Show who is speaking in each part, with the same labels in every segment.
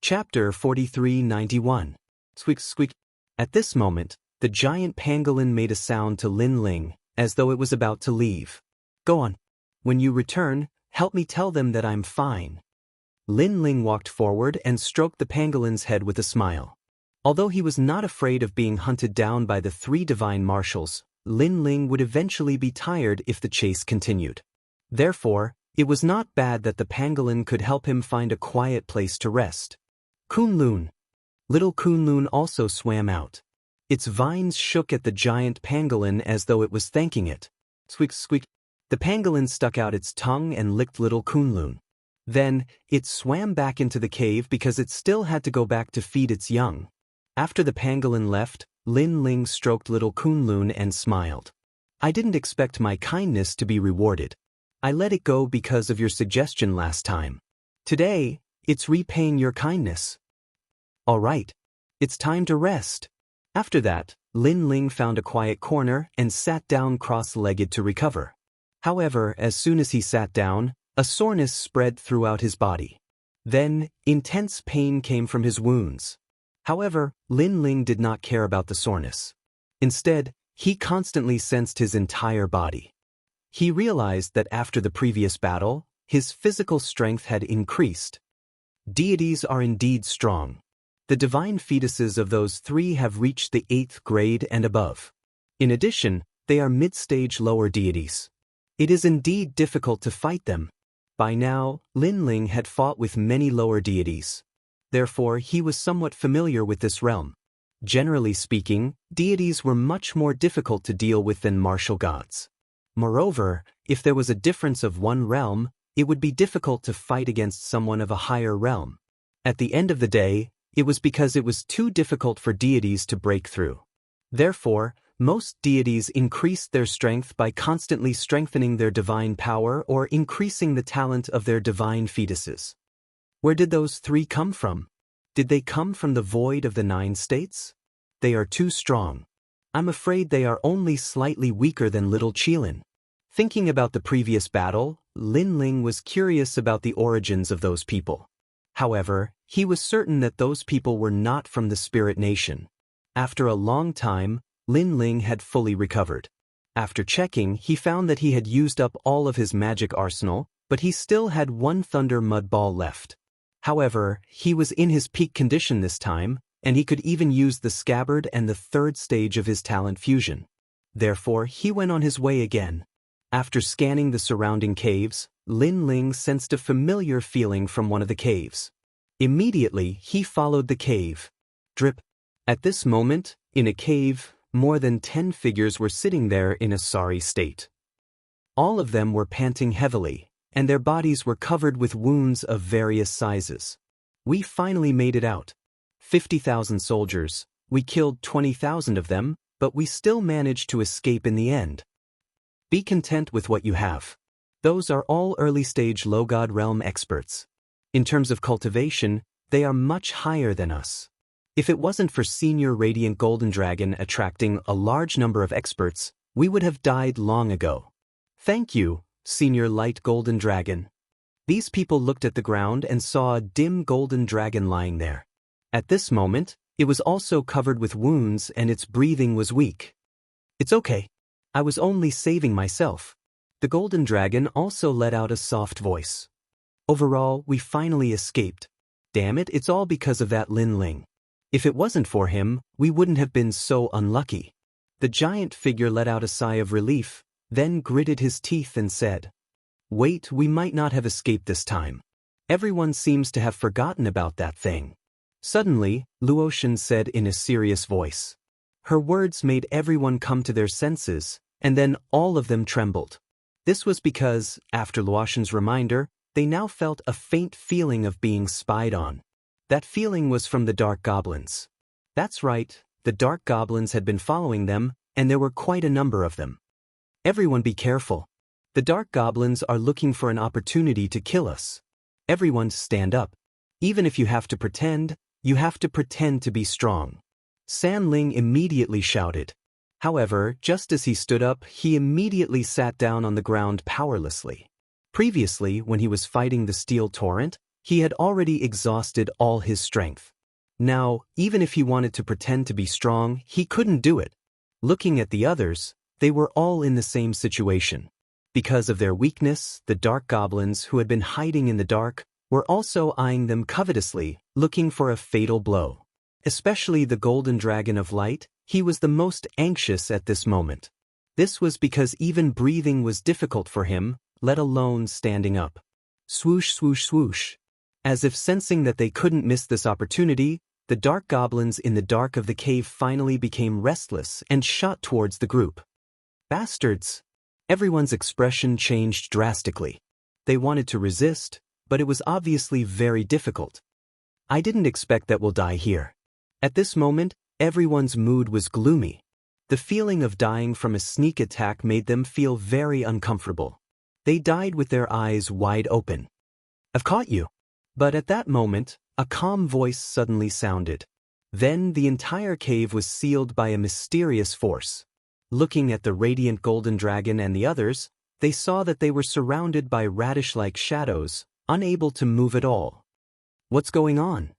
Speaker 1: Chapter 4391. Squeak squeak. At this moment, the giant pangolin made a sound to Lin Ling, as though it was about to leave. Go on. When you return, help me tell them that I'm fine. Lin Ling walked forward and stroked the pangolin's head with a smile. Although he was not afraid of being hunted down by the three divine marshals, Lin Ling would eventually be tired if the chase continued. Therefore, it was not bad that the pangolin could help him find a quiet place to rest. Kunlun. Little Kunlun also swam out. Its vines shook at the giant pangolin as though it was thanking it. Squeak squeak. The pangolin stuck out its tongue and licked little Kunlun. Then, it swam back into the cave because it still had to go back to feed its young. After the pangolin left, Lin Ling stroked little Kunlun and smiled. I didn't expect my kindness to be rewarded. I let it go because of your suggestion last time. Today, it's repaying your kindness. All right. It's time to rest. After that, Lin Ling found a quiet corner and sat down cross-legged to recover. However, as soon as he sat down, a soreness spread throughout his body. Then, intense pain came from his wounds. However, Lin Ling did not care about the soreness. Instead, he constantly sensed his entire body. He realized that after the previous battle, his physical strength had increased. Deities are indeed strong. The divine fetuses of those three have reached the 8th grade and above. In addition, they are mid-stage lower deities. It is indeed difficult to fight them. By now, Lin Ling had fought with many lower deities. Therefore, he was somewhat familiar with this realm. Generally speaking, deities were much more difficult to deal with than martial gods. Moreover, if there was a difference of one realm, it would be difficult to fight against someone of a higher realm. At the end of the day, it was because it was too difficult for deities to break through. Therefore, most deities increased their strength by constantly strengthening their divine power or increasing the talent of their divine fetuses. Where did those three come from? Did they come from the void of the 9 states? They are too strong. I'm afraid they are only slightly weaker than little Qilin. Thinking about the previous battle, Lin Ling was curious about the origins of those people. However, he was certain that those people were not from the Spirit Nation. After a long time, Lin Ling had fully recovered. After checking, he found that he had used up all of his magic arsenal, but he still had one thunder mud ball left. However, he was in his peak condition this time, and he could even use the scabbard and the 3rd stage of his talent fusion. Therefore, he went on his way again. After scanning the surrounding caves, Lin Ling sensed a familiar feeling from one of the caves. Immediately, he followed the cave. Drip. At this moment, in a cave, more than 10 figures were sitting there in a sorry state. All of them were panting heavily, and their bodies were covered with wounds of various sizes. We finally made it out. 50,000 soldiers, we killed 20,000 of them, but we still managed to escape in the end. Be content with what you have. Those are all early-stage low-god realm experts. In terms of cultivation, they are much higher than us. If it wasn't for Senior Radiant Golden Dragon attracting a large number of experts, we would have died long ago. Thank you, Senior Light Golden Dragon. These people looked at the ground and saw a dim golden dragon lying there. At this moment, it was also covered with wounds and its breathing was weak. It's okay. I was only saving myself. The golden dragon also let out a soft voice. Overall, we finally escaped. Damn it, it's all because of that Lin Ling. If it wasn't for him, we wouldn't have been so unlucky. The giant figure let out a sigh of relief, then gritted his teeth and said, Wait, we might not have escaped this time. Everyone seems to have forgotten about that thing. Suddenly, Luotian said in a serious voice. Her words made everyone come to their senses, and then all of them trembled. This was because, after Luotian's reminder, they now felt a faint feeling of being spied on. That feeling was from the Dark Goblins. That's right, the Dark Goblins had been following them, and there were quite a number of them. Everyone be careful. The Dark Goblins are looking for an opportunity to kill us. Everyone stand up. Even if you have to pretend to be strong. San Ling immediately shouted. However, just as he stood up, he immediately sat down on the ground powerlessly. Previously, when he was fighting the steel torrent, He had already exhausted all his strength. Now, even if he wanted to pretend to be strong, he couldn't do it. Looking at the others, they were all in the same situation. Because of their weakness, the dark goblins who had been hiding in the dark were also eyeing them covetously, looking for a fatal blow. Especially the golden dragon of light, he was the most anxious at this moment. This was because even breathing was difficult for him, let alone standing up. Swoosh, swoosh, swoosh. As if sensing that they couldn't miss this opportunity, the dark goblins in the dark of the cave finally became restless and shot towards the group. Bastards! Everyone's expression changed drastically. They wanted to resist, but it was obviously very difficult. I didn't expect that we'll die here. At this moment, everyone's mood was gloomy. The feeling of dying from a sneak attack made them feel very uncomfortable. They died with their eyes wide open. I've caught you. But at that moment, a calm voice suddenly sounded. Then the entire cave was sealed by a mysterious force. Looking at the radiant golden dragon and the others, they saw that they were surrounded by radish-like shadows, unable to move at all. What's going on?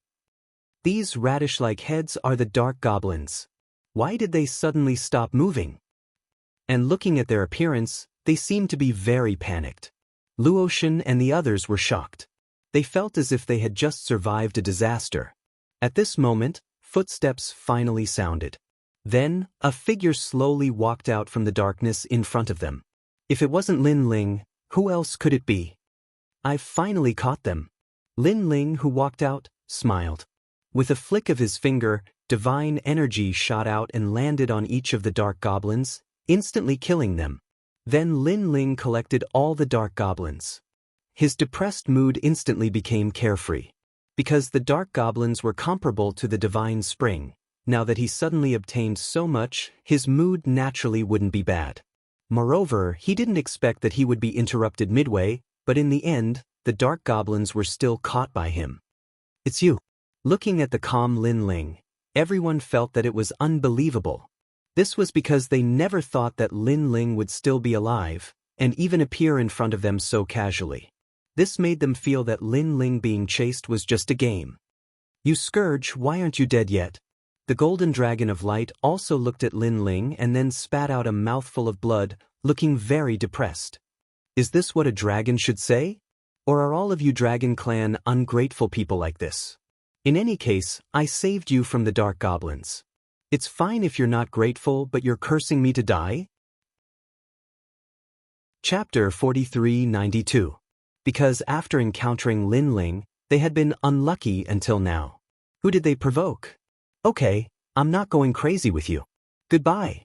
Speaker 1: These radish-like heads are the dark goblins. Why did they suddenly stop moving? And looking at their appearance, they seemed to be very panicked. Luotian and the others were shocked. They felt as if they had just survived a disaster. At this moment, footsteps finally sounded. Then, a figure slowly walked out from the darkness in front of them. If it wasn't Lin Ling, who else could it be? I've finally caught them. Lin Ling, who walked out, smiled. With a flick of his finger, divine energy shot out and landed on each of the dark goblins, instantly killing them. Then Lin Ling collected all the dark goblins. His depressed mood instantly became carefree. Because the dark goblins were comparable to the divine spring, now that he suddenly obtained so much, his mood naturally wouldn't be bad. Moreover, he didn't expect that he would be interrupted midway, but in the end, the dark goblins were still caught by him. It's you. Looking at the calm Lin Ling, everyone felt that it was unbelievable. This was because they never thought that Lin Ling would still be alive, and even appear in front of them so casually. This made them feel that Lin Ling being chased was just a game. You Scourge, why aren't you dead yet? The golden dragon of light also looked at Lin Ling and then spat out a mouthful of blood, looking very depressed. Is this what a dragon should say? Or are all of you Dragon Clan ungrateful people like this? In any case, I saved you from the dark goblins. It's fine if you're not grateful, but you're cursing me to die? Chapter 4392. Because after encountering Lin Ling, they had been unlucky until now. Who did they provoke? Okay, I'm not going crazy with you. Goodbye.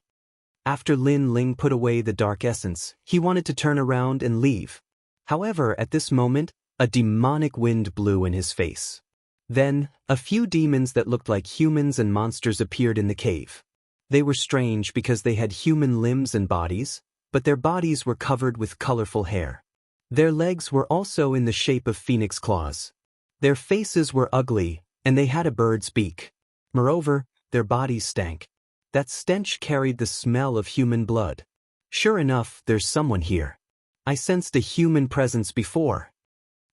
Speaker 1: After Lin Ling put away the dark essence, he wanted to turn around and leave. However, at this moment, a demonic wind blew in his face. Then, a few demons that looked like humans and monsters appeared in the cave. They were strange because they had human limbs and bodies, but their bodies were covered with colorful hair. Their legs were also in the shape of phoenix claws. Their faces were ugly, and they had a bird's beak. Moreover, their bodies stank. That stench carried the smell of human blood. Sure enough, there's someone here. I sensed a human presence before.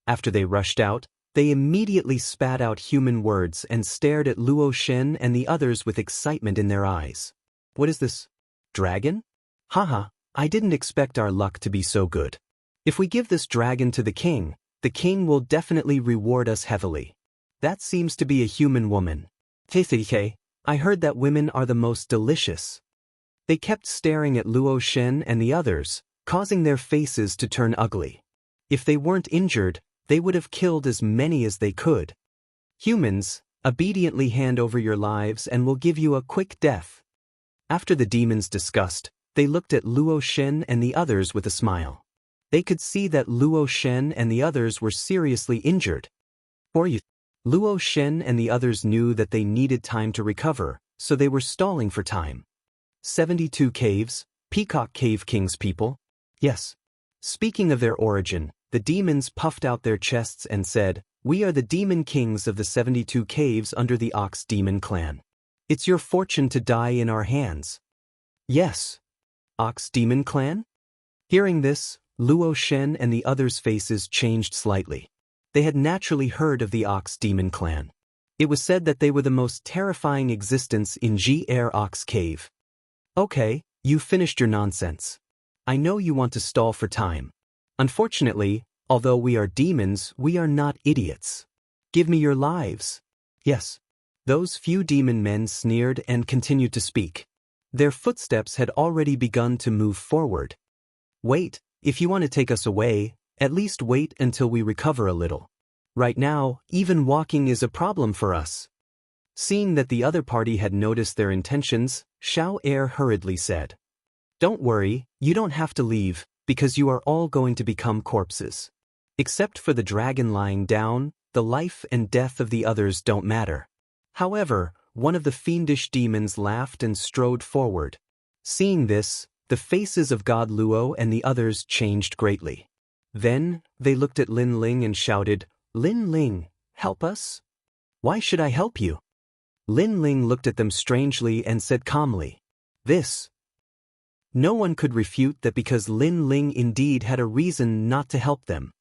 Speaker 1: After they rushed out, they immediately spat out human words and stared at Luo Shen and the others with excitement in their eyes. What is this? Dragon? Haha, I didn't expect our luck to be so good. If we give this dragon to the king will definitely reward us heavily. That seems to be a human woman. Teithike, I heard that women are the most delicious. They kept staring at Luo Shen and the others, causing their faces to turn ugly. If they weren't injured, they would have killed as many as they could. Humans, obediently hand over your lives and we'll give you a quick death. After the demons discussed, they looked at Luo Shen and the others with a smile. They could see that Luo Shen and the others were seriously injured. Luo Shen and the others knew that they needed time to recover, so they were stalling for time. 72 caves, Peacock Cave King's people? Yes. Speaking of their origin, the demons puffed out their chests and said, "We are the demon kings of the 72 caves under the Ox Demon clan. It's your fortune to die in our hands." Yes. Ox Demon clan? Hearing this, Luo Shen and the others' faces changed slightly. they had naturally heard of the Ox Demon clan. It was said that they were the most terrifying existence in Gr Ox Cave. Okay, you finished your nonsense. I know you want to stall for time. Unfortunately, although we are demons, we are not idiots. Give me your lives. Yes. Those few demon men sneered and continued to speak. Their footsteps had already begun to move forward. Wait, if you want to take us away, at least wait until we recover a little. Right now, even walking is a problem for us. Seeing that the other party had noticed their intentions, Xiao Er hurriedly said, "Don't worry, you don't have to leave, because you are all going to become corpses. Except for the dragon lying down, the life and death of the others don't matter." However, one of the fiendish demons laughed and strode forward. Seeing this, the faces of God Luo and the others changed greatly. Then, they looked at Lin Ling and shouted, "Lin Ling, help us?" "Why should I help you?" Lin Ling looked at them strangely and said calmly, "This." No one could refute that because Lin Ling indeed had a reason not to help them.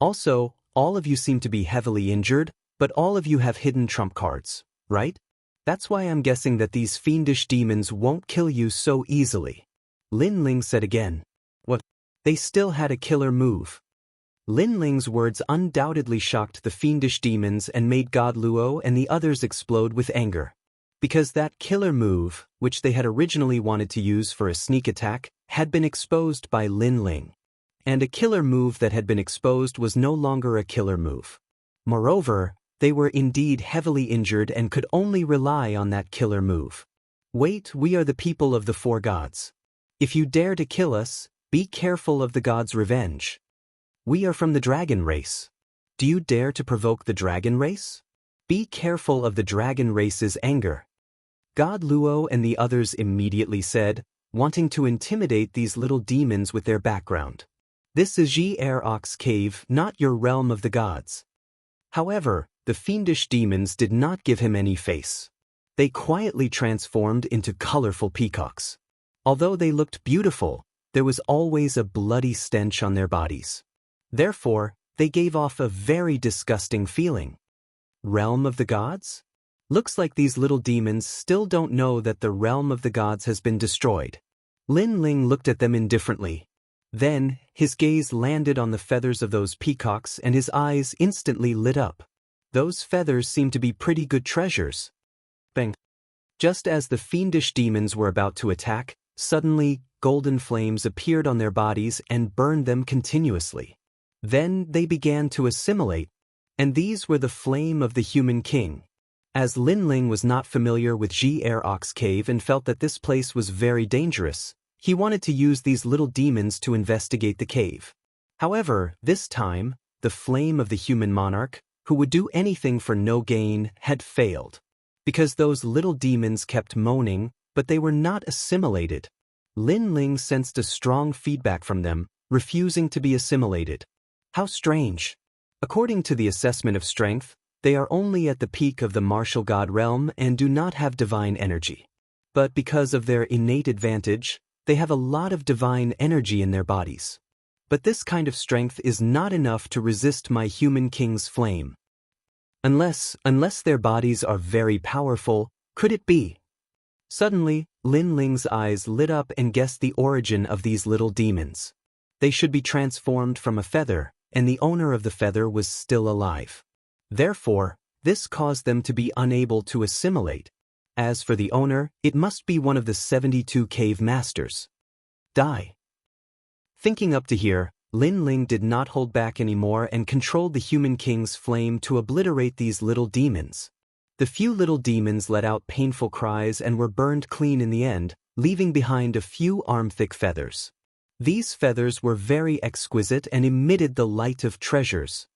Speaker 1: Also, all of you seem to be heavily injured, but all of you have hidden trump cards, right? That's why I'm guessing that these fiendish demons won't kill you so easily. Lin Ling said again. What? They still had a killer move. Lin Ling's words undoubtedly shocked the fiendish demons and made God Luo and the others explode with anger. Because that killer move, which they had originally wanted to use for a sneak attack, had been exposed by Lin Ling. And a killer move that had been exposed was no longer a killer move. Moreover, they were indeed heavily injured and could only rely on that killer move. Wait, we are the people of the four gods. If you dare to kill us, be careful of the gods' revenge. We are from the dragon race. Do you dare to provoke the dragon race? Be careful of the dragon race's anger. God Luo and the others immediately said, wanting to intimidate these little demons with their background. This is Gr Ox Cave, not your realm of the gods. However, the fiendish demons did not give him any face. They quietly transformed into colorful peacocks. Although they looked beautiful, there was always a bloody stench on their bodies. Therefore, they gave off a very disgusting feeling. Realm of the gods? Looks like these little demons still don't know that the realm of the gods has been destroyed. Lin Ling looked at them indifferently. Then, his gaze landed on the feathers of those peacocks and his eyes instantly lit up. Those feathers seemed to be pretty good treasures. Bang! Just as the fiendish demons were about to attack, suddenly, golden flames appeared on their bodies and burned them continuously. Then they began to assimilate, and these were the flame of the human king. As Lin Ling was not familiar with Gr Ox Cave and felt that this place was very dangerous, he wanted to use these little demons to investigate the cave. However, this time, the flame of the human monarch, who would do anything for no gain, had failed. Because those little demons kept moaning, but they were not assimilated. Lin Ling sensed a strong feedback from them, refusing to be assimilated. How strange. According to the assessment of strength, they are only at the peak of the martial god realm and do not have divine energy. But because of their innate advantage, they have a lot of divine energy in their bodies. But this kind of strength is not enough to resist my human king's flame. Unless their bodies are very powerful, could it be? Suddenly, Lin Ling's eyes lit up and guessed the origin of these little demons. They should be transformed from a feather, and the owner of the feather was still alive. Therefore, this caused them to be unable to assimilate. As for the owner, it must be one of the 72 cave masters. Die. Thinking up to here, Lin Ling did not hold back anymore and controlled the human king's flame to obliterate these little demons. The few little demons let out painful cries and were burned clean in the end, leaving behind a few arm-thick feathers. These feathers were very exquisite and emitted the light of treasures.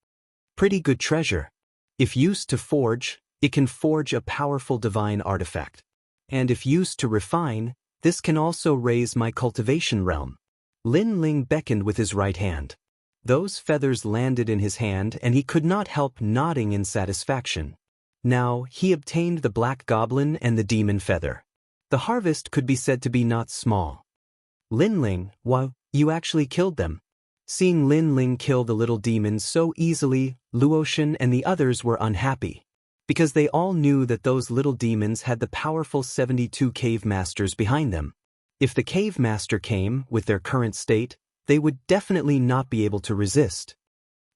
Speaker 1: Pretty good treasure. If used to forge, it can forge a powerful divine artifact. And if used to refine, this can also raise my cultivation realm. Lin Ling beckoned with his right hand. Those feathers landed in his hand and he could not help nodding in satisfaction. Now, he obtained the black goblin and the demon feather. The harvest could be said to be not small. Lin Ling, wow, you actually killed them. Seeing Lin Ling kill the little demons so easily, Luotian and the others were unhappy. Because they all knew that those little demons had the powerful 72 cave masters behind them. If the cave master came, with their current state, they would definitely not be able to resist.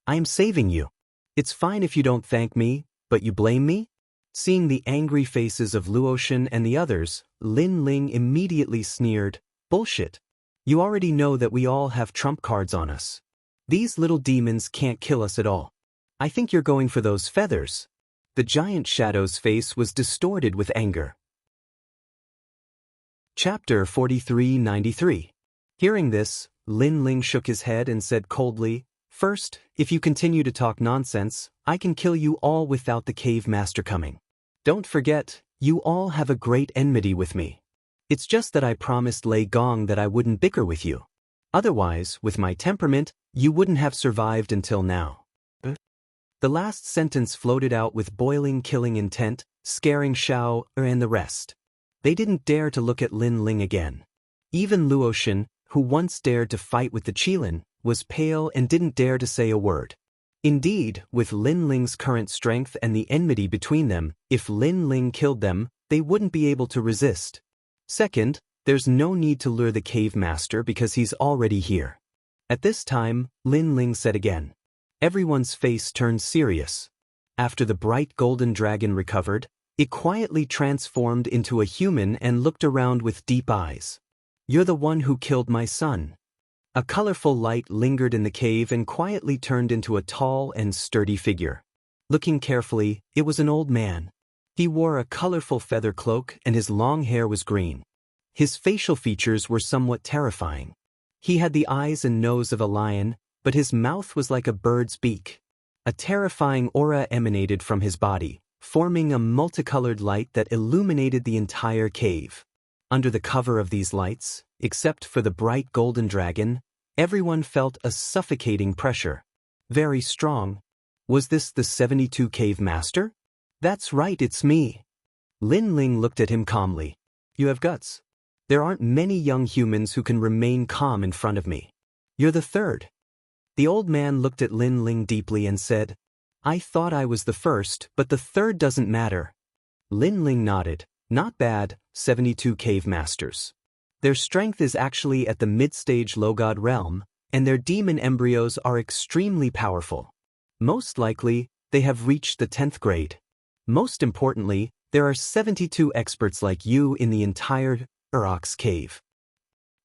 Speaker 1: I am saving you. It's fine if you don't thank me, but you blame me? Seeing the angry faces of Luotian and the others, Lin Ling immediately sneered, bullshit. You already know that we all have trump cards on us. These little demons can't kill us at all. I think you're going for those feathers. The giant shadow's face was distorted with anger. Chapter 4393. Hearing this, Lin Ling shook his head and said coldly, first, if you continue to talk nonsense, I can kill you all without the cave master coming. Don't forget, you all have a great enmity with me. It's just that I promised Lei Gong that I wouldn't bicker with you. Otherwise, with my temperament, you wouldn't have survived until now. The last sentence floated out with boiling killing intent, scaring Xiao and the rest. They didn't dare to look at Lin Ling again. Even Luotian, who once dared to fight with the Qilin, was pale and didn't dare to say a word. Indeed, with Lin Ling's current strength and the enmity between them, if Lin Ling killed them, they wouldn't be able to resist. Second, there's no need to lure the cave master because he's already here. At this time, Lin Ling said again. Everyone's face turned serious. After the bright golden dragon recovered, it quietly transformed into a human and looked around with deep eyes. You're the one who killed my son. A colorful light lingered in the cave and quietly turned into a tall and sturdy figure. Looking carefully, it was an old man. He wore a colorful feather cloak and his long hair was green. His facial features were somewhat terrifying. He had the eyes and nose of a lion, but his mouth was like a bird's beak. A terrifying aura emanated from his body, forming a multicolored light that illuminated the entire cave. Under the cover of these lights, except for the bright golden dragon, everyone felt a suffocating pressure. Very strong. Was this the 72 cave master? That's right, it's me. Lin Ling looked at him calmly. You have guts. There aren't many young humans who can remain calm in front of me. You're the third. The old man looked at Lin Ling deeply and said, I thought I was the first, but the third doesn't matter. Lin Ling nodded. Not bad, 72 cave masters. Their strength is actually at the mid-stage low-god realm, and their demon embryos are extremely powerful. Most likely, they have reached the 10th grade. Most importantly, there are 72 experts like you in the entire Ox cave.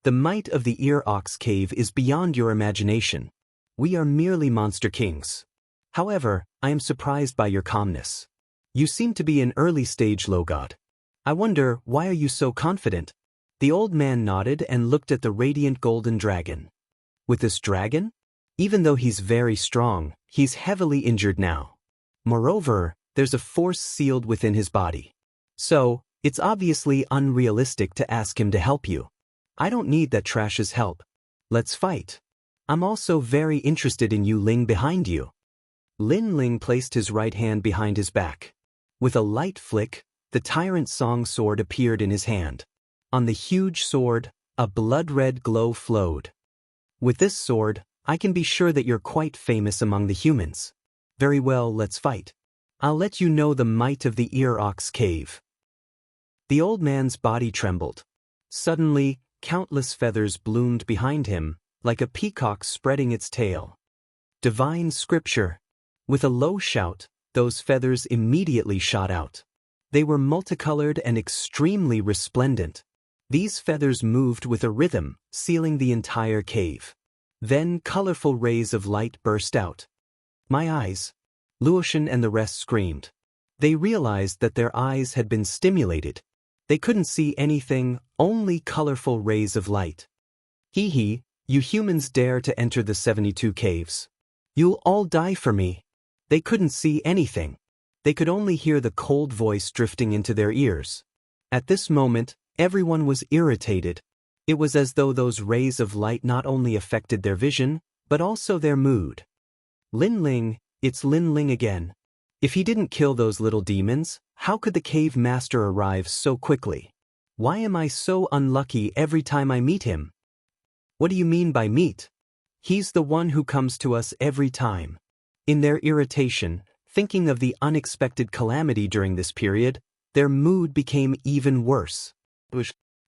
Speaker 1: The might of the Ox cave is beyond your imagination. We are merely monster kings. However, I am surprised by your calmness. You seem to be an early-stage low-god. I wonder, why are you so confident? The old man nodded and looked at the radiant golden dragon. With this dragon? Even though he's very strong, he's heavily injured now. Moreover, there's a force sealed within his body. So, it's obviously unrealistic to ask him to help you. I don't need that trash's help. Let's fight. I'm also very interested in you Ling behind you. Lin Ling placed his right hand behind his back. With a light flick, the Tyrant Song sword appeared in his hand. On the huge sword, a blood-red glow flowed. With this sword, I can be sure that you're quite famous among the humans. Very well, let's fight. I'll let you know the might of the Ox cave. The old man's body trembled. Suddenly, countless feathers bloomed behind him, like a peacock spreading its tail. Divine scripture. With a low shout, those feathers immediately shot out. They were multicolored and extremely resplendent. These feathers moved with a rhythm, sealing the entire cave. Then colorful rays of light burst out. My eyes! Luotian and the rest screamed. They realized that their eyes had been stimulated. They couldn't see anything, only colorful rays of light. Hee hee, you humans dare to enter the 72 caves. You'll all die for me. They couldn't see anything. They could only hear the cold voice drifting into their ears. At this moment, everyone was irritated. It was as though those rays of light not only affected their vision, but also their mood. Lin Ling, it's Lin Ling again. If he didn't kill those little demons, how could the cave master arrive so quickly? Why am I so unlucky every time I meet him? What do you mean by meet? He's the one who comes to us every time. In their irritation, thinking of the unexpected calamity during this period, their mood became even worse.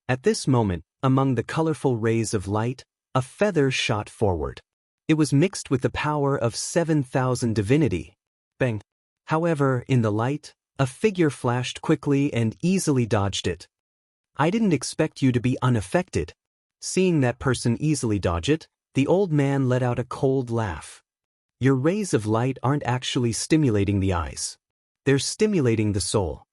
Speaker 1: At this moment, among the colorful rays of light, a feather shot forward. It was mixed with the power of 7,000 divinity. Bang! However, in the light, a figure flashed quickly and easily dodged it. I didn't expect you to be unaffected. Seeing that person easily dodge it, the old man let out a cold laugh. Your rays of light aren't actually stimulating the eyes. They're stimulating the soul.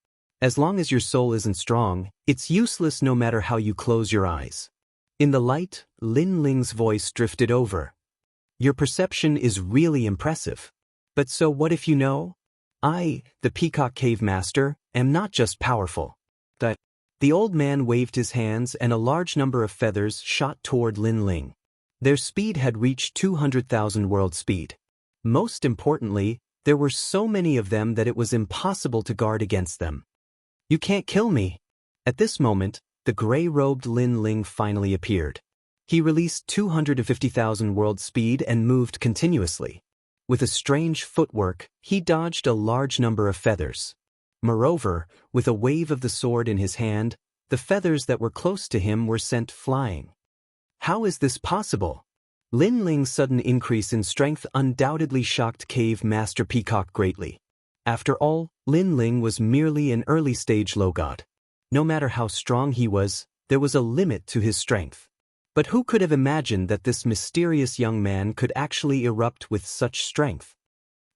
Speaker 1: As long as your soul isn't strong, it's useless no matter how you close your eyes. In the light, Lin Ling's voice drifted over. Your perception is really impressive. But so what if you know? I, the Peacock Cave Master, am not just powerful. The old man waved his hands and a large number of feathers shot toward Lin Ling. Their speed had reached 200,000 world speed. Most importantly, there were so many of them that it was impossible to guard against them. You can't kill me. At this moment, the gray-robed Lin Ling finally appeared. He released 250,000 world speed and moved continuously. With a strange footwork, he dodged a large number of feathers. Moreover, with a wave of the sword in his hand, the feathers that were close to him were sent flying. How is this possible? Lin Ling's sudden increase in strength undoubtedly shocked Cave Master Peacock greatly. After all, Lin Ling was merely an early-stage low god. No matter how strong he was, there was a limit to his strength. But who could have imagined that this mysterious young man could actually erupt with such strength?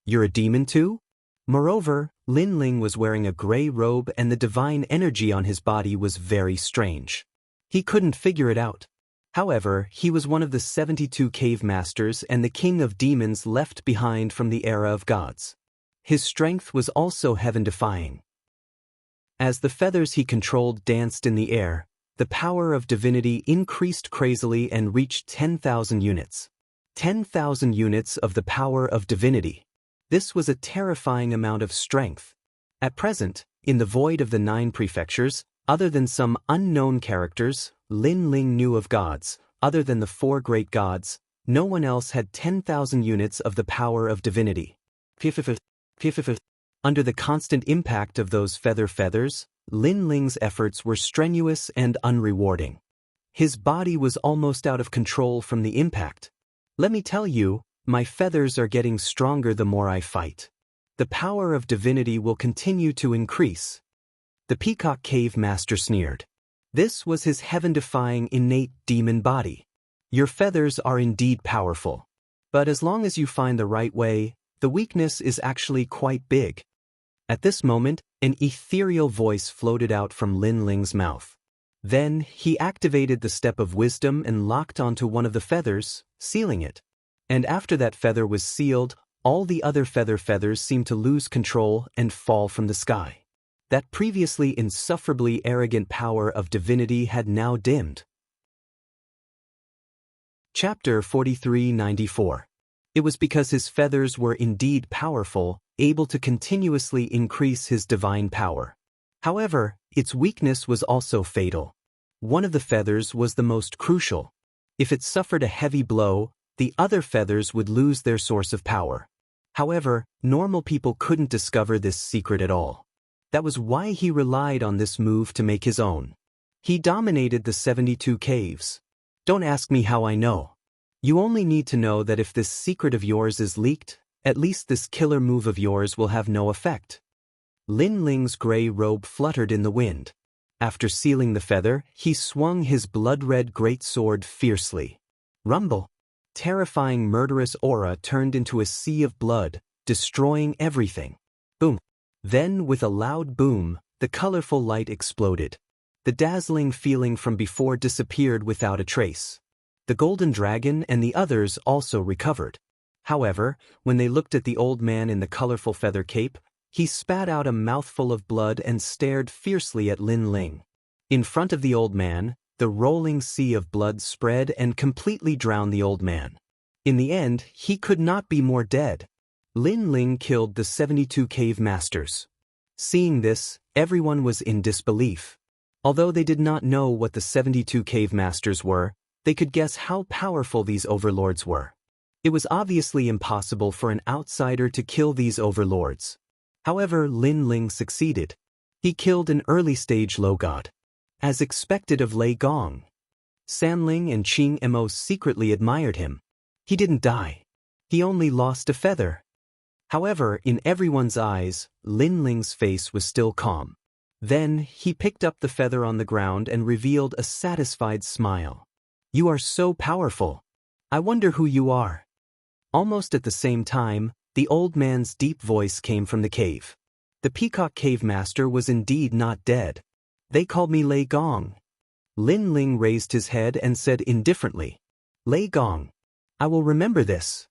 Speaker 1: You're a demon too? Moreover, Lin Ling was wearing a gray robe and the divine energy on his body was very strange. He couldn't figure it out. However, he was one of the 72 cave masters and the king of demons left behind from the era of gods. His strength was also heaven-defying. As the feathers he controlled danced in the air, the power of divinity increased crazily and reached 10,000 units. 10,000 units of the power of divinity. This was a terrifying amount of strength. At present, in the void of the 9 prefectures, other than some unknown characters, Lin Ling knew of gods, other than the 4 great gods, no one else had 10,000 units of the power of divinity. Under the constant impact of those feathers, Lin Ling's efforts were strenuous and unrewarding. His body was almost out of control from the impact. Let me tell you, my feathers are getting stronger the more I fight. The power of divinity will continue to increase. The Peacock Cave Master sneered. This was his heaven-defying innate demon body. Your feathers are indeed powerful. But as long as you find the right way, the weakness is actually quite big. At this moment, an ethereal voice floated out from Lin Ling's mouth. Then, he activated the step of wisdom and locked onto one of the feathers, sealing it. And after that feather was sealed, all the other feathers seemed to lose control and fall from the sky. That previously insufferably arrogant power of divinity had now dimmed. Chapter 4394. It was because his feathers were indeed powerful, able to continuously increase his divine power. However, its weakness was also fatal. One of the feathers was the most crucial. If it suffered a heavy blow, the other feathers would lose their source of power. However, normal people couldn't discover this secret at all. That was why he relied on this move to make his own. He dominated the 72 caves. Don't ask me how I know. You only need to know that if this secret of yours is leaked, at least this killer move of yours will have no effect. Lin Ling's gray robe fluttered in the wind. After sealing the feather, he swung his blood-red great sword fiercely. Rumble! Terrifying murderous aura turned into a sea of blood, destroying everything. Boom! Then, with a loud boom, the colorful light exploded. The dazzling feeling from before disappeared without a trace. The golden dragon and the others also recovered. However, when they looked at the old man in the colorful feather cape, he spat out a mouthful of blood and stared fiercely at Lin Ling. In front of the old man, the rolling sea of blood spread and completely drowned the old man. In the end, he could not be more dead. Lin Ling killed the 72 cave masters. Seeing this, everyone was in disbelief. Although they did not know what the 72 cave masters were, they could guess how powerful these overlords were. It was obviously impossible for an outsider to kill these overlords. However, Lin Ling succeeded. He killed an early-stage low god. As expected of Lei Gong. Sanling and Qing Mo secretly admired him. He didn't die. He only lost a feather. However, in everyone's eyes, Lin Ling's face was still calm. Then, he picked up the feather on the ground and revealed a satisfied smile. "You are so powerful. I wonder who you are." Almost at the same time, the old man's deep voice came from the cave. The Peacock Cave Master was indeed not dead. "They called me Lei Gong." Lin Ling raised his head and said indifferently, "Lei Gong. I will remember this."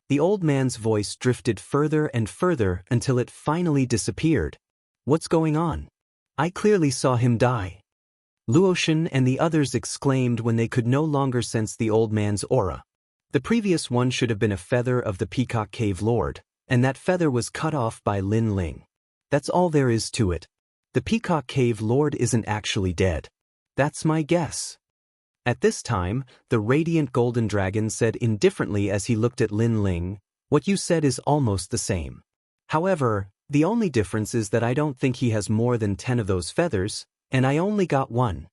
Speaker 1: The old man's voice drifted further and further until it finally disappeared. "What's going on? I clearly saw him die." Luoshan and the others exclaimed when they could no longer sense the old man's aura. The previous one should have been a feather of the Peacock Cave Lord, and that feather was cut off by Lin Ling. That's all there is to it. The Peacock Cave Lord isn't actually dead. That's my guess. At this time, the radiant golden dragon said indifferently as he looked at Lin Ling, "What you said is almost the same. However, the only difference is that I don't think he has more than 10 of those feathers, and I only got one."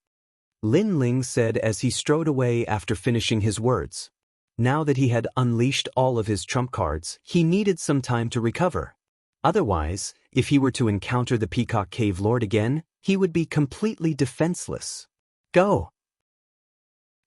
Speaker 1: Lin Ling said as he strode away after finishing his words. Now that he had unleashed all of his trump cards, he needed some time to recover. Otherwise, if he were to encounter the Peacock Cave Lord again, he would be completely defenseless. "Go!"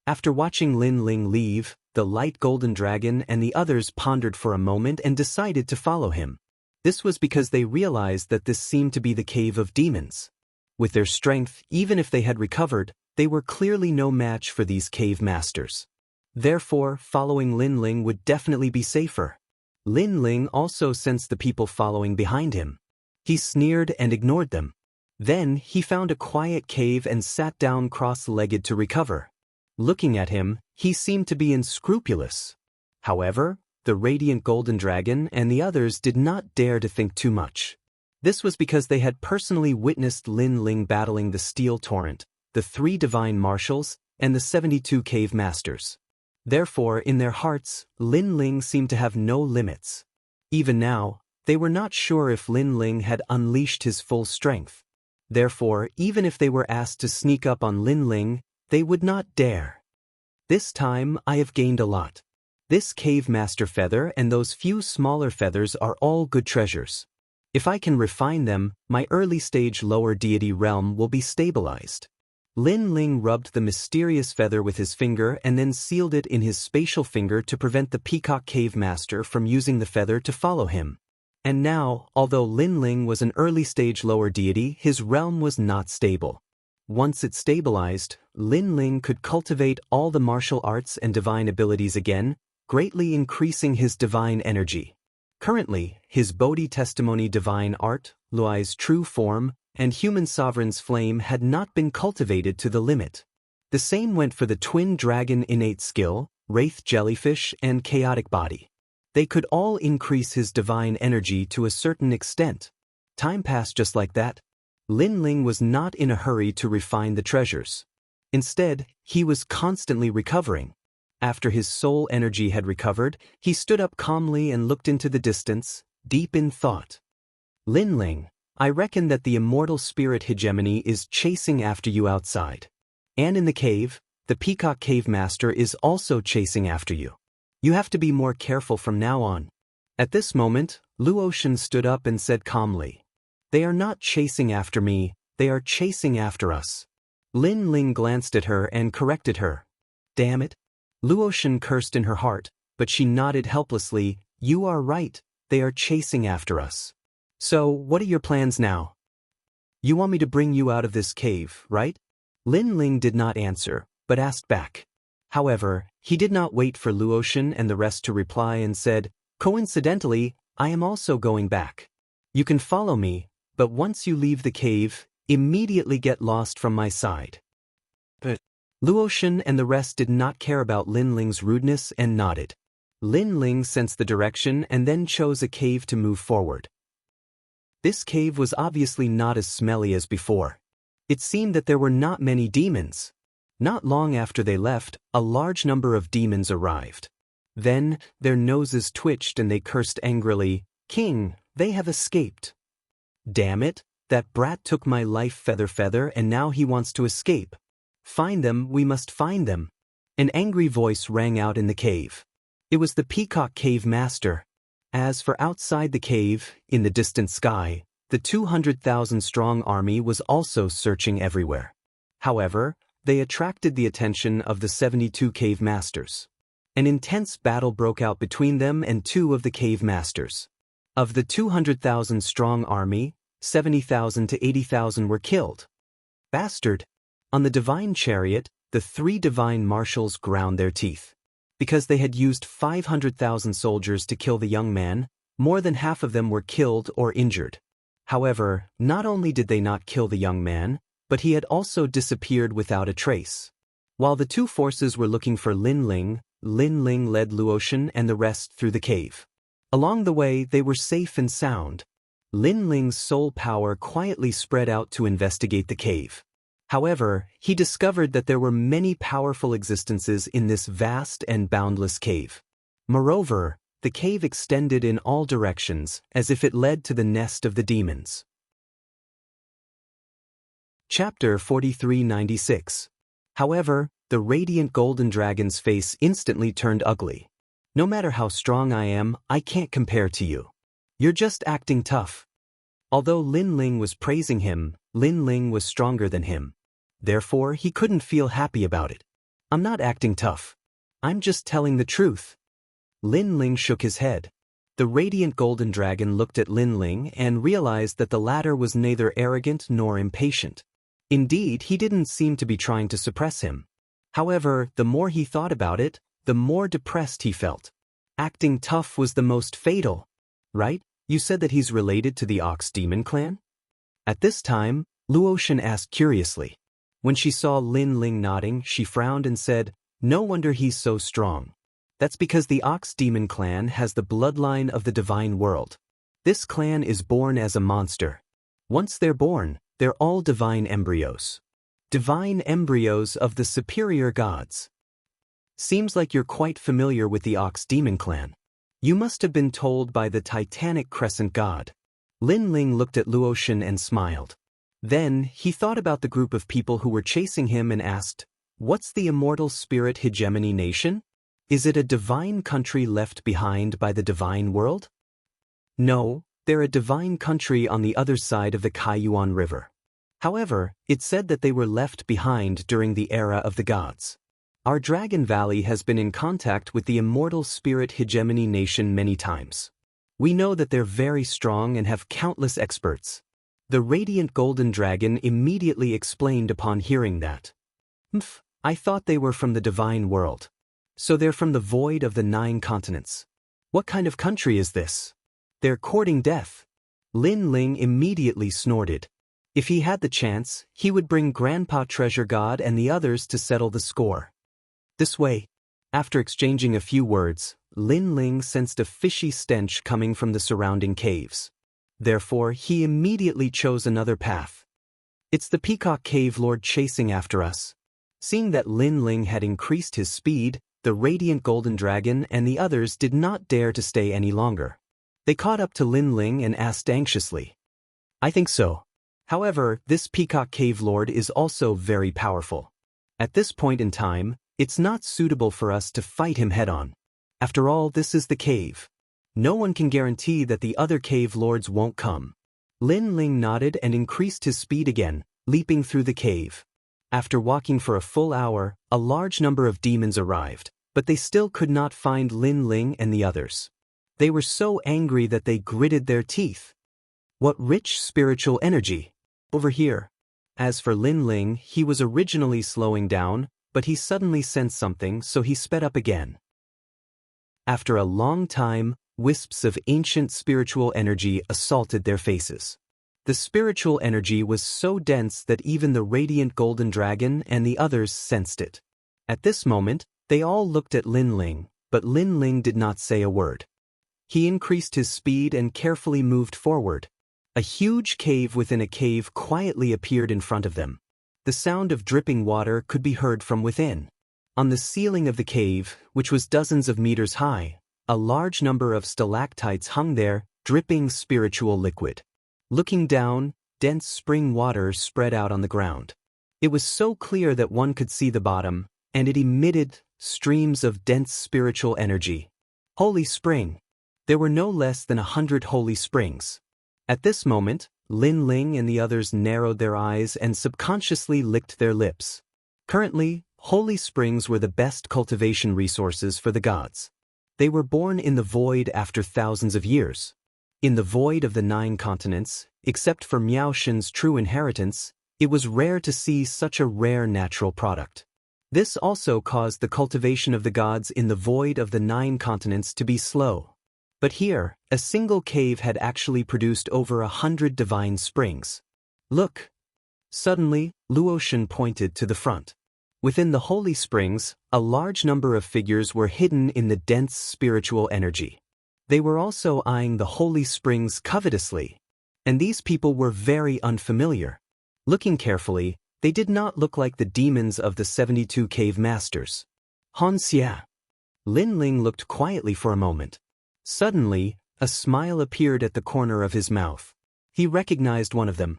Speaker 1: After watching Lin Ling leave, the light golden dragon and the others pondered for a moment and decided to follow him. This was because they realized that this seemed to be the cave of demons. With their strength, even if they had recovered, they were clearly no match for these cave masters. Therefore, following Lin Ling would definitely be safer. Lin Ling also sensed the people following behind him. He sneered and ignored them. Then, he found a quiet cave and sat down cross-legged to recover. Looking at him, he seemed to be unscrupulous. However, the radiant golden dragon and the others did not dare to think too much. This was because they had personally witnessed Lin Ling battling the Steel Torrent, the 3 divine marshals, and the 72 cave masters. Therefore, in their hearts, Lin Ling seemed to have no limits. Even now, they were not sure if Lin Ling had unleashed his full strength. Therefore, even if they were asked to sneak up on Lin Ling, they would not dare. "This time, I have gained a lot. This cave master feather and those few smaller feathers are all good treasures. If I can refine them, my early-stage lower deity realm will be stabilized." Lin Ling rubbed the mysterious feather with his finger and then sealed it in his spatial finger to prevent the Peacock Cave Master from using the feather to follow him. And now, although Lin Ling was an early-stage lower deity, his realm was not stable. Once it stabilized, Lin Ling could cultivate all the martial arts and divine abilities again, greatly increasing his divine energy. Currently, his Bodhi Testimony divine art, Luai's true form, and Human Sovereign's flame had not been cultivated to the limit. The same went for the Twin Dragon innate skill, Wraith Jellyfish, and Chaotic Body. They could all increase his divine energy to a certain extent. Time passed just like that. Lin Ling was not in a hurry to refine the treasures. Instead, he was constantly recovering. After his soul energy had recovered, he stood up calmly and looked into the distance, deep in thought. "Lin Ling, I reckon that the immortal spirit hegemony is chasing after you outside. And in the cave, the Peacock Cave Master is also chasing after you. You have to be more careful from now on." At this moment, Luoshan stood up and said calmly, "They are not chasing after me, they are chasing after us." Lin Ling glanced at her and corrected her. "Damn it." Luoshan cursed in her heart, but she nodded helplessly. "You are right, they are chasing after us. So, what are your plans now? You want me to bring you out of this cave, right?" Lin Ling did not answer, but asked back. However, he did not wait for Luoshan and the rest to reply and said, "Coincidentally, I am also going back. You can follow me, but once you leave the cave, immediately get lost from my side." But Luoshan and the rest did not care about Lin Ling's rudeness and nodded. Lin Ling sensed the direction and then chose a cave to move forward. This cave was obviously not as smelly as before. It seemed that there were not many demons. Not long after they left, a large number of demons arrived. Then, their noses twitched and they cursed angrily, "King, they have escaped." "Damn it, that brat took my life feather and now he wants to escape. Find them, we must find them." An angry voice rang out in the cave. It was the Peacock Cave Master. As for outside the cave, in the distant sky, the 200,000-strong army was also searching everywhere. However, they attracted the attention of the 72 cave masters. An intense battle broke out between them and two of the cave masters. Of the 200,000-strong army, 70,000 to 80,000 were killed. Bastard! On the divine chariot, the three divine marshals ground their teeth. Because they had used 500,000 soldiers to kill the young man, more than half of them were killed or injured. However, not only did they not kill the young man, but he had also disappeared without a trace. While the two forces were looking for Lin Ling led Luotian and the rest through the cave. Along the way, they were safe and sound. Lin Ling's soul power quietly spread out to investigate the cave. However, he discovered that there were many powerful existences in this vast and boundless cave. Moreover, the cave extended in all directions, as if it led to the nest of the demons. Chapter 4396. However, the radiant golden dragon's face instantly turned ugly. "No matter how strong I am, I can't compare to you. You're just acting tough." Although Lin Ling was praising him, Lin Ling was stronger than him. Therefore, he couldn't feel happy about it. "I'm not acting tough. I'm just telling the truth." Lin Ling shook his head. The radiant golden dragon looked at Lin Ling and realized that the latter was neither arrogant nor impatient. Indeed, he didn't seem to be trying to suppress him. However, the more he thought about it, the more depressed he felt. Acting tough was the most fatal. "Right? You said that he's related to the Ox Demon clan?" At this time, Luotian asked curiously. When she saw Lin Ling nodding, she frowned and said, "No wonder he's so strong. That's because the Ox Demon clan has the bloodline of the divine world. This clan is born as a monster. Once they're born, they're all divine embryos. Divine embryos of the superior gods." Seems like you're quite familiar with the Ox Demon clan. You must have been told by the Titanic Crescent god. Lin Ling looked at Luotian and smiled. Then, he thought about the group of people who were chasing him and asked, "What's the immortal spirit hegemony nation? Is it a divine country left behind by the divine world?" "No, they're a divine country on the other side of the Kaiyuan River. However, it said that they were left behind during the era of the gods. Our Dragon Valley has been in contact with the immortal spirit hegemony nation many times. We know that they're very strong and have countless experts." The radiant golden dragon immediately explained upon hearing that. I thought they were from the divine world. So they're from the void of the 9 continents. What kind of country is this? They're courting death." Lin Ling immediately snorted. If he had the chance, he would bring Grandpa Treasure God and the others to settle the score. "This way." After exchanging a few words, Lin Ling sensed a fishy stench coming from the surrounding caves. Therefore, he immediately chose another path. "It's the Peacock Cave Lord chasing after us." Seeing that Lin Ling had increased his speed, the radiant golden dragon and the others did not dare to stay any longer. They caught up to Lin Ling and asked anxiously. "I think so. However, this Peacock Cave Lord is also very powerful. At this point in time, it's not suitable for us to fight him head-on. After all, this is the cave. No one can guarantee that the other cave lords won't come." Lin Ling nodded and increased his speed again, leaping through the cave. After walking for a full hour, a large number of demons arrived, but they still could not find Lin Ling and the others. They were so angry that they gritted their teeth. "What rich spiritual energy! Over here." As for Lin Ling, he was originally slowing down, but he suddenly sensed something, so he sped up again. After a long time, wisps of ancient spiritual energy assaulted their faces. The spiritual energy was so dense that even the radiant golden dragon and the others sensed it. At this moment, they all looked at Lin Ling, but Lin Ling did not say a word. He increased his speed and carefully moved forward. A huge cave within a cave quietly appeared in front of them. The sound of dripping water could be heard from within. On the ceiling of the cave, which was dozens of meters high, a large number of stalactites hung there, dripping spiritual liquid. Looking down, dense spring water spread out on the ground. It was so clear that one could see the bottom, and it emitted streams of dense spiritual energy. Holy spring. There were no less than 100 holy springs. At this moment, Lin Ling and the others narrowed their eyes and subconsciously licked their lips. Currently, holy springs were the best cultivation resources for the gods. They were born in the void after thousands of years. In the void of the 9 continents, except for Miao Shen's true inheritance, it was rare to see such a rare natural product. This also caused the cultivation of the gods in the void of the 9 continents to be slow. But here, a single cave had actually produced over 100 divine springs. Look! Suddenly, Luoshan pointed to the front. Within the holy springs, a large number of figures were hidden in the dense spiritual energy. They were also eyeing the holy springs covetously. And these people were very unfamiliar. Looking carefully, they did not look like the demons of the 72 cave masters. Han Xia. Lin Ling looked quietly for a moment. Suddenly, a smile appeared at the corner of his mouth. He recognized one of them.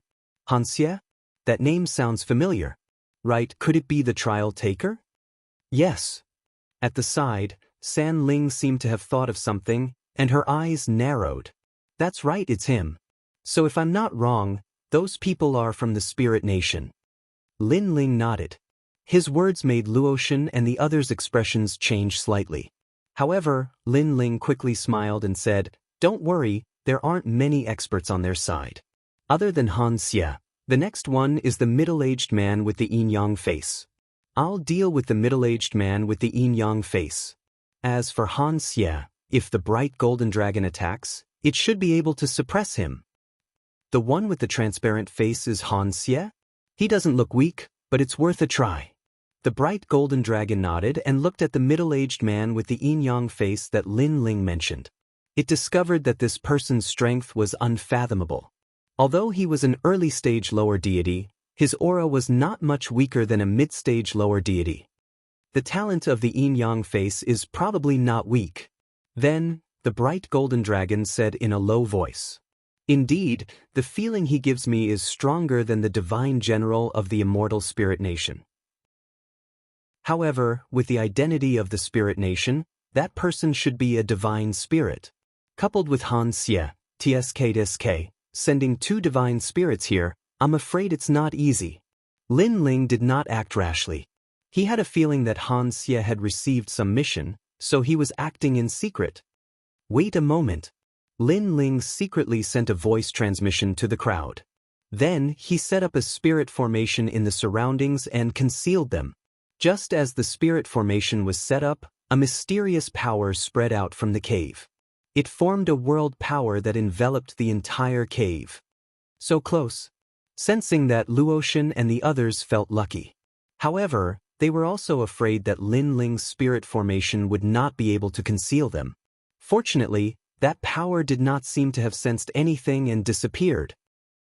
Speaker 1: Han Xia? That name sounds familiar. Right, could it be the trial taker? Yes. At the side, San Ling seemed to have thought of something, and her eyes narrowed. That's right, it's him. So if I'm not wrong, those people are from the Spirit Nation. Lin Ling nodded. His words made Luoshan and the others' expressions change slightly. However, Lin Ling quickly smiled and said, "Don't worry, there aren't many experts on their side. Other than Han Xia, the next one is the middle-aged man with the yin-yang face. I'll deal with the middle-aged man with the yin-yang face. As for Han Xia, if the bright golden dragon attacks, it should be able to suppress him." The one with the transparent face is Han Xia? He doesn't look weak, but it's worth a try. The bright golden dragon nodded and looked at the middle-aged man with the yin-yang face that Lin Ling mentioned. It discovered that this person's strength was unfathomable. Although he was an early-stage lower deity, his aura was not much weaker than a mid-stage lower deity. The talent of the yin-yang face is probably not weak. Then, the bright golden dragon said in a low voice, "Indeed, the feeling he gives me is stronger than the divine general of the immortal Spirit Nation. However, with the identity of the Spirit Nation, that person should be a divine spirit. Coupled with Han Xie, TSK, sending 2 divine spirits here, I'm afraid it's not easy." Lin Ling did not act rashly. He had a feeling that Han Xie had received some mission, so he was acting in secret. Wait a moment. Lin Ling secretly sent a voice transmission to the crowd. Then, he set up a spirit formation in the surroundings and concealed them. Just as the spirit formation was set up, a mysterious power spread out from the cave. It formed a world power that enveloped the entire cave. So close. Sensing that, Luoshan and the others felt lucky. However, they were also afraid that Lin Ling's spirit formation would not be able to conceal them. Fortunately, that power did not seem to have sensed anything and disappeared.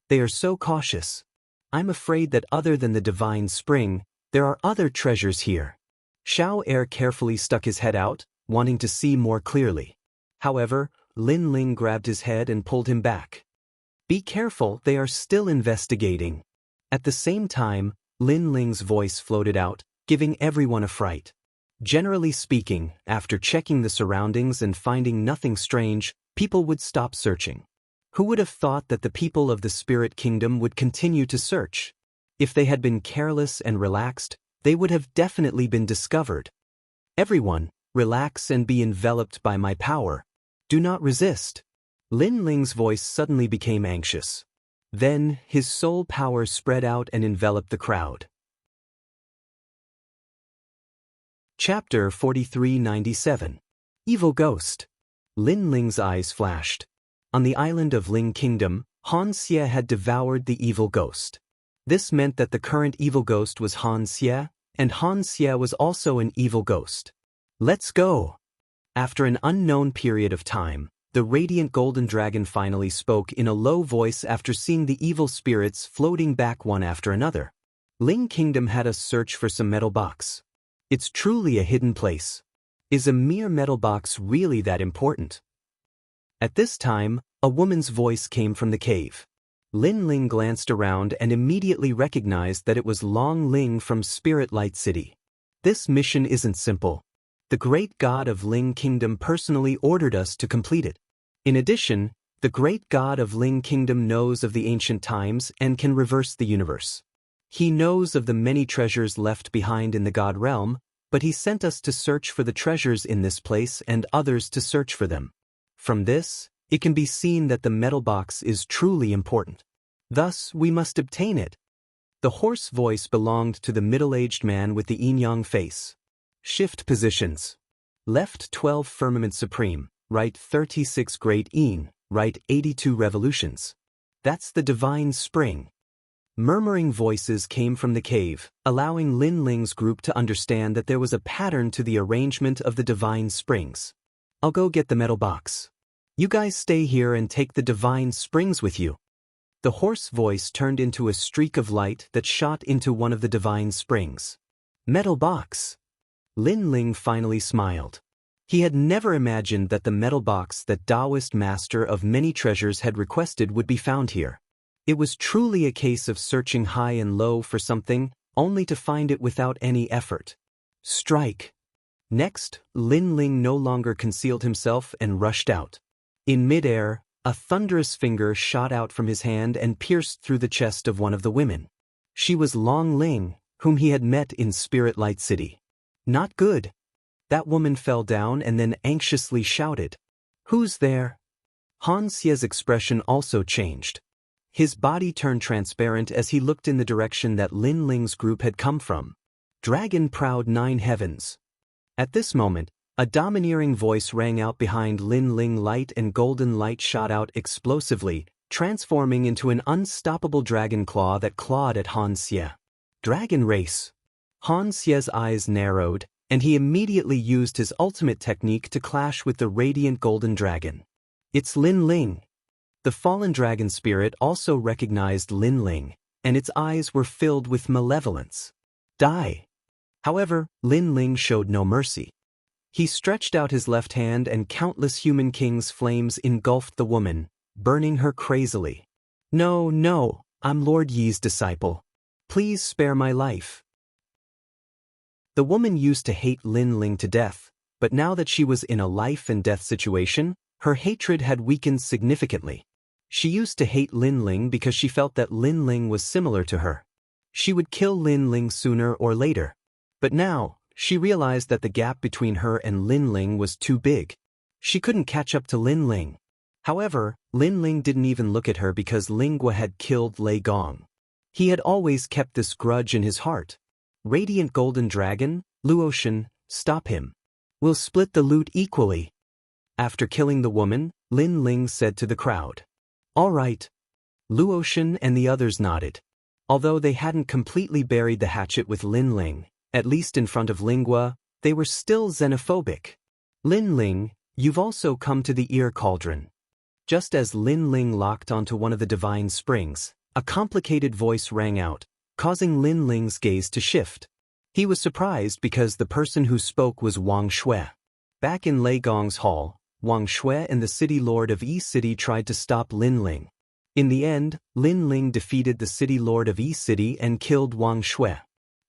Speaker 1: They are so cautious. I'm afraid that other than the divine spring, there are other treasures here. Xiao Er carefully stuck his head out, wanting to see more clearly. However, Lin Ling grabbed his head and pulled him back. Be careful, they are still investigating. At the same time, Lin Ling's voice floated out, giving everyone a fright. Generally speaking, after checking the surroundings and finding nothing strange, people would stop searching. Who would have thought that the people of the Spirit Kingdom would continue to search? If they had been careless and relaxed, they would have definitely been discovered. Everyone, relax and be enveloped by my power. Do not resist. Lin Ling's voice suddenly became anxious. Then, his soul power spread out and enveloped the crowd. Chapter 4397. Evil Ghost. Lin Ling's eyes flashed. On the island of Ling Kingdom, Han Xie had devoured the evil ghost. This meant that the current evil ghost was Han Xie, and Han Xie was also an evil ghost. Let's go! After an unknown period of time, the radiant golden dragon finally spoke in a low voice after seeing the evil spirits floating back one after another. Ling Kingdom had us search for some metal box. It's truly a hidden place. Is a mere metal box really that important? At this time, a woman's voice came from the cave. Lin Ling glanced around and immediately recognized that it was Long Ling from Spirit Light City. This mission isn't simple. The great god of Ling Kingdom personally ordered us to complete it. In addition, the great god of Ling Kingdom knows of the ancient times and can reverse the universe. He knows of the many treasures left behind in the god realm, but he sent us to search for the treasures in this place and others to search for them. From this, it can be seen that the metal box is truly important. Thus, we must obtain it. The hoarse voice belonged to the middle-aged man with the yin-yang face. Shift positions. Left 12 firmament supreme, right 36 great yin, right 82 revolutions. That's the divine spring. Murmuring voices came from the cave, allowing Lin Ling's group to understand that there was a pattern to the arrangement of the divine springs. I'll go get the metal box. You guys stay here and take the divine springs with you. The hoarse voice turned into a streak of light that shot into one of the divine springs. Metal box. Lin Ling finally smiled. He had never imagined that the metal box that Taoist master of many treasures had requested would be found here. It was truly a case of searching high and low for something, only to find it without any effort. Strike. Next, Lin Ling no longer concealed himself and rushed out. In midair, a thunderous finger shot out from his hand and pierced through the chest of one of the women. She was Long Ling, whom he had met in Spirit Light City. Not good. That woman fell down and then anxiously shouted, "Who's there?" Han Xie's expression also changed. His body turned transparent as he looked in the direction that Lin Ling's group had come from. Dragon proud 9 heavens. At this moment, a domineering voice rang out behind Lin Ling. Light and golden light shot out explosively, transforming into an unstoppable dragon claw that clawed at Han Xie. Dragon race. Han Xie's eyes narrowed, and he immediately used his ultimate technique to clash with the radiant golden dragon. It's Lin Ling. The fallen dragon spirit also recognized Lin Ling, and its eyes were filled with malevolence. Die. However, Lin Ling showed no mercy. He stretched out his left hand and countless human king's flames engulfed the woman, burning her crazily. No, no, I'm Lord Yi's disciple. Please spare my life. The woman used to hate Lin Ling to death, but now that she was in a life and death situation, her hatred had weakened significantly. She used to hate Lin Ling because she felt that Lin Ling was similar to her. She would kill Lin Ling sooner or later. But now, she realized that the gap between her and Lin Ling was too big. She couldn't catch up to Lin Ling. However, Lin Ling didn't even look at her because Lingua had killed Lei Gong. He had always kept this grudge in his heart. Radiant Golden Dragon, Luotian, stop him. We'll split the loot equally. After killing the woman, Lin Ling said to the crowd. All right. Luotian and the others nodded. Although they hadn't completely buried the hatchet with Lin Ling, at least in front of Lingua, they were still xenophobic. Lin Ling, you've also come to the ear cauldron. Just as Lin Ling locked onto one of the divine springs, a complicated voice rang out, causing Lin Ling's gaze to shift. He was surprised because the person who spoke was Wang Shui. Back in Lei Gong's hall, Wang Shui and the city lord of Yi City tried to stop Lin Ling. In the end, Lin Ling defeated the city lord of Yi City and killed Wang Shui.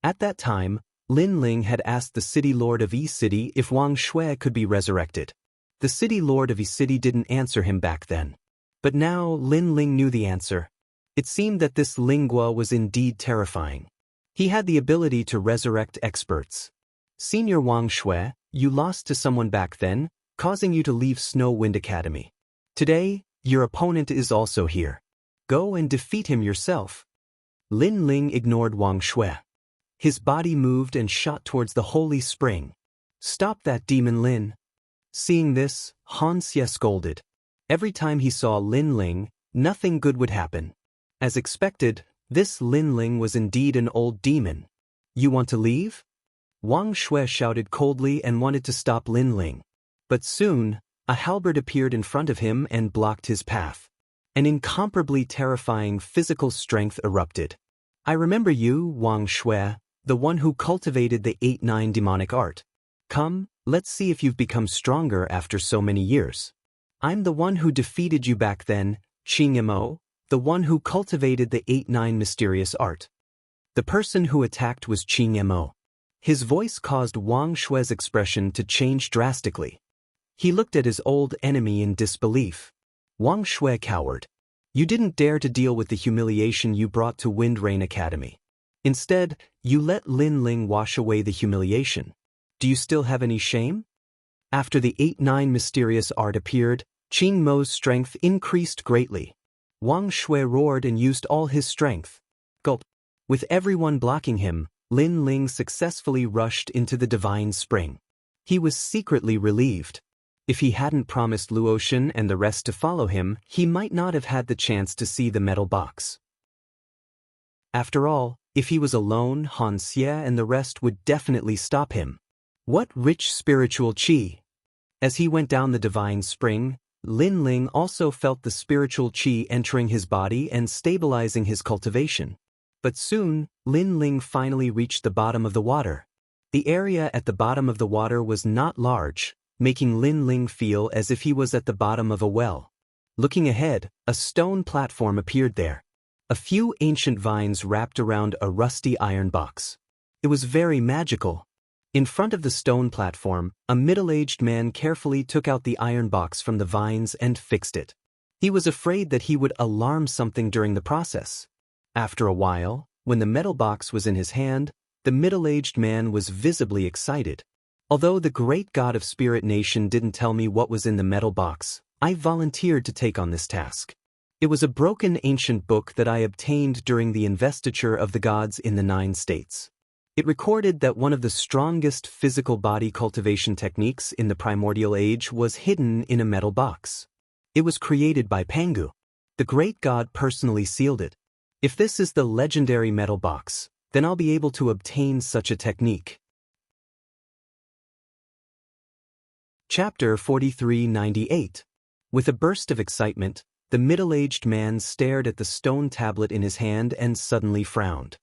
Speaker 1: At that time, Lin Ling had asked the city lord of Yi City if Wang Shui could be resurrected. The city lord of Yi City didn't answer him back then. But now Lin Ling knew the answer. It seemed that this Lingua was indeed terrifying. He had the ability to resurrect experts. Senior Wang Shui, you lost to someone back then, causing you to leave Snow Wind Academy. Today, your opponent is also here. Go and defeat him yourself. Lin Ling ignored Wang Shui. His body moved and shot towards the holy spring. Stop that demon, Lin. Seeing this, Han Xie scolded. Every time he saw Lin Ling, nothing good would happen. As expected, this Lin Ling was indeed an old demon. You want to leave? Wang Shui shouted coldly and wanted to stop Lin Ling. But soon, a halberd appeared in front of him and blocked his path. An incomparably terrifying physical strength erupted. I remember you, Wang Shui, the one who cultivated the 8-9 demonic art. Come, let's see if you've become stronger after so many years. I'm the one who defeated you back then, Qing Mo, the one who cultivated the 8-9 mysterious art. The person who attacked was Qing Mo. His voice caused Wang Shui's expression to change drastically. He looked at his old enemy in disbelief. Wang Shui cowered. You didn't dare to deal with the humiliation you brought to Wind Rain Academy. Instead, you let Lin Ling wash away the humiliation. Do you still have any shame? After the 8-9 mysterious art appeared, Qing Mo's strength increased greatly. Wang Shui roared and used all his strength. Gulp. With everyone blocking him, Lin Ling successfully rushed into the divine spring. He was secretly relieved. If he hadn't promised Luotian and the rest to follow him, he might not have had the chance to see the metal box. After all, if he was alone, Han Xie and the rest would definitely stop him. What rich spiritual qi! As he went down the divine spring, Lin Ling also felt the spiritual qi entering his body and stabilizing his cultivation. But soon, Lin Ling finally reached the bottom of the water. The area at the bottom of the water was not large, making Lin Ling feel as if he was at the bottom of a well. Looking ahead, a stone platform appeared there. A few ancient vines wrapped around a rusty iron box. It was very magical. In front of the stone platform, a middle-aged man carefully took out the iron box from the vines and fixed it. He was afraid that he would alarm something during the process. After a while, when the metal box was in his hand, the middle-aged man was visibly excited. Although the great god of Spirit Nation didn't tell me what was in the metal box, I volunteered to take on this task. It was a broken ancient book that I obtained during the investiture of the gods in the 9 states. It recorded that one of the strongest physical body cultivation techniques in the primordial age was hidden in a metal box. It was created by Pangu. The great god personally sealed it. If this is the legendary metal box, then I'll be able to obtain such a technique. Chapter 4398. With a burst of excitement, the middle-aged man stared at the stone tablet in his hand and suddenly frowned.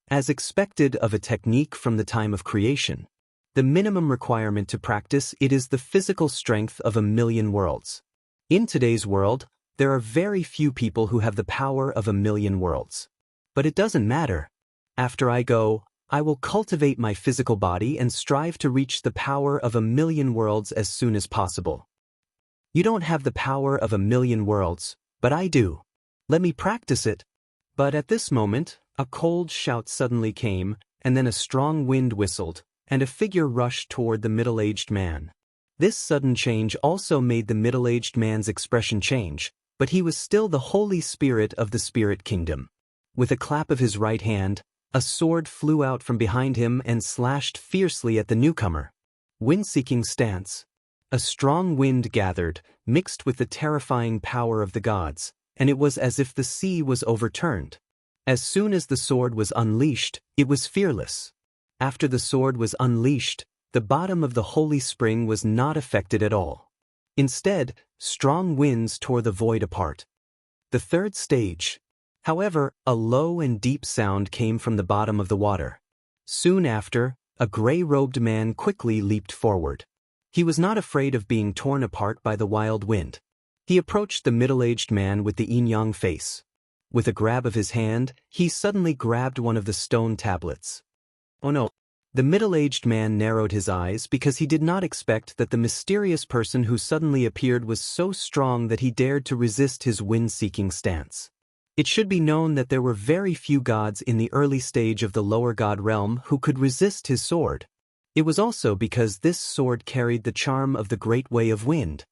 Speaker 1: As expected of a technique from the time of creation, the minimum requirement to practice it is the physical strength of 1,000,000 worlds. In today's world, there are very few people who have the power of 1,000,000 worlds. But it doesn't matter. After I go, I will cultivate my physical body and strive to reach the power of 1,000,000 worlds as soon as possible. You don't have the power of 1,000,000 worlds, but I do. Let me practice it. But at this moment, a cold shout suddenly came, and then a strong wind whistled, and a figure rushed toward the middle-aged man. This sudden change also made the middle-aged man's expression change, but he was still the Holy Spirit of the Spirit Kingdom. With a clap of his right hand, a sword flew out from behind him and slashed fiercely at the newcomer. Wind-seeking stance. A strong wind gathered, mixed with the terrifying power of the gods, and it was as if the sea was overturned. As soon as the sword was unleashed, it was fearless. After the sword was unleashed, the bottom of the holy spring was not affected at all. Instead, strong winds tore the void apart. The third stage. However, a low and deep sound came from the bottom of the water. Soon after, a gray-robed man quickly leaped forward. He was not afraid of being torn apart by the wild wind. He approached the middle-aged man with the yin-yang face. With a grab of his hand, he suddenly grabbed one of the stone tablets. Oh no! The middle-aged man narrowed his eyes because he did not expect that the mysterious person who suddenly appeared was so strong that he dared to resist his wind-seeking stance. It should be known that there were very few gods in the early stage of the lower god realm who could resist his sword. It was also because this sword carried the charm of the great way of wind.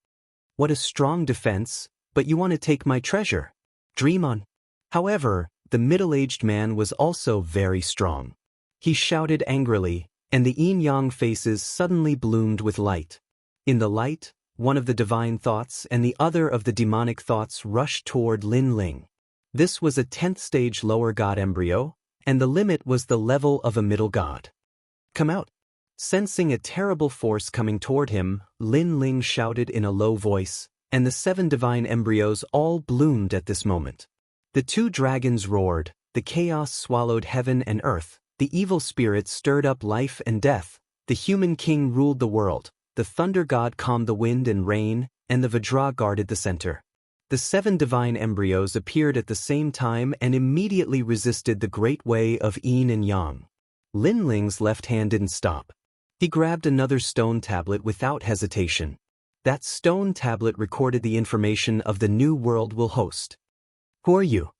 Speaker 1: What a strong defense, but you want to take my treasure. Dream on. However, the middle-aged man was also very strong. He shouted angrily, and the yin-yang faces suddenly bloomed with light. In the light, one of the divine thoughts and the other of the demonic thoughts rushed toward Lin Ling. This was a 10th stage lower god embryo, and the limit was the level of a middle god. Come out. Sensing a terrible force coming toward him, Lin Ling shouted in a low voice, and the 7 divine embryos all bloomed at this moment. The 2 dragons roared, the chaos swallowed heaven and earth, the evil spirits stirred up life and death, the human king ruled the world, the thunder god calmed the wind and rain, and the Vajra guarded the center. The 7 divine embryos appeared at the same time and immediately resisted the great way of yin and yang. Lin Ling's left hand didn't stop. He grabbed another stone tablet without hesitation. That stone tablet recorded the information of the new world will host. Who are you?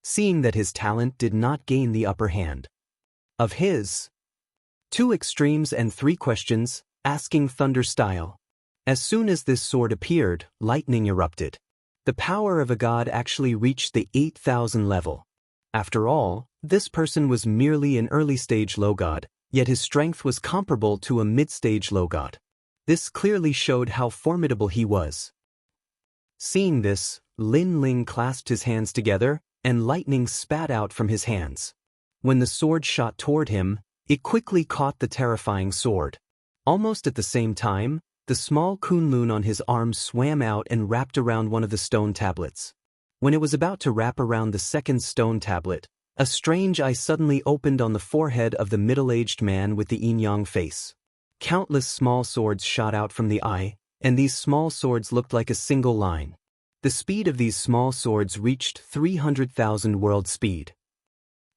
Speaker 1: Seeing that his talent did not gain the upper hand. Of his 2 extremes and 3 questions, asking thunder style. As soon as this sword appeared, lightning erupted. The power of a god actually reached the 8,000 level. After all, this person was merely an early-stage low god, yet his strength was comparable to a mid-stage low god. This clearly showed how formidable he was. Seeing this, Lin Ling clasped his hands together, and lightning spat out from his hands. When the sword shot toward him, it quickly caught the terrifying sword. Almost at the same time, the small Kunlun on his arm swam out and wrapped around one of the stone tablets. When it was about to wrap around the second stone tablet, a strange eye suddenly opened on the forehead of the middle-aged man with the yin-yang face. Countless small swords shot out from the eye, and these small swords looked like a single line. The speed of these small swords reached 300,000 world speed.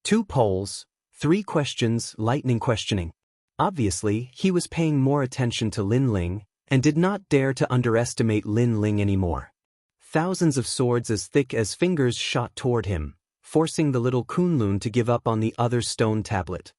Speaker 1: 2 poles, 3 questions, lightning questioning. Obviously, he was paying more attention to Lin Ling, and did not dare to underestimate Lin Ling anymore. Thousands of swords as thick as fingers shot toward him, forcing the little Kunlun to give up on the other stone tablet.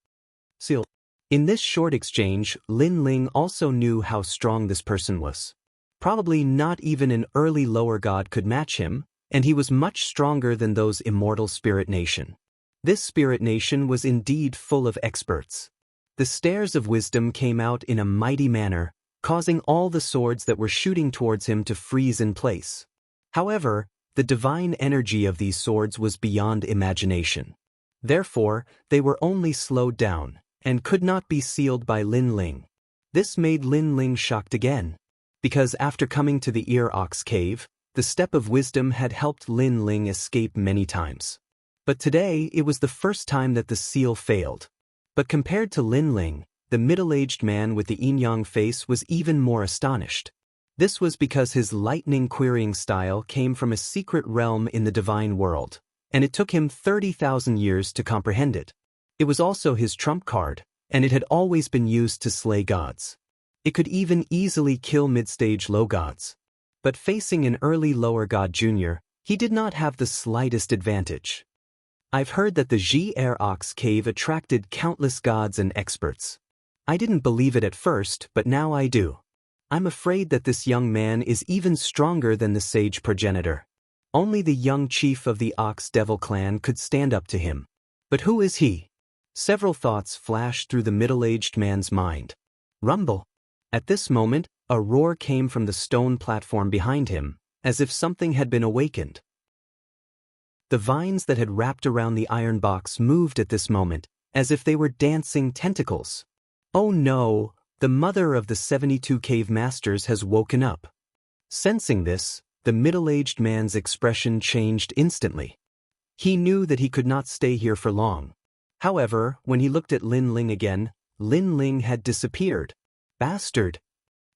Speaker 1: Seal. In this short exchange, Lin Ling also knew how strong this person was. Probably not even an early lower god could match him, and he was much stronger than those immortal spirit nation. This spirit nation was indeed full of experts. The stairs of wisdom came out in a mighty manner, causing all the swords that were shooting towards him to freeze in place. However, the divine energy of these swords was beyond imagination. Therefore, they were only slowed down, and could not be sealed by Lin Ling. This made Lin Ling shocked again, because after coming to the Ear Ox Cave, the step of wisdom had helped Lin Ling escape many times. But today it was the first time that the seal failed. But compared to Lin Ling, the middle-aged man with the yin-yang face was even more astonished. This was because his lightning querying style came from a secret realm in the divine world, and it took him 30,000 years to comprehend it. It was also his trump card, and it had always been used to slay gods. It could even easily kill mid-stage low gods. But facing an early lower god junior, he did not have the slightest advantage. I've heard that the Ear Ox Cave attracted countless gods and experts. I didn't believe it at first, but now I do. I'm afraid that this young man is even stronger than the sage progenitor. Only the young chief of the Ox Devil clan could stand up to him. But who is he? Several thoughts flashed through the middle-aged man's mind. Rumble. At this moment, a roar came from the stone platform behind him, as if something had been awakened. The vines that had wrapped around the iron box moved at this moment, as if they were dancing tentacles. Oh no, the mother of the 72 cave masters has woken up. Sensing this, the middle-aged man's expression changed instantly. He knew that he could not stay here for long. However, when he looked at Lin Ling again, Lin Ling had disappeared. Bastard!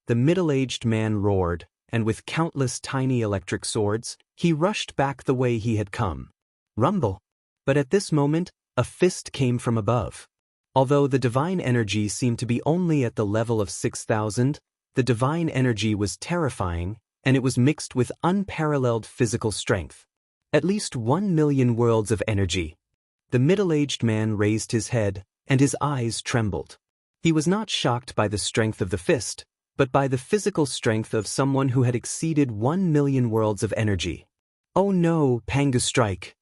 Speaker 1: The middle-aged man roared, and with countless tiny electric swords, he rushed back the way he had come. Rumble! But at this moment, a fist came from above. Although the divine energy seemed to be only at the level of 6,000, the divine energy was terrifying, and it was mixed with unparalleled physical strength. At least 1,000,000 worlds of energy. The middle-aged man raised his head, and his eyes trembled. He was not shocked by the strength of the fist, but by the physical strength of someone who had exceeded 1,000,000 worlds of energy. Oh no, Pangu Strike!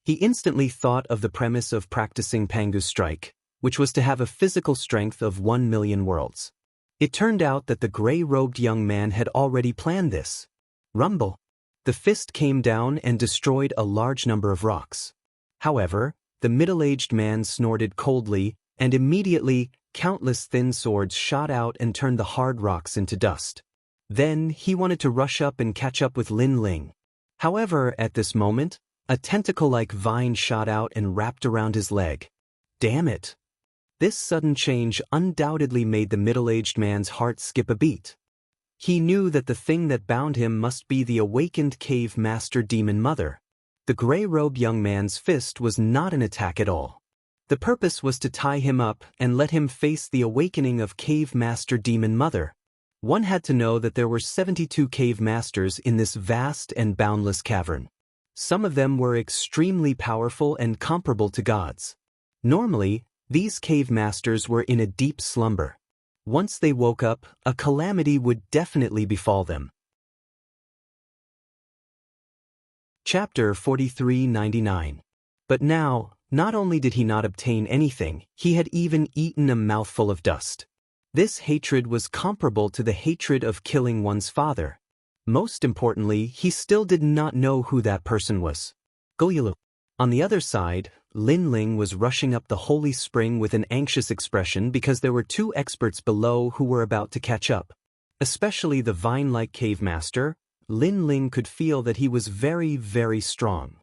Speaker 1: He instantly thought of the premise of practicing Pangu Strike, which was to have a physical strength of 1,000,000 worlds. It turned out that the gray-robed young man had already planned this. Rumble! The fist came down and destroyed a large number of rocks. However, the middle-aged man snorted coldly, and immediately, countless thin swords shot out and turned the hard rocks into dust. Then, he wanted to rush up and catch up with Lin Ling. However, at this moment, A tentacle-like vine shot out and wrapped around his leg. Damn it! This sudden change undoubtedly made the middle-aged man's heart skip a beat. He knew that the thing that bound him must be the awakened cave master demon mother. The gray-robed young man's fist was not an attack at all. The purpose was to tie him up and let him face the awakening of cave master demon mother. One had to know that there were 72 cave masters in this vast and boundless cavern. Some of them were extremely powerful and comparable to gods. Normally, these cave masters were in a deep slumber. Once they woke up, a calamity would definitely befall them. Chapter 4399. But now, not only did he not obtain anything, he had even eaten a mouthful of dust. This hatred was comparable to the hatred of killing one's father. Most importantly, he still did not know who that person was. Goyulu. On the other side, Lin Ling was rushing up the holy spring with an anxious expression because there were 2 experts below who were about to catch up. Especially the vine-like cave master, Lin Ling could feel that he was very, very strong.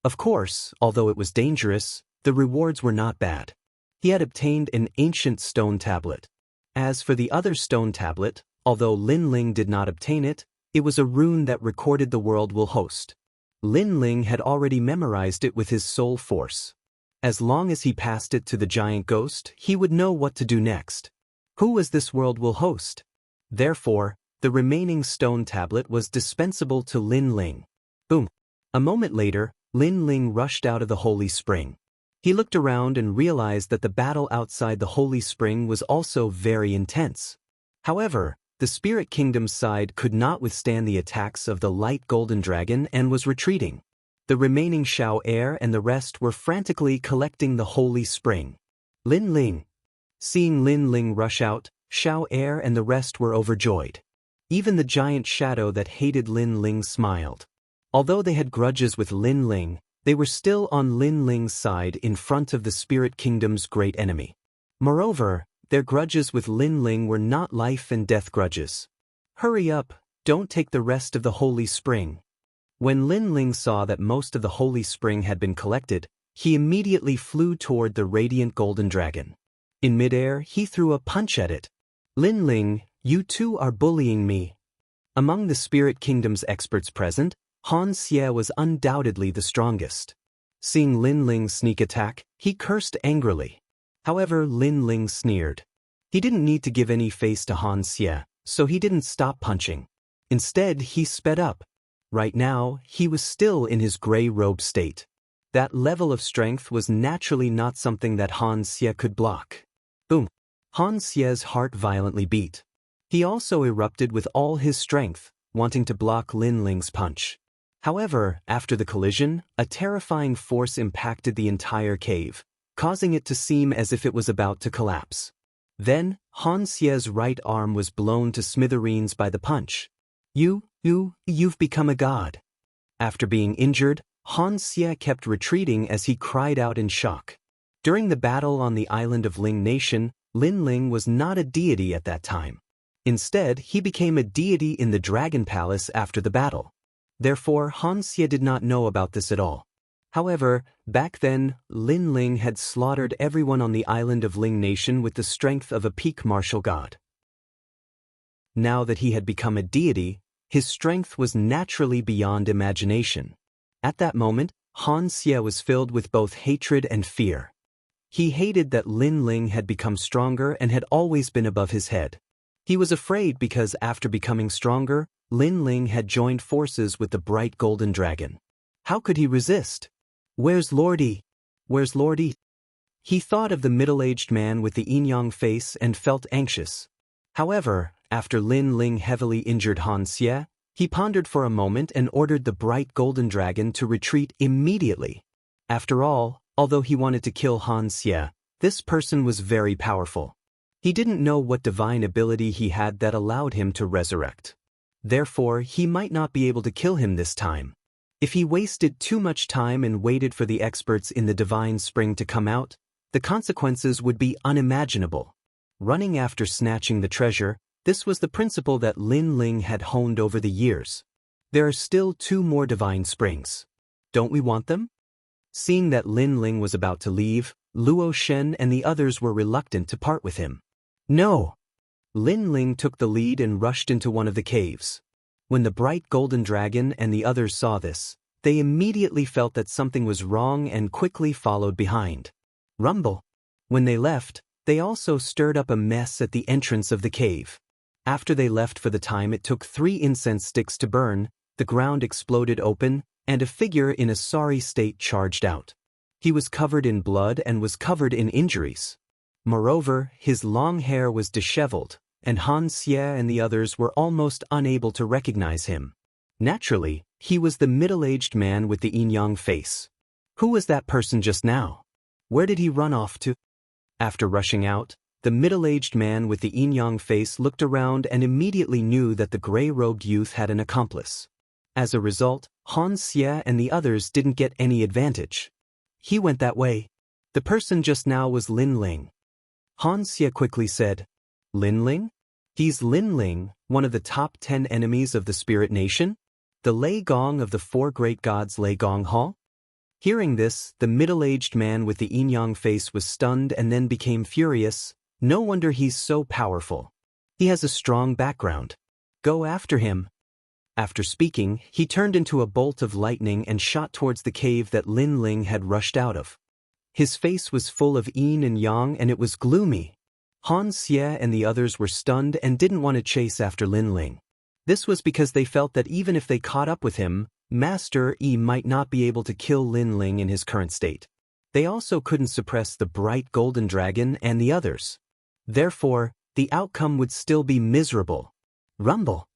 Speaker 1: Of course, although it was dangerous, the rewards were not bad. He had obtained an ancient stone tablet. As for the other stone tablet, although Lin Ling did not obtain it, it was a rune that recorded the world will host. Lin Ling had already memorized it with his soul force. As long as he passed it to the giant ghost, he would know what to do next. Who was this world will host? Therefore, the remaining stone tablet was dispensable to Lin Ling. Boom! A moment later, Lin Ling rushed out of the holy spring. He looked around and realized that the battle outside the holy spring was also very intense. However, the Spirit Kingdom's side could not withstand the attacks of the light golden dragon and was retreating. The remaining Xiao heir and the rest were frantically collecting the holy spring. Lin Ling. Seeing Lin Ling rush out, Xiao heir and the rest were overjoyed. Even the giant shadow that hated Lin Ling smiled. Although they had grudges with Lin Ling, they were still on Lin Ling's side in front of the Spirit Kingdom's great enemy. Moreover, their grudges with Lin Ling were not life and death grudges. Hurry up, don't take the rest of the holy spring. When Lin Ling saw that most of the holy spring had been collected, he immediately flew toward the radiant golden dragon. In midair, he threw a punch at it. Lin Ling, you two are bullying me. Among the Spirit Kingdom's experts present, Han Xie was undoubtedly the strongest. Seeing Lin Ling's sneak attack, he cursed angrily. However, Lin Ling sneered. He didn't need to give any face to Han Xie, so he didn't stop punching. Instead, he sped up. Right now, he was still in his gray robe state. That level of strength was naturally not something that Han Xie could block. Boom! Han Xie's heart violently beat. He also erupted with all his strength, wanting to block Lin Ling's punch. However, after the collision, a terrifying force impacted the entire cave, causing it to seem as if it was about to collapse. Then, Han Xie's right arm was blown to smithereens by the punch. You've become a god. After being injured, Han Xie kept retreating as he cried out in shock. During the battle on the island of Ling Nation, Lin Ling was not a deity at that time. Instead, he became a deity in the Dragon Palace after the battle. Therefore, Han Xie did not know about this at all. However, back then, Lin Ling had slaughtered everyone on the island of Ling Nation with the strength of a peak martial god. Now that he had become a deity, his strength was naturally beyond imagination. At that moment, Han Xie was filled with both hatred and fear. He hated that Lin Ling had become stronger and had always been above his head. He was afraid because after becoming stronger, Lin Ling had joined forces with the bright golden dragon. How could he resist? Where's Lordy? Where's Lordy? He thought of the middle-aged man with the yin-yang face and felt anxious. However, after Lin Ling heavily injured Han Xie, he pondered for a moment and ordered the bright golden dragon to retreat immediately. After all, although he wanted to kill Han Xie, this person was very powerful. He didn't know what divine ability he had that allowed him to resurrect. Therefore, he might not be able to kill him this time. If he wasted too much time and waited for the experts in the divine spring to come out, the consequences would be unimaginable. Running after snatching the treasure, this was the principle that Lin Ling had honed over the years. There are still 2 more divine springs. Don't we want them? Seeing that Lin Ling was about to leave, Luo Shen and the others were reluctant to part with him. No! Lin Ling took the lead and rushed into one of the caves. When the bright golden dragon and the others saw this, they immediately felt that something was wrong and quickly followed behind. Rumble. When they left, they also stirred up a mess at the entrance of the cave. After they left for the time it took 3 incense sticks to burn, the ground exploded open, and a figure in a sorry state charged out. He was covered in blood and was covered in injuries. Moreover, his long hair was disheveled, and Han Xie and the others were almost unable to recognize him. Naturally, he was the middle-aged man with the yin-yang face. Who was that person just now? Where did he run off to? After rushing out, the middle-aged man with the yin-yang face looked around and immediately knew that the gray-robed youth had an accomplice. As a result, Han Xie and the others didn't get any advantage. He went that way. The person just now was Lin Ling. Han Xie quickly said, Lin Ling? He's Lin Ling, one of the top 10 enemies of the Spirit Nation? The Lei Gong of the 4 great gods Lei Gong Hall? Hearing this, the middle-aged man with the yin-yang face was stunned and then became furious. No wonder he's so powerful. He has a strong background. Go after him. After speaking, he turned into a bolt of lightning and shot towards the cave that Lin Ling had rushed out of. His face was full of yin and yang and it was gloomy. Han Xie and the others were stunned and didn't want to chase after Lin Ling. This was because they felt that even if they caught up with him, Master Yi might not be able to kill Lin Ling in his current state. They also couldn't suppress the bright golden dragon and the others. Therefore, the outcome would still be miserable. Rumble.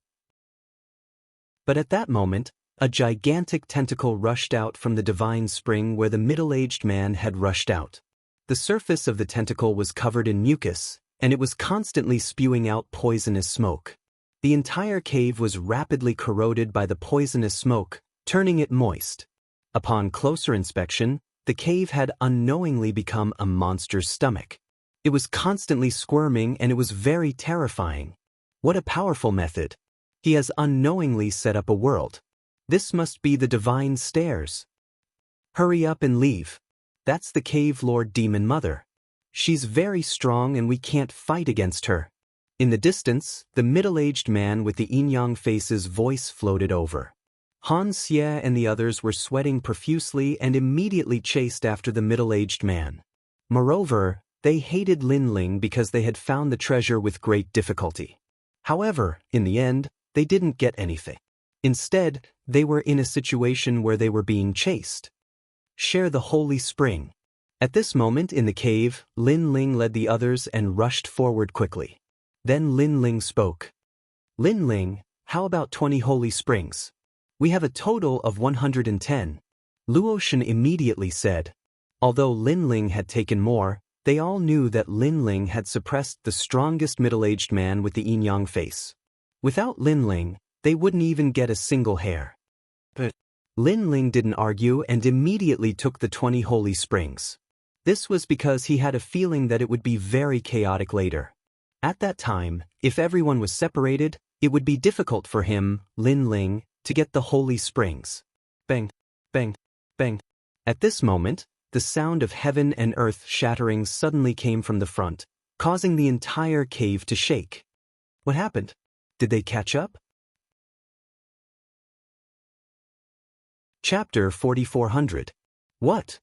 Speaker 1: But at that moment, a gigantic tentacle rushed out from the divine spring where the middle-aged man had rushed out. The surface of the tentacle was covered in mucus, and it was constantly spewing out poisonous smoke. The entire cave was rapidly corroded by the poisonous smoke, turning it moist. Upon closer inspection, the cave had unknowingly become a monster's stomach. It was constantly squirming and it was very terrifying. What a powerful method. He has unknowingly set up a world. This must be the divine stairs. Hurry up and leave. That's the cave lord demon mother. She's very strong and we can't fight against her. In the distance, the middle-aged man with the yin-yang face's voice floated over. Han Xie and the others were sweating profusely and immediately chased after the middle-aged man. Moreover, they hated Lin Ling because they had found the treasure with great difficulty. However, in the end, they didn't get anything. Instead, they were in a situation where they were being chased. Share the holy spring. At this moment in the cave, Lin Ling led the others and rushed forward quickly. Then Lin Ling spoke. Lin Ling, how about 20 holy springs? We have a total of 110. Luo Shen immediately said. Although Lin Ling had taken more, they all knew that Lin Ling had suppressed the strongest middle-aged man with the yin-yang face. Without Lin Ling, they wouldn't even get a single hair. But Lin Ling didn't argue and immediately took the 20 holy springs. This was because he had a feeling that it would be very chaotic later. At that time, if everyone was separated, it would be difficult for him, Lin Ling, to get the holy springs. Bang, bang, bang. At this moment, the sound of heaven and earth shattering suddenly came from the front, causing the entire cave to shake. What happened? Did they catch up? Chapter 4400. What?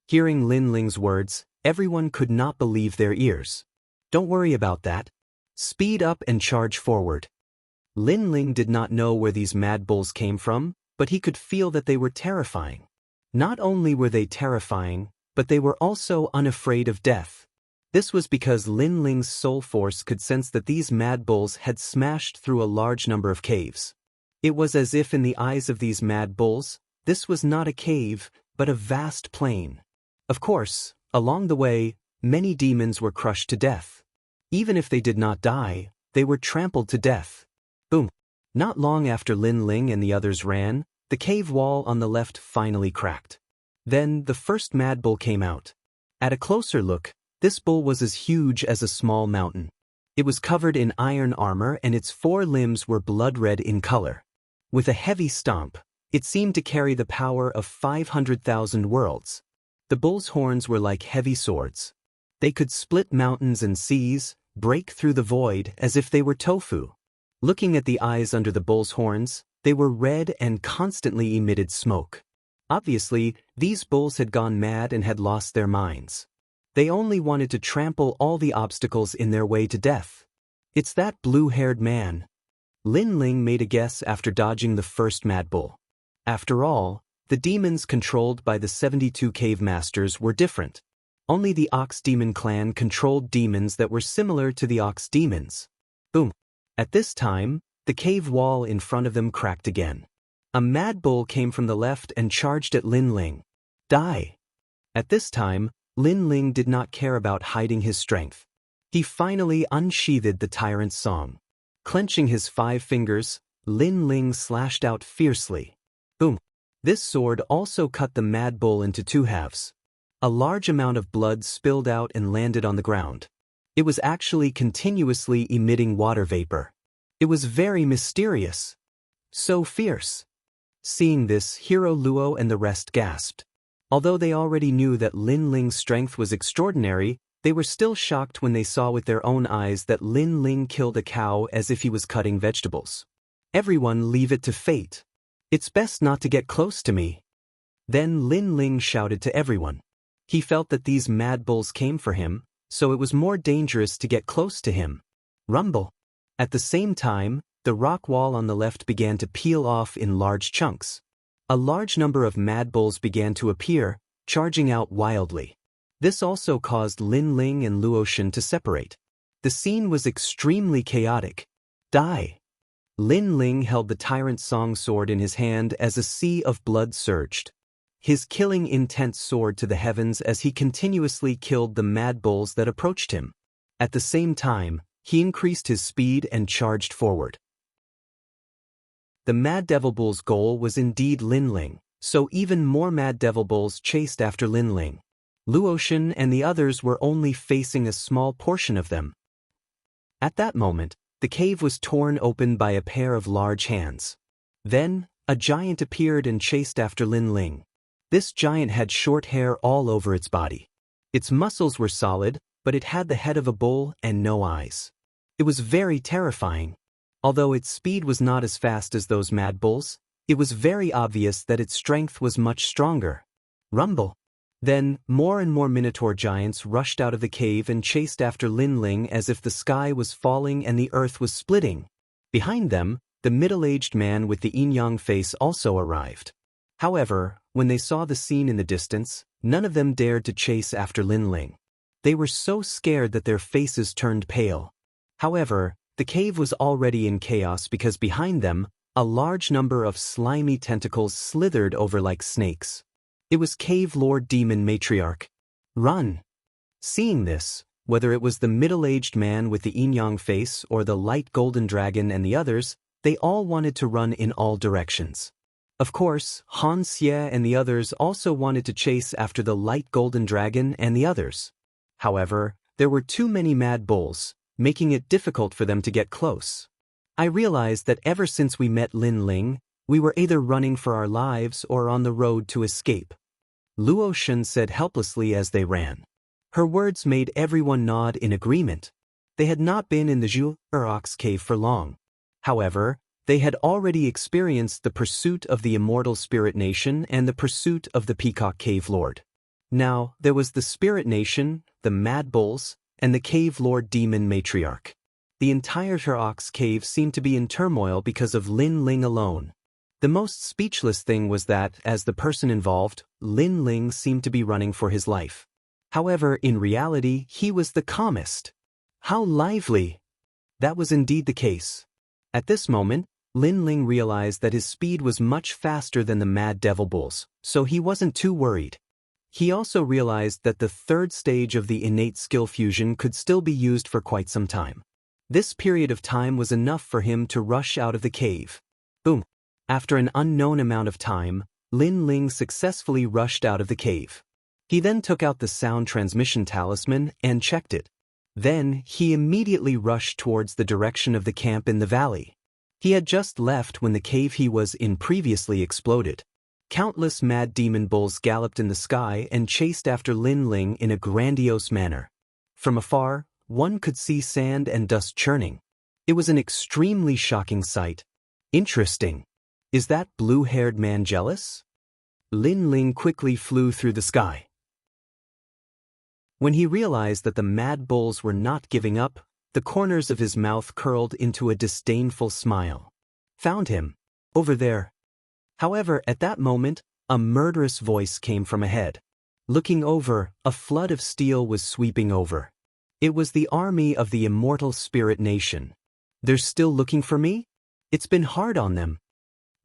Speaker 1: Hearing Lin Ling's words, everyone could not believe their ears. Don't worry about that. Speed up and charge forward. Lin Ling did not know where these mad bulls came from, but he could feel that they were terrifying. Not only were they terrifying, but they were also unafraid of death. This was because Lin Ling's soul force could sense that these mad bulls had smashed through a large number of caves. It was as if in the eyes of these mad bulls, this was not a cave, but a vast plain. Of course, along the way, many demons were crushed to death. Even if they did not die, they were trampled to death. Boom. Not long after Lin Ling and the others ran, the cave wall on the left finally cracked. Then the first mad bull came out. At a closer look, this bull was as huge as a small mountain. It was covered in iron armor and its 4 limbs were blood red in color. With a heavy stomp, It seemed to carry the power of 500,000 worlds. The bull's horns were like heavy swords. They could split mountains and seas, break through the void as if they were tofu. Looking at the eyes under the bull's horns, they were red and constantly emitted smoke. Obviously, these bulls had gone mad and had lost their minds. They only wanted to trample all the obstacles in their way to death. It's that blue-haired man. Lin Ling made a guess after dodging the first mad bull. After all, the demons controlled by the 72 cave masters were different. Only the Ox Demon clan controlled demons that were similar to the Ox Demons. Boom. At this time, the cave wall in front of them cracked again. A mad bull came from the left and charged at Lin Ling. Die! At this time, Lin Ling did not care about hiding his strength. He finally unsheathed the tyrant's song. Clenching his 5 fingers, Lin Ling slashed out fiercely. Boom! This sword also cut the mad bull into 2 halves. A large amount of blood spilled out and landed on the ground. It was actually continuously emitting water vapor. It was very mysterious. So fierce. Seeing this, Hero Luo and the rest gasped. Although they already knew that Lin Ling's strength was extraordinary, they were still shocked when they saw with their own eyes that Lin Ling killed a cow as if he was cutting vegetables. Everyone leave it to fate. It's best not to get close to me. Then Lin Ling shouted to everyone. He felt that these mad bulls came for him, so it was more dangerous to get close to him. Rumble. At the same time, the rock wall on the left began to peel off in large chunks. A large number of mad bulls began to appear, charging out wildly. This also caused Lin Ling and Luoshan to separate. The scene was extremely chaotic. Die! Lin Ling held the tyrant's song sword in his hand as a sea of blood surged. His killing intent soared to the heavens as he continuously killed the mad bulls that approached him. At the same time, he increased his speed and charged forward. The Mad Devil Bull's goal was indeed Lin Ling, so even more Mad Devil Bulls chased after Lin Ling. Luoshan and the others were only facing a small portion of them. At that moment, the cave was torn open by a pair of large hands. Then, a giant appeared and chased after Lin Ling. This giant had short hair all over its body. Its muscles were solid, but it had the head of a bull and no eyes. It was very terrifying. Although its speed was not as fast as those mad bulls, it was very obvious that its strength was much stronger. Rumble. Then, more and more Minotaur giants rushed out of the cave and chased after Lin Ling as if the sky was falling and the earth was splitting. Behind them, the middle-aged man with the yin-yang face also arrived. However, when they saw the scene in the distance, none of them dared to chase after Lin Ling. They were so scared that their faces turned pale. However, the cave was already in chaos because behind them, a large number of slimy tentacles slithered over like snakes. It was Cave Lord Demon Matriarch. Run! Seeing this, whether it was the middle-aged man with the yin-yang face or the light golden dragon and the others, they all wanted to run in all directions. Of course, Han Xie and the others also wanted to chase after the light golden dragon and the others. However, there were too many mad bulls, making it difficult for them to get close. I realized that ever since we met Lin Ling, we were either running for our lives or on the road to escape. Luoshan said helplessly as they ran. Her words made everyone nod in agreement. They had not been in the Zhu Ox cave for long. However, they had already experienced the pursuit of the immortal Spirit Nation and the pursuit of the Peacock Cave Lord. Now, there was the Spirit Nation, the Mad Bulls, and the Cave Lord Demon Matriarch. The entire Ox cave seemed to be in turmoil because of Lin Ling alone. The most speechless thing was that, as the person involved, Lin Ling seemed to be running for his life. However, in reality, he was the calmest. How lively! That was indeed the case. At this moment, Lin Ling realized that his speed was much faster than the Mad Devil Bulls, so he wasn't too worried. He also realized that the third stage of the innate skill fusion could still be used for quite some time. This period of time was enough for him to rush out of the cave. Boom! After an unknown amount of time, Lin Ling successfully rushed out of the cave. He then took out the sound transmission talisman and checked it. Then, he immediately rushed towards the direction of the camp in the valley. He had just left when the cave he was in previously exploded. Countless mad demon bulls galloped in the sky and chased after Lin Ling in a grandiose manner. From afar, one could see sand and dust churning. It was an extremely shocking sight. Interesting. Is that blue-haired man jealous? Lin Ling quickly flew through the sky. When he realized that the mad bulls were not giving up, the corners of his mouth curled into a disdainful smile. Found him. Over there. However, at that moment, a murderous voice came from ahead. Looking over, a flood of steel was sweeping over. It was the army of the immortal spirit nation. They're still looking for me? It's been hard on them.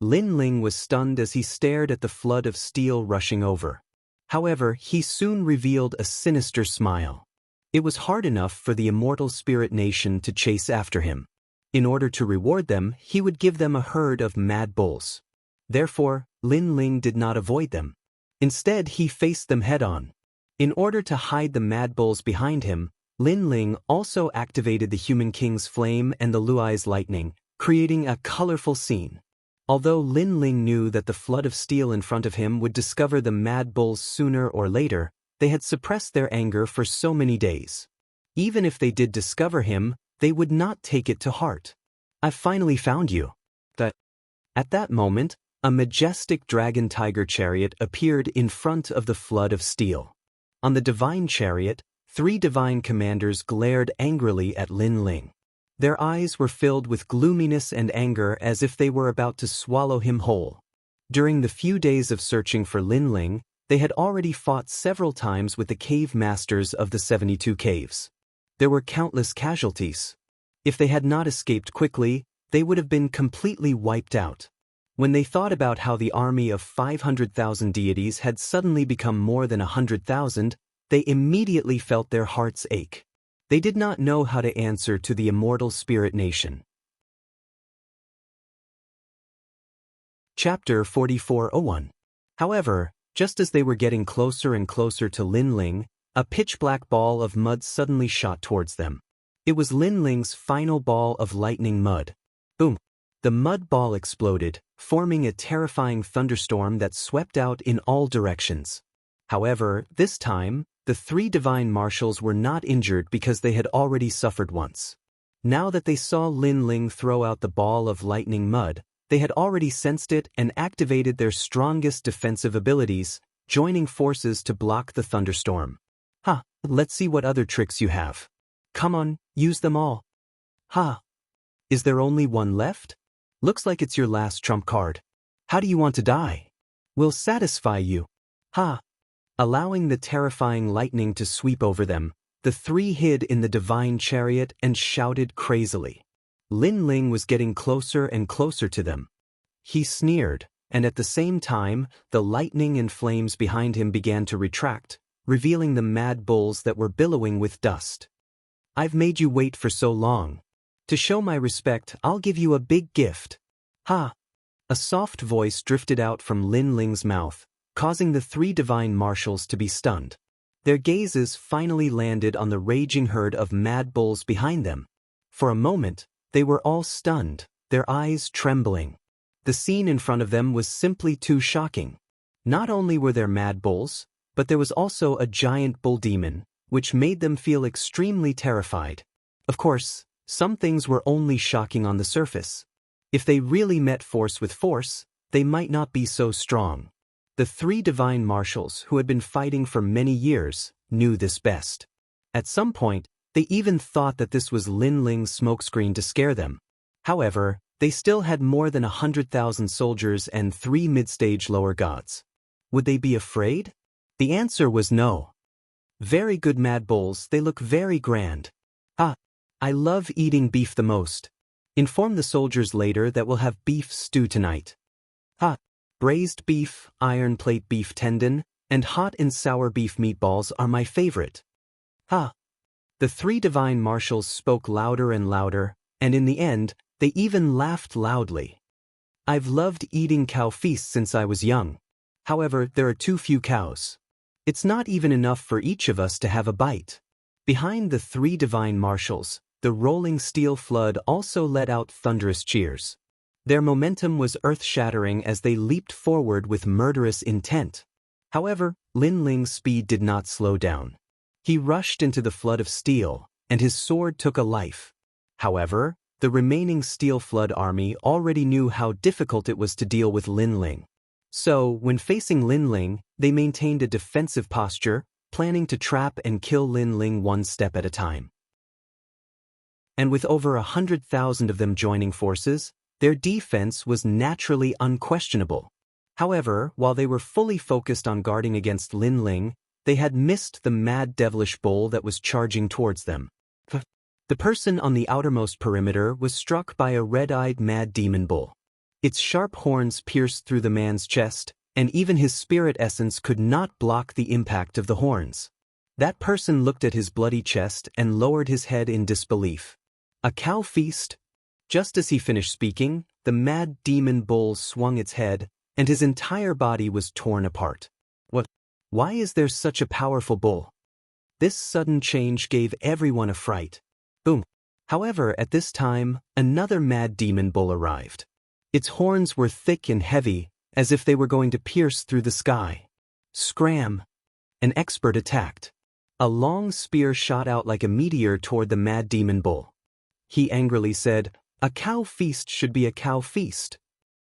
Speaker 1: Lin Ling was stunned as he stared at the flood of steel rushing over. However, he soon revealed a sinister smile. It was hard enough for the immortal spirit nation to chase after him. In order to reward them, he would give them a herd of mad bulls. Therefore, Lin Ling did not avoid them. Instead, he faced them head-on. In order to hide the mad bulls behind him, Lin Ling also activated the Human King's flame and the Luai's lightning, creating a colorful scene. Although Lin Ling knew that the flood of steel in front of him would discover the mad bulls sooner or later, they had suppressed their anger for so many days. Even if they did discover him, they would not take it to heart. "I've finally found you." At that moment, a majestic dragon tiger chariot appeared in front of the flood of steel. On the divine chariot, 3 divine commanders glared angrily at Lin Ling. Their eyes were filled with gloominess and anger as if they were about to swallow him whole. During the few days of searching for Lin Ling, they had already fought several times with the cave masters of the 72 caves. There were countless casualties. If they had not escaped quickly, they would have been completely wiped out. When they thought about how the army of 500,000 deities had suddenly become more than 100,000, they immediately felt their hearts ache. They did not know how to answer to the immortal spirit nation. Chapter 44:01. However, just as they were getting closer and closer to Lin Ling, a pitch-black ball of mud suddenly shot towards them. It was Lin Ling's final ball of lightning mud. Boom! The mud ball exploded, forming a terrifying thunderstorm that swept out in all directions. However, this time, the 3 divine marshals were not injured because they had already suffered once. Now that they saw Lin Ling throw out the ball of lightning mud, they had already sensed it and activated their strongest defensive abilities, joining forces to block the thunderstorm. Let's see what other tricks you have. Come on, use them all. Is there only one left? Looks like it's your last trump card. How do you want to die? We'll satisfy you. Allowing the terrifying lightning to sweep over them, the 3 hid in the divine chariot and shouted crazily. Lin Ling was getting closer and closer to them. He sneered, and at the same time, the lightning and flames behind him began to retract, revealing the mad bulls that were billowing with dust. "I've made you wait for so long. To show my respect, I'll give you a big gift." A soft voice drifted out from Lin Ling's mouth, causing the 3 divine marshals to be stunned. Their gazes finally landed on the raging herd of mad bulls behind them. For a moment, they were all stunned, their eyes trembling. The scene in front of them was simply too shocking. Not only were there mad bulls, but there was also a giant bull demon, which made them feel extremely terrified. Of course, some things were only shocking on the surface. If they really met force with force, they might not be so strong. The 3 divine marshals who had been fighting for many years knew this best. At some point, they even thought that this was Lin Ling's smokescreen to scare them. However, they still had more than 100,000 soldiers and 3 mid-stage lower gods. Would they be afraid? The answer was no. Very good mad bulls, they look very grand. I love eating beef the most. Inform the soldiers later that we'll have beef stew tonight. Braised beef, iron plate beef tendon, and hot and sour beef meatballs are my favorite. The 3 divine marshals spoke louder and louder, and in the end, they even laughed loudly. I've loved eating cow feasts since I was young. However, there are too few cows. It's not even enough for each of us to have a bite. Behind the 3 divine marshals, the rolling steel flood also let out thunderous cheers. Their momentum was earth-shattering as they leaped forward with murderous intent. However, Lin Ling's speed did not slow down. He rushed into the flood of steel, and his sword took a life. However, the remaining Steel Flood army already knew how difficult it was to deal with Lin Ling. So, when facing Lin Ling, they maintained a defensive posture, planning to trap and kill Lin Ling one step at a time. And with over 100,000 of them joining forces, their defense was naturally unquestionable. However, while they were fully focused on guarding against Lin Ling, they had missed the mad devilish bull that was charging towards them. The person on the outermost perimeter was struck by a red-eyed mad demon bull. Its sharp horns pierced through the man's chest, and even his spirit essence could not block the impact of the horns. That person looked at his bloody chest and lowered his head in disbelief. A cow feast? Just as he finished speaking, the mad demon bull swung its head, and his entire body was torn apart. What? Why is there such a powerful bull? This sudden change gave everyone a fright. Boom. However, at this time, another mad demon bull arrived. Its horns were thick and heavy, as if they were going to pierce through the sky. Scram! An expert attacked. A long spear shot out like a meteor toward the mad demon bull. He angrily said, "A cow feast should be a cow feast."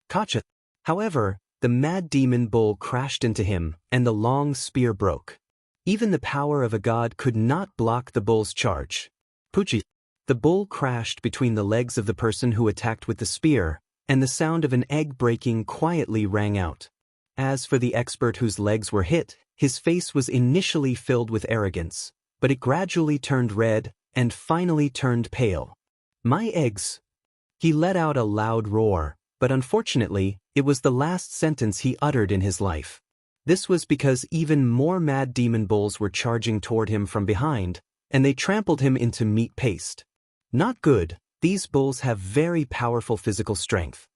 Speaker 1: Gotcha. However, the mad demon bull crashed into him, and the long spear broke. Even the power of a god could not block the bull's charge. Poochie. The bull crashed between the legs of the person who attacked with the spear, and the sound of an egg breaking quietly rang out. As for the expert whose legs were hit, his face was initially filled with arrogance, but it gradually turned red, and finally turned pale. "My eggs!" He let out a loud roar, but unfortunately, it was the last sentence he uttered in his life. This was because even more mad demon bulls were charging toward him from behind, and they trampled him into meat paste. Not good. These bulls have very powerful physical strength.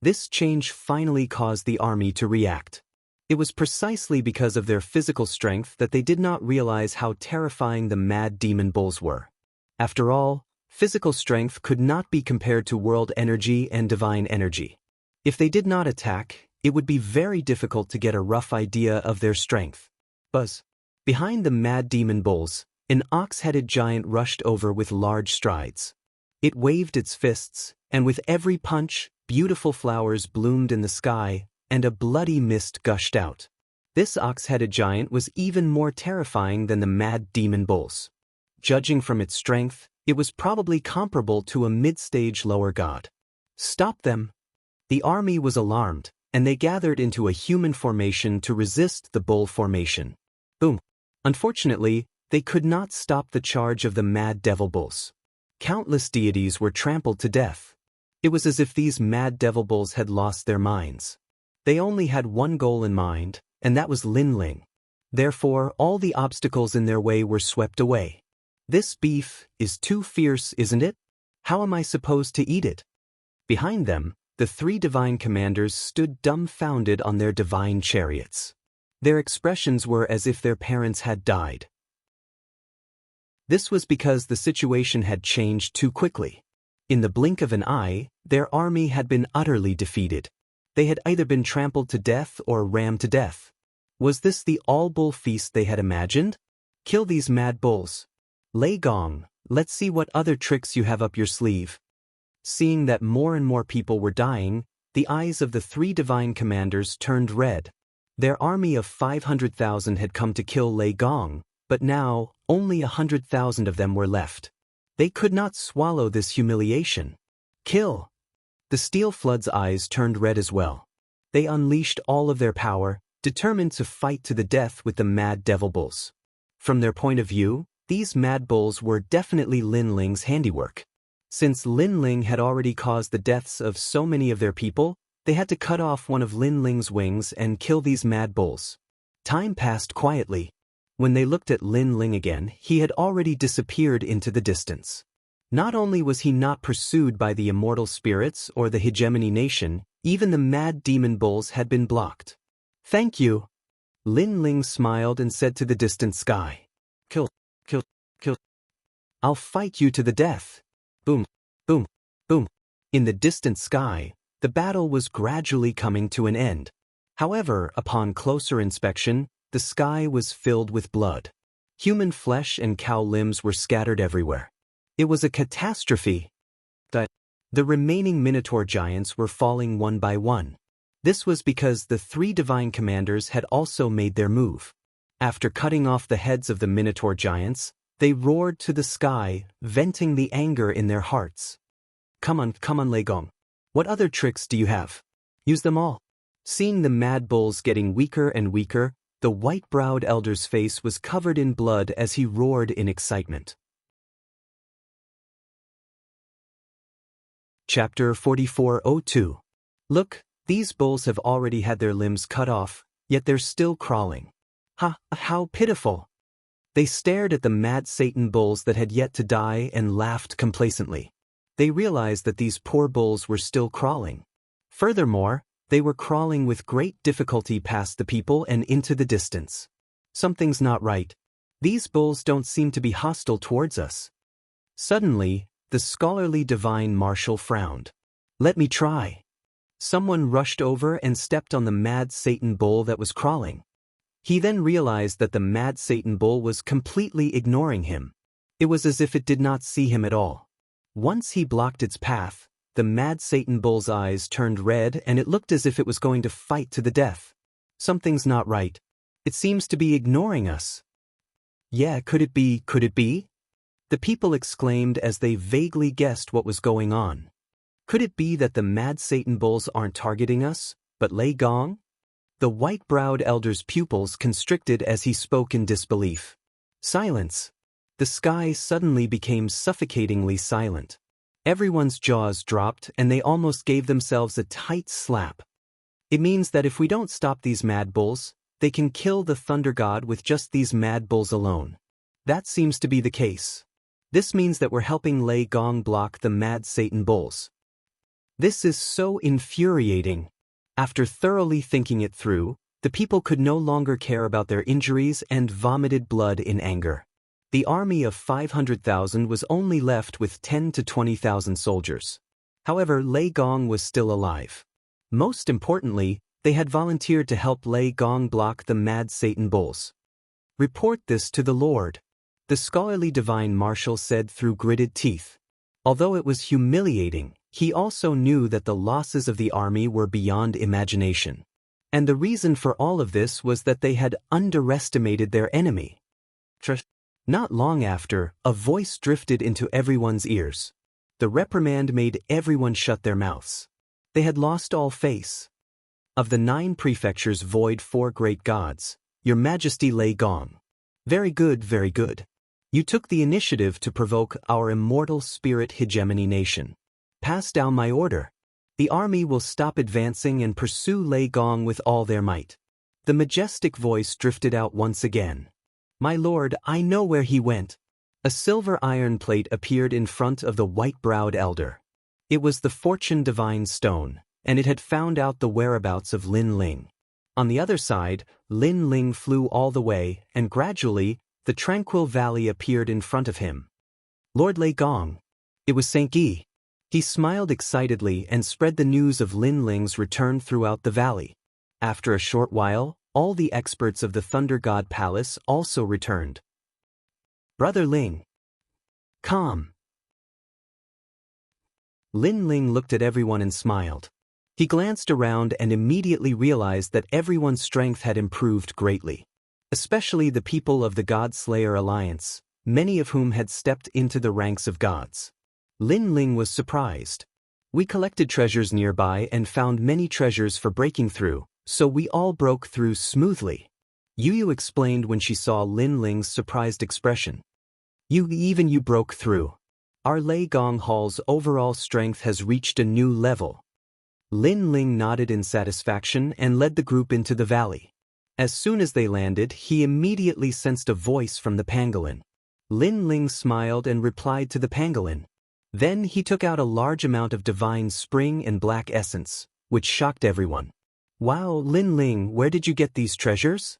Speaker 1: This change finally caused the army to react. It was precisely because of their physical strength that they did not realize how terrifying the mad demon bulls were. After all, physical strength could not be compared to world energy and divine energy. If they did not attack, it would be very difficult to get a rough idea of their strength. Buzz. Behind the mad demon bulls, an ox-headed giant rushed over with large strides. It waved its fists, and with every punch, beautiful flowers bloomed in the sky, and a bloody mist gushed out. This ox-headed giant was even more terrifying than the mad demon bulls. Judging from its strength, it was probably comparable to a mid-stage lower god. Stop them! The army was alarmed, and they gathered into a human formation to resist the bull formation. Boom! Unfortunately, they could not stop the charge of the mad devil bulls. Countless deities were trampled to death. It was as if these mad devil bulls had lost their minds. They only had one goal in mind, and that was Lin Ling. Therefore, all the obstacles in their way were swept away. This beef is too fierce, isn't it? How am I supposed to eat it? Behind them, the three divine commanders stood dumbfounded on their divine chariots. Their expressions were as if their parents had died. This was because the situation had changed too quickly. In the blink of an eye, their army had been utterly defeated. They had either been trampled to death or rammed to death. Was this the all-bull feast they had imagined? Kill these mad bulls. Lei Gong, let's see what other tricks you have up your sleeve. Seeing that more and more people were dying, the eyes of the three divine commanders turned red. Their army of 500,000 had come to kill Lei Gong, but now, only 100,000 of them were left. They could not swallow this humiliation. Kill! The Steel Flood's eyes turned red as well. They unleashed all of their power, determined to fight to the death with the mad devil bulls. From their point of view, these mad bulls were definitely Lin Ling's handiwork. Since Lin Ling had already caused the deaths of so many of their people, they had to cut off one of Lin Ling's wings and kill these mad bulls. Time passed quietly. When they looked at Lin Ling again, he had already disappeared into the distance. Not only was he not pursued by the immortal spirits or the hegemony nation, even the mad demon bulls had been blocked. "Thank you." Lin Ling smiled and said to the distant sky. "Kill, kill, kill. I'll fight you to the death." Boom, boom, boom. In the distant sky, The battle was gradually coming to an end. However, upon closer inspection, the sky was filled with blood. Human flesh and cow limbs were scattered everywhere. It was a catastrophe. The remaining Minotaur giants were falling one by one. This was because the three divine commanders had also made their move. After cutting off the heads of the Minotaur giants, they roared to the sky, venting the anger in their hearts. Come on, Lei Gong. What other tricks do you have? Use them all. Seeing the mad bulls getting weaker and weaker, the white-browed elder's face was covered in blood as he roared in excitement. Chapter 44:02. Look, these bulls have already had their limbs cut off, yet they're still crawling. How pitiful! They stared at the mad Satan bulls that had yet to die and laughed complacently. They realized that these poor bulls were still crawling. Furthermore, they were crawling with great difficulty past the people and into the distance. Something's not right. These bulls don't seem to be hostile towards us. Suddenly, the scholarly divine marshal frowned. Let me try. Someone rushed over and stepped on the mad Satan bull that was crawling. He then realized that the mad Satan bull was completely ignoring him. It was as if it did not see him at all. Once he blocked its path, the mad Satan bull's eyes turned red and it looked as if it was going to fight to the death. Something's not right. It seems to be ignoring us. Yeah, could it be? The people exclaimed as they vaguely guessed what was going on. Could it be that the mad Satan bulls aren't targeting us, but Lei Gong? The white-browed elder's pupils constricted as he spoke in disbelief. Silence. The sky suddenly became suffocatingly silent. Everyone's jaws dropped and they almost gave themselves a tight slap. It means that if we don't stop these mad bulls, they can kill the thunder god with just these mad bulls alone. That seems to be the case. This means that we're helping Lei Gong block the mad Satan bulls. This is so infuriating. After thoroughly thinking it through, the people could no longer care about their injuries and vomited blood in anger. The army of 500,000 was only left with 10 to 20,000 soldiers. However, Lei Gong was still alive. Most importantly, they had volunteered to help Lei Gong block the mad Satan bulls. Report this to the Lord, the scholarly divine marshal said through gritted teeth. Although it was humiliating, he also knew that the losses of the army were beyond imagination. And the reason for all of this was that they had underestimated their enemy. Not long after, a voice drifted into everyone's ears. The reprimand made everyone shut their mouths. They had lost all face. Of the 9 prefectures void 4 great gods, Your Majesty Lei Gong. Very good, very good. You took the initiative to provoke our immortal spirit hegemony nation. Pass down my order. The army will stop advancing and pursue Lei Gong with all their might. The majestic voice drifted out once again. My lord, I know where he went. A silver iron plate appeared in front of the white-browed elder. It was the fortune divine stone, and it had found out the whereabouts of Lin Ling. On the other side, Lin Ling flew all the way, and gradually, the tranquil valley appeared in front of him. Lord Lei Gong. It was Saint Guy. He smiled excitedly and spread the news of Lin Ling's return throughout the valley. After a short while, all the experts of the Thunder God Palace also returned. Brother Ling. Calm. Lin Ling looked at everyone and smiled. He glanced around and immediately realized that everyone's strength had improved greatly. Especially the people of the God-Slayer Alliance, many of whom had stepped into the ranks of gods. Lin Ling was surprised. We collected treasures nearby and found many treasures for breaking through, so we all broke through smoothly. Yu explained when she saw Lin Ling's surprised expression. You broke through. Our Lei Gong Hall's overall strength has reached a new level. Lin Ling nodded in satisfaction and led the group into the valley. As soon as they landed, he immediately sensed a voice from the pangolin. Lin Ling smiled and replied to the pangolin. Then he took out a large amount of divine spring and black essence, which shocked everyone. Wow, Lin Ling, where did you get these treasures?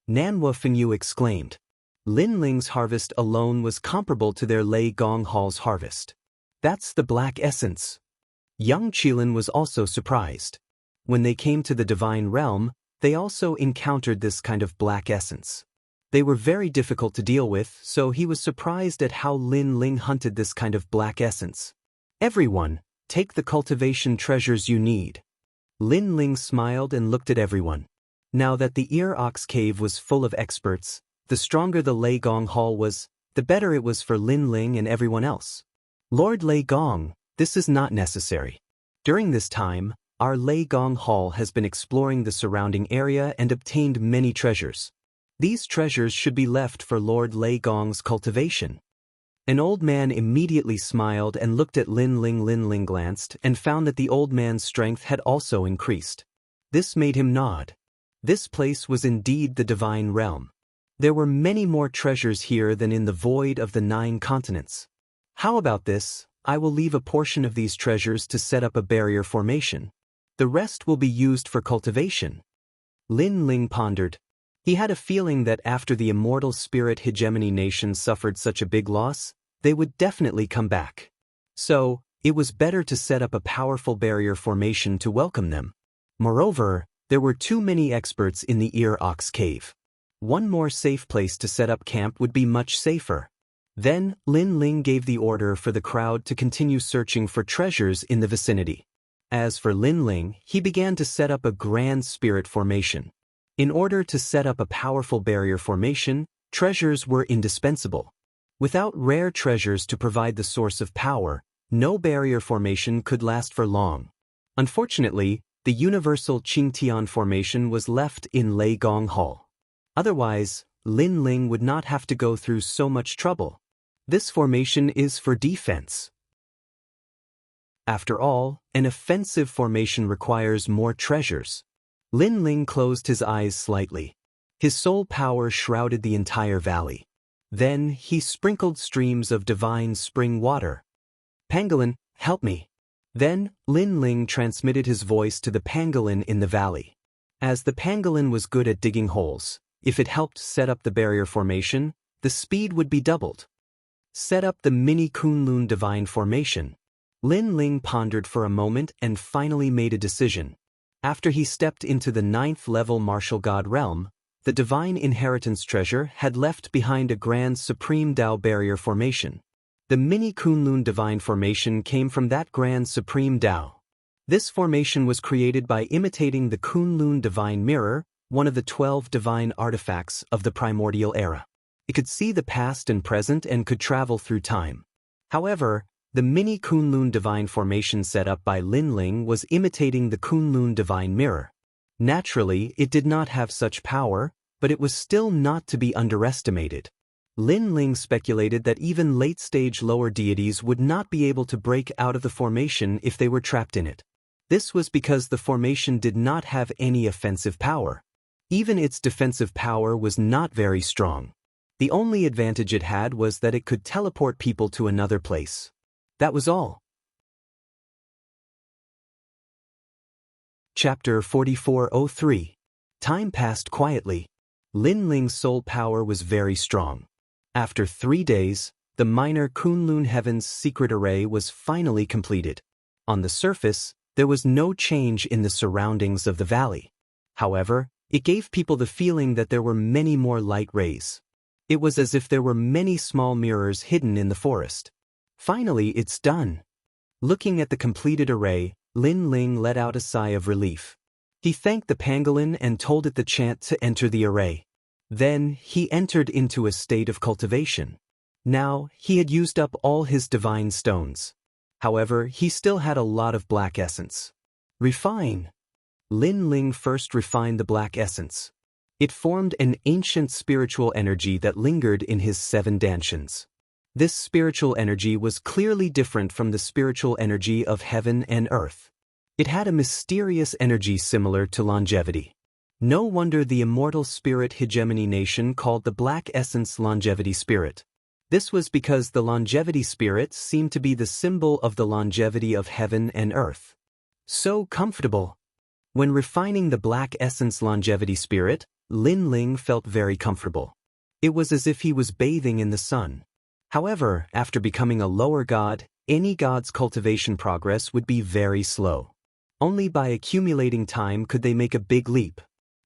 Speaker 1: Nanhua Fengyu exclaimed. Lin Ling's harvest alone was comparable to their Lei Gong Hall's harvest. That's the black essence. Young Qilin was also surprised. When they came to the divine realm, they also encountered this kind of black essence. They were very difficult to deal with, so he was surprised at how Lin Ling hunted this kind of black essence. Everyone, take the cultivation treasures you need. Lin Ling smiled and looked at everyone. Now that the Ear Ox Cave was full of experts, the stronger the Lei Gong Hall was, the better it was for Lin Ling and everyone else. Lord Lei Gong, this is not necessary. During this time, our Lei Gong Hall has been exploring the surrounding area and obtained many treasures. These treasures should be left for Lord Lei Gong's cultivation. An old man immediately smiled and looked at Lin Ling. Lin Ling glanced and found that the old man's strength had also increased. This made him nod. This place was indeed the divine realm. There were many more treasures here than in the void of the 9 continents. How about this? I will leave a portion of these treasures to set up a barrier formation. The rest will be used for cultivation. Lin Ling pondered. He had a feeling that after the immortal spirit hegemony nation suffered such a big loss, they would definitely come back. So, it was better to set up a powerful barrier formation to welcome them. Moreover, there were too many experts in the Ear Ox Cave. One more safe place to set up camp would be much safer. Then, Lin Ling gave the order for the crowd to continue searching for treasures in the vicinity. As for Lin Ling, he began to set up a grand spirit formation. In order to set up a powerful barrier formation, treasures were indispensable. Without rare treasures to provide the source of power, no barrier formation could last for long. Unfortunately, the universal Qingtian formation was left in Lei Gong Hall. Otherwise, Lin Ling would not have to go through so much trouble. This formation is for defense. After all, an offensive formation requires more treasures. Lin Ling closed his eyes slightly. His soul power shrouded the entire valley. Then he sprinkled streams of divine spring water. Pangolin, help me. Then, Lin Ling transmitted his voice to the pangolin in the valley. As the pangolin was good at digging holes, if it helped set up the barrier formation, the speed would be doubled. Set up the mini Kunlun divine formation. Lin Ling pondered for a moment and finally made a decision. After he stepped into the 9th level martial god realm, the divine inheritance treasure had left behind a grand supreme Dao barrier formation. The mini Kunlun divine formation came from that grand supreme Dao. This formation was created by imitating the Kunlun divine mirror, one of the 12 divine artifacts of the primordial era. It could see the past and present and could travel through time. However, the mini Kunlun divine formation set up by Lin Ling was imitating the Kunlun divine mirror. Naturally, it did not have such power, but it was still not to be underestimated. Lin Ling speculated that even late-stage lower deities would not be able to break out of the formation if they were trapped in it. This was because the formation did not have any offensive power. Even its defensive power was not very strong. The only advantage it had was that it could teleport people to another place. That was all. Chapter 4403. Time passed quietly. Lin Ling's soul power was very strong. After 3 days, the minor Kunlun Heaven's secret array was finally completed. On the surface, there was no change in the surroundings of the valley. However, it gave people the feeling that there were many more light rays. It was as if there were many small mirrors hidden in the forest. Finally, it's done. Looking at the completed array, Lin Ling let out a sigh of relief. He thanked the pangolin and told it the chant to enter the array. Then, he entered into a state of cultivation. Now, he had used up all his divine stones. However, he still had a lot of black essence. Refine. Lin Ling first refined the black essence. It formed an ancient spiritual energy that lingered in his 7 danshans. This spiritual energy was clearly different from the spiritual energy of heaven and earth. It had a mysterious energy similar to longevity. No wonder the immortal spirit hegemony nation called the black essence longevity spirit. This was because the longevity spirit seemed to be the symbol of the longevity of heaven and earth. So comfortable. When refining the black essence longevity spirit, Lin Ling felt very comfortable. It was as if he was bathing in the sun. However, after becoming a lower god, any god's cultivation progress would be very slow. Only by accumulating time could they make a big leap.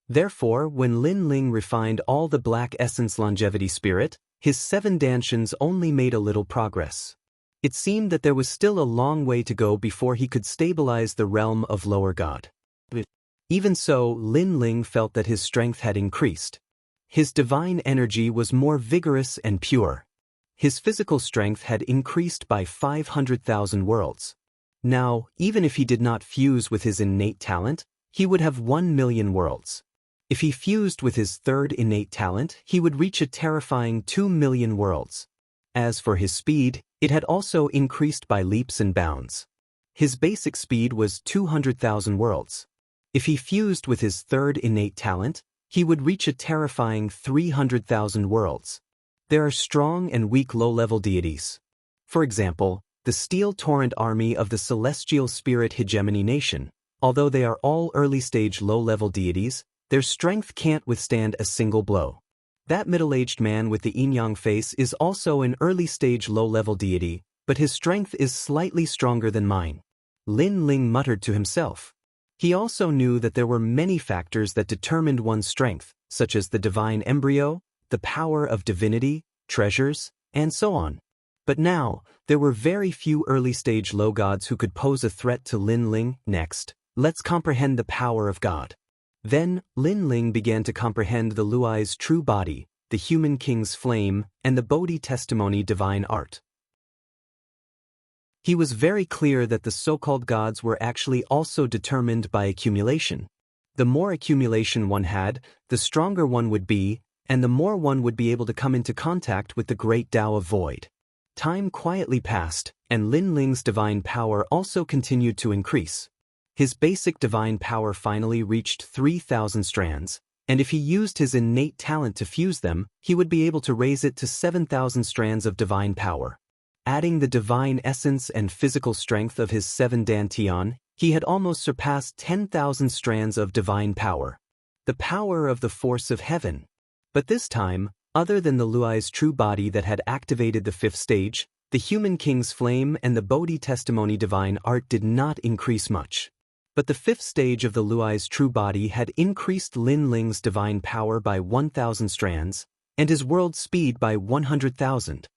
Speaker 1: Therefore, when Lin Ling refined all the black essence longevity spirit, his 7 dantians only made a little progress. It seemed that there was still a long way to go before he could stabilize the realm of lower god. Even so, Lin Ling felt that his strength had increased. His divine energy was more vigorous and pure. His physical strength had increased by 500,000 worlds. Now, even if he did not fuse with his innate talent, he would have 1 million worlds. If he fused with his 3rd innate talent, he would reach a terrifying 2 million worlds. As for his speed, it had also increased by leaps and bounds. His basic speed was 200,000 worlds. If he fused with his 3rd innate talent, he would reach a terrifying 300,000 worlds. There are strong and weak low-level deities. For example, the Steel Torrent army of the celestial spirit hegemony nation. Although they are all early-stage low-level deities, their strength can't withstand a single blow. That middle-aged man with the yin-yang face is also an early-stage low-level deity, but his strength is slightly stronger than mine. Lin Ling muttered to himself. He also knew that there were many factors that determined one's strength, such as the divine embryo, the power of divinity, treasures, and so on. But now, there were very few early-stage low gods who could pose a threat to Lin Ling. Next, let's comprehend the power of God. Then, Lin Ling began to comprehend the Luai's true body, the human king's flame, and the Bodhi testimony divine art. He was very clear that the so-called gods were actually also determined by accumulation. The more accumulation one had, the stronger one would be, and the more one would be able to come into contact with the great Tao of Void. Time quietly passed, and Lin Ling's divine power also continued to increase. His basic divine power finally reached 3,000 strands, and if he used his innate talent to fuse them, he would be able to raise it to 7,000 strands of divine power. Adding the divine essence and physical strength of his 7 dantian, he had almost surpassed 10,000 strands of divine power. The power of the force of heaven. But this time, other than the Luai's true body that had activated the 5th stage, the human king's flame and the Bodhi testimony divine art did not increase much. But the 5th stage of the Luai's true body had increased Lin Ling's divine power by 1,000 strands, and his world speed by 100,000.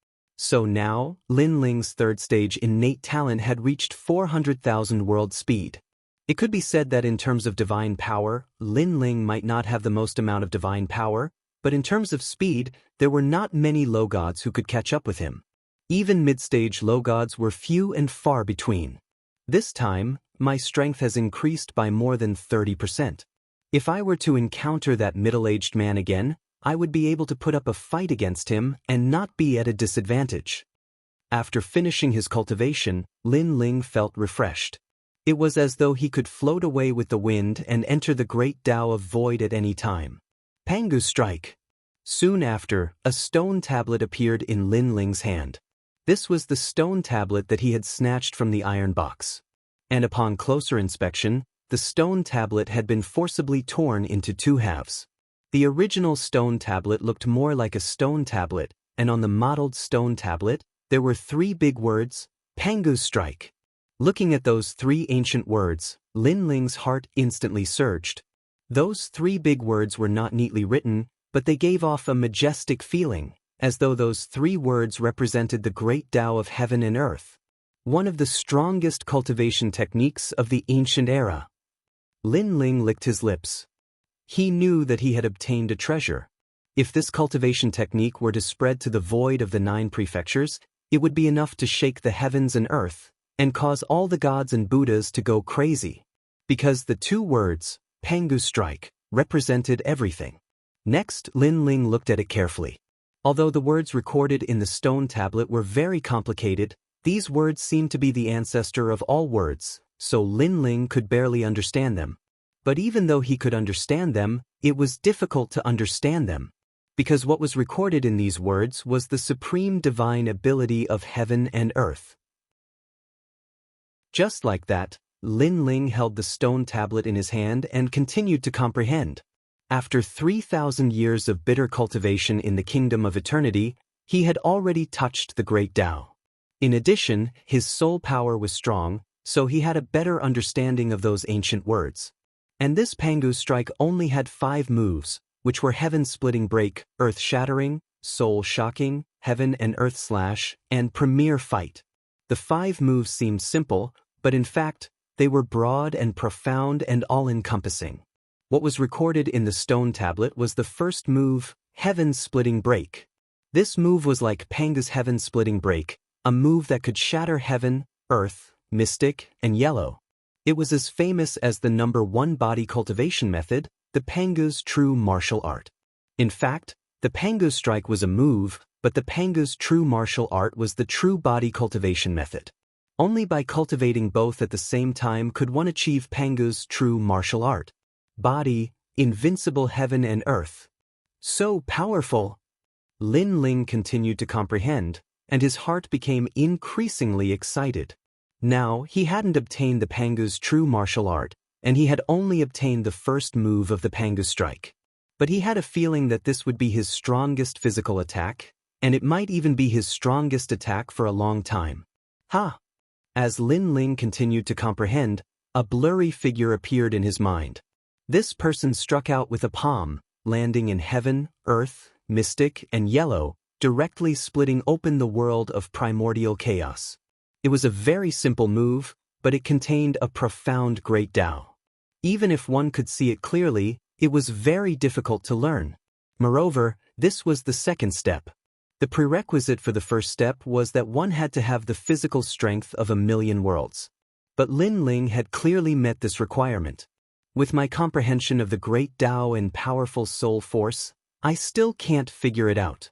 Speaker 1: So now, Lin Ling's 3rd stage innate talent had reached 400,000 world speed. It could be said that in terms of divine power, Lin Ling might not have the most amount of divine power, but in terms of speed, there were not many low gods who could catch up with him. Even mid-stage low gods were few and far between. This time, my strength has increased by more than 30%. If I were to encounter that middle-aged man again, I would be able to put up a fight against him and not be at a disadvantage. After finishing his cultivation, Lin Ling felt refreshed. It was as though he could float away with the wind and enter the great Tao of Void at any time. Pangu strike. Soon after, a stone tablet appeared in Lin Ling's hand. This was the stone tablet that he had snatched from the iron box. And upon closer inspection, the stone tablet had been forcibly torn into 2 halves. The original stone tablet looked more like a stone tablet, and on the modeled stone tablet, there were 3 big words, Pangu strike. Looking at those 3 ancient words, Lin Ling's heart instantly surged. Those 3 big words were not neatly written, but they gave off a majestic feeling, as though those 3 words represented the great Tao of heaven and earth. One of the strongest cultivation techniques of the ancient era. Lin Ling licked his lips. He knew that he had obtained a treasure. If this cultivation technique were to spread to the void of the 9 prefectures, it would be enough to shake the heavens and earth, and cause all the gods and Buddhas to go crazy. Because the 2 words, Pangu strike, represented everything. Next, Lin Ling looked at it carefully. Although the words recorded in the stone tablet were very complicated, these words seemed to be the ancestor of all words, so Lin Ling could barely understand them. But even though he could understand them, it was difficult to understand them, because what was recorded in these words was the supreme divine ability of heaven and earth. Just like that, Lin Ling held the stone tablet in his hand and continued to comprehend. After 3,000 years of bitter cultivation in the kingdom of eternity, he had already touched the great Tao. In addition, his soul power was strong, so he had a better understanding of those ancient words. And this Pangu's strike only had 5 moves, which were heaven-splitting break, earth-shattering, soul-shocking, heaven and earth slash, and premier fight. The 5 moves seemed simple, but in fact, they were broad and profound and all-encompassing. What was recorded in the stone tablet was the first move, heaven-splitting break. This move was like Pangu's heaven-splitting break, a move that could shatter heaven, earth, mystic, and yellow. It was as famous as the number 1 body cultivation method, the Pangu's true martial art. In fact, the Pangu's strike was a move, but the Pangu's true martial art was the true body cultivation method. Only by cultivating both at the same time could one achieve Pangu's true martial art. Body, invincible heaven and earth. So powerful! Lin Ling continued to comprehend, and his heart became increasingly excited. Now, he hadn't obtained the Pangu's true martial art, and he had only obtained the first move of the Pangu strike. But he had a feeling that this would be his strongest physical attack, and it might even be his strongest attack for a long time. Ha! As Lin Ling continued to comprehend, a blurry figure appeared in his mind. This person struck out with a palm, landing in heaven, earth, mystic, and yellow, directly splitting open the world of primordial chaos. It was a very simple move, but it contained a profound great Tao. Even if one could see it clearly, it was very difficult to learn. Moreover, this was the second step. The prerequisite for the first step was that one had to have the physical strength of 1,000,000 worlds. But Lin Ling had clearly met this requirement. With my comprehension of the great Tao and powerful soul force, I still can't figure it out.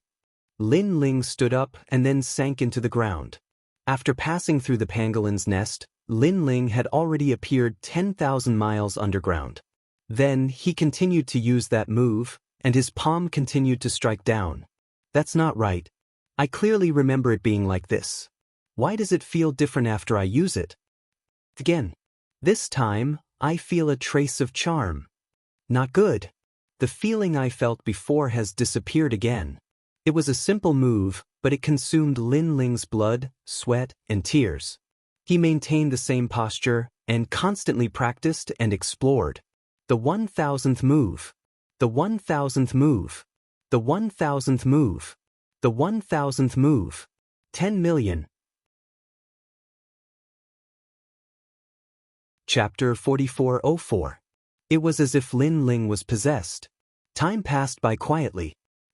Speaker 1: Lin Ling stood up and then sank into the ground. After passing through the pangolin's nest, Lin Ling had already appeared 10,000 miles underground. Then he continued to use that move, and his palm continued to strike down. That's not right. I clearly remember it being like this. Why does it feel different after I use it? Again. This time, I feel a trace of charm. Not good. The feeling I felt before has disappeared again. It was a simple move, but it consumed Lin Ling's blood, sweat, and tears. He maintained the same posture, and constantly practiced and explored. The 1,000th move. The 1,000th move. The 1,000th move. The 1,000th move. 10 million. Chapter 4404. It was as if Lin Ling was possessed. Time passed by quietly.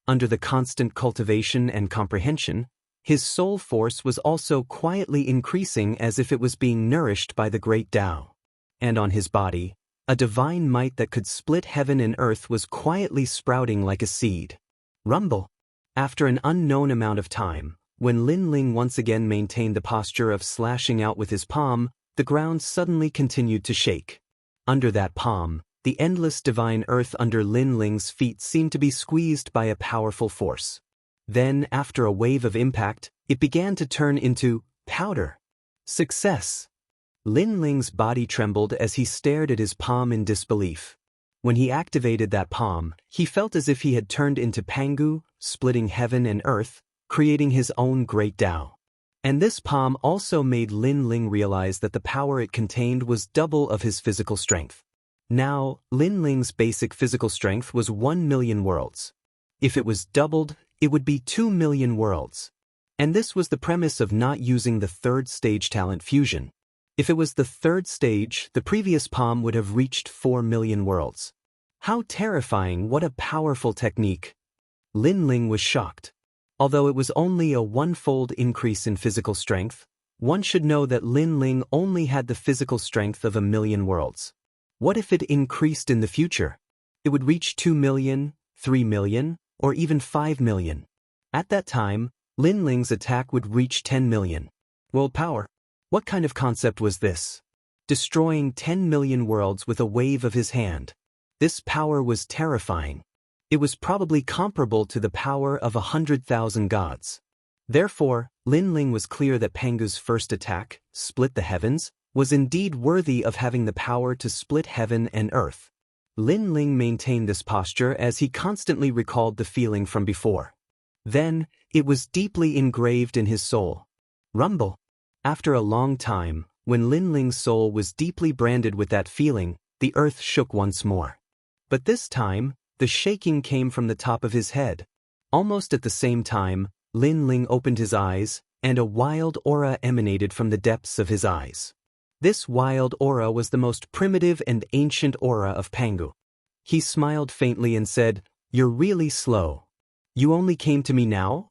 Speaker 1: Under the constant cultivation and comprehension, his soul force was also quietly increasing as if it was being nourished by the great Tao. And on his body, a divine might that could split heaven and earth was quietly sprouting like a seed. Rumble. After an unknown amount of time, when Lin Ling once again maintained the posture of slashing out with his palm, the ground suddenly continued to shake. Under that palm, the endless divine earth under Lin Ling's feet seemed to be squeezed by a powerful force. Then, after a wave of impact, it began to turn into powder. Success! Lin Ling's body trembled as he stared at his palm in disbelief. When he activated that palm, he felt as if he had turned into Pangu, splitting heaven and earth, creating his own great Tao. And this palm also made Lin Ling realize that the power it contained was double of his physical strength. Now, Lin Ling's basic physical strength was 1,000,000 worlds. If it was doubled, it would be 2,000,000 worlds. And this was the premise of not using the third stage talent fusion. If it was the third stage, the previous palm would have reached 4,000,000 worlds. How terrifying, what a powerful technique. Lin Ling was shocked. Although it was only a 1-fold increase in physical strength, one should know that Lin Ling only had the physical strength of 1,000,000 worlds. What if it increased in the future? It would reach 2,000,000, 3,000,000, or even 5,000,000. At that time, Lin Ling's attack would reach 10,000,000. World power. What kind of concept was this? Destroying 10,000,000 worlds with a wave of his hand. This power was terrifying. It was probably comparable to the power of 100,000 gods. Therefore, Lin Ling was clear that Pangu's first attack, split the heavens, was indeed worthy of having the power to split heaven and earth. Lin Ling maintained this posture as he constantly recalled the feeling from before. Then, it was deeply engraved in his soul. Rumble. After a long time, when Lin Ling's soul was deeply branded with that feeling, the earth shook once more. But this time, the shaking came from the top of his head. Almost at the same time, Lin Ling opened his eyes, and a wild aura emanated from the depths of his eyes. This wild aura was the most primitive and ancient aura of Pangu. He smiled faintly and said, "You're really slow. You only came to me now?"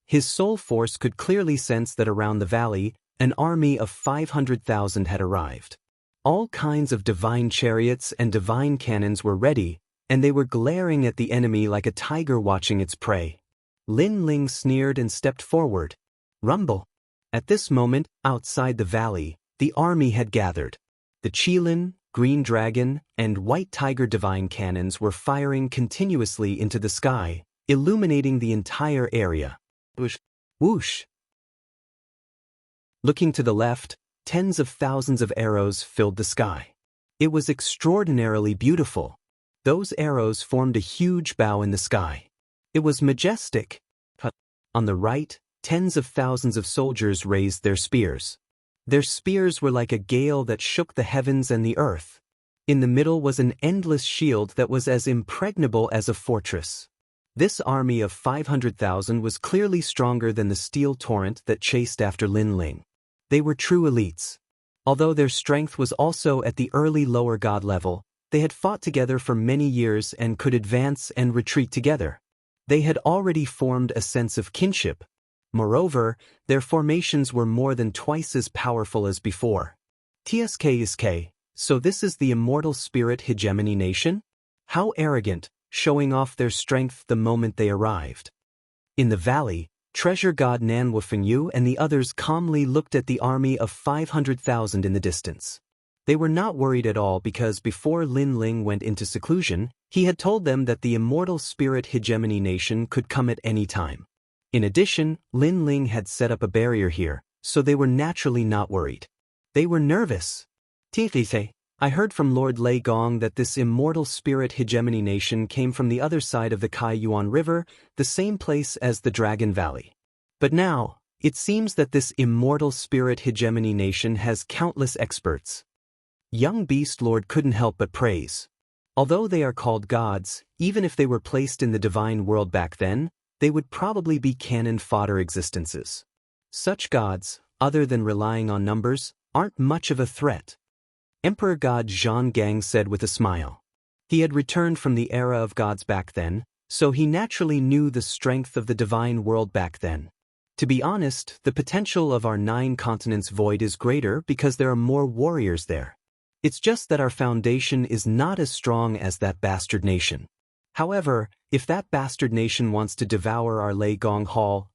Speaker 1: His soul force could clearly sense that around the valley, an army of 500,000 had arrived. All kinds of divine chariots and divine cannons were ready, and they were glaring at the enemy like a tiger watching its prey. Lin Ling sneered and stepped forward. Rumble. At this moment, outside the valley, the army had gathered. The Qilin, Green Dragon, and White Tiger divine cannons were firing continuously into the sky, illuminating the entire area. Whoosh! Whoosh! Looking to the left, tens of thousands of arrows filled the sky. It was extraordinarily beautiful. Those arrows formed a huge bow in the sky. It was majestic. On the right, tens of thousands of soldiers raised their spears. Their spears were like a gale that shook the heavens and the earth. In the middle was an endless shield that was as impregnable as a fortress. This army of 500,000 was clearly stronger than the steel torrent that chased after Lin Ling. They were true elites. Although their strength was also at the early lower god level, they had fought together for many years and could advance and retreat together. They had already formed a sense of kinship. Moreover, their formations were more than twice as powerful as before. TSK, so this is the immortal spirit hegemony nation? How arrogant, showing off their strength the moment they arrived. In the valley, treasure god Nanwufengyu and the others calmly looked at the army of 500,000 in the distance. They were not worried at all because before Lin Ling went into seclusion, he had told them that the immortal spirit hegemony nation could come at any time. In addition, Lin Ling had set up a barrier here, so they were naturally not worried. They were nervous. Tifise, I heard from Lord Lei Gong that this immortal spirit hegemony nation came from the other side of the Kai Yuan River, the same place as the Dragon Valley. But now, it seems that this immortal spirit hegemony nation has countless experts. Young Beast Lord couldn't help but praise. Although they are called gods, even if they were placed in the divine world back then, they would probably be cannon fodder existences. Such gods, other than relying on numbers, aren't much of a threat. Emperor God Zhang Gang said with a smile. He had returned from the era of gods back then, so he naturally knew the strength of the divine world back then. To be honest, the potential of our 9 continents void is greater because there are more warriors there. It's just that our foundation is not as strong as that bastard nation. However, if that bastard nation wants to devour our Lei Gong Hall,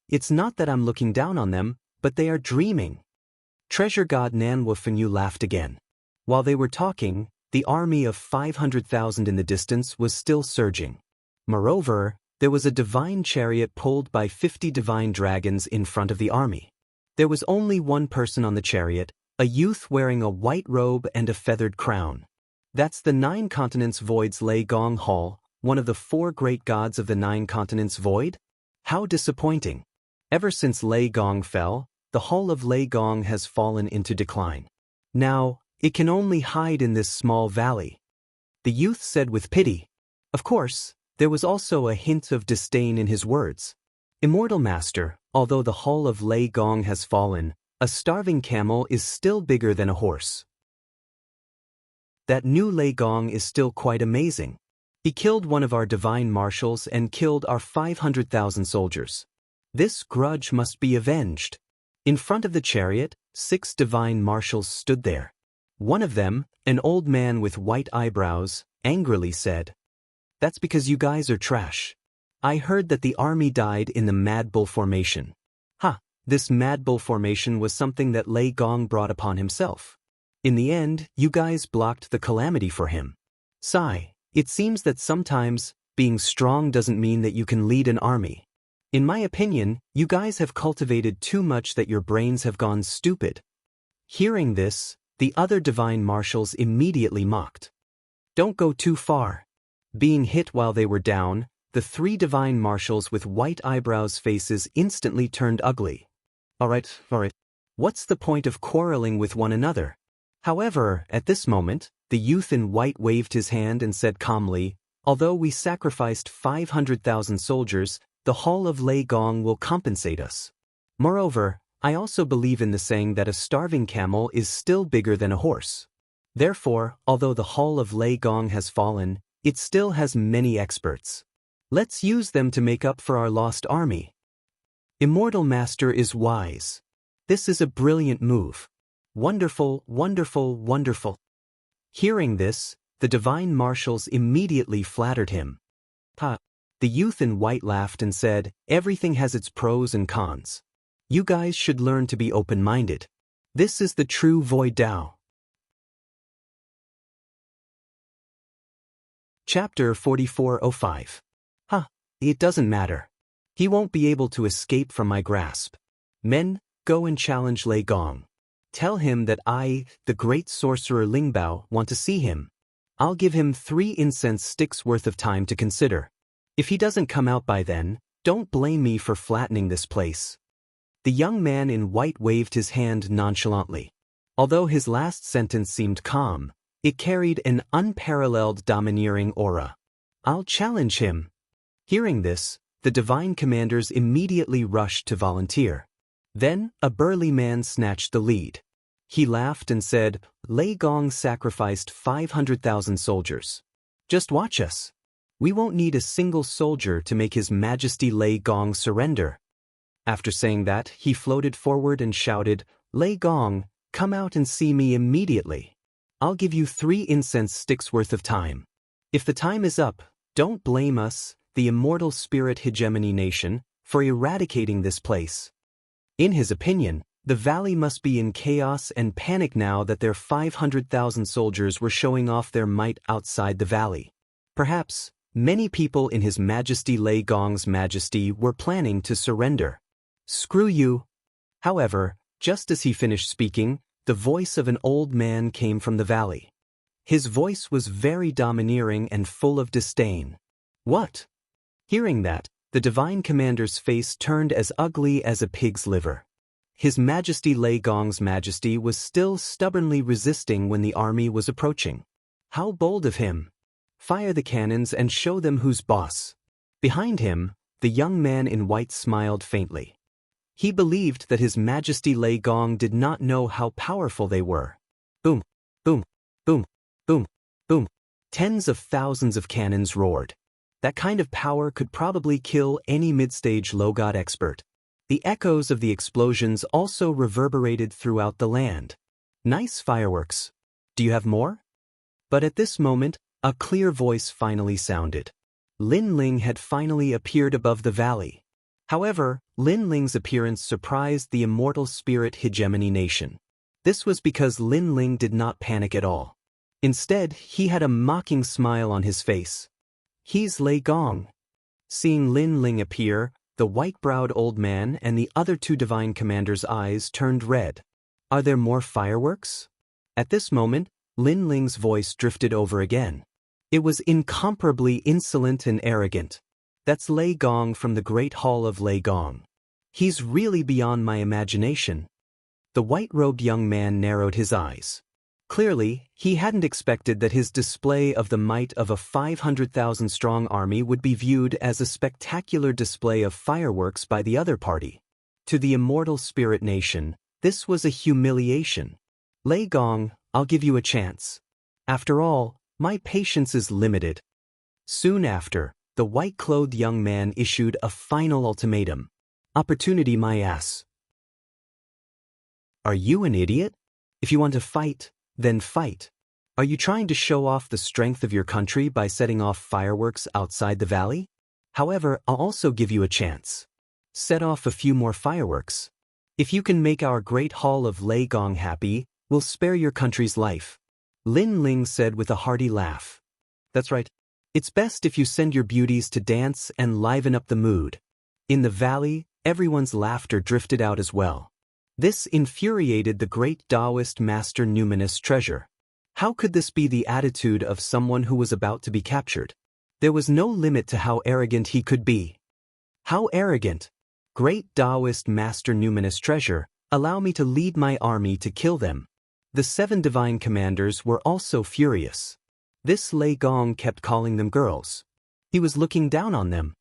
Speaker 1: it's not that I'm looking down on them, but they are dreaming. Treasure god Nanwufengyu laughed again. While they were talking, the army of 500,000 in the distance was still surging. Moreover, there was a divine chariot pulled by 50 divine dragons in front of the army. There was only one person on the chariot, a youth wearing a white robe and a feathered crown. That's the 9 continents void's Lei Gong Hall, one of the 4 great gods of the 9 continents void? How disappointing. Ever since Lei Gong fell, the Hall of Lei Gong has fallen into decline. Now, it can only hide in this small valley. The youth said with pity. Of course, there was also a hint of disdain in his words. Immortal Master, although the Hall of Lei Gong has fallen, a starving camel is still bigger than a horse. That new Lei Gong is still quite amazing. He killed one of our divine marshals and killed our 500,000 soldiers. This grudge must be avenged. In front of the chariot, 6 divine marshals stood there. One of them, an old man with white eyebrows, angrily said, "That's because you guys are trash. I heard that the army died in the Mad Bull formation." This Mad Bull formation was something that Lei Gong brought upon himself. In the end, you guys blocked the calamity for him. Sigh, it seems that sometimes, being strong doesn't mean that you can lead an army. In my opinion, you guys have cultivated too much that your brains have gone stupid. Hearing this, the other divine marshals immediately mocked. Don't go too far. Being hit while they were down, the 3 divine marshals with white eyebrows' faces instantly turned ugly. Alright. What's the point of quarreling with one another? However, at this moment, the youth in white waved his hand and said calmly, although we sacrificed 500,000 soldiers, the Hall of Lei Gong will compensate us. Moreover, I also believe in the saying that a starving camel is still bigger than a horse. Therefore, although the Hall of Lei Gong has fallen, it still has many experts. Let's use them to make up for our lost army. Immortal Master is wise. This is a brilliant move. Wonderful, wonderful, wonderful. Hearing this, the divine marshals immediately flattered him. Ha! The youth in white laughed and said, everything has its pros and cons. You guys should learn to be open-minded. This is the true Void Dao. Chapter 4405. It doesn't matter. He won't be able to escape from my grasp. Men, go and challenge Lei Gong. Tell him that I, the great sorcerer Lingbao, want to see him. I'll give him 3 incense sticks worth of time to consider. If he doesn't come out by then, don't blame me for flattening this place. The young man in white waved his hand nonchalantly. Although his last sentence seemed calm, it carried an unparalleled domineering aura. I'll challenge him. Hearing this, the divine commanders immediately rushed to volunteer. Then, a burly man snatched the lead. He laughed and said, Lei Gong sacrificed 500,000 soldiers. Just watch us. We won't need a single soldier to make His Majesty Lei Gong surrender. After saying that, he floated forward and shouted, Lei Gong, come out and see me immediately. I'll give you 3 incense sticks worth of time. If the time is up, don't blame us, the immortal spirit hegemony nation, for eradicating this place. In his opinion, the valley must be in chaos and panic now that their 500,000 soldiers were showing off their might outside the valley. Perhaps, many people in His Majesty Lei Gong's majesty were planning to surrender. Screw you. However, just as he finished speaking, the voice of an old man came from the valley. His voice was very domineering and full of disdain. What? Hearing that, the divine commander's face turned as ugly as a pig's liver. His Majesty Lei Gong's majesty was still stubbornly resisting when the army was approaching. How bold of him! Fire the cannons and show them who's boss. Behind him, the young man in white smiled faintly. He believed that His Majesty Lei Gong did not know how powerful they were. Boom, boom, boom, boom, boom. Tens of thousands of cannons roared. That kind of power could probably kill any mid-stage low-god expert. The echoes of the explosions also reverberated throughout the land. Nice fireworks. Do you have more? But at this moment, a clear voice finally sounded. Lin Ling had finally appeared above the valley. However, Lin Ling's appearance surprised the immortal spirit hegemony nation. This was because Lin Ling did not panic at all. Instead, he had a mocking smile on his face. He's Lei Gong. Seeing Lin Ling appear, the white-browed old man and the other 2 divine commanders' eyes turned red. Are there more fireworks? At this moment, Lin Ling's voice drifted over again. It was incomparably insolent and arrogant. That's Lei Gong from the Great Hall of Lei Gong. He's really beyond my imagination. The white-robed young man narrowed his eyes. Clearly, he hadn't expected that his display of the might of a 500,000-strong army would be viewed as a spectacular display of fireworks by the other party. To the immortal spirit nation, this was a humiliation. Lei Gong, I'll give you a chance. After all, my patience is limited. Soon after, the white-clothed young man issued a final ultimatum. Opportunity my ass. Are you an idiot? If you want to fight, then fight. Are you trying to show off the strength of your country by setting off fireworks outside the valley? However, I'll also give you a chance. Set off a few more fireworks. If you can make our great hall of Lei Gong happy, we'll spare your country's life. Lin Ling said with a hearty laugh. That's right. It's best if you send your beauties to dance and liven up the mood. In the valley, everyone's laughter drifted out as well. This infuriated the great Taoist master Numinous Treasure. How could this be the attitude of someone who was about to be captured? There was no limit to how arrogant he could be. How arrogant! Great Taoist Master Numinous Treasure, allow me to lead my army to kill them. The 7 divine commanders were also furious. This Lei Gong kept calling them girls. He was looking down on them.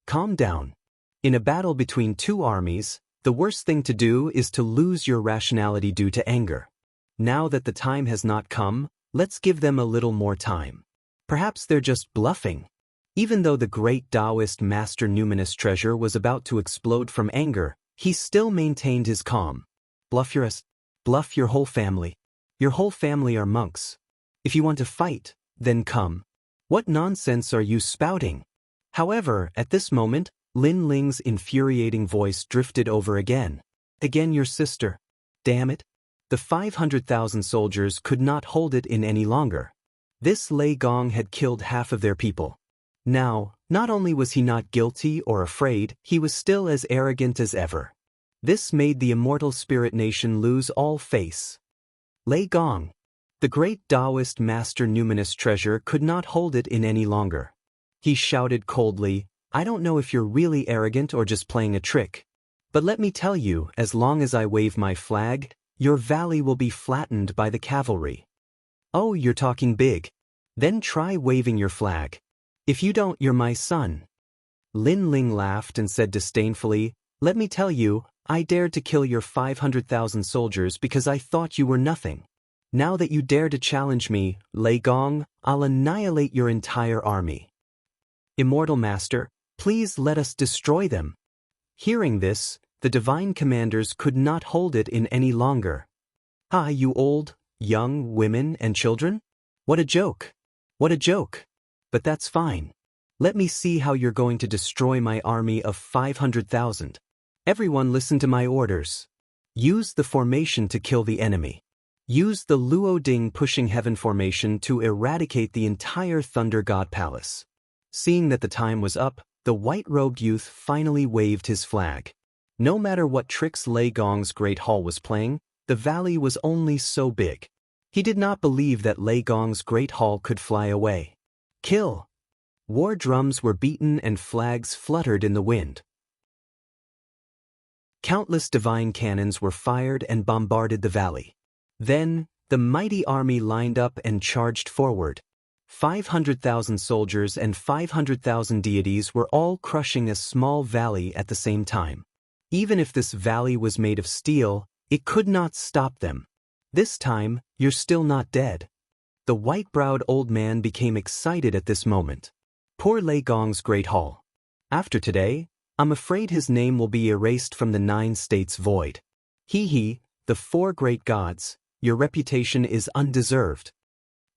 Speaker 1: Calm down. In a battle between 2 armies, the worst thing to do is to lose your rationality due to anger. Now that the time has not come, let's give them a little more time. Perhaps they're just bluffing. Even though the great Taoist Master Numinous Treasure was about to explode from anger, he still maintained his calm. Bluff your whole family. Your whole family are monks. If you want to fight, then come. What nonsense are you spouting? However, at this moment, Lin Ling's infuriating voice drifted over again. Again your sister. Damn it. The 500,000 soldiers could not hold it in any longer. This Lei Gong had killed half of their people. Now, not only was he not guilty or afraid, he was still as arrogant as ever. This made the immortal spirit nation lose all face. Lei Gong, the great Taoist Master Numinous Treasure, could not hold it in any longer. He shouted coldly, I don't know if you're really arrogant or just playing a trick. But let me tell you, as long as I wave my flag, your valley will be flattened by the cavalry. Oh, you're talking big. Then try waving your flag. If you don't, you're my son. Lin Ling laughed and said disdainfully, let me tell you, I dared to kill your 500,000 soldiers because I thought you were nothing. Now that you dare to challenge me, Lei Gong, I'll annihilate your entire army. Immortal Master, please let us destroy them. Hearing this, the divine commanders could not hold it in any longer. Ah, you old, young women and children? What a joke. What a joke. But that's fine. Let me see how you're going to destroy my army of 500,000. Everyone listen to my orders. Use the formation to kill the enemy. Use the Luo Ding pushing heaven formation to eradicate the entire Thunder God Palace. Seeing that the time was up, the white-robed youth finally waved his flag. No matter what tricks Lei Gong's Great Hall was playing, the valley was only so big. He did not believe that Lei Gong's Great Hall could fly away. Kill! War drums were beaten and flags fluttered in the wind. Countless divine cannons were fired and bombarded the valley. Then, the mighty army lined up and charged forward. 500,000 soldiers and 500,000 deities were all crushing a small valley at the same time. Even if this valley was made of steel, it could not stop them. This time, you're still not dead. The white-browed old man became excited at this moment. Poor Lei Gong's Great Hall. After today, I'm afraid his name will be erased from the 9 states void. The 4 great gods, your reputation is undeserved.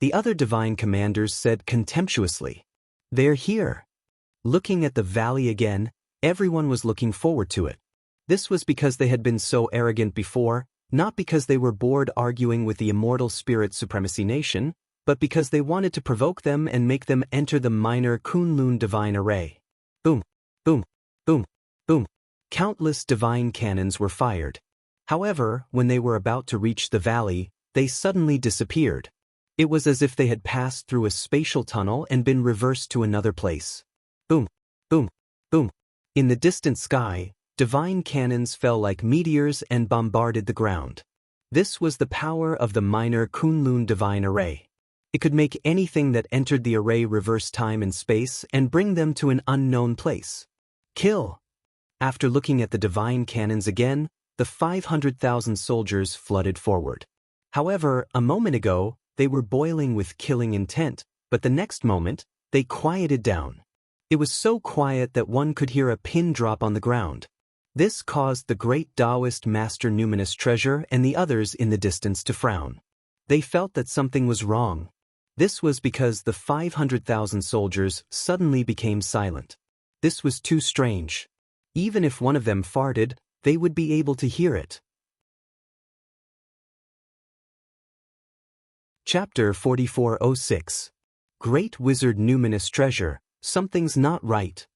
Speaker 1: The other divine commanders said contemptuously, they're here. Looking at the valley again, everyone was looking forward to it. This was because they had been so arrogant before, not because they were bored arguing with the immortal spirit supremacy nation, but because they wanted to provoke them and make them enter the minor Kunlun divine array. Boom, boom, boom, boom. Countless divine cannons were fired. However, when they were about to reach the valley, they suddenly disappeared. It was as if they had passed through a spatial tunnel and been reversed to another place. Boom, boom, boom. In the distant sky, divine cannons fell like meteors and bombarded the ground. This was the power of the minor Kunlun divine array. It could make anything that entered the array reverse time and space and bring them to an unknown place. Kill! After looking at the divine cannons again, the 500,000 soldiers flooded forward. However, a moment ago, they were boiling with killing intent, but the next moment, they quieted down. It was so quiet that one could hear a pin drop on the ground. This caused the great Taoist Master Numinous Treasure and the others in the distance to frown. They felt that something was wrong. This was because the 500,000 soldiers suddenly became silent. This was too strange. Even if one of them farted, they would be able to hear it. Chapter 4406. Great Wizard Numinous Treasure, something's not right.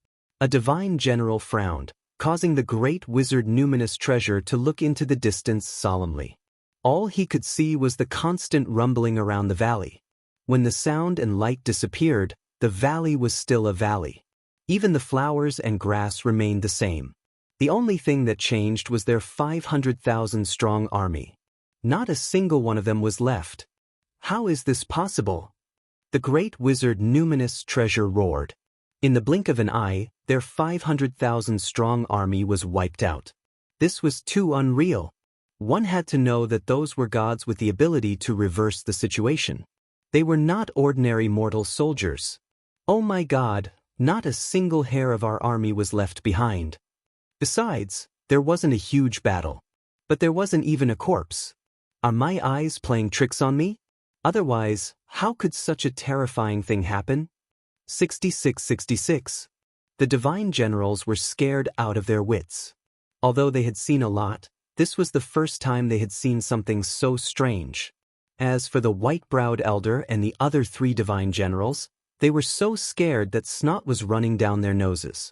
Speaker 1: A divine general frowned, causing the great wizard Numinous Treasure to look into the distance solemnly. All he could see was the constant rumbling around the valley. When the sound and light disappeared, the valley was still a valley. Even the flowers and grass remained the same. The only thing that changed was their 500,000-strong army. Not a single one of them was left. How is this possible? The great wizard Numinous Treasure roared. In the blink of an eye, their 500,000-strong army was wiped out. This was too unreal. One had to know that those were gods with the ability to reverse the situation. They were not ordinary mortal soldiers. Oh my God, not a single hair of our army was left behind. Besides, there wasn't a huge battle. But there wasn't even a corpse. Are my eyes playing tricks on me? Otherwise, how could such a terrifying thing happen? 6666. The divine generals were scared out of their wits. Although they had seen a lot, this was the first time they had seen something so strange. As for the white-browed elder and the other 3 divine generals, they were so scared that snot was running down their noses.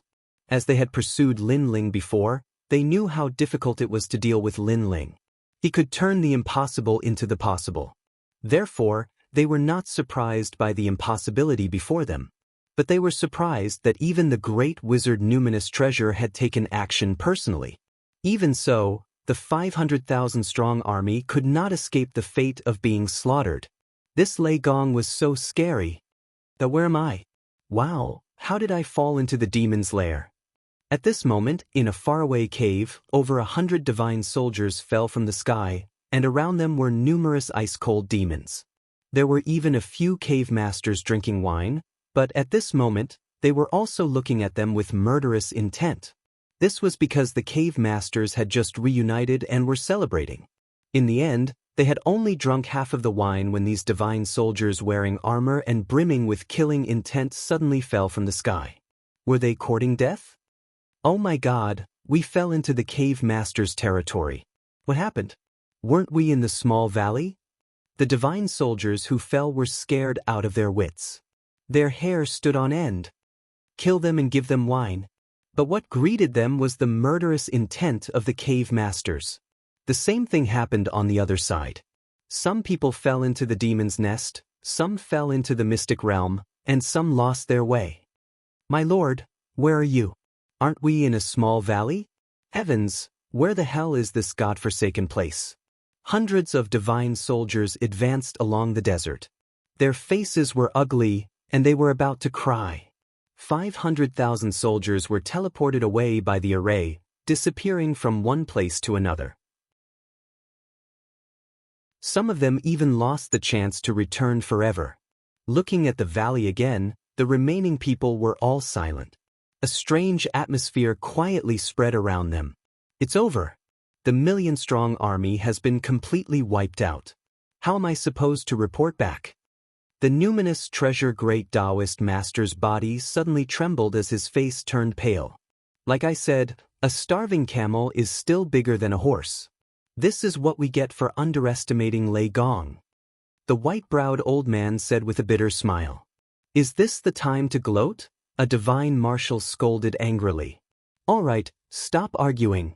Speaker 1: As they had pursued Lin Ling before, they knew how difficult it was to deal with Lin Ling. He could turn the impossible into the possible. Therefore, they were not surprised by the impossibility before them. But they were surprised that even the great wizard Numinous Treasure had taken action personally. Even so, the 500,000-strong army could not escape the fate of being slaughtered. This Lei Gong was so scary. Where am I? Wow, how did I fall into the demon's lair? At this moment, in a faraway cave, over 100 divine soldiers fell from the sky, and around them were numerous ice-cold demons. There were even a few cave masters drinking wine, but at this moment, they were also looking at them with murderous intent. This was because the cave masters had just reunited and were celebrating. In the end, they had only drunk half of the wine when these divine soldiers wearing armor and brimming with killing intent suddenly fell from the sky. Were they courting death? Oh my God, we fell into the cave master's territory. What happened? Weren't we in the small valley? The divine soldiers who fell were scared out of their wits. Their hair stood on end. Kill them and give them wine. But what greeted them was the murderous intent of the cave masters. The same thing happened on the other side. Some people fell into the demon's nest, some fell into the mystic realm, and some lost their way. My lord, where are you? Aren't we in a small valley? Heavens, where the hell is this godforsaken place? Hundreds of divine soldiers advanced along the desert. Their faces were ugly, and they were about to cry. 500,000 soldiers were teleported away by the array, disappearing from one place to another. Some of them even lost the chance to return forever. Looking at the valley again, the remaining people were all silent. A strange atmosphere quietly spread around them. It's over. The million-strong army has been completely wiped out. How am I supposed to report back? The Numinous Treasure Great Taoist Master's body suddenly trembled as his face turned pale. Like I said, a starving camel is still bigger than a horse. This is what we get for underestimating Lei Gong. The white-browed old man said with a bitter smile. Is this the time to gloat? A divine marshal scolded angrily. All right, stop arguing.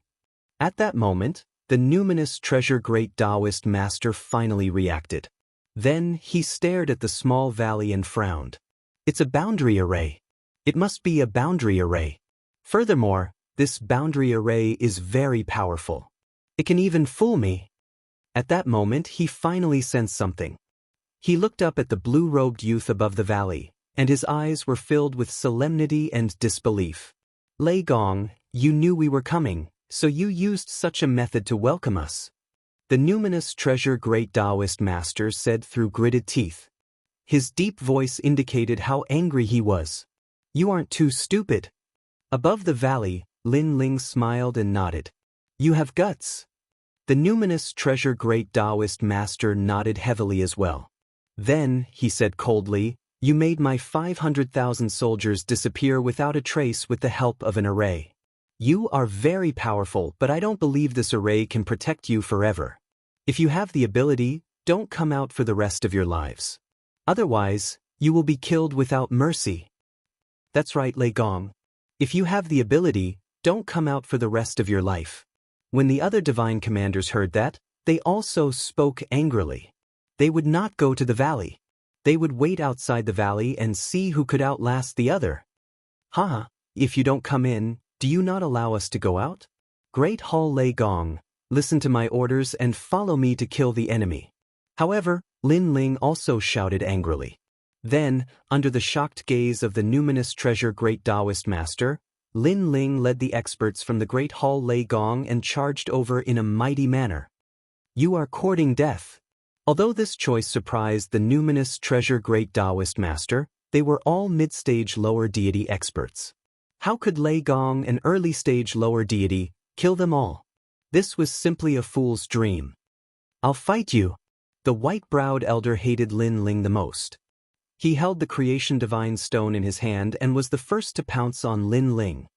Speaker 1: At that moment, the Numinous Treasure Great Taoist Master finally reacted. Then he stared at the small valley and frowned. It's a boundary array. It must be a boundary array. Furthermore, this boundary array is very powerful. It can even fool me. At that moment he finally sensed something. He looked up at the blue-robed youth above the valley, and his eyes were filled with solemnity and disbelief. Lei Gong, you knew we were coming, so you used such a method to welcome us. The Numinous Treasure Great Taoist Master said through gritted teeth. His deep voice indicated how angry he was. You aren't too stupid. Above the valley, Lin Ling smiled and nodded. You have guts. The Numinous Treasure Great Taoist Master nodded heavily as well. Then, he said coldly, you made my 500,000 soldiers disappear without a trace with the help of an array. You are very powerful, but I don't believe this array can protect you forever. If you have the ability, don't come out for the rest of your lives. Otherwise, you will be killed without mercy. That's right, Lei Gong. If you have the ability, don't come out for the rest of your life. When the other divine commanders heard that, they also spoke angrily. They would not go to the valley. They would wait outside the valley and see who could outlast the other. Haha, if you don't come in, Do you not allow us to go out? Great Hall Lei Gong, listen to my orders and follow me to kill the enemy. However, Lin Ling also shouted angrily. Then, under the shocked gaze of the numinous treasure great Taoist master, Lin Ling led the experts from the Great Hall Lei Gong and charged over in a mighty manner. You are courting death. Although this choice surprised the numinous treasure great Taoist master, they were all mid-stage lower deity experts. How could Lei Gong, an early-stage lower deity, kill them all? This was simply a fool's dream. I'll fight you. The white-browed elder hated Lin Ling the most. He held the creation divine stone in his hand and was the first to pounce on Lin Ling.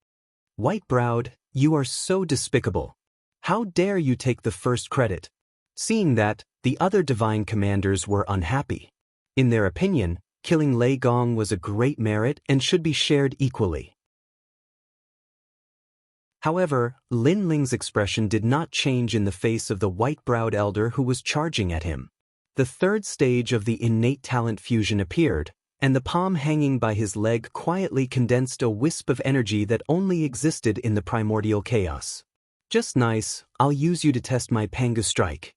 Speaker 1: White-browed, you are so despicable. How dare you take the first credit? Seeing that, the other divine commanders were unhappy. In their opinion, killing Lei Gong was a great merit and should be shared equally. However, Lin Ling's expression did not change in the face of the white-browed elder who was charging at him. The third stage of the innate talent fusion appeared, and the palm hanging by his leg quietly condensed a wisp of energy that only existed in the primordial chaos. Just nice, I'll use you to test my Panga strike.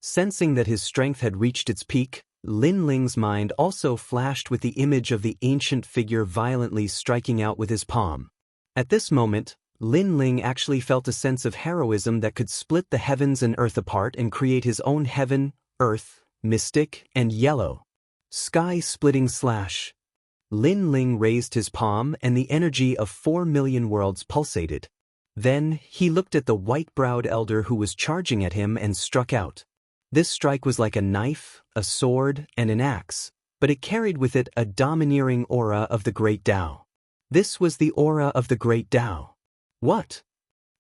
Speaker 1: Sensing that his strength had reached its peak, Lin Ling's mind also flashed with the image of the ancient figure violently striking out with his palm. At this moment, Lin Ling actually felt a sense of heroism that could split the heavens and earth apart and create his own heaven, earth, mystic, and yellow. Sky-splitting slash. Lin Ling raised his palm and the energy of 4 million worlds pulsated. Then, he looked at the white-browed elder who was charging at him and struck out. This strike was like a knife, a sword, and an axe, but it carried with it a domineering aura of the Great Tao. This was the aura of the Great Tao. What?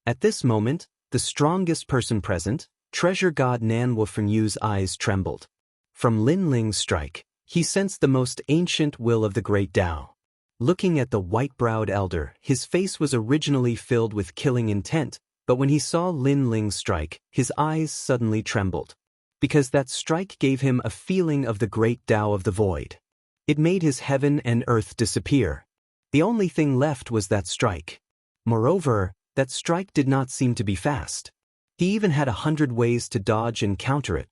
Speaker 1: At this moment, the strongest person present, treasure god Nan Wufengyu's eyes trembled. From Lin Ling's strike, he sensed the most ancient will of the Great Tao. Looking at the white-browed elder, his face was originally filled with killing intent, but when he saw Lin Ling's strike, his eyes suddenly trembled. Because that strike gave him a feeling of the Great Tao of the Void. It made his heaven and earth disappear. The only thing left was that strike. Moreover, that strike did not seem to be fast. He even had 100 ways to dodge and counter it.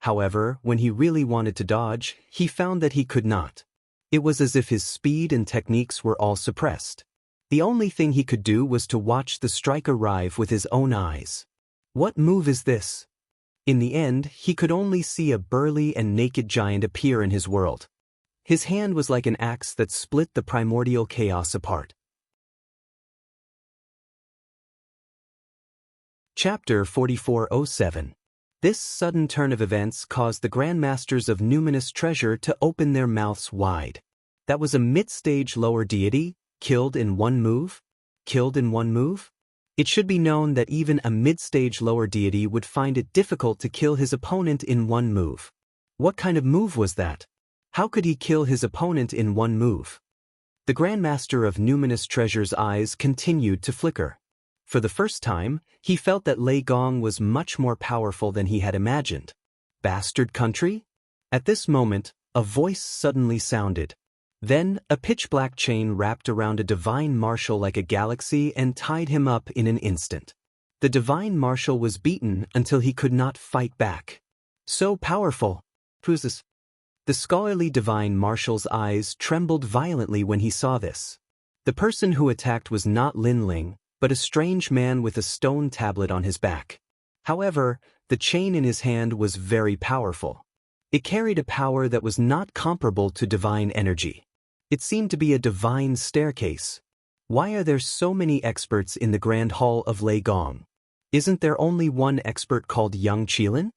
Speaker 1: However, when he really wanted to dodge, he found that he could not. It was as if his speed and techniques were all suppressed. The only thing he could do was to watch the strike arrive with his own eyes. What move is this? In the end, he could only see a burly and naked giant appear in his world. His hand was like an axe that split the primordial chaos apart. Chapter 4407. This sudden turn of events caused the Grandmasters of Numinous Treasure to open their mouths wide. That was a mid-stage lower deity, killed in one move? Killed in one move? It should be known that even a mid-stage lower deity would find it difficult to kill his opponent in one move. What kind of move was that? How could he kill his opponent in one move? The Grandmaster of Numinous Treasure's eyes continued to flicker. For the first time, he felt that Lei Gong was much more powerful than he had imagined. Bastard country? At this moment, a voice suddenly sounded. Then, a pitch-black chain wrapped around a divine marshal like a galaxy and tied him up in an instant. The divine marshal was beaten until he could not fight back. So powerful! Who's this? The scholarly divine marshal's eyes trembled violently when he saw this. The person who attacked was not Lin Ling, but a strange man with a stone tablet on his back. However, the chain in his hand was very powerful. It carried a power that was not comparable to divine energy. It seemed to be a divine staircase. Why are there so many experts in the Grand Hall of Lei Gong? Isn't there only one expert called Yang Qilin?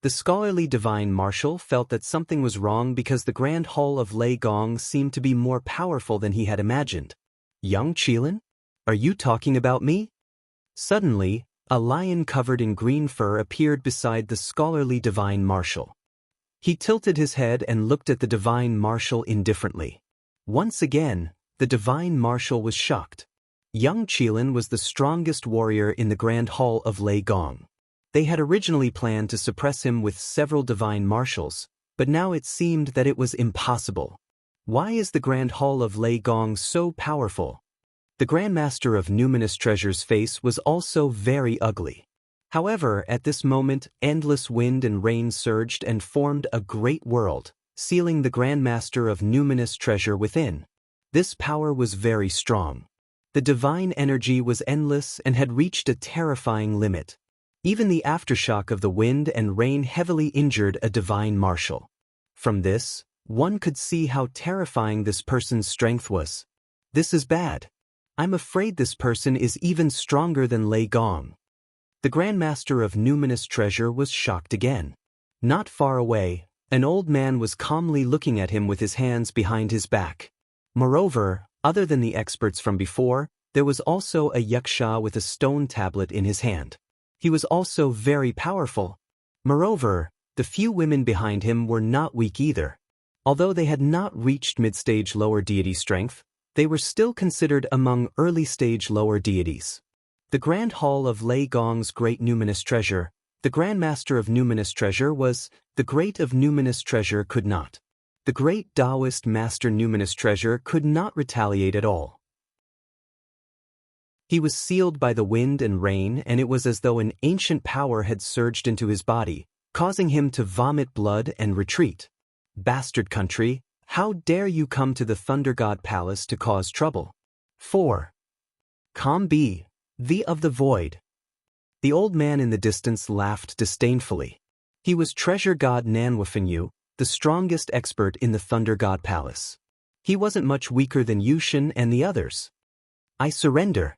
Speaker 1: The scholarly divine marshal felt that something was wrong because the Grand Hall of Lei Gong seemed to be more powerful than he had imagined. Yang Qilin? Are you talking about me? Suddenly, a lion covered in green fur appeared beside the scholarly divine marshal. He tilted his head and looked at the divine marshal indifferently. Once again, the divine marshal was shocked. Yang Qilin was the strongest warrior in the Grand Hall of Lei Gong. They had originally planned to suppress him with several divine marshals, but now it seemed that it was impossible. Why is the Grand Hall of Lei Gong so powerful? The Grandmaster of Numinous Treasure's face was also very ugly. However, at this moment, endless wind and rain surged and formed a great world, sealing the Grandmaster of Numinous Treasure within. This power was very strong. The divine energy was endless and had reached a terrifying limit. Even the aftershock of the wind and rain heavily injured a divine marshal. From this, one could see how terrifying this person's strength was. This is bad. I'm afraid this person is even stronger than Lei Gong. The Grandmaster of Numinous Treasure was shocked again. Not far away, an old man was calmly looking at him with his hands behind his back. Moreover, other than the experts from before, there was also a yaksha with a stone tablet in his hand. He was also very powerful. Moreover, the few women behind him were not weak either. Although they had not reached mid-stage lower deity strength, they were still considered among early-stage lower deities. The Grand Hall of Lei Gong's Great Numinous Treasure, the Grandmaster of Numinous Treasure was, the Great of Numinous Treasure could not. The Great Taoist Master Numinous Treasure could not retaliate at all. He was sealed by the wind and rain, and it was as though an ancient power had surged into his body, causing him to vomit blood and retreat. Bastard country, how dare you come to the Thunder God Palace to cause trouble? 4. Calm be, the of the void. The old man in the distance laughed disdainfully. He was Treasure God Nanwafenyu, the strongest expert in the Thunder God Palace. He wasn't much weaker than Yushin and the others. I surrender.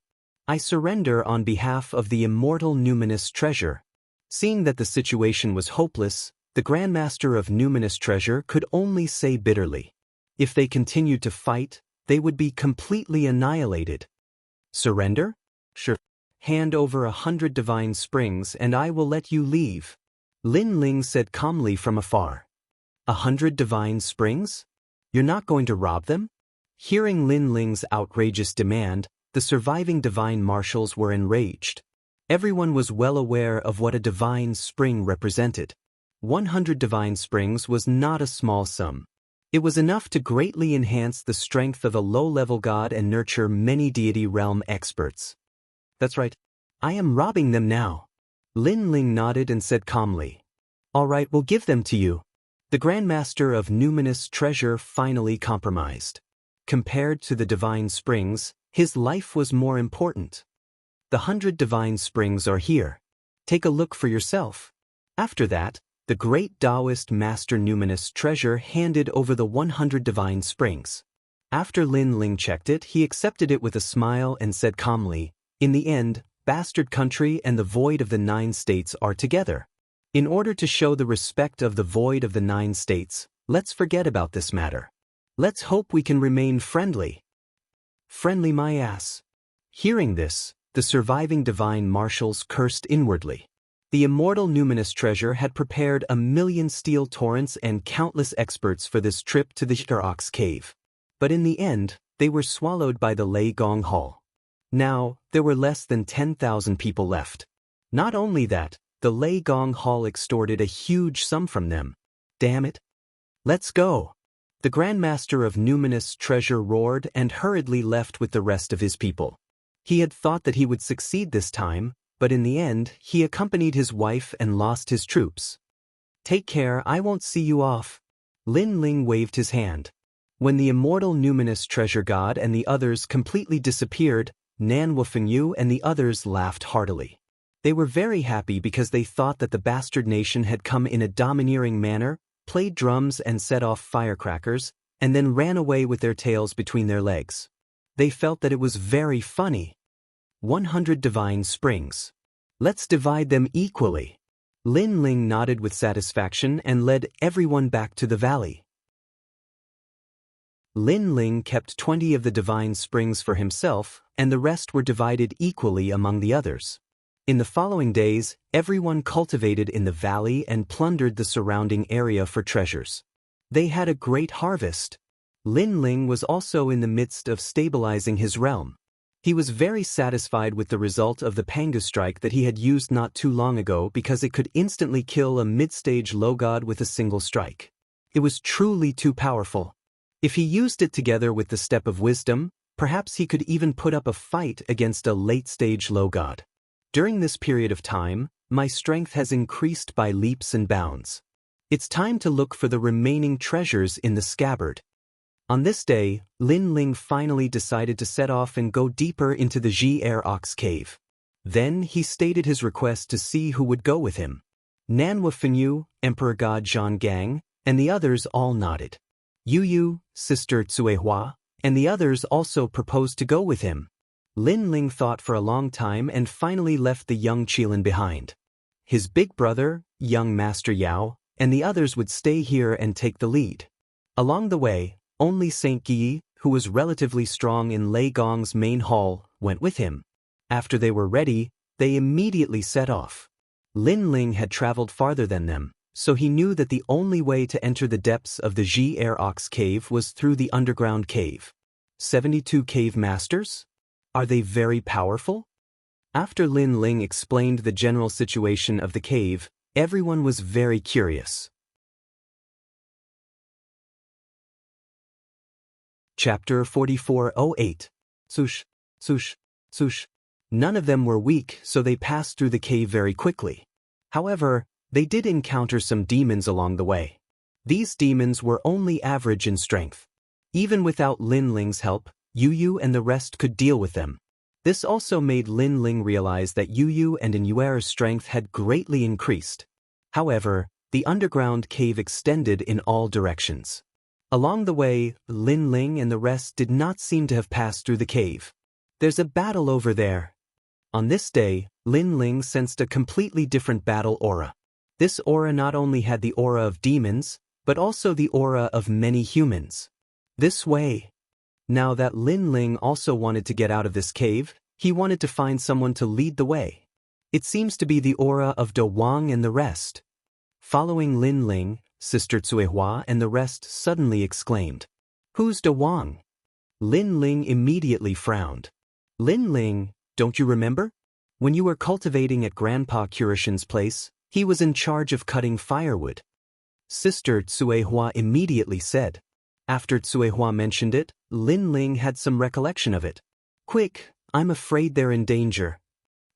Speaker 1: I surrender on behalf of the immortal Numinous Treasure. Seeing that the situation was hopeless, the Grandmaster of Numinous Treasure could only say bitterly, if they continued to fight, they would be completely annihilated. Surrender? Sure. Hand over 100 divine springs and I will let you leave. Lin Ling said calmly from afar. 100 divine springs? You're not going to rob them? Hearing Lin Ling's outrageous demand, the surviving divine marshals were enraged. Everyone was well aware of what a divine spring represented. 100 divine springs was not a small sum. It was enough to greatly enhance the strength of a low-level god and nurture many deity realm experts. That's right. I am robbing them now. Lin Ling nodded and said calmly. All right, we'll give them to you. The Grandmaster of Numinous Treasure finally compromised. Compared to the divine springs, his life was more important. The 100 divine springs are here. Take a look for yourself. After that, the great Taoist Master Numinous Treasure handed over the 100 divine springs. After Lin Ling checked it, he accepted it with a smile and said calmly, in the end, Bastard Country and the Void of the 9 States are together. In order to show the respect of the Void of the 9 States, let's forget about this matter. Let's hope we can remain friendly. Friendly my ass. Hearing this, the surviving divine marshals cursed inwardly. The immortal Numinous Treasure had prepared 1,000,000 steel torrents and countless experts for this trip to the Shikarox cave. But in the end, they were swallowed by the Lei Gong Hall. Now, there were less than 10,000 people left. Not only that, the Lei Gong Hall extorted a huge sum from them. Damn it. Let's go. The Grandmaster of Numinous Treasure roared and hurriedly left with the rest of his people. He had thought that he would succeed this time, but in the end, he accompanied his wife and lost his troops. Take care, I won't see you off. Lin Ling waved his hand. When the immortal Numinous Treasure God and the others completely disappeared, Nanwafenyu and the others laughed heartily. They were very happy because they thought that the bastard nation had come in a domineering manner, played drums and set off firecrackers, and then ran away with their tails between their legs. They felt that it was very funny. 100 divine springs. Let's divide them equally. Lin Ling nodded with satisfaction and led everyone back to the valley. Lin Ling kept 20 of the divine springs for himself, and the rest were divided equally among the others. In the following days, everyone cultivated in the valley and plundered the surrounding area for treasures. They had a great harvest. Lin Ling was also in the midst of stabilizing his realm. He was very satisfied with the result of the Panga strike that he had used not too long ago because it could instantly kill a mid-stage low god with a single strike. It was truly too powerful. If he used it together with the Step of Wisdom, Perhaps he could even put up a fight against a late-stage low god. During this period of time, my strength has increased by leaps and bounds. It's time to look for the remaining treasures in the scabbard. On this day, Lin Ling finally decided to set off and go deeper into the Ji-Er-Ox cave. Then he stated his request to see who would go with him. Nanhua Fenyu, Emperor God Zhang Gang, and the others all nodded. Yu Yu, Sister Tsuehua, and the others also proposed to go with him. Lin Ling thought for a long time and finally left the young Qilin behind. His big brother, young Master Yao, and the others would stay here and take the lead. Along the way, only Saint Guyi, who was relatively strong in Lei Gong's main hall, went with him. After they were ready, they immediately set off. Lin Ling had traveled farther than them, so he knew that the only way to enter the depths of the Ji-Er-Ox cave was through the underground cave. 72 cave masters? Are they very powerful? After Lin Ling explained the general situation of the cave, everyone was very curious. Chapter 4408. Sush, sush, sush. None of them were weak, so they passed through the cave very quickly. However, they did encounter some demons along the way. These demons were only average in strength. Even without Lin Ling's help, Yu Yu and the rest could deal with them. This also made Lin Ling realize that Yu Yu and Inuer's strength had greatly increased. However, the underground cave extended in all directions. Along the way, Lin Ling and the rest did not seem to have passed through the cave. There's a battle over there. On this day, Lin Ling sensed a completely different battle aura. This aura not only had the aura of demons, but also the aura of many humans. This way. Now that Lin Ling also wanted to get out of this cave, he wanted to find someone to lead the way. It seems to be the aura of De Wang and the rest. Following Lin Ling, Sister Tsuehua and the rest suddenly exclaimed, "Who's De Wang?" Lin Ling immediately frowned. Lin Ling, don't you remember? When you were cultivating at Grandpa Kurishin's place, he was in charge of cutting firewood. Sister Tsuehua immediately said. After Tsuehua mentioned it, Lin Ling had some recollection of it. Quick, I'm afraid they're in danger.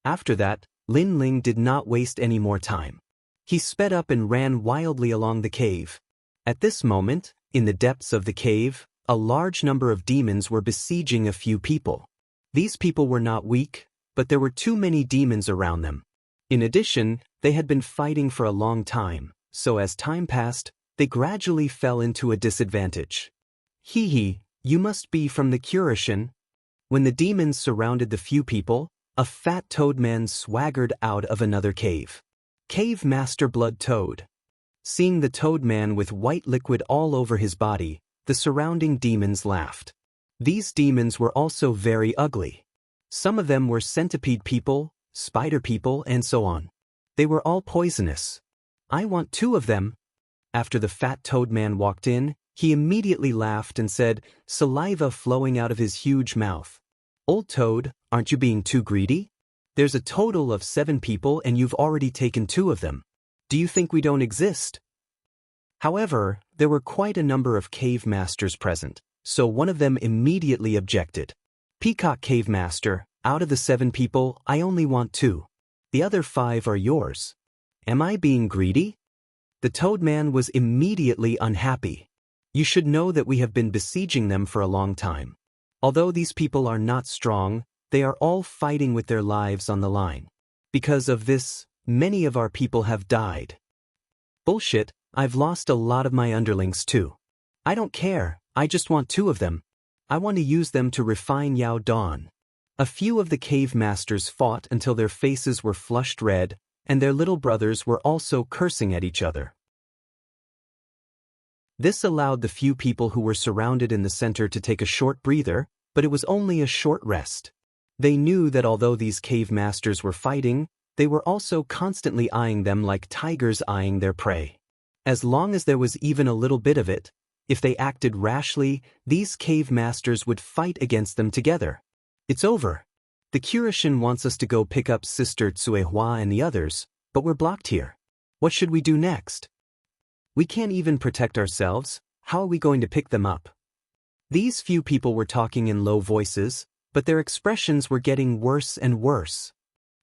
Speaker 1: After that, Lin Ling did not waste any more time. He sped up and ran wildly along the cave. At this moment, in the depths of the cave, a large number of demons were besieging a few people. These people were not weak, but there were too many demons around them. In addition, they had been fighting for a long time, so as time passed, they gradually fell into a disadvantage. Hee, you must be from the Kurishin. When the demons surrounded the few people, a fat toad man swaggered out of another cave. Cave Master Blood Toad. Seeing the toad man with white liquid all over his body, the surrounding demons laughed. These demons were also very ugly. Some of them were centipede people, spider people, and so on. They were all poisonous. I want 2 of them. After the fat toad man walked in, he immediately laughed and said, saliva flowing out of his huge mouth. Old Toad, aren't you being too greedy? There's a total of 7 people and you've already taken 2 of them. Do you think we don't exist? However, there were quite a number of cave masters present, so one of them immediately objected. Peacock Cave Master, out of the 7 people, I only want 2. The other 5 are yours. Am I being greedy? The Toad Man was immediately unhappy. You should know that we have been besieging them for a long time. Although these people are not strong, they are all fighting with their lives on the line. Because of this, many of our people have died. Bullshit, I've lost a lot of my underlings too. I don't care, I just want 2 of them. I want to use them to refine Yao Dawn. A few of the cave masters fought until their faces were flushed red, and their little brothers were also cursing at each other. This allowed the few people who were surrounded in the center to take a short breather, but it was only a short rest. They knew that although these cave masters were fighting, they were also constantly eyeing them like tigers eyeing their prey. As long as there was even a little bit of it, if they acted rashly, these cave masters would fight against them together. It's over. The Kurishin wants us to go pick up Sister Tsuehua and the others, but we're blocked here. What should we do next? We can't even protect ourselves. How are we going to pick them up? These few people were talking in low voices, but their expressions were getting worse and worse.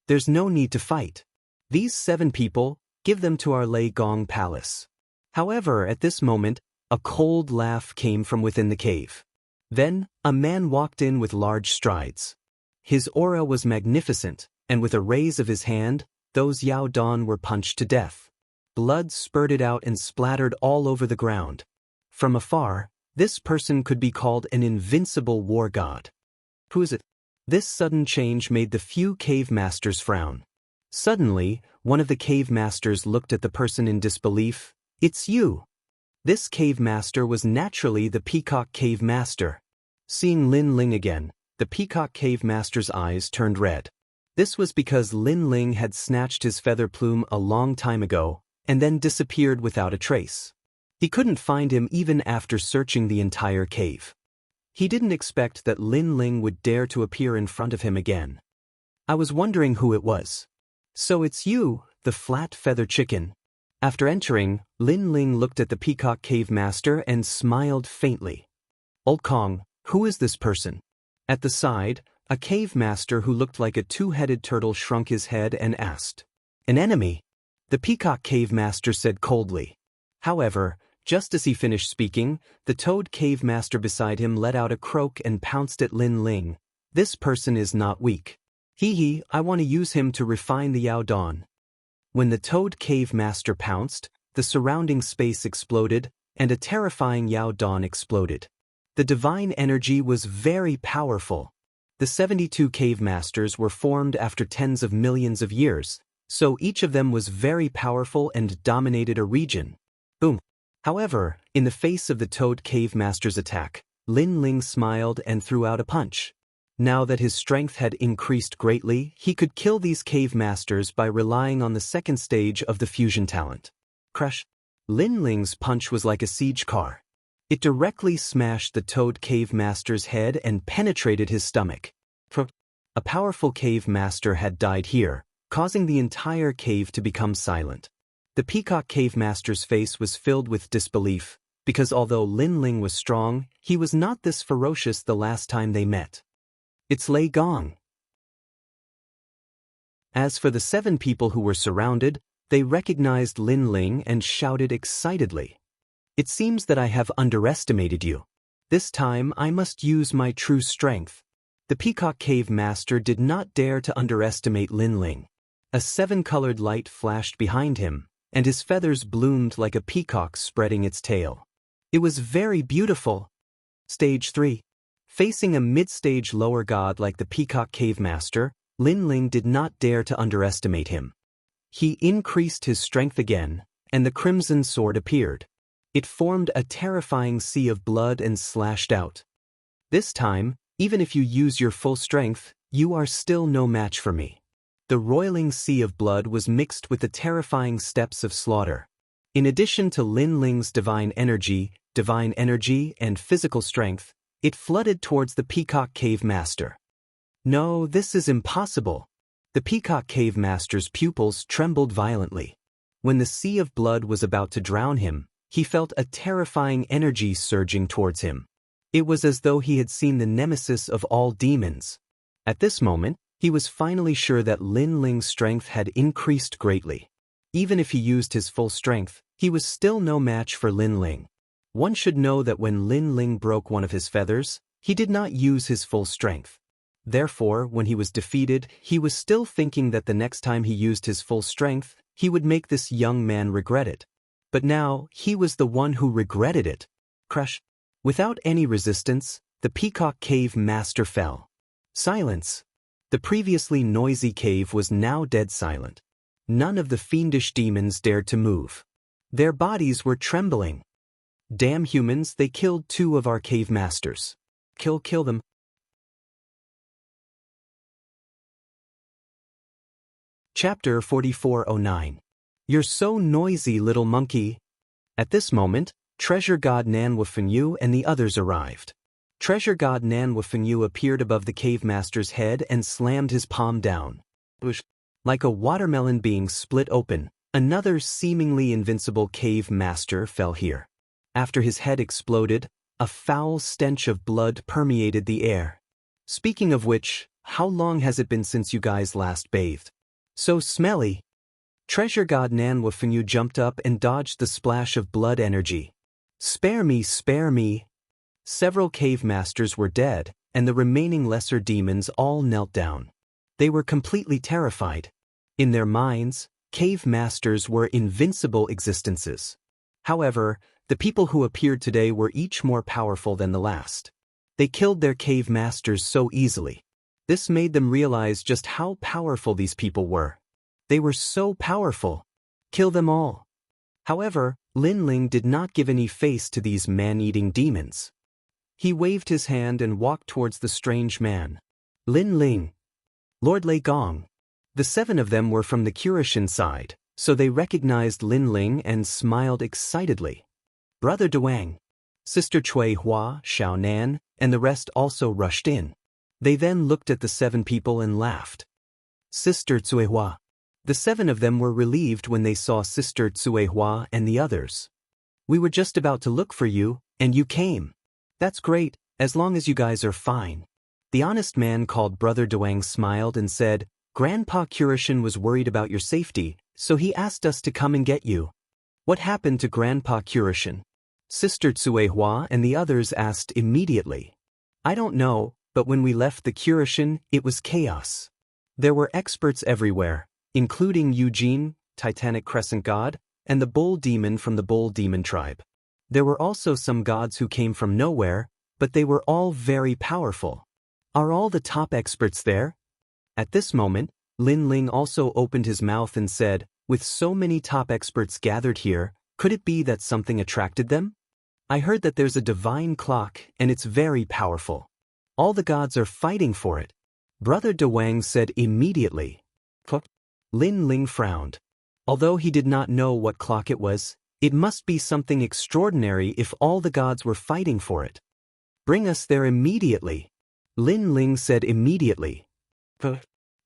Speaker 1: There's no need to fight. These 7 people, give them to our Lei Gong palace. However, at this moment, a cold laugh came from within the cave. Then, a man walked in with large strides. His aura was magnificent, and with a raise of his hand, those Yao Dan were punched to death. Blood spurted out and splattered all over the ground. From afar, this person could be called an invincible war god. Who is it? This sudden change made the few cave masters frown. Suddenly, one of the cave masters looked at the person in disbelief. It's you. This cave master was naturally the Peacock Cave Master. Seeing Lin Ling again, the Peacock Cave Master's eyes turned red. This was because Lin Ling had snatched his feather plume a long time ago, and then disappeared without a trace. He couldn't find him even after searching the entire cave. He didn't expect that Lin Ling would dare to appear in front of him again. I was wondering who it was. So it's you, the flat feather chicken. After entering, Lin Ling looked at the Peacock Cave Master and smiled faintly. Old Kong, who is this person? At the side, a cave master who looked like a 2-headed turtle shrunk his head and asked. An enemy? The Peacock Cave Master said coldly. However, just as he finished speaking, the Toad Cave Master beside him let out a croak and pounced at Lin Ling. This person is not weak. Hee, I want to use him to refine the Yao Dan. When the Toad Cave Master pounced, the surrounding space exploded, and a terrifying Yao Dan exploded. The divine energy was very powerful. The 72 cave masters were formed after tens of millions of years, so each of them was very powerful and dominated a region. Boom. However, in the face of the Toad Cave Master's attack, Lin Ling smiled and threw out a punch. Now that his strength had increased greatly, he could kill these cave masters by relying on the second stage of the fusion talent. Crush. Lin Ling's punch was like a siege car. It directly smashed the Toad Cave Master's head and penetrated his stomach. A powerful cave master had died here, causing the entire cave to become silent. The Peacock Cave Master's face was filled with disbelief, because although Lin Ling was strong, he was not this ferocious the last time they met. It's Lei Gong. As for the 7 people who were surrounded, they recognized Lin Ling and shouted excitedly. It seems that I have underestimated you. This time I must use my true strength. The Peacock Cave Master did not dare to underestimate Lin Ling. A 7-colored light flashed behind him, and his feathers bloomed like a peacock spreading its tail. It was very beautiful. Stage 3. Facing a mid-stage lower god like the Peacock Cave Master, Lin Ling did not dare to underestimate him. He increased his strength again, and the crimson sword appeared. It formed a terrifying sea of blood and slashed out. This time, even if you use your full strength, you are still no match for me. The roiling sea of blood was mixed with the terrifying steps of slaughter. In addition to Lin Ling's divine energy, and physical strength, it flooded towards the Peacock Cave Master. No, this is impossible. The Peacock Cave Master's pupils trembled violently. When the sea of blood was about to drown him, he felt a terrifying energy surging towards him. It was as though he had seen the nemesis of all demons. At this moment, he was finally sure that Lin Ling's strength had increased greatly. Even if he used his full strength, he was still no match for Lin Ling. One should know that when Lin Ling broke one of his feathers, he did not use his full strength. Therefore, when he was defeated, he was still thinking that the next time he used his full strength, he would make this young man regret it. But now, he was the one who regretted it. Crush. Without any resistance, the Peacock Cave Master fell. Silence. The previously noisy cave was now dead silent. None of the fiendish demons dared to move. Their bodies were trembling. Damn humans, they killed 2 of our cave masters. Kill them. Chapter 4409. You're so noisy, little monkey. At this moment, Treasure God Nanwufenyu and the others arrived. Treasure God Nanwufenyu appeared above the cave master's head and slammed his palm down. Like a watermelon being split open, another seemingly invincible cave master fell here. After his head exploded, A foul stench of blood permeated the air. Speaking of which, how long has it been since you guys last bathed? So smelly. Treasure God Nanwafenyu jumped up and dodged the splash of blood energy. Spare me, spare me. Several cave masters were dead, and the remaining lesser demons all knelt down. They were completely terrified. In their minds, cave masters were invincible existences. However, the people who appeared today were each more powerful than the last. They killed their cave masters so easily. This made them realize just how powerful these people were. They were so powerful. Kill them all. However, Lin Ling did not give any face to these man-eating demons. He waved his hand and walked towards the strange man. Lin Ling. Lord Lei Gong. The 7 of them were from the Kurishin side, so they recognized Lin Ling and smiled excitedly. Brother Duang, Sister Cui Hua, Xiao Nan, and the rest also rushed in. They then looked at the 7 people and laughed. Sister Cui Hua. The 7 of them were relieved when they saw Sister Cui Hua and the others. We were just about to look for you, and you came. That's great, as long as you guys are fine. The honest man called Brother Duang smiled and said, Grandpa Kurishin was worried about your safety, so he asked us to come and get you. What happened to Grandpa Kurishin? Sister Cui Hua and the others asked immediately. I don't know, but when we left the Kurishin, it was chaos. There were experts everywhere, including Eugene, Titanic Crescent God, and the Bull Demon from the Bull Demon tribe. There were also some gods who came from nowhere, but they were all very powerful. Are all the top experts there? At this moment, Lin Ling also opened his mouth and said, with so many top experts gathered here, could it be that something attracted them? I heard that there's a divine clock and it's very powerful. All the gods are fighting for it. Brother Duang said immediately. Lin Ling frowned. Although he did not know what clock it was, it must be something extraordinary if all the gods were fighting for it. Bring us there immediately. Lin Ling said immediately.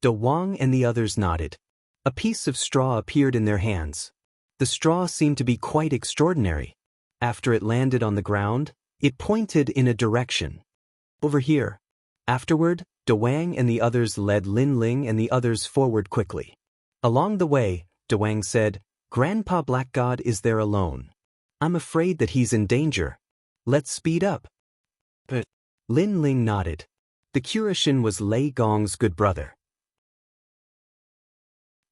Speaker 1: Duang and the others nodded. A piece of straw appeared in their hands. The straw seemed to be quite extraordinary. After it landed on the ground, it pointed in a direction. Over here. Afterward, Duang and the others led Lin Ling and the others forward quickly. Along the way, Duang said, Grandpa Black God is there alone. I'm afraid that he's in danger. Let's speed up. But Lin Ling nodded. The Kurishin was Lei Gong's good brother.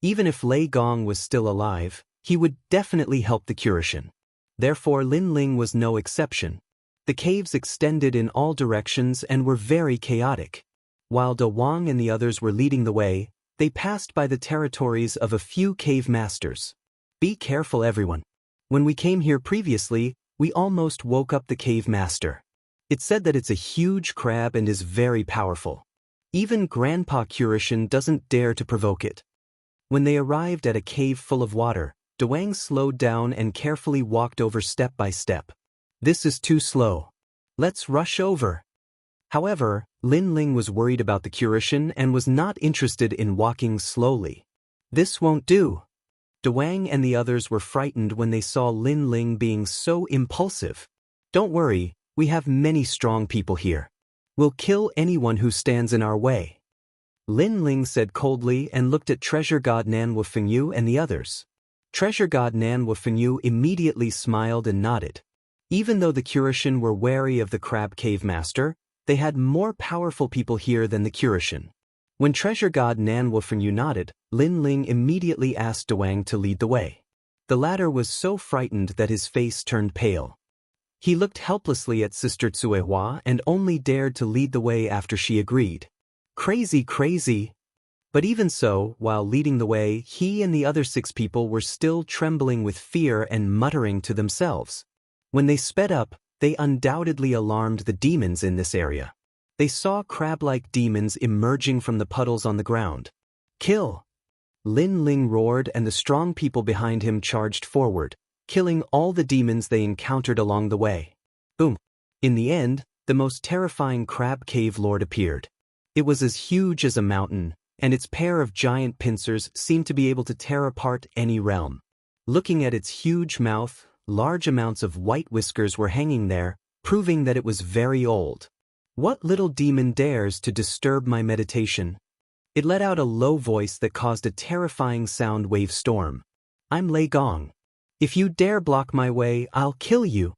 Speaker 1: Even if Lei Gong was still alive, he would definitely help the Kurishin. Therefore Lin Ling was no exception. The caves extended in all directions and were very chaotic. While Duang and the others were leading the way, they passed by the territories of a few cave masters. Be careful, everyone. When we came here previously, we almost woke up the cave master. It said that it's a huge crab and is very powerful. Even Grandpa Kurishin doesn't dare to provoke it. When they arrived at a cave full of water, Duang slowed down and carefully walked over step by step. This is too slow. Let's rush over. However, Lin Ling was worried about the Kurishin and was not interested in walking slowly. This won't do. Duang and the others were frightened when they saw Lin Ling being so impulsive. Don't worry, we have many strong people here. We'll kill anyone who stands in our way. Lin Ling said coldly and looked at Treasure God Nanwafenyu and the others. Treasure God Nanwafenyu immediately smiled and nodded. Even though the Kurishin were wary of the Crab Cave Master, they had more powerful people here than the Kurishin. When Treasure God Nanwafenyu nodded, Lin Ling immediately asked Duang to lead the way. The latter was so frightened that his face turned pale. He looked helplessly at Sister Tsuehua and only dared to lead the way after she agreed. Crazy, crazy. But even so, while leading the way, he and the other 6 people were still trembling with fear and muttering to themselves. When they sped up, they undoubtedly alarmed the demons in this area. They saw crab-like demons emerging from the puddles on the ground. Kill! Lin Ling roared and the strong people behind him charged forward, killing all the demons they encountered along the way. Boom! In the end, the most terrifying crab cave lord appeared. It was as huge as a mountain, and its pair of giant pincers seemed to be able to tear apart any realm. Looking at its huge mouth, large amounts of white whiskers were hanging there, proving that it was very old. What little demon dares to disturb my meditation? It let out a low voice that caused a terrifying sound wave storm. I'm Lei Gong. If you dare block my way, I'll kill you.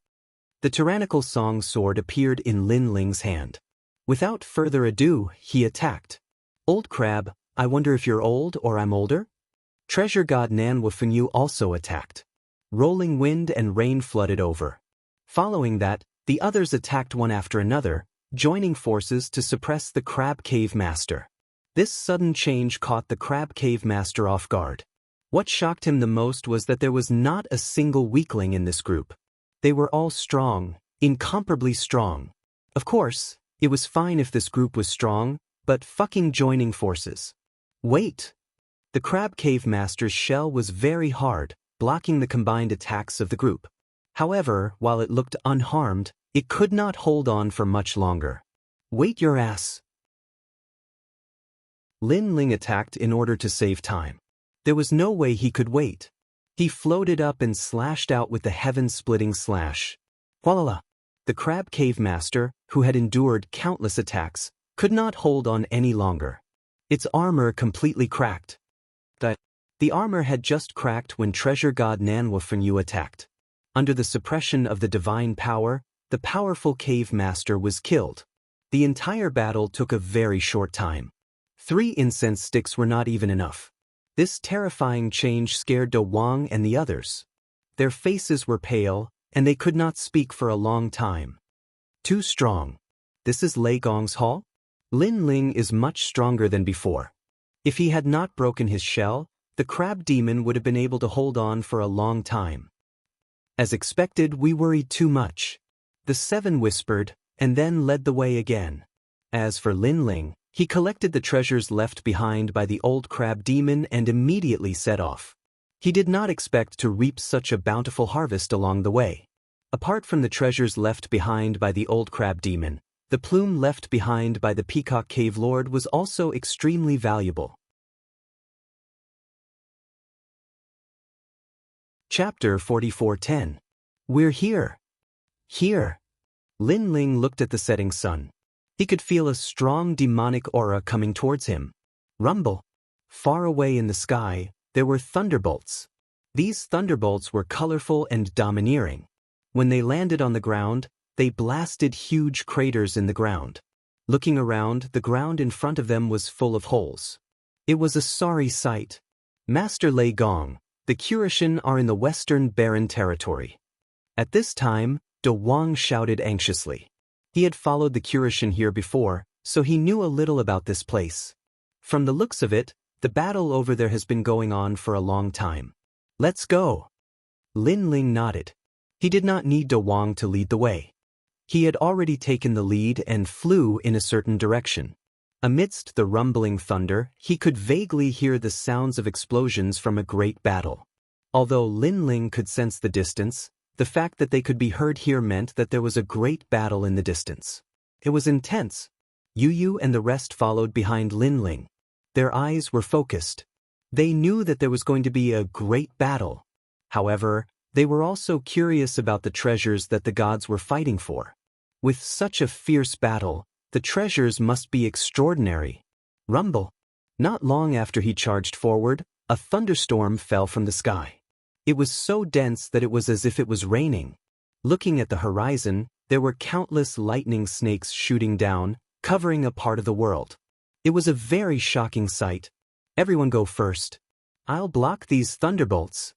Speaker 1: The tyrannical song sword appeared in Lin Ling's hand. Without further ado, he attacked. Old crab, I wonder if you're old or I'm older? Treasure god Nan Wufunyu also attacked. Rolling wind and rain flooded over. Following that, the others attacked one after another, joining forces to suppress the Crab Cave Master. This sudden change caught the Crab Cave Master off guard. What shocked him the most was that there was not a single weakling in this group. They were all strong, incomparably strong. Of course, it was fine if this group was strong, but fucking joining forces. Wait! The Crab Cave Master's shell was very hard, blocking the combined attacks of the group. However, while it looked unharmed, it could not hold on for much longer. Wait your ass! Lin Ling attacked in order to save time. There was no way he could wait. He floated up and slashed out with the heaven-splitting slash. Voila! The Crab Cave Master, who had endured countless attacks, could not hold on any longer. Its armor completely cracked. The armor had just cracked when treasure god Nan Wufunyu attacked. Under the suppression of the divine power, the powerful cave master was killed. The entire battle took a very short time. 3 incense sticks were not even enough. This terrifying change scared Do Wang and the others. Their faces were pale, and they could not speak for a long time. Too strong. This is Lei Gong's hall? Lin Ling is much stronger than before. If he had not broken his shell, the crab demon would have been able to hold on for a long time. As expected, we worried too much. The 7 whispered, and then led the way again. As for Lin Ling, he collected the treasures left behind by the old crab demon and immediately set off. He did not expect to reap such a bountiful harvest along the way. Apart from the treasures left behind by the old crab demon, the plume left behind by the Peacock Cave Lord was also extremely valuable. Chapter 44:10. We're here. Here. Lin Ling looked at the setting sun. He could feel a strong demonic aura coming towards him. Rumble. Far away in the sky, there were thunderbolts. These thunderbolts were colorful and domineering. When they landed on the ground, they blasted huge craters in the ground. Looking around, the ground in front of them was full of holes. It was a sorry sight. Master Lei Gong, the Kurishin are in the western barren territory. At this time, Do Wang shouted anxiously. He had followed the Kurishin here before, so he knew a little about this place. From the looks of it, the battle over there has been going on for a long time. Let's go. Lin Ling nodded. He did not need Do Wang to lead the way. He had already taken the lead and flew in a certain direction. Amidst the rumbling thunder, he could vaguely hear the sounds of explosions from a great battle. Although Lin Ling could sense the distance, the fact that they could be heard here meant that there was a great battle in the distance. It was intense. Yu Yu and the rest followed behind Lin Ling. Their eyes were focused. They knew that there was going to be a great battle. However, they were also curious about the treasures that the gods were fighting for. With such a fierce battle, the treasures must be extraordinary. Rumble. Not long after he charged forward, a thunderstorm fell from the sky. It was so dense that it was as if it was raining. Looking at the horizon, there were countless lightning snakes shooting down, covering a part of the world. It was a very shocking sight. Everyone go first. I'll block these thunderbolts.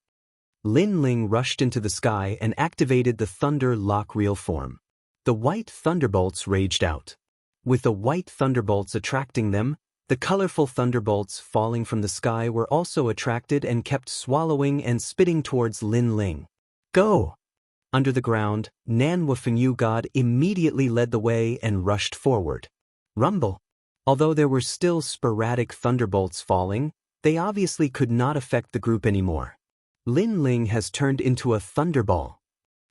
Speaker 1: Lin Ling rushed into the sky and activated the Thunder Lock Reel form. The white thunderbolts raged out. With the white thunderbolts attracting them, the colorful thunderbolts falling from the sky were also attracted and kept swallowing and spitting towards Lin Ling. Go! Under the ground, Nan Wufunyu God immediately led the way and rushed forward. Rumble. Although there were still sporadic thunderbolts falling, they obviously could not affect the group anymore. Lin Ling has turned into a thunderball.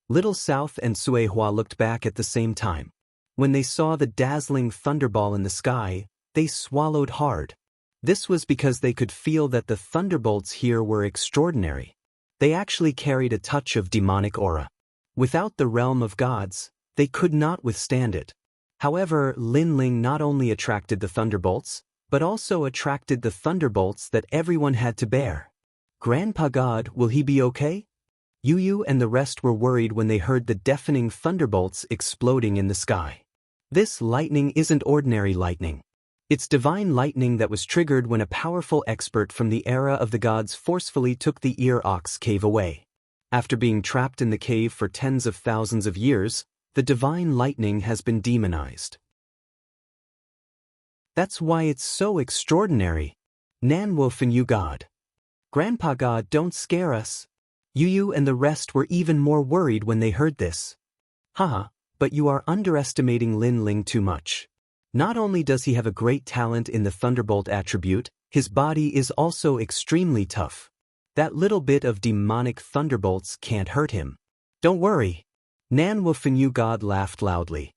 Speaker 1: Little South and Sui Hua looked back at the same time. When they saw the dazzling thunderball in the sky, they swallowed hard. This was because they could feel that the thunderbolts here were extraordinary. They actually carried a touch of demonic aura. Without the realm of gods, They could not withstand it. However, Lin Ling not only attracted the thunderbolts, but also attracted the thunderbolts that everyone had to bear. Grandpa God, will he be okay? Yu Yu and the rest were worried when they heard the deafening thunderbolts exploding in the sky. This lightning isn't ordinary lightning. It's divine lightning that was triggered when a powerful expert from the era of the gods forcefully took the Ear Ox cave away. After being trapped in the cave for tens of thousands of years, the divine lightning has been demonized. That's why it's so extraordinary. Nan Wo Fin Yu God. Grandpa God, don't scare us. Yu Yu and the rest were even more worried when they heard this. Haha, but you are underestimating Lin Ling too much. Not only does he have a great talent in the Thunderbolt attribute, his body is also extremely tough. That little bit of demonic thunderbolts can't hurt him. Don't worry. Nan Wo Fin Yu God laughed loudly.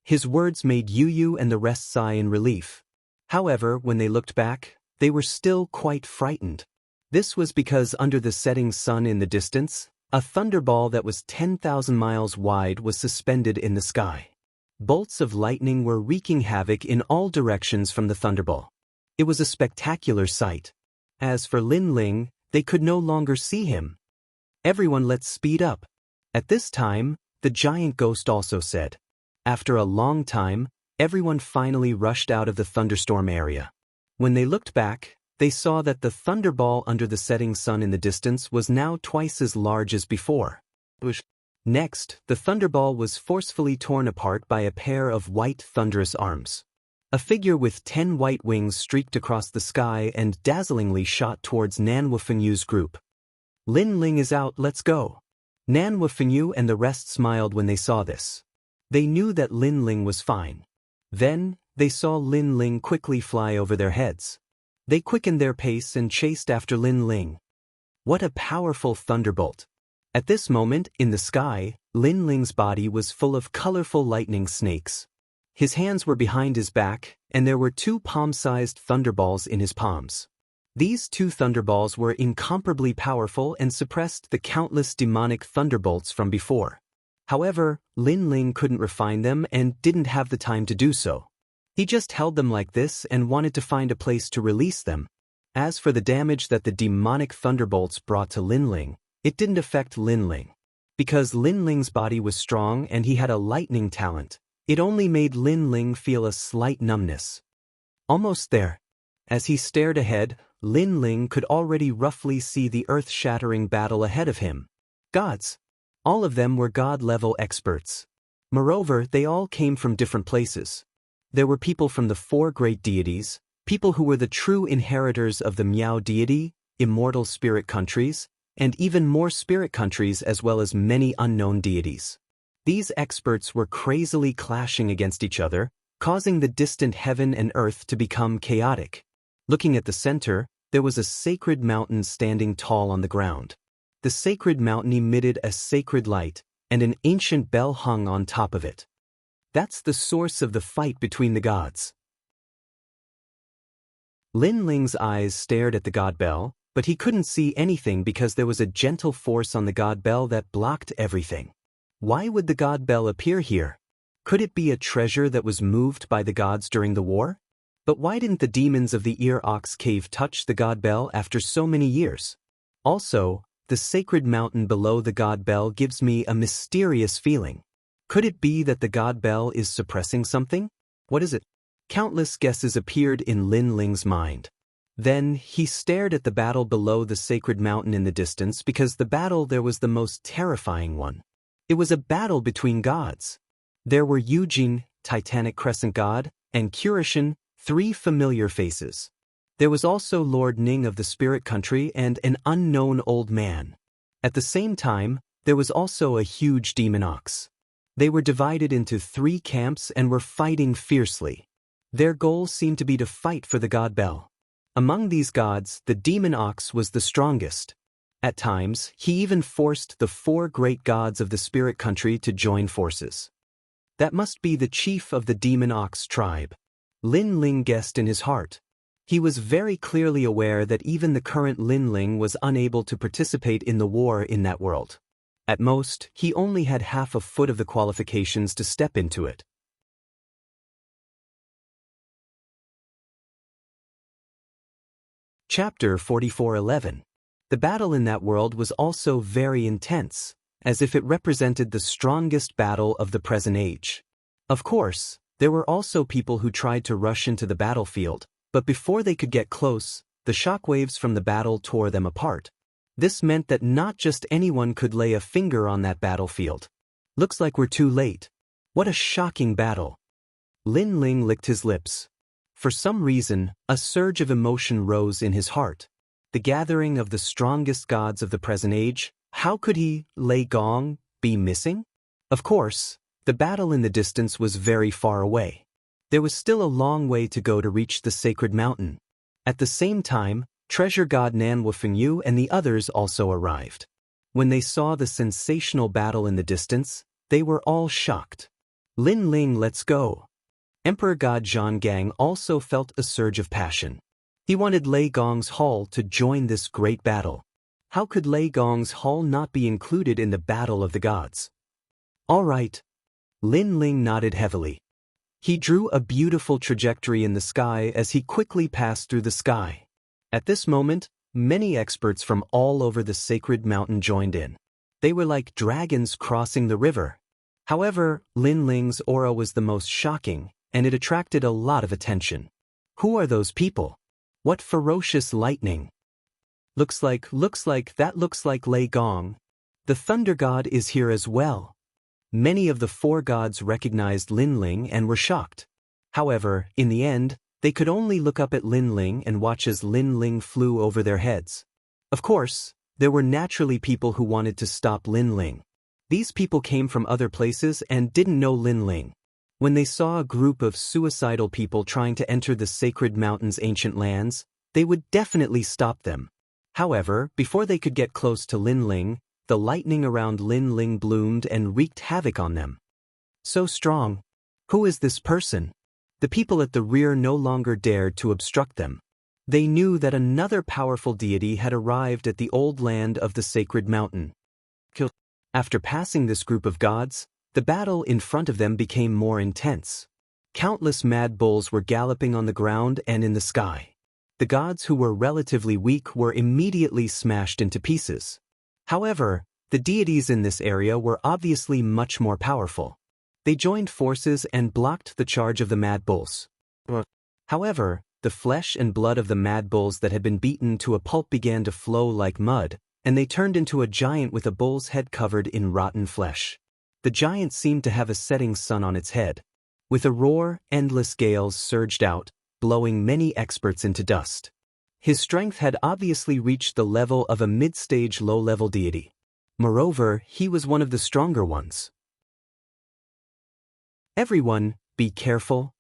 Speaker 1: His words made Yu Yu and the rest sigh in relief. However, when they looked back, they were still quite frightened. This was because under the setting sun in the distance, a thunderball that was 10,000 miles wide was suspended in the sky. Bolts of lightning were wreaking havoc in all directions from the thunderball. It was a spectacular sight. As for Lin Ling, they could no longer see him. Everyone, let's speed up. At this time, the giant ghost also said. After a long time, everyone finally rushed out of the thunderstorm area. When they looked back, they saw that the thunderball under the setting sun in the distance was now twice as large as before. Next, the thunderball was forcefully torn apart by a pair of white thunderous arms. A figure with 10 white wings streaked across the sky and dazzlingly shot towards Nan Wo Fin Yu's group. Lin Ling is out, let's go. Nan Wo Fin Yu and the rest smiled when they saw this. They knew that Lin Ling was fine. Then, they saw Lin Ling quickly fly over their heads. They quickened their pace and chased after Lin Ling. What a powerful thunderbolt! At this moment, in the sky, Lin Ling's body was full of colorful lightning snakes. His hands were behind his back, and there were 2 palm-sized thunderballs in his palms. These 2 thunderballs were incomparably powerful and suppressed the countless demonic thunderbolts from before. However, Lin Ling couldn't refine them and didn't have the time to do so. He just held them like this and wanted to find a place to release them. As for the damage that the demonic thunderbolts brought to Lin Ling, it didn't affect Lin Ling. Because Lin Ling's body was strong and he had a lightning talent, it only made Lin Ling feel a slight numbness. Almost there. As he stared ahead, Lin Ling could already roughly see the earth-shattering battle ahead of him. Gods. All of them were god-level experts. Moreover, they all came from different places. There were people from the 4 great deities, people who were the true inheritors of the Miao deity, immortal spirit countries, and even more spirit countries as well as many unknown deities. These experts were crazily clashing against each other, causing the distant heaven and earth to become chaotic. Looking at the center, there was a sacred mountain standing tall on the ground. The sacred mountain emitted a sacred light, and an ancient bell hung on top of it. That's the source of the fight between the gods. Lin Ling's eyes stared at the god bell, but he couldn't see anything because there was a gentle force on the god bell that blocked everything. Why would the god bell appear here? Could it be a treasure that was moved by the gods during the war? But why didn't the demons of the Ear Ox cave touch the god bell after so many years? Also, the sacred mountain below the god bell gives me a mysterious feeling. Could it be that the god bell is suppressing something? What is it? Countless guesses appeared in Lin Ling's mind. Then, he stared at the battle below the sacred mountain in the distance because the battle there was the most terrifying one. It was a battle between gods. There were Eugene, Titanic Crescent God, and Kurishin, 3 familiar faces. There was also Lord Ning of the Spirit Country and an unknown old man. At the same time, there was also a huge demon ox. They were divided into 3 camps and were fighting fiercely. Their goal seemed to be to fight for the god bell. Among these gods, the demon ox was the strongest. At times, he even forced the 4 great gods of the Spirit Country to join forces. That must be the chief of the demon ox tribe. Lin Ling guessed in his heart. He was very clearly aware that even the current Lin Ling was unable to participate in the war in that world. At most, he only had half a foot of the qualifications to step into it. Chapter 44:11. The battle in that world was also very intense, as if it represented the strongest battle of the present age. Of course, there were also people who tried to rush into the battlefield, but before they could get close, the shockwaves from the battle tore them apart. This meant that not just anyone could lay a finger on that battlefield. Looks like we're too late. What a shocking battle. Lin Ling licked his lips. For some reason, a surge of emotion rose in his heart. The gathering of the strongest gods of the present age, how could he, Lei Gong, be missing? Of course, the battle in the distance was very far away. There was still a long way to go to reach the sacred mountain. At the same time, treasure god Nan Wufengyu and the others also arrived. When they saw the sensational battle in the distance, they were all shocked. Lin Ling, let's go. Emperor God Zhang Gang also felt a surge of passion. He wanted Lei Gong's hall to join this great battle. How could Lei Gong's hall not be included in the battle of the gods? All right. Lin Ling nodded heavily. He drew a beautiful trajectory in the sky as he quickly passed through the sky. At this moment, many experts from all over the sacred mountain joined in. They were like dragons crossing the river. However, Lin Ling's aura was the most shocking, and it attracted a lot of attention. Who are those people? What ferocious lightning! Looks like Lei Gong. The thunder god is here as well. Many of the four gods recognized Lin Ling and were shocked. However, in the end, they could only look up at Lin Ling and watch as Lin Ling flew over their heads. Of course, there were naturally people who wanted to stop Lin Ling. These people came from other places and didn't know Lin Ling. When they saw a group of suicidal people trying to enter the sacred mountain's ancient lands, they would definitely stop them. However, before they could get close to Lin Ling, the lightning around Lin Ling bloomed and wreaked havoc on them. So strong. Who is this person? The people at the rear no longer dared to obstruct them. They knew that another powerful deity had arrived at the old land of the sacred mountain. After passing this group of gods, the battle in front of them became more intense. Countless mad bulls were galloping on the ground and in the sky. The gods who were relatively weak were immediately smashed into pieces. However, the deities in this area were obviously much more powerful. They joined forces and blocked the charge of the mad bulls. However, the flesh and blood of the mad bulls that had been beaten to a pulp began to flow like mud, and they turned into a giant with a bull's head covered in rotten flesh. The giant seemed to have a setting sun on its head. With a roar, endless gales surged out, blowing many experts into dust. His strength had obviously reached the level of a mid-stage low-level deity. Moreover, he was one of the stronger ones. Everyone, be careful.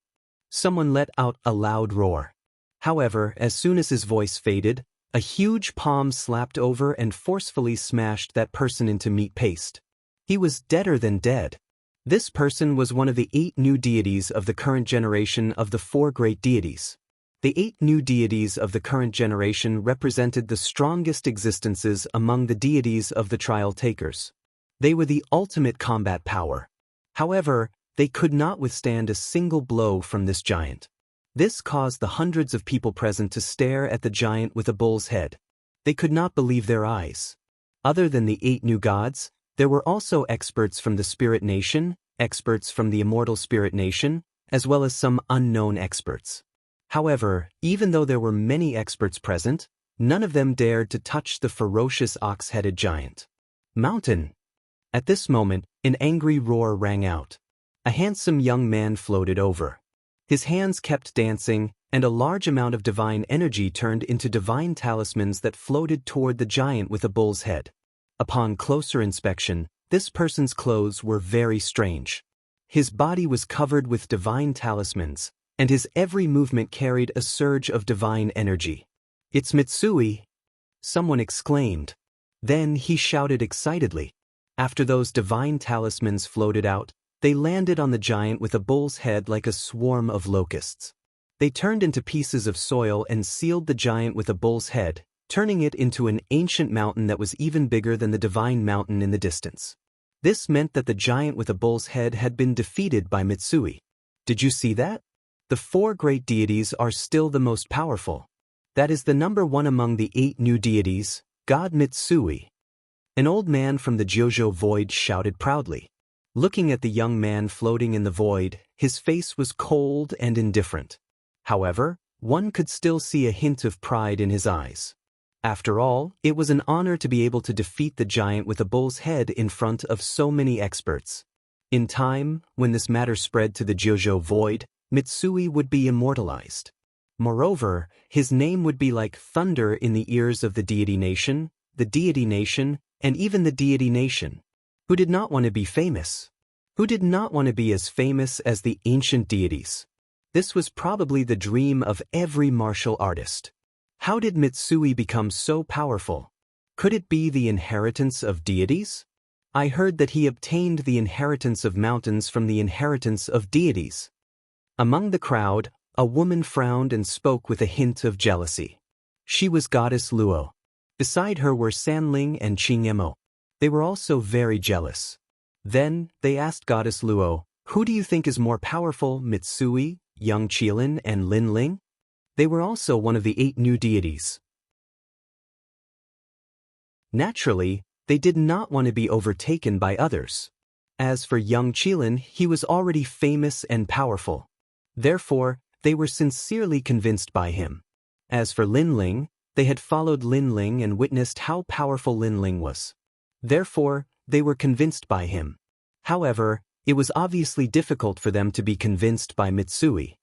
Speaker 1: Someone let out a loud roar. However, as soon as his voice faded, a huge palm slapped over and forcefully smashed that person into meat paste. He was deader than dead. This person was one of the 8 new deities of the current generation of the 4 great deities. The 8 new deities of the current generation represented the strongest existences among the deities of the trial takers. They were the ultimate combat power. However, they could not withstand a single blow from this giant. This caused the hundreds of people present to stare at the giant with a bull's head. They could not believe their eyes. Other than the 8 new gods, there were also experts from the Spirit Nation, experts from the Immortal Spirit Nation, as well as some unknown experts. However, even though there were many experts present, none of them dared to touch the ferocious ox-headed giant. Mountain! At this moment, an angry roar rang out. A handsome young man floated over. His hands kept dancing, and a large amount of divine energy turned into divine talismans that floated toward the giant with a bull's head. Upon closer inspection, this person's clothes were very strange. His body was covered with divine talismans, and his every movement carried a surge of divine energy. "It's Mitsui!" someone exclaimed. Then he shouted excitedly. After those divine talismans floated out, they landed on the giant with a bull's head like a swarm of locusts. They turned into pieces of soil and sealed the giant with a bull's head, turning it into an ancient mountain that was even bigger than the divine mountain in the distance. This meant that the giant with a bull's head had been defeated by Mitsui. Did you see that? The 4 great deities are still the most powerful. That is the number 1 among the 8 new deities, God Mitsui. An old man from the Jojo void shouted proudly. Looking at the young man floating in the void, his face was cold and indifferent. However, one could still see a hint of pride in his eyes. After all, it was an honor to be able to defeat the giant with a bull's head in front of so many experts. In time, when this matter spread to the Jojo void, Mitsui would be immortalized. Moreover, his name would be like thunder in the ears of the deity nation, and even the deity nation. Who did not want to be famous? Who did not want to be as famous as the ancient deities? This was probably the dream of every martial artist. How did Mitsui become so powerful? Could it be the inheritance of deities? I heard that he obtained the inheritance of mountains from the inheritance of deities. Among the crowd, a woman frowned and spoke with a hint of jealousy. She was Goddess Luo. Beside her were Sanling and Qingemo. They were also very jealous. Then, they asked Goddess Luo, "Who do you think is more powerful, Mitsui, Young Qilin, and Lin Ling?" They were also one of the 8 new deities. Naturally, they did not want to be overtaken by others. As for Young Qilin, he was already famous and powerful. Therefore, they were sincerely convinced by him. As for Lin Ling, they had followed Lin Ling and witnessed how powerful Lin Ling was. Therefore, they were convinced by him. However, it was obviously difficult for them to be convinced by Mitsui.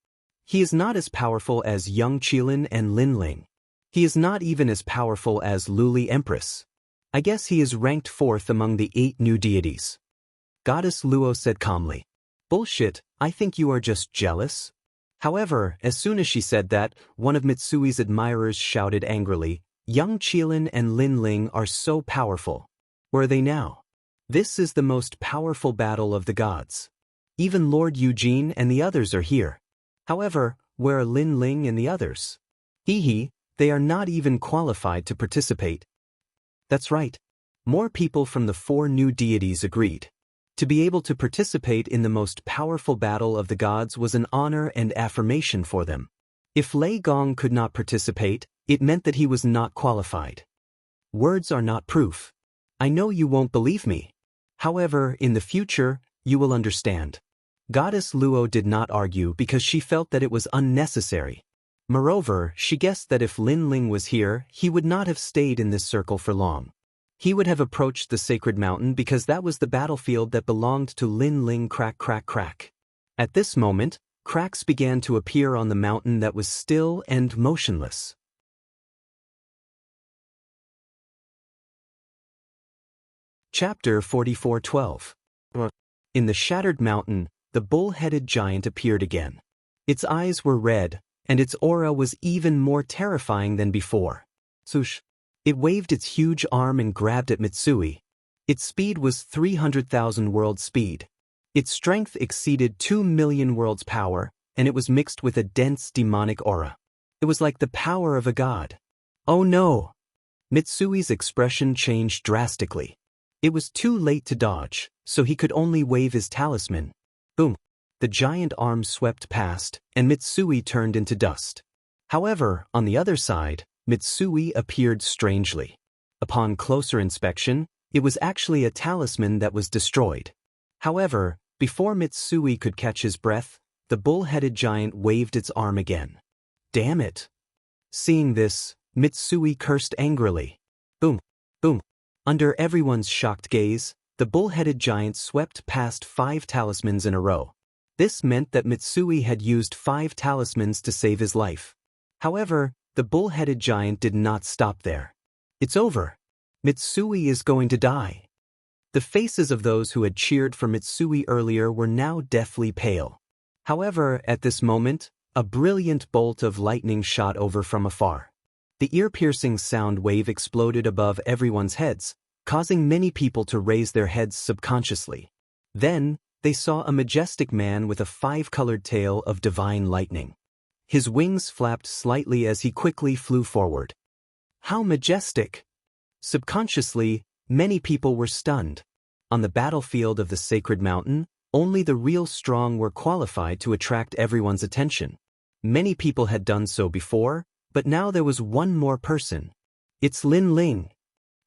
Speaker 1: He is not as powerful as Young Qilin and Lin Ling. He is not even as powerful as Luli Empress. I guess he is ranked 4th among the 8 new deities. Goddess Luo said calmly. Bullshit, I think you are just jealous. However, as soon as she said that, one of Mitsui's admirers shouted angrily, Young Qilin and Lin Ling are so powerful. Where are they now? This is the most powerful battle of the gods. Even Lord Eugene and the others are here. However, where are Lin Ling and the others? They are not even qualified to participate. That's right. More people from the 4 new deities agreed. To be able to participate in the most powerful battle of the gods was an honor and affirmation for them. If Lei Gong could not participate, it meant that he was not qualified. Words are not proof. I know you won't believe me. However, in the future, you will understand. Goddess Luo did not argue because she felt that it was unnecessary. Moreover, she guessed that if Lin Ling was here, he would not have stayed in this circle for long. He would have approached the sacred mountain because that was the battlefield that belonged to Lin Ling. Crack, crack, crack. At this moment, cracks began to appear on the mountain that was still and motionless. Chapter 44:12. In the shattered mountain, the bull-headed giant appeared again. Its eyes were red, and its aura was even more terrifying than before. Swoosh! It waved its huge arm and grabbed at Mitsui. Its speed was 300,000 world speed. Its strength exceeded 2 million worlds power, and it was mixed with a dense demonic aura. It was like the power of a god. Oh no! Mitsui's expression changed drastically. It was too late to dodge, so he could only wave his talisman. Boom! The giant arm swept past, and Mitsui turned into dust. However, on the other side, Mitsui appeared strangely. Upon closer inspection, it was actually a talisman that was destroyed. However, before Mitsui could catch his breath, the bull-headed giant waved its arm again. Damn it! Seeing this, Mitsui cursed angrily. Boom! Boom! Under everyone's shocked gaze, the bull-headed giant swept past 5 talismans in a row. This meant that Mitsui had used 5 talismans to save his life. However, the bull-headed giant did not stop there. It's over. Mitsui is going to die. The faces of those who had cheered for Mitsui earlier were now deathly pale. However, at this moment, a brilliant bolt of lightning shot over from afar. The ear-piercing sound wave exploded above everyone's heads, causing many people to raise their heads subconsciously. Then, they saw a majestic man with a 5-colored tail of divine lightning. His wings flapped slightly as he quickly flew forward. How majestic! Subconsciously, many people were stunned. On the battlefield of the sacred mountain, only the real strong were qualified to attract everyone's attention. Many people had done so before, but now there was one more person. It's Lin Ling.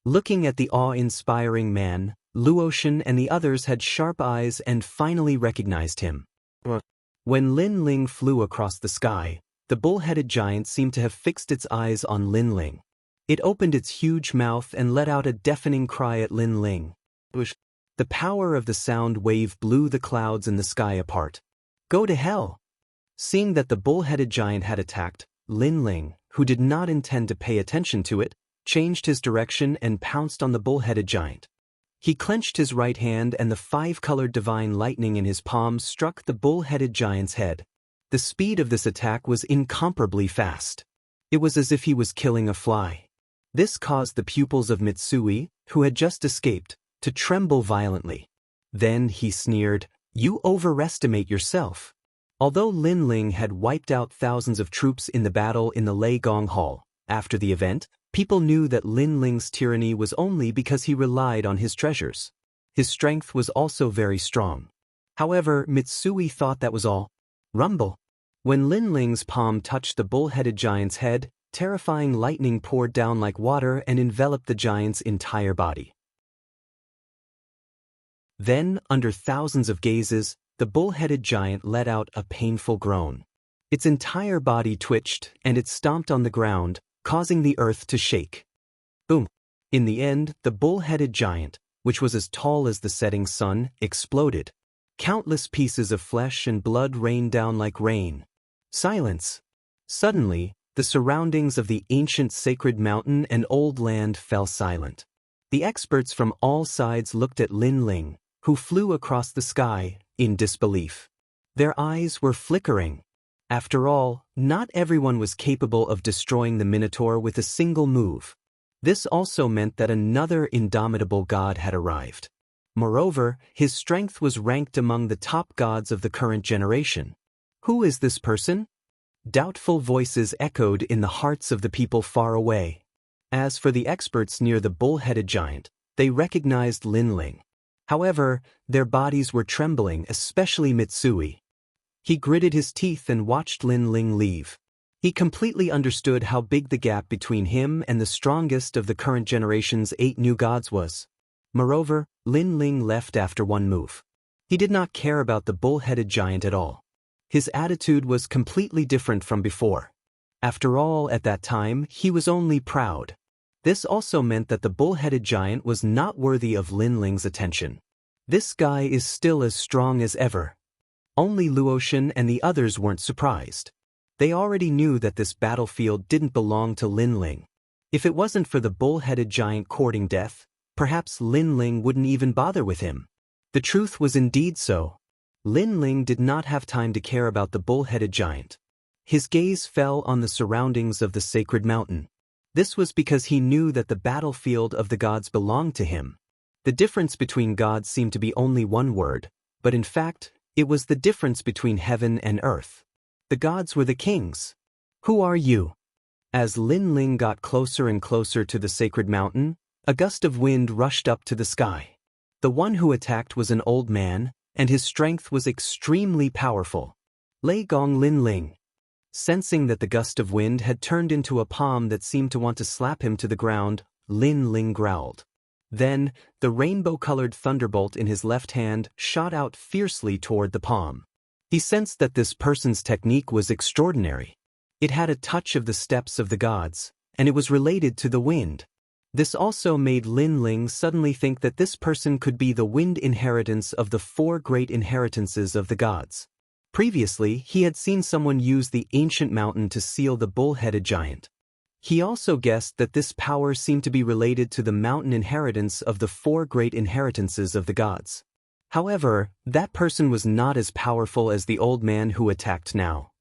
Speaker 1: Looking at the awe-inspiring man, Luotian and the others had sharp eyes and finally recognized him. When Lin Ling flew across the sky, the bull-headed giant seemed to have fixed its eyes on Lin Ling. It opened its huge mouth and let out a deafening cry at Lin Ling. The power of the sound wave blew the clouds in the sky apart. Go to hell! Seeing that the bull-headed giant had attacked, Lin Ling, who did not intend to pay attention to it, changed his direction and pounced on the bull-headed giant. He clenched his right hand and the five-colored divine lightning in his palm struck the bull-headed giant's head. The speed of this attack was incomparably fast. It was as if he was killing a fly. This caused the pupils of Mitsui, who had just escaped, to tremble violently. Then he sneered, "You overestimate yourself." Although Lin Ling had wiped out thousands of troops in the battle in the Lei Gong Hall, after the event, people knew that Lin Ling's tyranny was only because he relied on his treasures. His strength was also very strong. However, Mitsui thought that was all. Rumble. When Lin Ling's palm touched the bull-headed giant's head, terrifying lightning poured down like water and enveloped the giant's entire body. Then, under thousands of gazes, the bull-headed giant let out a painful groan. Its entire body twitched and it stomped on the ground, causing the earth to shake. Boom! In the end, the bull-headed giant, which was as tall as the setting sun, exploded. Countless pieces of flesh and blood rained down like rain. Silence! Suddenly, the surroundings of the ancient sacred mountain and old land fell silent. The experts from all sides looked at Lin Ling, who flew across the sky, in disbelief. Their eyes were flickering. After all, not everyone was capable of destroying the Minotaur with a single move. This also meant that another indomitable god had arrived. Moreover, his strength was ranked among the top gods of the current generation. Who is this person? Doubtful voices echoed in the hearts of the people far away. As for the experts near the bull-headed giant, they recognized Lin Ling. However, their bodies were trembling, especially Mitsui. He gritted his teeth and watched Lin Ling leave. He completely understood how big the gap between him and the strongest of the current generation's 8 new gods was. Moreover, Lin Ling left after one move. He did not care about the bull-headed giant at all. His attitude was completely different from before. After all, at that time, he was only proud. This also meant that the bull-headed giant was not worthy of Lin Ling's attention. This guy is still as strong as ever. Only Luotian and the others weren't surprised. They already knew that this battlefield didn't belong to Lin Ling. If it wasn't for the bull-headed giant courting death, perhaps Lin Ling wouldn't even bother with him. The truth was indeed so. Lin Ling did not have time to care about the bull-headed giant. His gaze fell on the surroundings of the sacred mountain. This was because he knew that the battlefield of the gods belonged to him. The difference between gods seemed to be only one word, but in fact, it was the difference between heaven and earth. The gods were the kings. Who are you? As Lin Ling got closer and closer to the sacred mountain, a gust of wind rushed up to the sky. The one who attacked was an old man, and his strength was extremely powerful. Lei Gong Lin Ling. Sensing that the gust of wind had turned into a palm that seemed to want to slap him to the ground, Lin Ling growled. Then, the rainbow-colored thunderbolt in his left hand shot out fiercely toward the palm. He sensed that this person's technique was extraordinary. It had a touch of the steps of the gods, and it was related to the wind. This also made Lin Ling suddenly think that this person could be the wind inheritance of the 4 great inheritances of the gods. Previously, he had seen someone use the ancient mountain to seal the bull-headed giant. He also guessed that this power seemed to be related to the mountain inheritance of the 4 great inheritances of the gods. However, that person was not as powerful as the old man who attacked now.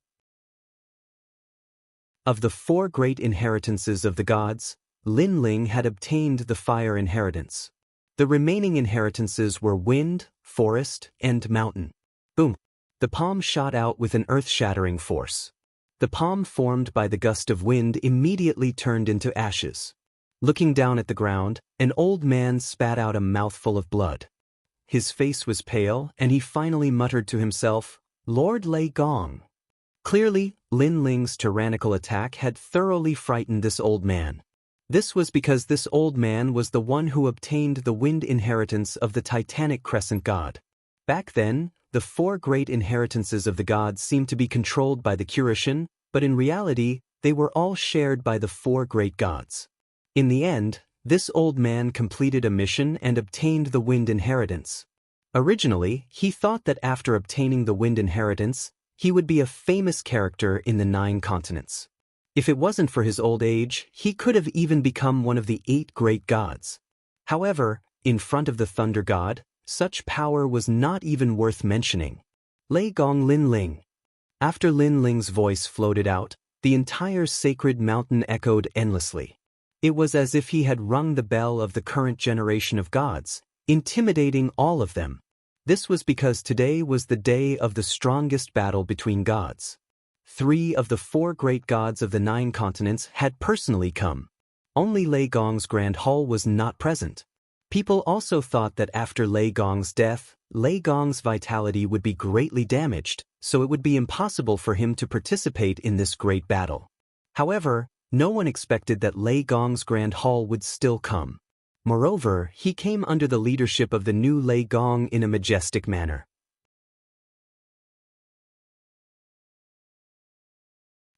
Speaker 1: Of the 4 great inheritances of the gods, Lin Ling had obtained the fire inheritance. The remaining inheritances were wind, forest, and mountain. Boom! The palm shot out with an earth-shattering force. The palm formed by the gust of wind immediately turned into ashes. Looking down at the ground, an old man spat out a mouthful of blood. His face was pale, and he finally muttered to himself, "Lord Lei Gong." Clearly, Lin Ling's tyrannical attack had thoroughly frightened this old man. This was because this old man was the one who obtained the wind inheritance of the Titanic Crescent god. Back then, the 4 great inheritances of the gods seemed to be controlled by the Kurishin, but in reality, they were all shared by the 4 great gods. In the end, this old man completed a mission and obtained the wind inheritance. Originally, he thought that after obtaining the wind inheritance, he would be a famous character in the 9 continents. If it wasn't for his old age, he could have even become one of the 8 great gods. However, in front of the thunder god, such power was not even worth mentioning. Lei Gong Lin Ling. After Lin Ling's voice floated out, the entire sacred mountain echoed endlessly. It was as if he had rung the bell of the current generation of gods, intimidating all of them. This was because today was the day of the strongest battle between gods. 3 of the 4 great gods of the 9 continents had personally come. Only Lei Gong's grand hall was not present. People also thought that after Lei Gong's death, Lei Gong's vitality would be greatly damaged, so it would be impossible for him to participate in this great battle. However, no one expected that Lei Gong's grand hall would still come. Moreover, he came under the leadership of the new Lei Gong in a majestic manner.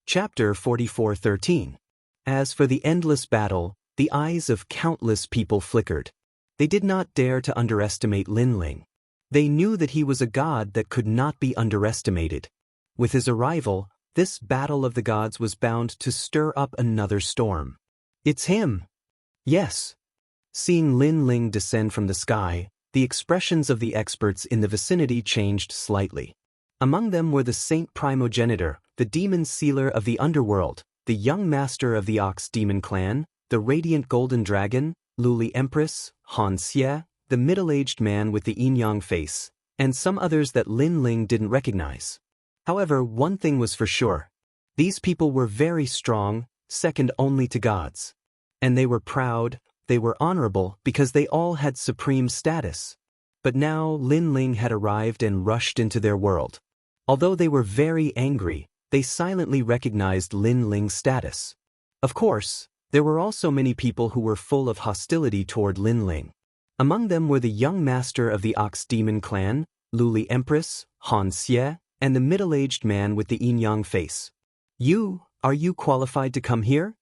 Speaker 1: Chapter 44:13. As for the endless battle, the eyes of countless people flickered. They did not dare to underestimate Lin Ling. They knew that he was a god that could not be underestimated. With his arrival, this battle of the gods was bound to stir up another storm. It's him! Yes! Seeing Lin Ling descend from the sky, the expressions of the experts in the vicinity changed slightly. Among them were the Saint Primogenitor, the demon sealer of the underworld, the young master of the Ox Demon clan, the radiant golden dragon, Luli Empress, Han Xie, the middle-aged man with the yin-yang face, and some others that Lin Ling didn't recognize. However, one thing was for sure. These people were very strong, second only to gods. And they were proud, they were honorable because they all had supreme status. But now Lin Ling had arrived and rushed into their world. Although they were very angry, they silently recognized Lin Ling's status. Of course, there were also many people who were full of hostility toward Lin Ling. Among them were the young master of the Ox Demon clan, Luli Empress, Han Xie, and the middle-aged man with the yin-yang face. Are you qualified to come here?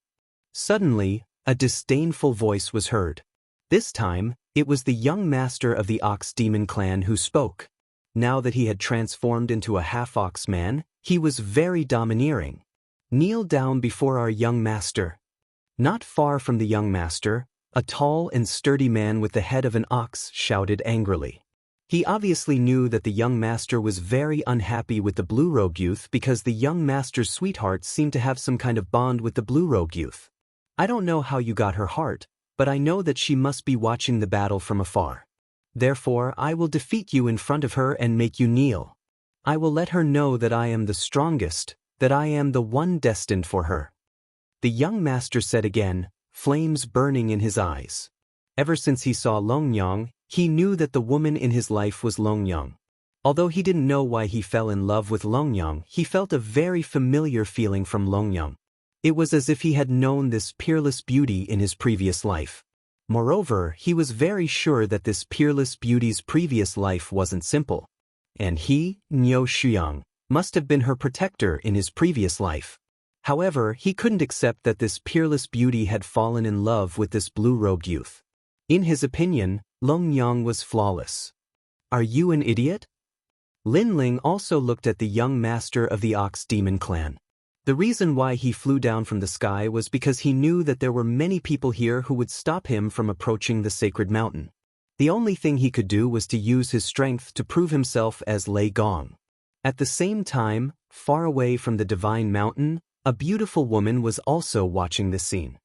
Speaker 1: Suddenly, a disdainful voice was heard. This time, it was the young master of the Ox Demon clan who spoke. Now that he had transformed into a half-ox man, he was very domineering. Kneel down before our young master. Not far from the young master, a tall and sturdy man with the head of an ox shouted angrily. He obviously knew that the young master was very unhappy with the blue-robed youth because the young master's sweetheart seemed to have some kind of bond with the blue-robed youth. I don't know how you got her heart, but I know that she must be watching the battle from afar. Therefore, I will defeat you in front of her and make you kneel. I will let her know that I am the strongest, that I am the one destined for her. The young master said again, flames burning in his eyes. Ever since he saw Longyang, he knew that the woman in his life was Longyang. Although he didn't know why he fell in love with Longyang, he felt a very familiar feeling from Longyang. It was as if he had known this peerless beauty in his previous life. Moreover, he was very sure that this peerless beauty's previous life wasn't simple. And he, Niu Shuyang, must have been her protector in his previous life. However, he couldn't accept that this peerless beauty had fallen in love with this blue-robed youth. In his opinion, Longyang was flawless. Are you an idiot? Lin Ling also looked at the young master of the Ox Demon clan. The reason why he flew down from the sky was because he knew that there were many people here who would stop him from approaching the sacred mountain. The only thing he could do was to use his strength to prove himself as Lei Gong. At the same time, far away from the divine mountain, a beautiful woman was also watching this scene.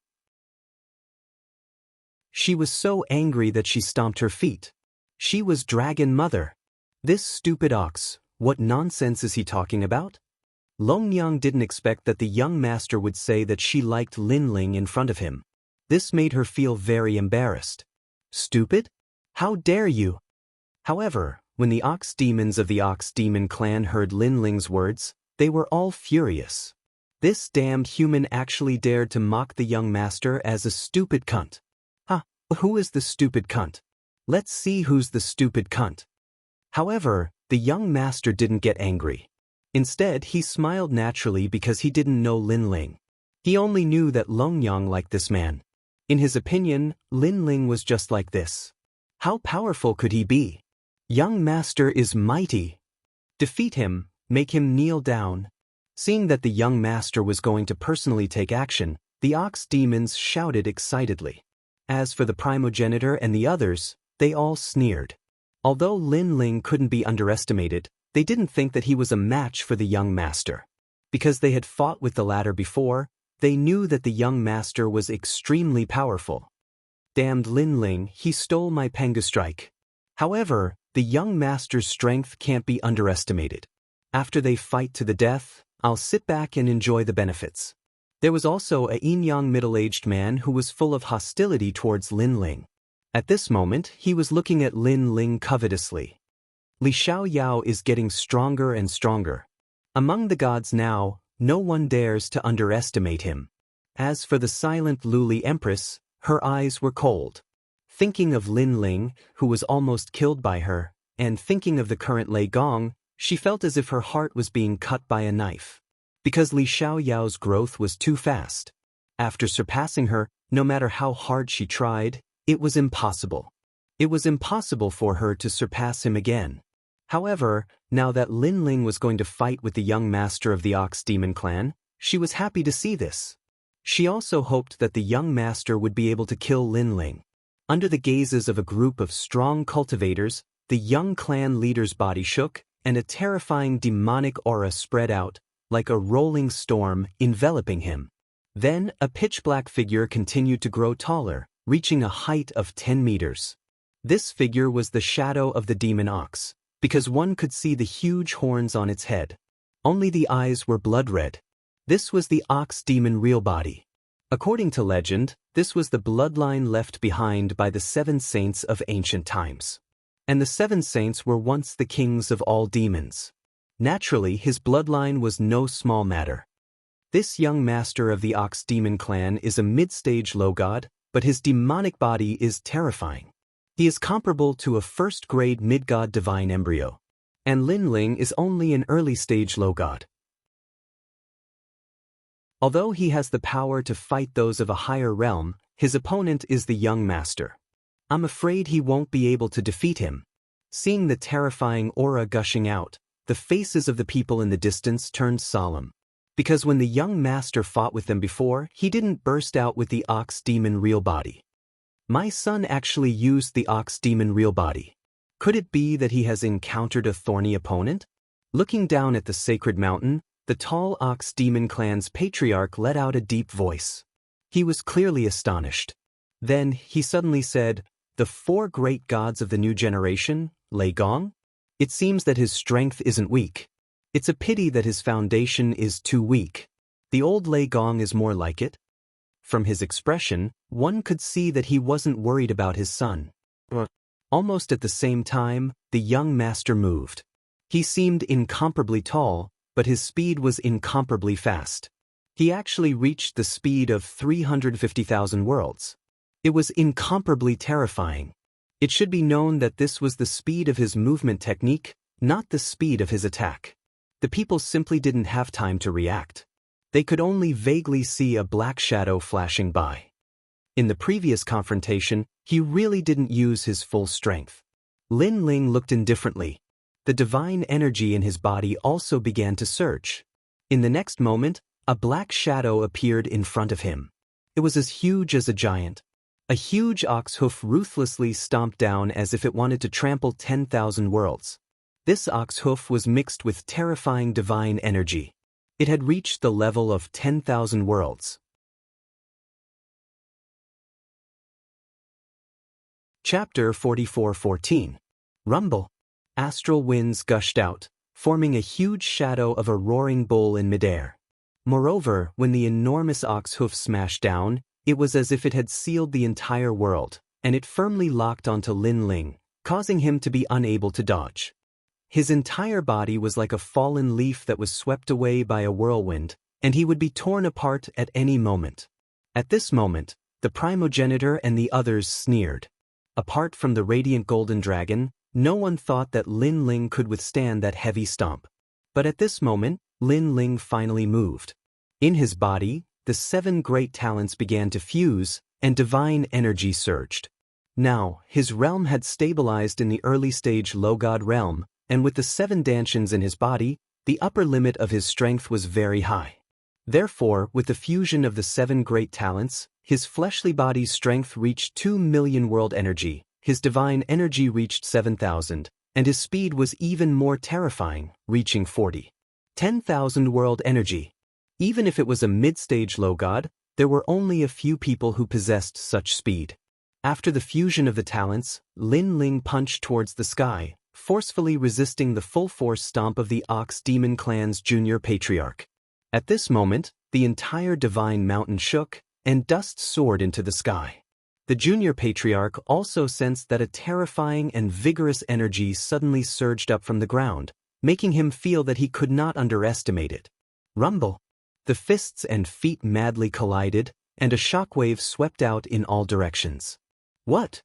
Speaker 1: She was so angry that she stomped her feet. She was Dragon Mother. This stupid ox, what nonsense is he talking about? Longyang didn't expect that the young master would say that she liked Lin Ling in front of him. This made her feel very embarrassed. Stupid? How dare you? However, when the ox demons of the ox demon clan heard Lin Ling's words, they were all furious. This damned human actually dared to mock the young master as a stupid cunt. Who is the stupid cunt? Let's see who's the stupid cunt. However, the young master didn't get angry. Instead, he smiled naturally because he didn't know Lin Ling. He only knew that Longyang liked this man. In his opinion, Lin Ling was just like this. How powerful could he be? Young master is mighty. Defeat him, make him kneel down. Seeing that the young master was going to personally take action, the ox demons shouted excitedly. As for the primogenitor and the others, they all sneered. Although Lin Ling couldn't be underestimated, they didn't think that he was a match for the young master. Because they had fought with the latter before, they knew that the young master was extremely powerful. Damned Lin Ling, he stole my panga strike. However, the young master's strength can't be underestimated. After they fight to the death, I'll sit back and enjoy the benefits. There was also a young middle-aged man who was full of hostility towards Lin Ling. At this moment, he was looking at Lin Ling covetously. Li Xiaoyao is getting stronger and stronger. Among the gods now, no one dares to underestimate him. As for the silent Luli Empress, her eyes were cold. Thinking of Lin Ling, who was almost killed by her, and thinking of the current Lei Gong, she felt as if her heart was being cut by a knife. Because Li Xiaoyao's growth was too fast. After surpassing her, no matter how hard she tried, it was impossible. It was impossible for her to surpass him again. However, now that Lin Ling was going to fight with the young master of the Ox Demon clan, she was happy to see this. She also hoped that the young master would be able to kill Lin Ling. Under the gazes of a group of strong cultivators, the young clan leader's body shook, and a terrifying demonic aura spread out, like a rolling storm, enveloping him. Then, a pitch-black figure continued to grow taller, reaching a height of 10 meters. This figure was the shadow of the demon ox, because one could see the huge horns on its head. Only the eyes were blood red. This was the ox demon real body. According to legend, this was the bloodline left behind by the 7 saints of ancient times. And the 7 saints were once the kings of all demons. Naturally, his bloodline was no small matter. This young master of the Ox Demon clan is a mid-stage low god, but his demonic body is terrifying. He is comparable to a first-grade mid-god divine embryo. And Lin Ling is only an early-stage low god. Although he has the power to fight those of a higher realm, his opponent is the young master. I'm afraid he won't be able to defeat him. Seeing the terrifying aura gushing out, the faces of the people in the distance turned solemn. Because when the young master fought with them before, he didn't burst out with the Ox Demon real body. My son actually used the Ox Demon real body. Could it be that he has encountered a thorny opponent? Looking down at the sacred mountain, the tall Ox Demon clan's patriarch let out a deep voice. He was clearly astonished. Then he suddenly said, "The 4 great gods of the new generation, Lei Gong? It seems that his strength isn't weak. It's a pity that his foundation is too weak. The old Lei Gong is more like it." From his expression, one could see that he wasn't worried about his son. Almost at the same time, the young master moved. He seemed incomparably tall, but his speed was incomparably fast. He actually reached the speed of 350,000 worlds. It was incomparably terrifying. It should be known that this was the speed of his movement technique, not the speed of his attack. The people simply didn't have time to react. They could only vaguely see a black shadow flashing by. In the previous confrontation, he really didn't use his full strength. Lin Ling looked indifferently. The divine energy in his body also began to surge. In the next moment, a black shadow appeared in front of him. It was as huge as a giant. A huge ox hoof ruthlessly stomped down as if it wanted to trample 10,000 worlds. This ox hoof was mixed with terrifying divine energy. It had reached the level of 10,000 worlds. Chapter 44:14. Rumble. Astral winds gushed out. forming a huge shadow of a roaring bull in midair. Moreover, when the enormous ox hoof smashed down, it was as if it had sealed the entire world, and it firmly locked onto Lin Ling, causing him to be unable to dodge. His entire body was like a fallen leaf that was swept away by a whirlwind, and he would be torn apart at any moment. At this moment, the primogenitor and the others sneered. Apart from the radiant golden dragon, no one thought that Lin Ling could withstand that heavy stomp. But at this moment, Lin Ling finally moved. In his body, the 7 great talents began to fuse, and divine energy surged. Now, his realm had stabilized in the early-stage low-god realm, and with the 7 dantians in his body, the upper limit of his strength was very high. Therefore, with the fusion of the 7 great talents, his fleshly body's strength reached 2 million world energy, his divine energy reached 7,000, and his speed was even more terrifying, reaching 10,000 world energy. Even if it was a mid-stage low god, there were only a few people who possessed such speed. After the fusion of the talents, Lin Ling punched towards the sky, forcefully resisting the full-force stomp of the Ox Demon Clan's junior patriarch. At this moment, the entire divine mountain shook, and dust soared into the sky. The junior patriarch also sensed that a terrifying and vigorous energy suddenly surged up from the ground, making him feel that he could not underestimate it. Rumble! The fists and feet madly collided, and a shockwave swept out in all directions. What?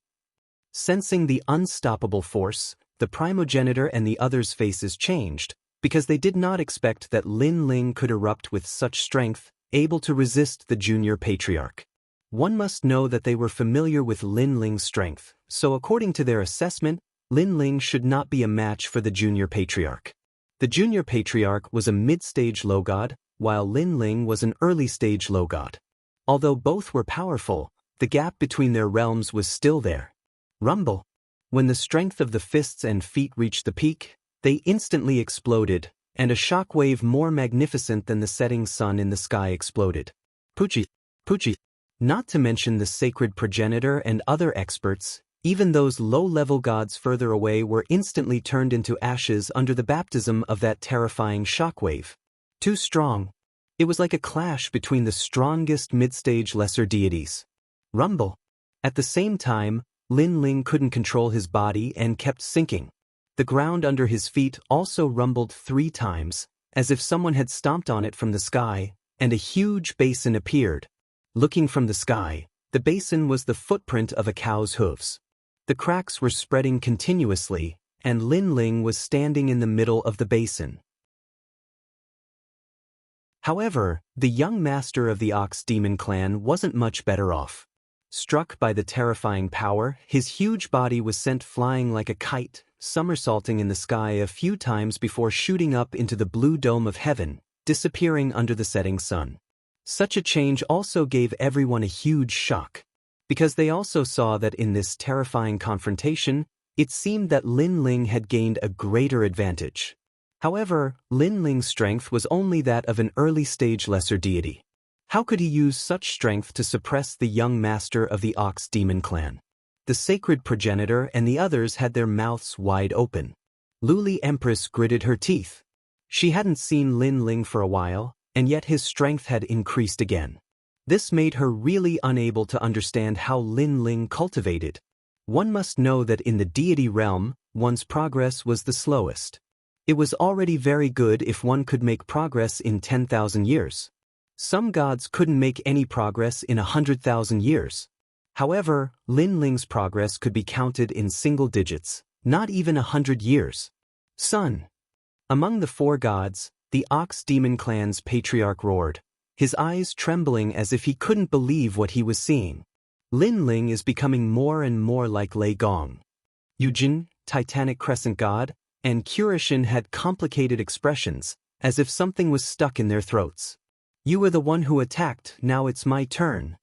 Speaker 1: Sensing the unstoppable force, the primogenitor and the others' faces changed, because they did not expect that Lin Ling could erupt with such strength, able to resist the junior patriarch. One must know that they were familiar with Lin Ling's strength, so according to their assessment, Lin Ling should not be a match for the junior patriarch. The junior patriarch was a mid-stage low god, while Lin Ling was an early-stage low god. Although both were powerful, the gap between their realms was still there. Rumble! When the strength of the fists and feet reached the peak, they instantly exploded, and a shockwave more magnificent than the setting sun in the sky exploded. Pucci! Not to mention the sacred progenitor and other experts, even those low-level gods further away were instantly turned into ashes under the baptism of that terrifying shockwave. Too strong. It was like a clash between the strongest mid-stage lesser deities. Rumble! At the same time, Lin Ling couldn't control his body and kept sinking. The ground under his feet also rumbled 3 times, as if someone had stomped on it from the sky, and a huge basin appeared. Looking from the sky, the basin was the footprint of a cow's hooves. The cracks were spreading continuously, and Lin Ling was standing in the middle of the basin. However, the young master of the Ox Demon Clan wasn't much better off. Struck by the terrifying power, his huge body was sent flying like a kite, somersaulting in the sky a few times before shooting up into the blue dome of heaven, disappearing under the setting sun. Such a change also gave everyone a huge shock, because they also saw that in this terrifying confrontation, it seemed that Lin Ling had gained a greater advantage. However, Lin Ling's strength was only that of an early-stage lesser deity. How could he use such strength to suppress the young master of the Ox Demon Clan? The sacred progenitor and the others had their mouths wide open. Luli Empress gritted her teeth. She hadn't seen Lin Ling for a while, and yet his strength had increased again. This made her really unable to understand how Lin Ling cultivated. One must know that in the deity realm, one's progress was the slowest. It was already very good if one could make progress in 10,000 years. Some gods couldn't make any progress in 100,000 years. However, Lin Ling's progress could be counted in single digits, not even 100 years. Son! Among the 4 gods, the Ox Demon Clan's patriarch roared, his eyes trembling as if he couldn't believe what he was seeing. Lin Ling is becoming more and more like Lei Gong. Yujin, Titanic Crescent God, and Kurishin had complicated expressions, as if something was stuck in their throats. You were the one who attacked, now it's my turn.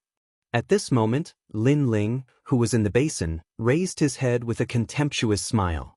Speaker 1: At this moment, Lin Ling, who was in the basin, raised his head with a contemptuous smile.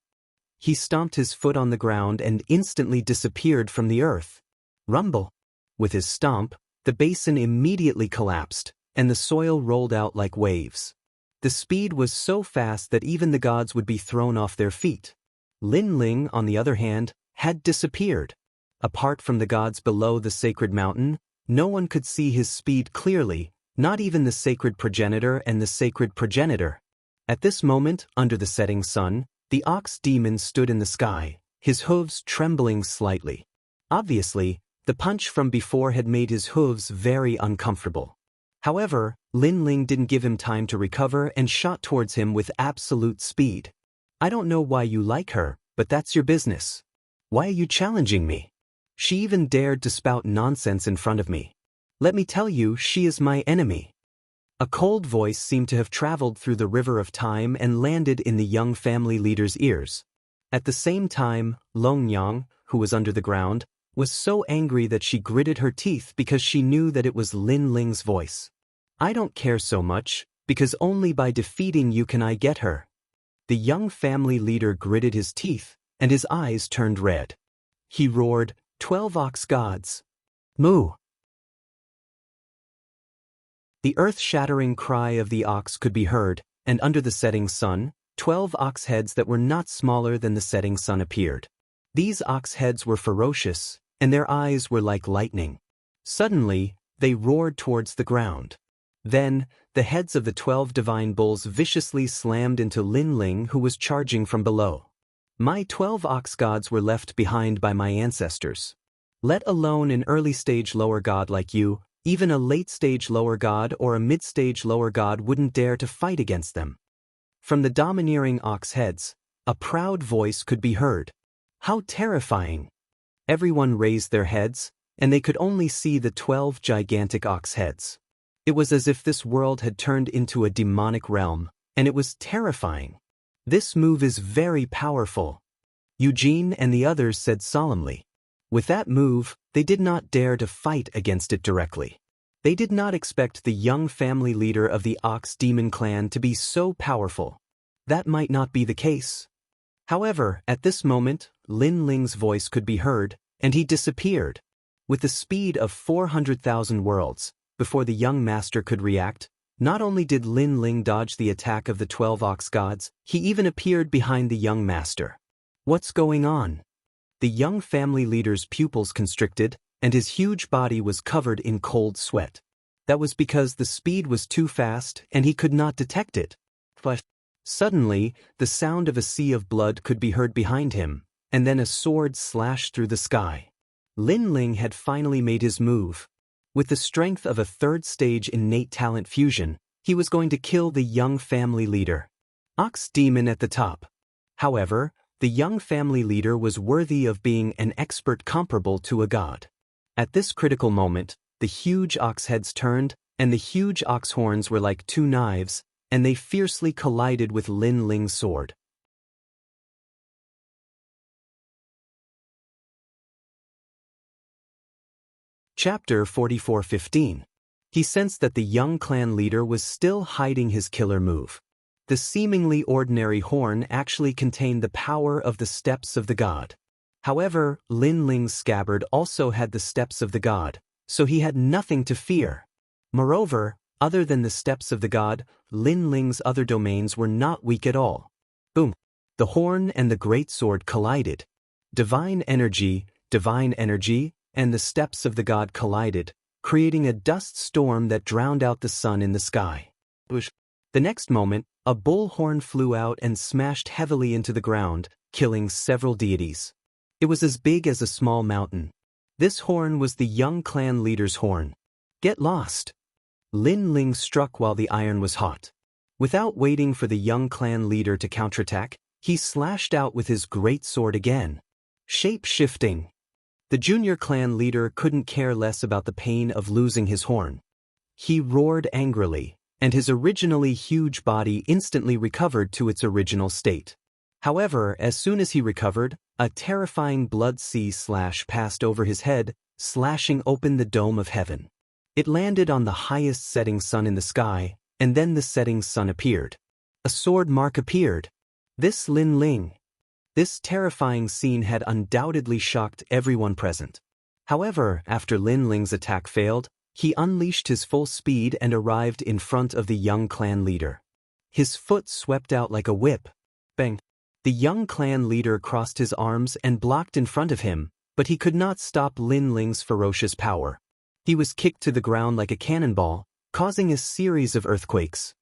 Speaker 1: He stomped his foot on the ground and instantly disappeared from the earth. Rumble! With his stomp, the basin immediately collapsed, and the soil rolled out like waves. The speed was so fast that even the gods would be thrown off their feet. Lin Ling, on the other hand, had disappeared. Apart from the gods below the sacred mountain, no one could see his speed clearly, not even the sacred progenitor and the sacred progenitor. At this moment, under the setting sun, the ox demon stood in the sky, his hooves trembling slightly. Obviously, the punch from before had made his hooves very uncomfortable. However, Lin Ling didn't give him time to recover and shot towards him with absolute speed. I don't know why you like her, but that's your business. Why are you challenging me? She even dared to spout nonsense in front of me. Let me tell you, she is my enemy. A cold voice seemed to have traveled through the river of time and landed in the young family leader's ears. At the same time, Long Yang, who was under the ground, was so angry that she gritted her teeth because she knew that it was Lin Ling's voice. I don't care so much, because only by defeating you can I get her. The young family leader gritted his teeth, and his eyes turned red. He roared, 12 ox gods. Moo! The earth-shattering cry of the ox could be heard, and under the setting sun, 12 ox heads that were not smaller than the setting sun appeared. These ox heads were ferocious, and their eyes were like lightning. Suddenly, they roared towards the ground. Then, the heads of the 12 divine bulls viciously slammed into Lin Ling, who was charging from below. My 12 ox gods were left behind by my ancestors. Let alone an early-stage lower god like you, even a late-stage lower god or a mid-stage lower god wouldn't dare to fight against them. From the domineering ox heads, a proud voice could be heard. How terrifying! Everyone raised their heads, and they could only see the 12 gigantic ox heads. It was as if this world had turned into a demonic realm, and it was terrifying. This move is very powerful, Eugene and the others said solemnly. With that move, they did not dare to fight against it directly. They did not expect the young family leader of the Ox Demon clan to be so powerful. That might not be the case. However, at this moment, Lin Ling's voice could be heard, and he disappeared. With the speed of 400,000 worlds, before the young master could react, not only did Lin Ling dodge the attack of the 12 ox gods, he even appeared behind the young master. What's going on? The young family leader's pupils constricted, and his huge body was covered in cold sweat. That was because the speed was too fast and he could not detect it. But suddenly, the sound of a sea of blood could be heard behind him, and then a sword slashed through the sky. Lin Ling had finally made his move. With the strength of a third-stage innate talent fusion, he was going to kill the young family leader. Ox Demon at the top. However, the young family leader was worthy of being an expert comparable to a god. At this critical moment, the huge ox heads turned, and the huge ox horns were like two knives, and they fiercely collided with Lin Ling's sword. Chapter 44:15. He sensed that the young clan leader was still hiding his killer move. The seemingly ordinary horn actually contained the power of the steps of the god. However, Lin Ling's scabbard also had the steps of the god, so he had nothing to fear. Moreover, other than the steps of the god, Lin Ling's other domains were not weak at all. Boom! The horn and the great sword collided. Divine energy, and the steps of the god collided, creating a dust storm that drowned out the sun in the sky. The next moment, a bull horn flew out and smashed heavily into the ground, killing several deities. It was as big as a small mountain. This horn was the young clan leader's horn. Get lost! Lin Ling struck while the iron was hot. Without waiting for the young clan leader to counterattack, he slashed out with his great sword again. Shape-shifting. The junior clan leader couldn't care less about the pain of losing his horn. He roared angrily, and his originally huge body instantly recovered to its original state. However, as soon as he recovered, a terrifying blood sea passed over his head, slashing open the dome of heaven. It landed on the highest setting sun in the sky, and then the setting sun appeared. A sword mark appeared. This Lin Ling. This terrifying scene had undoubtedly shocked everyone present. However, after Lin Ling's attack failed, he unleashed his full speed and arrived in front of the young clan leader. His foot swept out like a whip. Bang! The young clan leader crossed his arms and blocked in front of him, but he could not stop Lin Ling's ferocious power. He was kicked to the ground like a cannonball, causing a series of earthquakes.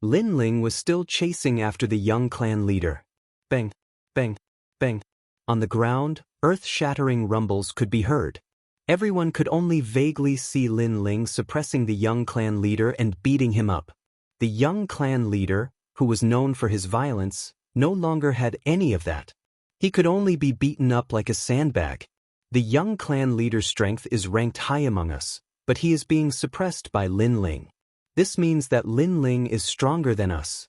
Speaker 1: Lin Ling was still chasing after the young clan leader. Bang, bang, bang. On the ground, earth-shattering rumbles could be heard. Everyone could only vaguely see Lin Ling suppressing the young clan leader and beating him up. The young clan leader, who was known for his violence, no longer had any of that. He could only be beaten up like a sandbag. The young clan leader's strength is ranked high among us, but he is being suppressed by Lin Ling. This means that Lin Ling is stronger than us.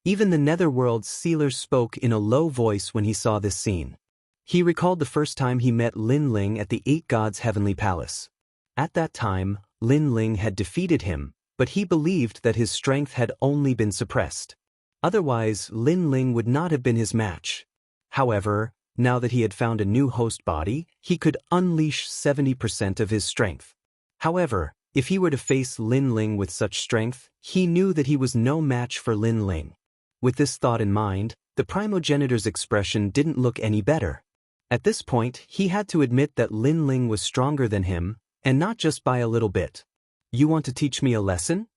Speaker 1: Even the Netherworld's sealer spoke in a low voice when he saw this scene. He recalled the first time he met Lin Ling at the Eight Gods' Heavenly Palace. At that time, Lin Ling had defeated him, but he believed that his strength had only been suppressed. Otherwise, Lin Ling would not have been his match. However, now that he had found a new host body, he could unleash 70% of his strength. However, if he were to face Lin Ling with such strength, he knew that he was no match for Lin Ling. With this thought in mind, the primogenitor's expression didn't look any better. At this point, he had to admit that Lin Ling was stronger than him, and not just by a little bit. You want to teach me a lesson?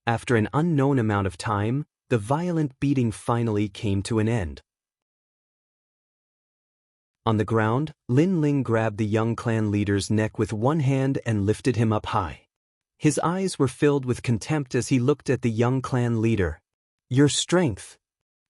Speaker 1: After an unknown amount of time, the violent beating finally came to an end. On the ground, Lin Ling grabbed the young clan leader's neck with one hand and lifted him up high. His eyes were filled with contempt as he looked at the young clan leader. Your strength.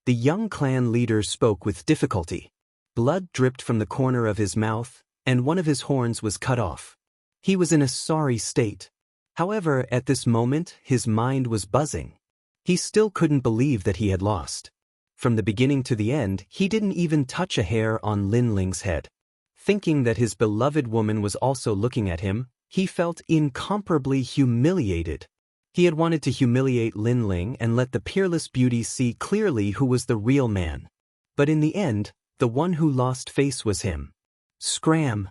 Speaker 1: The young clan leader spoke with difficulty. Blood dripped from the corner of his mouth, and one of his horns was cut off. He was in a sorry state. However, at this moment, his mind was buzzing. He still couldn't believe that he had lost. From the beginning to the end, he didn't even touch a hair on Lin Ling's head. Thinking that his beloved woman was also looking at him, he felt incomparably humiliated. He had wanted to humiliate Lin Ling and let the peerless beauty see clearly who was the real man. But in the end, the one who lost face was him. Scram!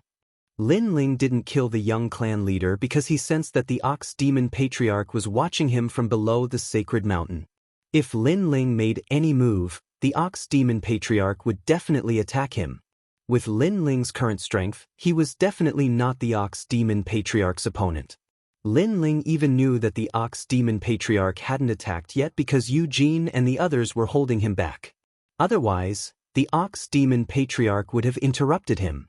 Speaker 1: Lin Ling didn't kill the young clan leader because he sensed that the Ox Demon Patriarch was watching him from below the sacred mountain. If Lin Ling made any move, the Ox Demon Patriarch would definitely attack him. With Lin Ling's current strength, he was definitely not the Ox Demon Patriarch's opponent. Lin Ling even knew that the Ox Demon Patriarch hadn't attacked yet because Eugene and the others were holding him back. Otherwise, the Ox Demon Patriarch would have interrupted him.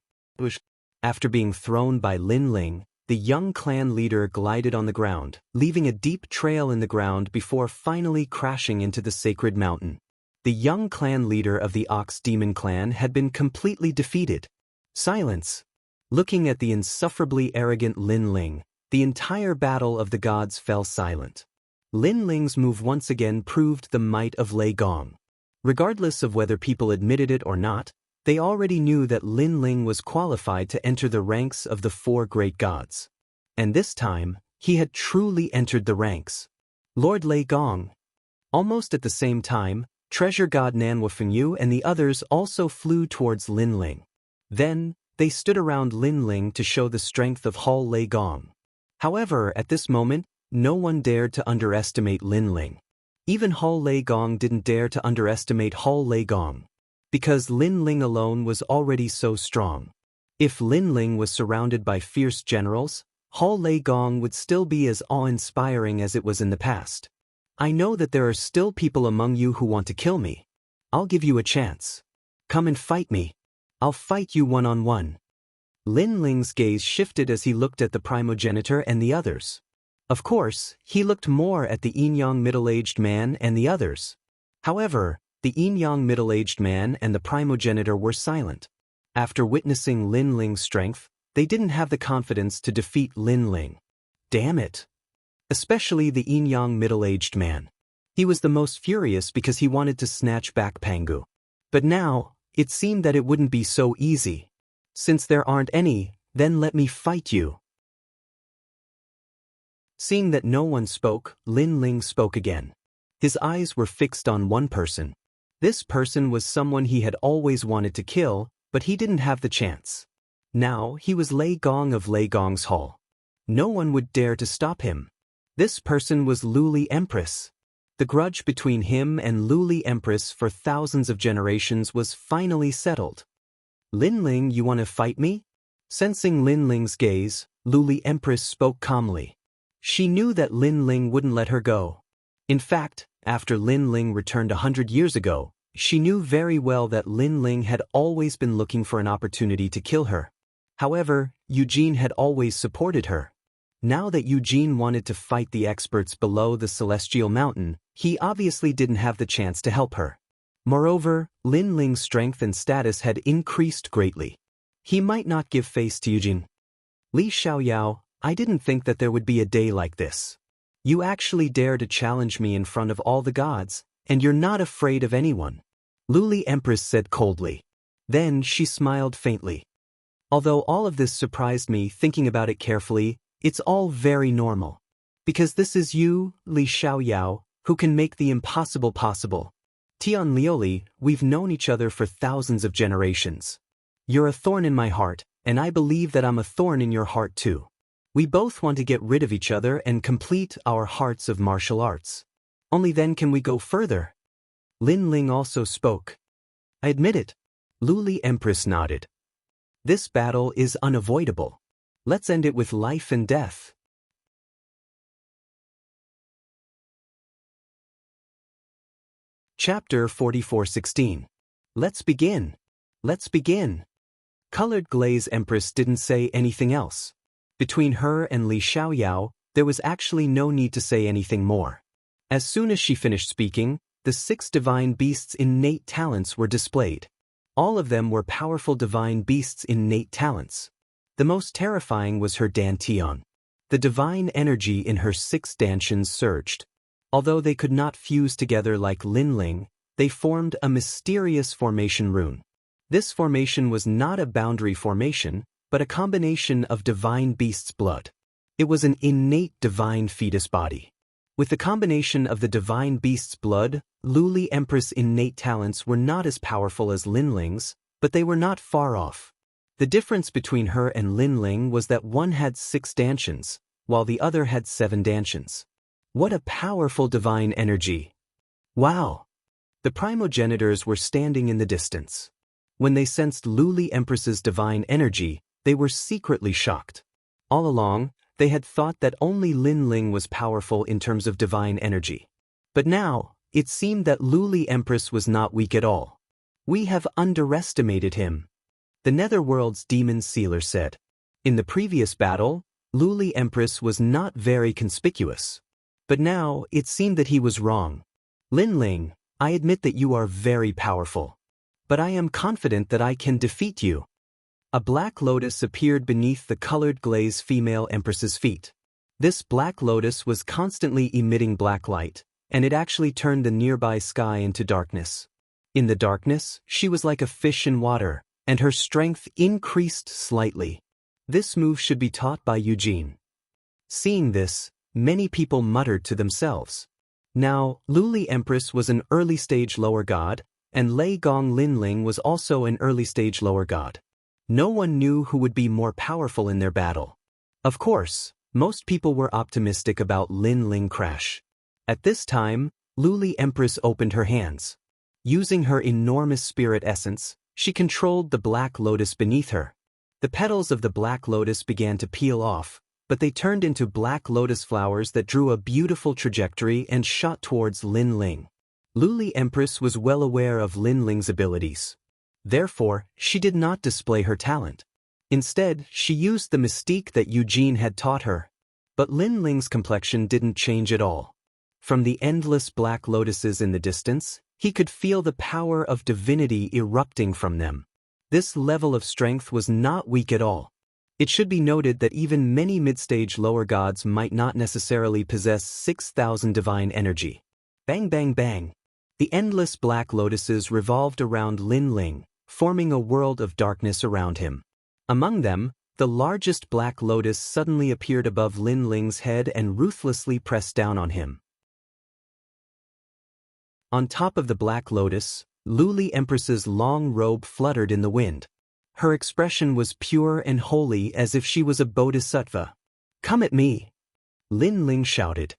Speaker 1: After being thrown by Lin Ling, the young clan leader glided on the ground, leaving a deep trail in the ground before finally crashing into the sacred mountain. The young clan leader of the Ox Demon clan had been completely defeated. Silence. Looking at the insufferably arrogant Lin Ling, the entire battle of the gods fell silent. Lin Ling's move once again proved the might of Lei Gong. Regardless of whether people admitted it or not, they already knew that Lin Ling was qualified to enter the ranks of the four great gods. And this time, he had truly entered the ranks. Lord Lei Gong. Almost at the same time, Treasure God Nanhua Fengyu and the others also flew towards Lin Ling. Then, they stood around Lin Ling to show the strength of Hall Lei Gong. However, at this moment, no one dared to underestimate Lin Ling. Even Hall Lei Gong didn't dare to underestimate Hall Lei Gong. Because Lin Ling alone was already so strong. If Lin Ling was surrounded by fierce generals, Hall Lei Gong would still be as awe-inspiring as it was in the past. I know that there are still people among you who want to kill me. I'll give you a chance. Come and fight me. I'll fight you one-on-one. Lin Ling's gaze shifted as he looked at the primogenitor and the others. Of course, he looked more at the yin-yang middle-aged man and the others. However, the yin-yang middle-aged man and the primogenitor were silent. After witnessing Lin Ling's strength, they didn't have the confidence to defeat Lin Ling. Damn it! Especially the yin-yang middle-aged man. He was the most furious because he wanted to snatch back Pangu. But now, it seemed that it wouldn't be so easy. Since there aren't any, then let me fight you. Seeing that no one spoke, Lin Ling spoke again. His eyes were fixed on one person. This person was someone he had always wanted to kill, but he didn't have the chance. Now, he was Lei Gong of Lei Gong's hall. No one would dare to stop him. This person was Luli Empress. The grudge between him and Luli Empress for thousands of generations was finally settled. Lin Ling, you want to fight me? Sensing Lin Ling's gaze, Luli Empress spoke calmly. She knew that Lin Ling wouldn't let her go. In fact, after Lin Ling returned 100 years ago, she knew very well that Lin Ling had always been looking for an opportunity to kill her. However, Eugene had always supported her. Now that Eugene wanted to fight the experts below the Celestial Mountain, he obviously didn't have the chance to help her. Moreover, Lin Ling's strength and status had increased greatly. He might not give face to Eugene. Li Xiaoyao, I didn't think that there would be a day like this. You actually dare to challenge me in front of all the gods, and you're not afraid of anyone. Luli Empress said coldly. Then she smiled faintly. Although all of this surprised me, thinking about it carefully, it's all very normal. Because this is you, Li Xiaoyao, who can make the impossible possible. Tian Lioli, we've known each other for thousands of generations. You're a thorn in my heart, and I believe that I'm a thorn in your heart too. We both want to get rid of each other and complete our hearts of martial arts. Only then can we go further. Lin Ling also spoke. I admit it. Luli Empress nodded. This battle is unavoidable. Let's end it with life and death. Chapter 44:16. Let's begin. Let's begin. Colored Glaze Empress didn't say anything else. Between her and Li Xiaoyao, there was actually no need to say anything more. As soon as she finished speaking, the 6 divine beasts' innate talents were displayed. All of them were powerful divine beasts' innate talents. The most terrifying was her dantian. The divine energy in her 6 dantians surged. Although they could not fuse together like Lin Ling, they formed a mysterious formation rune. This formation was not a boundary formation, but a combination of divine beast's blood. It was an innate divine fetus body. With the combination of the divine beast's blood, Luli Empress' innate talents were not as powerful as Lin Ling's, but they were not far off. The difference between her and Lin Ling was that one had 6 dantians, while the other had 7 dantians. What a powerful divine energy! Wow! The primogenitors were standing in the distance. When they sensed Luli Empress's divine energy, they were secretly shocked. All along, they had thought that only Lin Ling was powerful in terms of divine energy. But now, it seemed that Luli Empress was not weak at all. We have underestimated him. The Netherworld's demon sealer said. In the previous battle, Luli Empress was not very conspicuous. But now, it seemed that he was wrong. Lin Ling, I admit that you are very powerful. But I am confident that I can defeat you. A black lotus appeared beneath the colored glaze female empress's feet. This black lotus was constantly emitting black light, and it actually turned the nearby sky into darkness. In the darkness, she was like a fish in water, and her strength increased slightly. This move should be taught by Eugene. Seeing this, many people muttered to themselves. Now, Luli Empress was an early-stage lower god, and Lei Gong Lin Ling was also an early-stage lower god. No one knew who would be more powerful in their battle. Of course, most people were optimistic about Lin Ling crash. At this time, Luli Empress opened her hands. Using her enormous spirit essence, she controlled the black lotus beneath her. The petals of the black lotus began to peel off, but they turned into black lotus flowers that drew a beautiful trajectory and shot towards Lin Ling. Luli Empress was well aware of Lin Ling's abilities. Therefore, she did not display her talent. Instead, she used the mystique that Eugene had taught her. But Lin Ling's complexion didn't change at all. From the endless black lotuses in the distance, he could feel the power of divinity erupting from them. This level of strength was not weak at all. It should be noted that even many mid-stage lower gods might not necessarily possess 6,000 divine energy. Bang bang bang. The endless black lotuses revolved around Lin Ling, forming a world of darkness around him. Among them, the largest black lotus suddenly appeared above Lin Ling's head and ruthlessly pressed down on him. On top of the black lotus, Luli Empress's long robe fluttered in the wind. Her expression was pure and holy as if she was a bodhisattva. Come at me! Lin Ling shouted.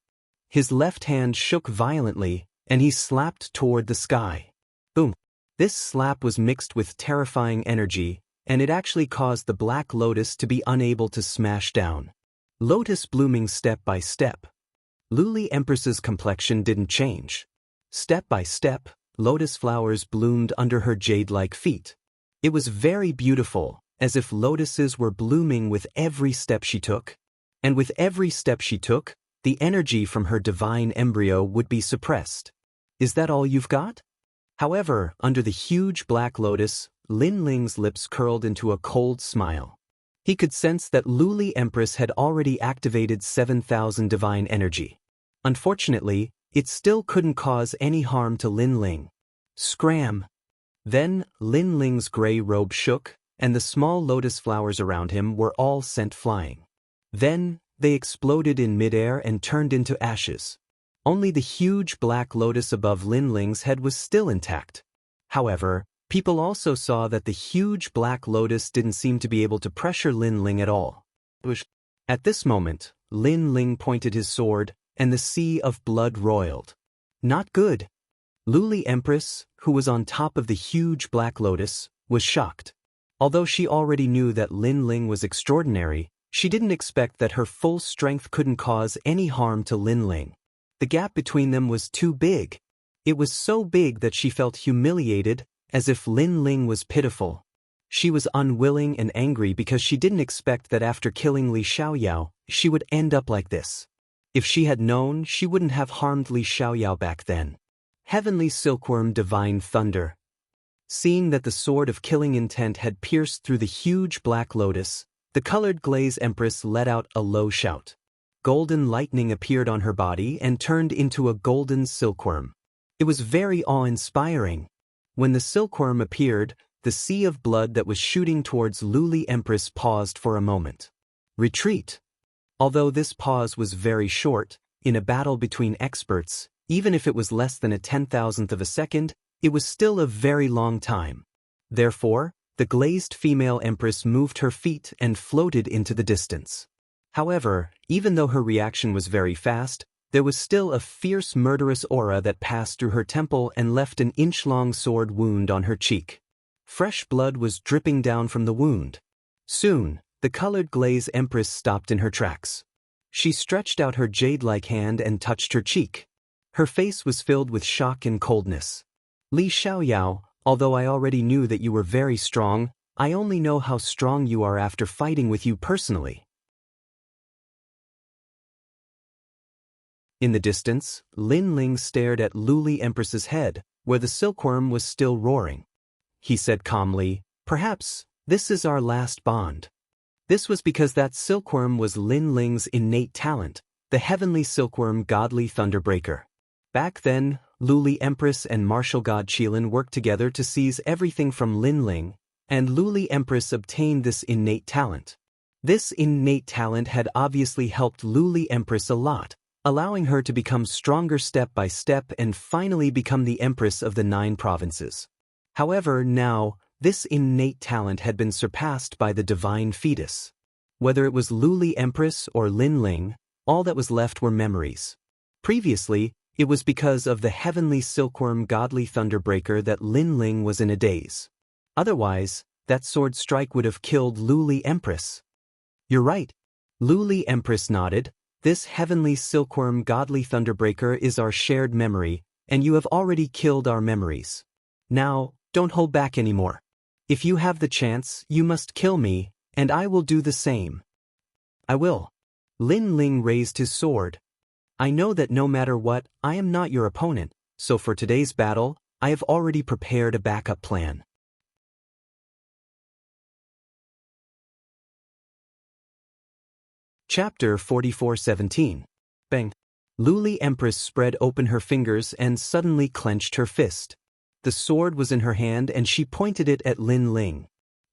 Speaker 1: His left hand shook violently, and he slapped toward the sky. Boom! This slap was mixed with terrifying energy, and it actually caused the Black Lotus to be unable to smash down. Lotus blooming step by step. Luli Empress's complexion didn't change. Step by step, lotus flowers bloomed under her jade-like feet. It was very beautiful, as if lotuses were blooming with every step she took. And with every step she took, the energy from her divine embryo would be suppressed. Is that all you've got? However, under the huge black lotus, Lin Ling's lips curled into a cold smile. He could sense that Luli Empress had already activated 7,000 divine energy. Unfortunately, it still couldn't cause any harm to Lin Ling. Scram! Then, Lin Ling's gray robe shook, and the small lotus flowers around him were all sent flying. Then, they exploded in midair and turned into ashes. Only the huge black lotus above Lin Ling's head was still intact. However, people also saw that the huge black lotus didn't seem to be able to pressure Lin Ling at all. At this moment, Lin Ling pointed his sword, and the sea of blood roiled. Not good. Luli Empress, who was on top of the huge black lotus, was shocked. Although she already knew that Lin Ling was extraordinary, she didn't expect that her full strength couldn't cause any harm to Lin Ling. The gap between them was too big. It was so big that she felt humiliated, as if Lin Ling was pitiful. She was unwilling and angry because she didn't expect that after killing Li Xiaoyao, she would end up like this. If she had known, she wouldn't have harmed Li Xiaoyao back then. Heavenly Silkworm Divine Thunder. Seeing that the sword of killing intent had pierced through the huge black lotus, the colored glaze empress let out a low shout. Golden lightning appeared on her body and turned into a golden silkworm. It was very awe-inspiring. When the silkworm appeared, the sea of blood that was shooting towards Luli Empress paused for a moment. Retreat. Although this pause was very short, in a battle between experts, even if it was less than a 10,000th of a second, it was still a very long time. Therefore, the glazed female empress moved her feet and floated into the distance. However, even though her reaction was very fast, there was still a fierce murderous aura that passed through her temple and left an inch-long sword wound on her cheek. Fresh blood was dripping down from the wound. Soon, the colored glaze empress stopped in her tracks. She stretched out her jade-like hand and touched her cheek. Her face was filled with shock and coldness. Li Xiaoyao, although I already knew that you were very strong, I only know how strong you are after fighting with you personally. In the distance, Lin Ling stared at Luli Empress's head, where the silkworm was still roaring. He said calmly, "Perhaps this is our last bond." This was because that silkworm was Lin Ling's innate talent, the heavenly silkworm godly thunderbreaker. Back then, Luli Empress and martial god Qilin worked together to seize everything from Lin Ling, and Luli Empress obtained this innate talent. This innate talent had obviously helped Luli Empress a lot, allowing her to become stronger step by step and finally become the Empress of the 9 provinces. However, now, this innate talent had been surpassed by the divine fetus. Whether it was Luli Empress or Lin Ling, all that was left were memories. Previously, it was because of the heavenly silkworm godly thunderbreaker that Lin Ling was in a daze. Otherwise, that sword strike would have killed Luli Empress. You're right. Luli Empress nodded. This heavenly silkworm godly thunderbreaker is our shared memory, and you have already killed our memories. Now, don't hold back anymore. If you have the chance, you must kill me, and I will do the same. I will. Lin Ling raised his sword. I know that no matter what, I am not your opponent, so for today's battle, I have already prepared a backup plan. Chapter 44:17. Bang. Luli Empress spread open her fingers and suddenly clenched her fist. The sword was in her hand and she pointed it at Lin Ling.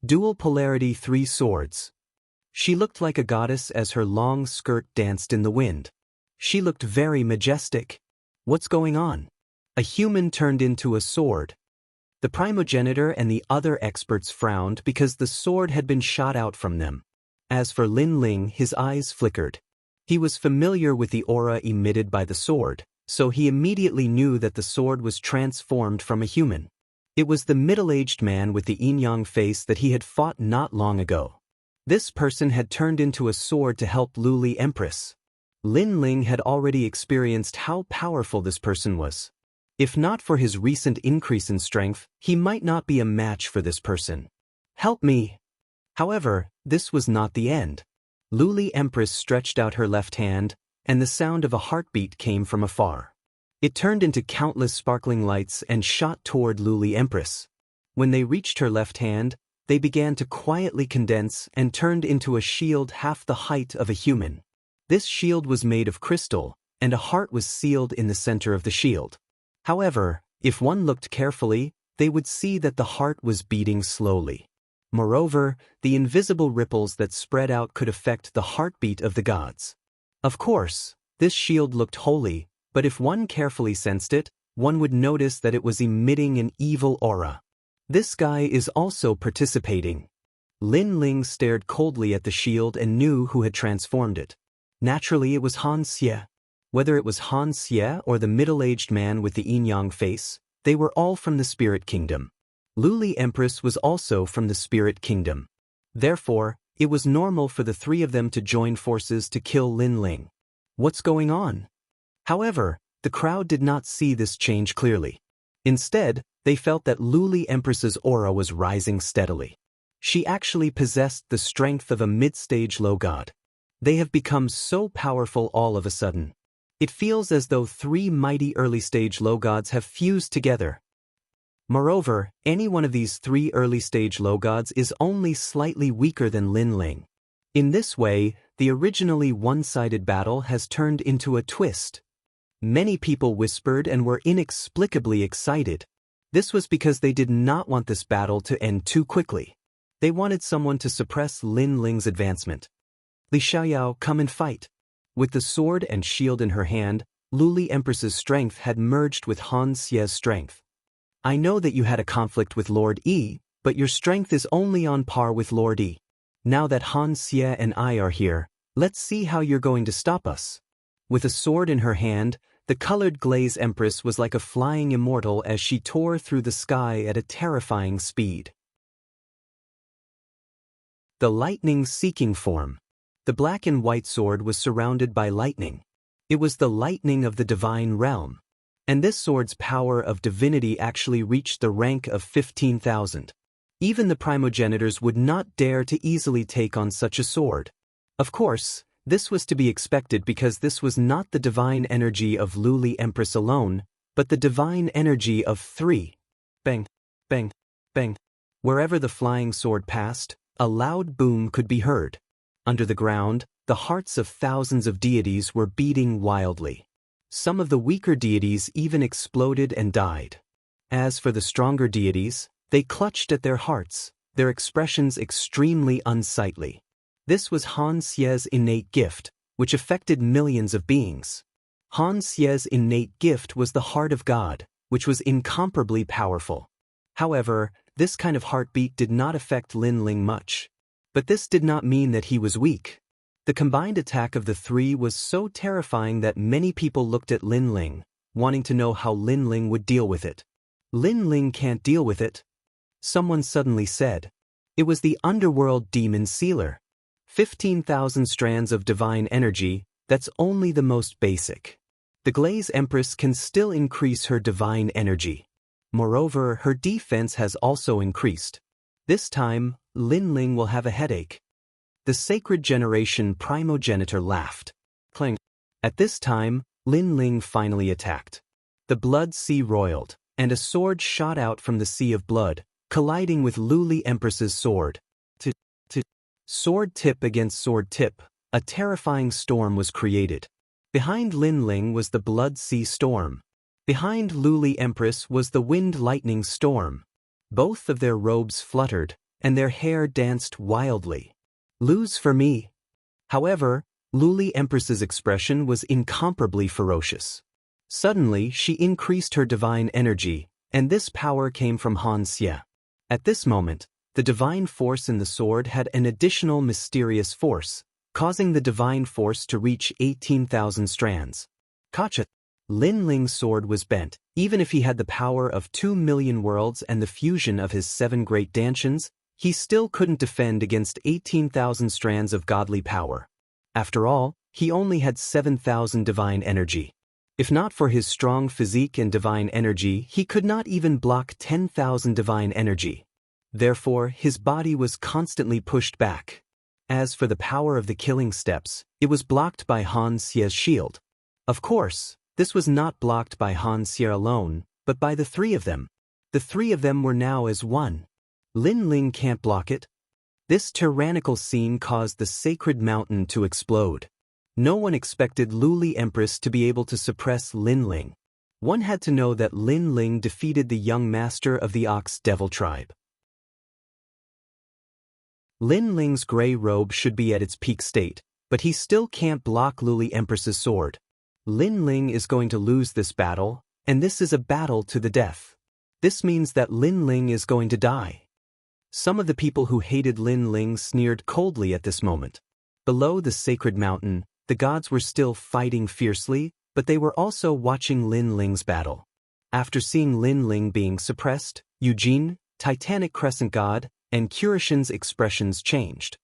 Speaker 1: Dual polarity 3 swords. She looked like a goddess as her long skirt danced in the wind. She looked very majestic. What's going on? A human turned into a sword. The primogenitor and the other experts frowned because the sword had been shot out from them. As for Lin Ling, his eyes flickered. He was familiar with the aura emitted by the sword, so he immediately knew that the sword was transformed from a human. It was the middle-aged man with the yin-yang face that he had fought not long ago. This person had turned into a sword to help Luli Empress. Lin Ling had already experienced how powerful this person was. If not for his recent increase in strength, he might not be a match for this person. Help me! However, this was not the end. Luli Empress stretched out her left hand, and the sound of a heartbeat came from afar. It turned into countless sparkling lights and shot toward Luli Empress. When they reached her left hand, they began to quietly condense and turned into a shield half the height of a human. This shield was made of crystal, and a heart was sealed in the center of the shield. However, if one looked carefully, they would see that the heart was beating slowly. Moreover, the invisible ripples that spread out could affect the heartbeat of the gods. Of course, this shield looked holy, but if one carefully sensed it, one would notice that it was emitting an evil aura. This guy is also participating. Lin Ling stared coldly at the shield and knew who had transformed it. Naturally, it was Han Xie. Whether it was Han Xie or the middle-aged man with the yin-yang face, they were all from the Spirit Kingdom. Luli Empress was also from the Spirit Kingdom. Therefore, it was normal for the three of them to join forces to kill Lin Ling. What's going on? However, the crowd did not see this change clearly. Instead, they felt that Luli Empress's aura was rising steadily. She actually possessed the strength of a mid-stage low god. They have become so powerful all of a sudden. It feels as though three mighty early-stage low gods have fused together. Moreover, any one of these three early-stage low gods is only slightly weaker than Lin Ling. In this way, the originally one-sided battle has turned into a twist. Many people whispered and were inexplicably excited. This was because they did not want this battle to end too quickly. They wanted someone to suppress Lin Ling's advancement. Li Xiaoyao, come and fight. With the sword and shield in her hand, Luli Empress's strength had merged with Han Xie's strength. I know that you had a conflict with Lord Yi, but your strength is only on par with Lord Yi. Now that Han Xie and I are here, let's see how you're going to stop us. With a sword in her hand, the colored glaze empress was like a flying immortal as she tore through the sky at a terrifying speed. The lightning-seeking form. The black and white sword was surrounded by lightning. It was the lightning of the divine realm. And this sword's power of divinity actually reached the rank of 15,000. Even the primogenitors would not dare to easily take on such a sword. Of course, this was to be expected because this was not the divine energy of Luli Empress alone, but the divine energy of three. Bang, bang, bang. Wherever the flying sword passed, a loud boom could be heard. Under the ground, the hearts of thousands of deities were beating wildly. Some of the weaker deities even exploded and died. As for the stronger deities, they clutched at their hearts, their expressions extremely unsightly. This was Han Xie's innate gift, which affected millions of beings. Han Xie's innate gift was the heart of God, which was incomparably powerful. However, this kind of heartbeat did not affect Lin Ling much. But this did not mean that he was weak. The combined attack of the three was so terrifying that many people looked at Lin Ling, wanting to know how Lin Ling would deal with it. Lin Ling can't deal with it. Someone suddenly said. It was the underworld demon sealer. 15,000 strands of divine energy, that's only the most basic. The Glaze Empress can still increase her divine energy. Moreover, her defense has also increased. This time, Lin Ling will have a headache. The sacred generation primogenitor laughed. Clang. At this time, Lin Ling finally attacked. The blood sea roiled, and a sword shot out from the sea of blood, colliding with Luli Empress's sword. Sword tip against sword tip, a terrifying storm was created. Behind Lin Ling was the blood sea storm. Behind Luli Empress was the wind lightning storm. Both of their robes fluttered, and their hair danced wildly. Lose for me. However, Luli Empress's expression was incomparably ferocious. Suddenly, she increased her divine energy, and this power came from Han Xie. At this moment, the divine force in the sword had an additional mysterious force, causing the divine force to reach 18,000 strands. Gotcha! Lin Ling's sword was bent. Even if he had the power of 2 million worlds and the fusion of his 7 great dantians, he still couldn't defend against 18,000 strands of godly power. After all, he only had 7,000 divine energy. If not for his strong physique and divine energy, he could not even block 10,000 divine energy. Therefore, his body was constantly pushed back. As for the power of the killing steps, it was blocked by Han Xie's shield. Of course, this was not blocked by Han Xie alone, but by the 3 of them. The 3 of them were now as one. Lin Ling can't block it. This tyrannical scene caused the sacred mountain to explode. No one expected Luli Empress to be able to suppress Lin Ling. One had to know that Lin Ling defeated the young master of the Ox Devil tribe. Lin Ling's gray robe should be at its peak state, but he still can't block Luli Empress's sword. Lin Ling is going to lose this battle, and this is a battle to the death. This means that Lin Ling is going to die. Some of the people who hated Lin Ling sneered coldly at this moment. Below the sacred mountain, the gods were still fighting fiercely, but they were also watching Lin Ling's battle. After seeing Lin Ling being suppressed, Eugene, Titanic Crescent God, and Kurishin's expressions changed.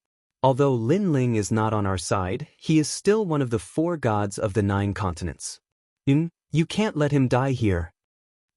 Speaker 1: Although Lin Ling is not on our side, he is still one of the 4 gods of the 9 continents. You can't let him die here.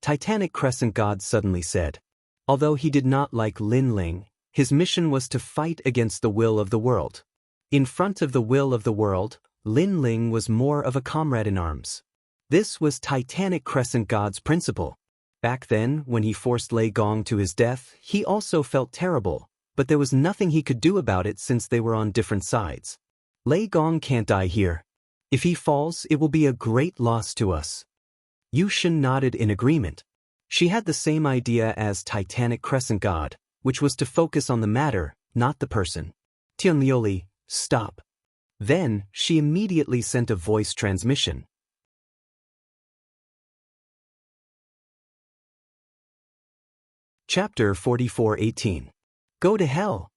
Speaker 1: Titanic Crescent God suddenly said. Although he did not like Lin Ling, his mission was to fight against the will of the world. In front of the will of the world, Lin Ling was more of a comrade in arms. This was Titanic Crescent God's principle. Back then, when he forced Lei Gong to his death, he also felt terrible, but there was nothing he could do about it since they were on different sides. Lei Gong can't die here. If he falls, it will be a great loss to us. Yushin nodded in agreement. She had the same idea as Titanic Crescent God, which was to focus on the matter, not the person. Tianlioli, stop. Then, she immediately sent a voice transmission. Chapter 44:18. Go to hell.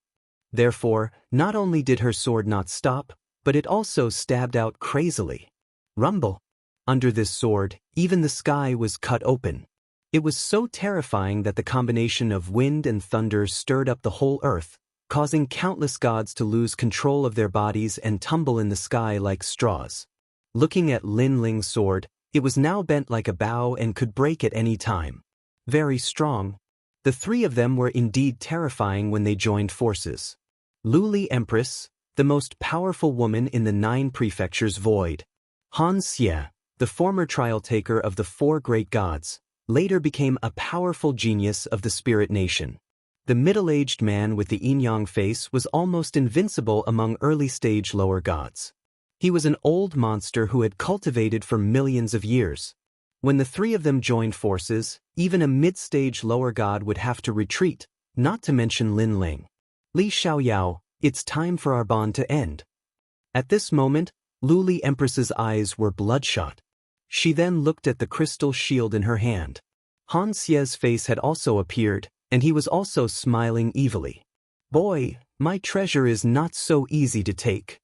Speaker 1: Therefore, not only did her sword not stop, but it also stabbed out crazily. Rumble. Under this sword, even the sky was cut open. It was so terrifying that the combination of wind and thunder stirred up the whole earth, causing countless gods to lose control of their bodies and tumble in the sky like straws. Looking at Lin Ling's sword, it was now bent like a bow and could break at any time. Very strong. The 3 of them were indeed terrifying when they joined forces. Luli Empress, the most powerful woman in the 9 prefectures void. Han Xie, the former trial taker of the 4 great gods, later became a powerful genius of the spirit nation. The middle-aged man with the yin-yang face was almost invincible among early-stage lower gods. He was an old monster who had cultivated for millions of years. When the 3 of them joined forces, even a mid-stage lower god would have to retreat, not to mention Lin Ling. Li Xiaoyao, it's time for our bond to end. At this moment, Luli Empress's eyes were bloodshot. She then looked at the crystal shield in her hand. Han Xie's face had also appeared, and he was also smiling evilly. Boy, my treasure is not so easy to take.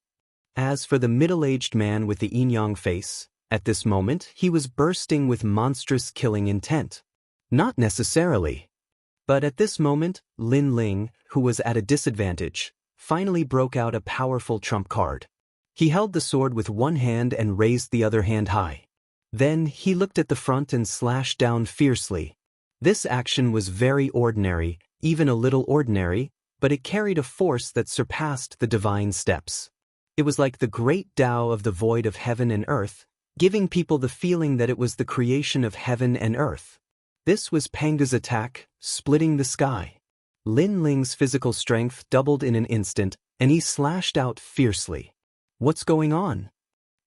Speaker 1: As for the middle-aged man with the yin-yang face, at this moment he was bursting with monstrous killing intent. Not necessarily. But at this moment, Lin Ling, who was at a disadvantage, finally broke out a powerful trump card. He held the sword with one hand and raised the other hand high. Then he looked at the front and slashed down fiercely. This action was very ordinary, even a little ordinary, but it carried a force that surpassed the divine steps. It was like the great Tao of the void of heaven and earth, giving people the feeling that it was the creation of heaven and earth. This was Panga's attack, splitting the sky. Lin Ling's physical strength doubled in an instant, and he slashed out fiercely. What's going on?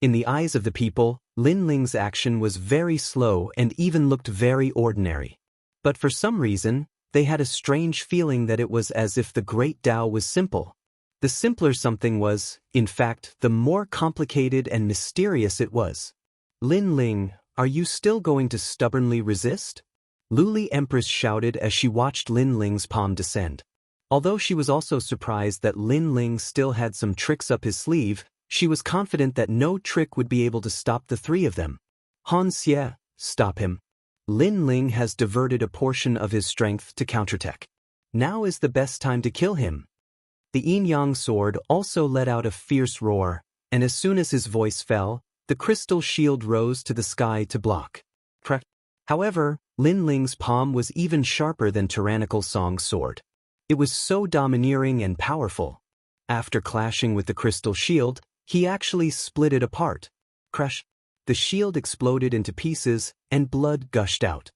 Speaker 1: In the eyes of the people, Lin Ling's action was very slow and even looked very ordinary. But for some reason, they had a strange feeling that it was as if the great Tao was simple. The simpler something was, in fact, the more complicated and mysterious it was. Lin Ling, are you still going to stubbornly resist? Luli Empress shouted as she watched Lin Ling's palm descend. Although she was also surprised that Lin Ling still had some tricks up his sleeve, she was confident that no trick would be able to stop the three of them. Han Xie, stop him. Lin Ling has diverted a portion of his strength to counterattack. Now is the best time to kill him. The yin-yang sword also let out a fierce roar, and as soon as his voice fell, the crystal shield rose to the sky to block. However, Lin Ling's palm was even sharper than Tyrannical Song's sword. It was so domineering and powerful. After clashing with the crystal shield, he actually split it apart. Crash! The shield exploded into pieces, and blood gushed out.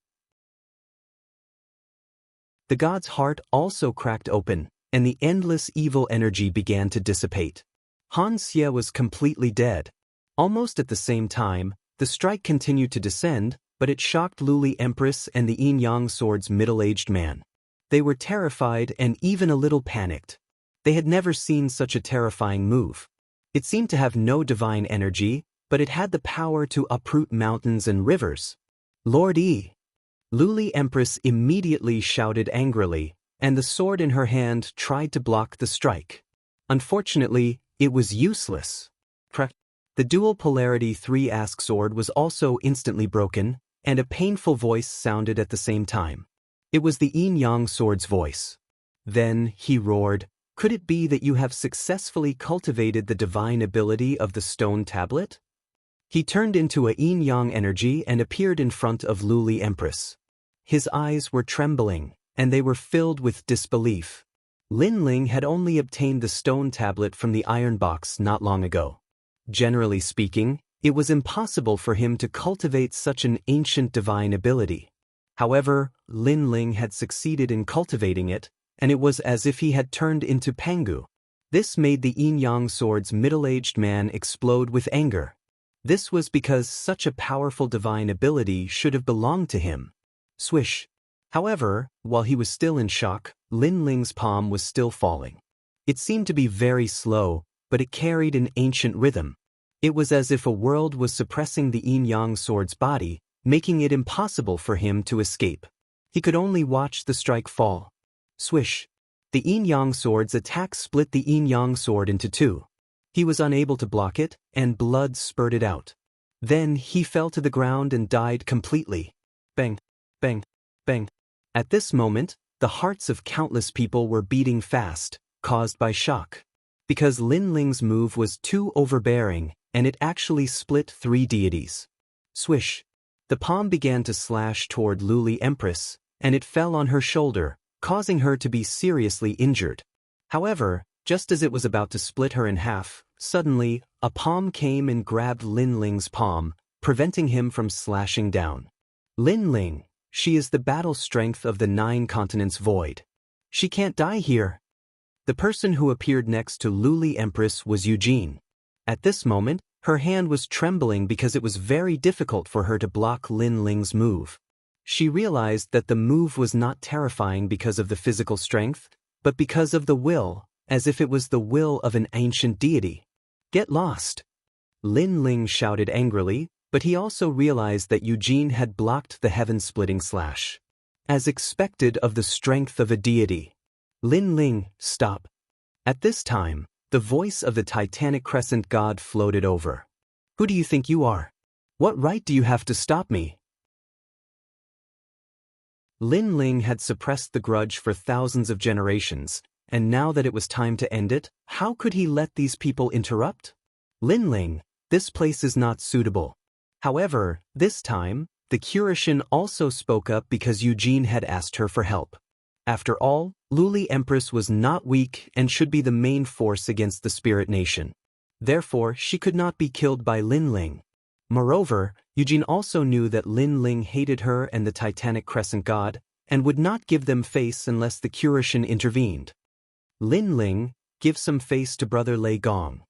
Speaker 1: The god's heart also cracked open, and the endless evil energy began to dissipate. Han Xie was completely dead. Almost at the same time, the strike continued to descend, but it shocked Luli Empress and the yin-yang sword's middle-aged man. They were terrified and even a little panicked. They had never seen such a terrifying move. It seemed to have no divine energy, but it had the power to uproot mountains and rivers. Lord Yi! Luli Empress immediately shouted angrily, and the sword in her hand tried to block the strike. Unfortunately, it was useless. The dual polarity 3-ask sword was also instantly broken, and a painful voice sounded at the same time. It was the yin-yang sword's voice. Then he roared, "Could it be that you have successfully cultivated the divine ability of the stone tablet?" He turned into a yin-yang energy and appeared in front of Luli Empress. His eyes were trembling, and they were filled with disbelief. Lin Ling had only obtained the stone tablet from the iron box not long ago. Generally speaking, it was impossible for him to cultivate such an ancient divine ability. However, Lin Ling had succeeded in cultivating it, and it was as if he had turned into Pangu. This made the yin-yang sword's middle-aged man explode with anger. This was because such a powerful divine ability should have belonged to him. Swish! However, while he was still in shock, Lin Ling's palm was still falling. It seemed to be very slow, but it carried an ancient rhythm. It was as if a world was suppressing the yin-yang sword's body, making it impossible for him to escape. He could only watch the strike fall. Swish! The yin-yang sword's attack split the yin-yang sword into two. He was unable to block it, and blood spurted out. Then he fell to the ground and died completely. Bang! Bang! Bang! At this moment, the hearts of countless people were beating fast, caused by shock. Because Lin Ling's move was too overbearing, and it actually split 3 deities. Swish! The palm began to slash toward Luli Empress, and it fell on her shoulder, causing her to be seriously injured. However, just as it was about to split her in half, suddenly, a palm came and grabbed Lin Ling's palm, preventing him from slashing down. Lin Ling, she is the battle strength of the 9 continents void. She can't die here. The person who appeared next to Luli Empress was Eugene. At this moment, her hand was trembling because it was very difficult for her to block Lin Ling's move. She realized that the move was not terrifying because of the physical strength, but because of the will, as if it was the will of an ancient deity. Get lost! Lin Ling shouted angrily, but he also realized that Eugene had blocked the heaven-splitting slash. As expected of the strength of a deity. Lin Ling, stop. At this time, the voice of the Titanic Crescent god floated over. Who do you think you are? What right do you have to stop me? Lin Ling had suppressed the grudge for thousands of generations, and now that it was time to end it, how could he let these people interrupt? Lin Ling, this place is not suitable. However, this time, the Curishin also spoke up because Eugene had asked her for help. After all, Luli Empress was not weak and should be the main force against the Spirit Nation. Therefore, she could not be killed by Lin Ling. Moreover, Eugene also knew that Lin Ling hated her and the Titanic Crescent god, and would not give them face unless the Curishin intervened. Lin Ling, give some face to Brother Lei Gong.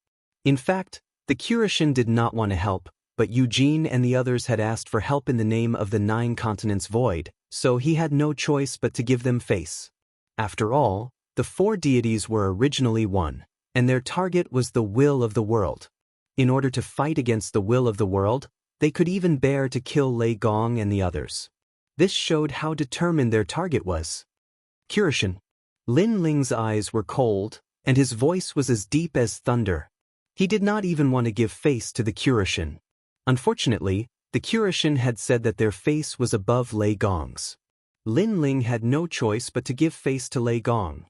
Speaker 1: In fact, the Curishin did not want to help, but Eugene and the others had asked for help in the name of the 9 continents void, so he had no choice but to give them face. After all, the 4 deities were originally one, and their target was the will of the world. In order to fight against the will of the world, they could even bear to kill Lei Gong and the others. This showed how determined their target was. Curishin. Lin Ling's eyes were cold, and his voice was as deep as thunder. He did not even want to give face to the Curishin. Unfortunately, the Curishin had said that their face was above Lei Gong's. Lin Ling had no choice but to give face to Lei Gong.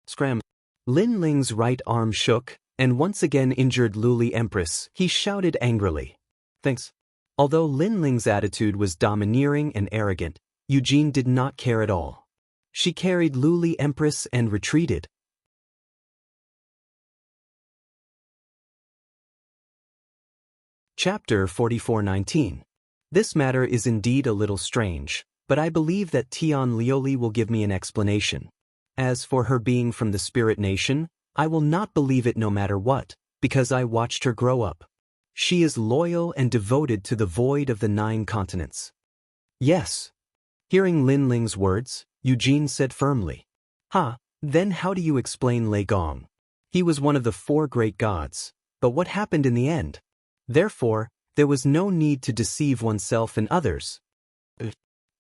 Speaker 1: Scram. Lin Ling's right arm shook, and once again injured Luli Empress. He shouted angrily. Thanks. Although Lin Ling's attitude was domineering and arrogant, Eugene did not care at all. She carried Luli Empress and retreated. Chapter 44:19. This matter is indeed a little strange, but I believe that Tian Lioli will give me an explanation. As for her being from the spirit nation, I will not believe it no matter what, because I watched her grow up. She is loyal and devoted to the void of the 9 continents. Yes. Hearing Lin Ling's words, Eugene said firmly. Then how do you explain Lei Gong? He was one of the 4 great gods, but what happened in the end? Therefore, there was no need to deceive oneself and others.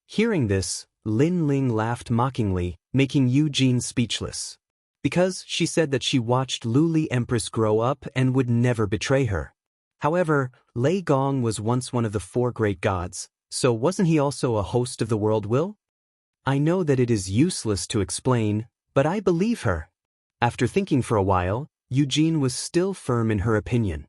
Speaker 1: Hearing this, Lin Ling laughed mockingly, making Eugene speechless. Because she said that she watched Luli Empress grow up and would never betray her. However, Lei Gong was once one of the 4 great gods, so wasn't he also a host of the world will? I know that it is useless to explain, but I believe her. After thinking for a while, Eugene was still firm in her opinion.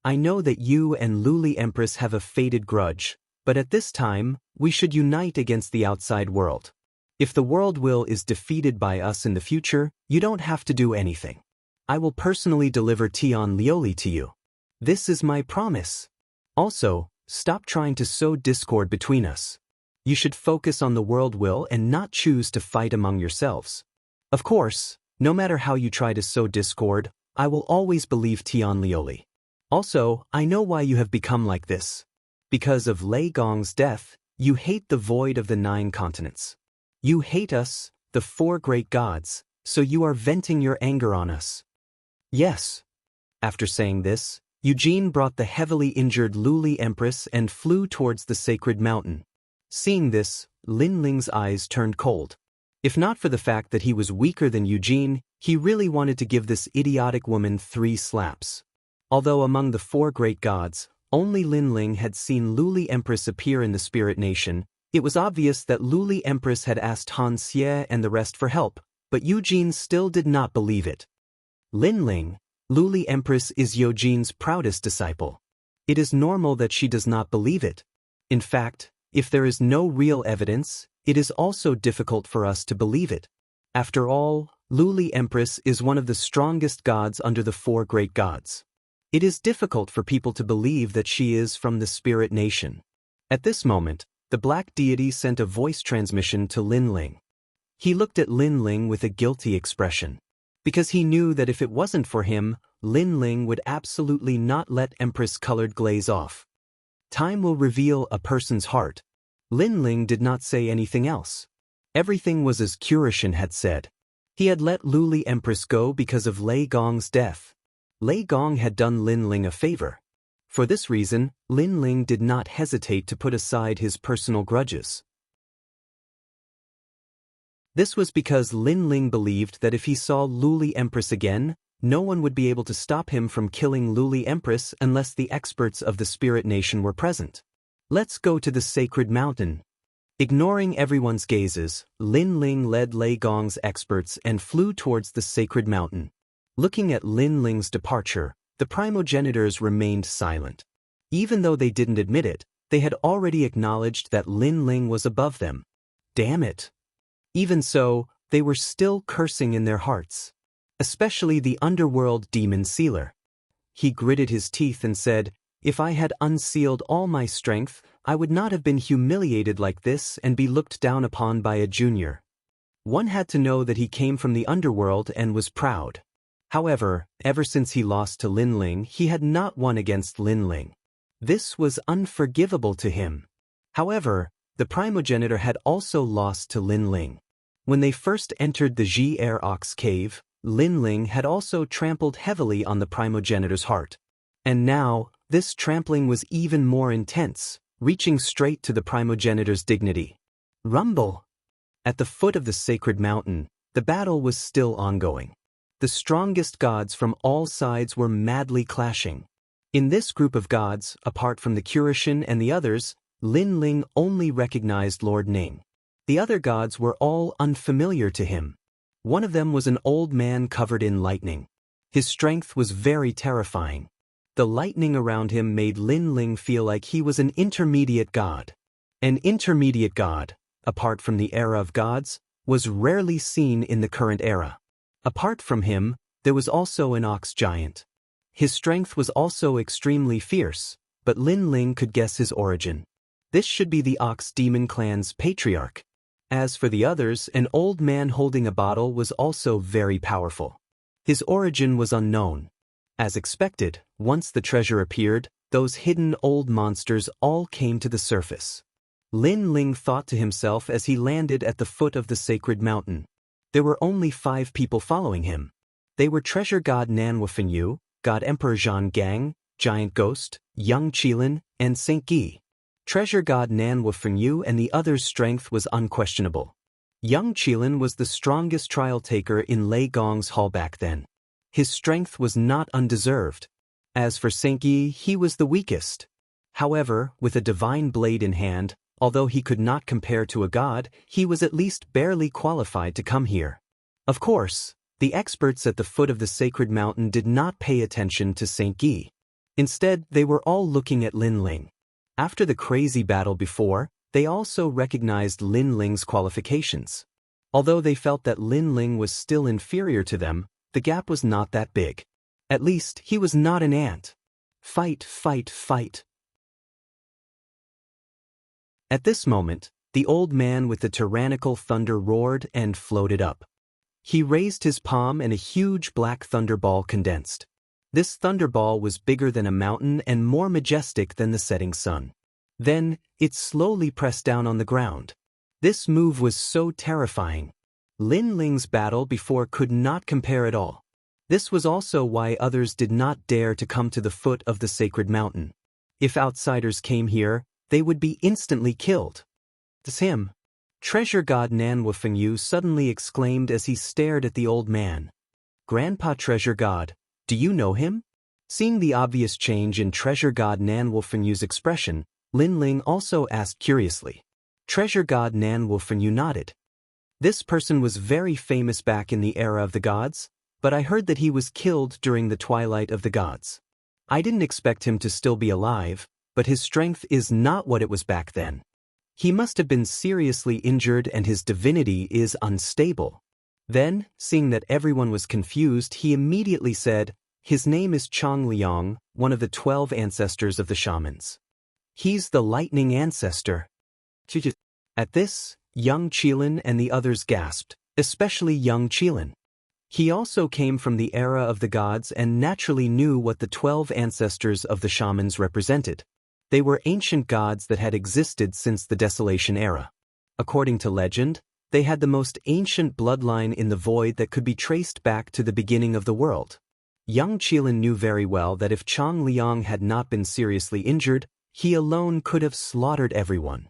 Speaker 1: I know that you and Luli Empress have a fated grudge, but at this time, we should unite against the outside world. If the world will is defeated by us in the future, you don't have to do anything. I will personally deliver Tian Lioli to you. This is my promise. Also, stop trying to sow discord between us. You should focus on the world will and not choose to fight among yourselves. Of course, no matter how you try to sow discord, I will always believe Tian Lioli. Also, I know why you have become like this. Because of Lei Gong's death, you hate the void of the 9 continents. You hate us, the 4 great gods, so you are venting your anger on us. Yes. After saying this, Eugene brought the heavily injured Luli Empress and flew towards the sacred mountain. Seeing this, Lin Ling's eyes turned cold. If not for the fact that he was weaker than Eugene, he really wanted to give this idiotic woman 3 slaps. Although among the 4 great gods, only Lin Ling had seen Luli Empress appear in the spirit nation, it was obvious that Luli Empress had asked Han Xie and the rest for help, but Eugene still did not believe it. Lin Ling, Luli Empress is Eugene's proudest disciple. It is normal that she does not believe it. In fact, if there is no real evidence, it is also difficult for us to believe it. After all, Luli Empress is one of the strongest gods under the 4 great gods. It is difficult for people to believe that she is from the spirit nation. At this moment, the black deity sent a voice transmission to Lin Ling. He looked at Lin Ling with a guilty expression. Because he knew that if it wasn't for him, Lin Ling would absolutely not let Empress-colored glaze off. Time will reveal a person's heart. Lin Ling did not say anything else. Everything was as Curishin had said. He had let Luli Empress go because of Lei Gong's death. Lei Gong had done Lin Ling a favor. For this reason, Lin Ling did not hesitate to put aside his personal grudges. This was because Lin Ling believed that if he saw Luli Empress again, no one would be able to stop him from killing Luli Empress unless the experts of the spirit nation were present. Let's go to the sacred mountain. Ignoring everyone's gazes, Lin Ling led Lei Gong's experts and flew towards the sacred mountain. Looking at Lin Ling's departure, the primogenitors remained silent. Even though they didn't admit it, they had already acknowledged that Lin Ling was above them. Damn it! Even so, they were still cursing in their hearts. Especially the underworld demon sealer. He gritted his teeth and said, "If I had unsealed all my strength, I would not have been humiliated like this and be looked down upon by a junior." One had to know that he came from the underworld and was proud. However, ever since he lost to Lin Ling, he had not won against Lin Ling. This was unforgivable to him. However, the primogenitor had also lost to Lin Ling. When they first entered the Ji-Er Ox cave, Lin Ling had also trampled heavily on the primogenitor's heart. And now, this trampling was even more intense, reaching straight to the primogenitor's dignity. Rumble! At the foot of the sacred mountain, The battle was still ongoing. The strongest gods from all sides were madly clashing. In this group of gods, apart from the Kurishin and the others, Lin Ling only recognized Lord Ning. The other gods were all unfamiliar to him. One of them was an old man covered in lightning. His strength was very terrifying. The lightning around him made Lin Ling feel like he was an intermediate god. An intermediate god, apart from the era of gods, was rarely seen in the current era. Apart from him, there was also an ox giant. His strength was also extremely fierce, but Lin Ling could guess his origin. This should be the Ox Demon clan's patriarch. As for the others, an old man holding a bottle was also very powerful. His origin was unknown. As expected, once the treasure appeared, those hidden old monsters all came to the surface. Lin Ling thought to himself as he landed at the foot of the sacred mountain. There were only 5 people following him. They were Treasure God Nanhua Fenyu, God Emperor Zhan Gang, Giant Ghost, Young Qilin, and Saint Gi. Treasure God Nanhua Fenyu and the others' strength was unquestionable. Young Qilin was the strongest trial taker in Lei Gong's hall back then. His strength was not undeserved. As for Saint Gi, he was the weakest. However, with a divine blade in hand, although he could not compare to a god, he was at least barely qualified to come here. Of course, the experts at the foot of the sacred mountain did not pay attention to Saint Gi. Instead, they were all looking at Lin Ling. After the crazy battle before, they also recognized Lin Ling's qualifications. Although they felt that Lin Ling was still inferior to them, the gap was not that big. At least, he was not an ant. Fight, fight, fight. At this moment, the old man with the tyrannical thunder roared and floated up. He raised his palm and a huge black thunderball condensed. This thunderball was bigger than a mountain and more majestic than the setting sun. Then, it slowly pressed down on the ground. This move was so terrifying. Lin Ling's battle before could not compare at all. This was also why others did not dare to come to the foot of the sacred mountain. If outsiders came here, they would be instantly killed. "It's him!" Treasure God Nanhua Fenyu suddenly exclaimed as he stared at the old man. "Grandpa Treasure God, do you know him?" Seeing the obvious change in Treasure God Nanhua Fenyu's expression, Lin Ling also asked curiously. Treasure God Nanhua Fenyu nodded. "This person was very famous back in the era of the gods, but I heard that he was killed during the twilight of the gods. I didn't expect him to still be alive, but his strength is not what it was back then. He must have been seriously injured and his divinity is unstable." Then, seeing that everyone was confused, he immediately said, "His name is Chang Liang, one of the 12 ancestors of the shamans. He's the lightning ancestor." At this, Young Qilin and the others gasped, especially Young Qilin. He also came from the era of the gods and naturally knew what the 12 ancestors of the shamans represented. They were ancient gods that had existed since the Desolation era. According to legend, they had the most ancient bloodline in the void that could be traced back to the beginning of the world. Young Qilin knew very well that if Chang Liang had not been seriously injured, he alone could have slaughtered everyone.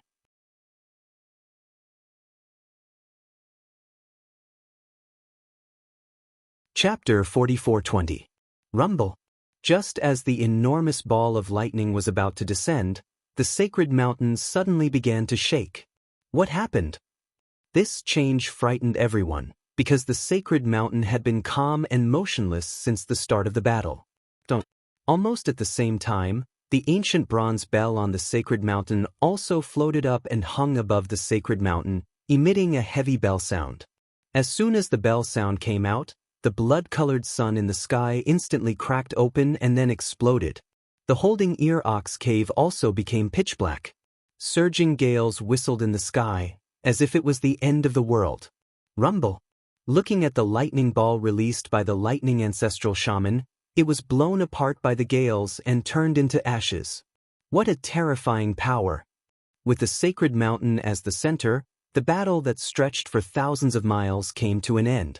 Speaker 1: Chapter 44:20. Rumble. Just as the enormous ball of lightning was about to descend, the sacred mountain suddenly began to shake. What happened? This change frightened everyone, because the sacred mountain had been calm and motionless since the start of the battle. Almost at the same time, the ancient bronze bell on the sacred mountain also floated up and hung above the sacred mountain, emitting a heavy bell sound. As soon as the bell sound came out, the blood-colored sun in the sky instantly cracked open and then exploded. The Holding Ear Ox cave also became pitch black. Surging gales whistled in the sky, as if it was the end of the world. Rumble. Looking at the lightning ball released by the lightning ancestral shaman, it was blown apart by the gales and turned into ashes. What a terrifying power! With the sacred mountain as the center, the battle that stretched for thousands of miles came to an end.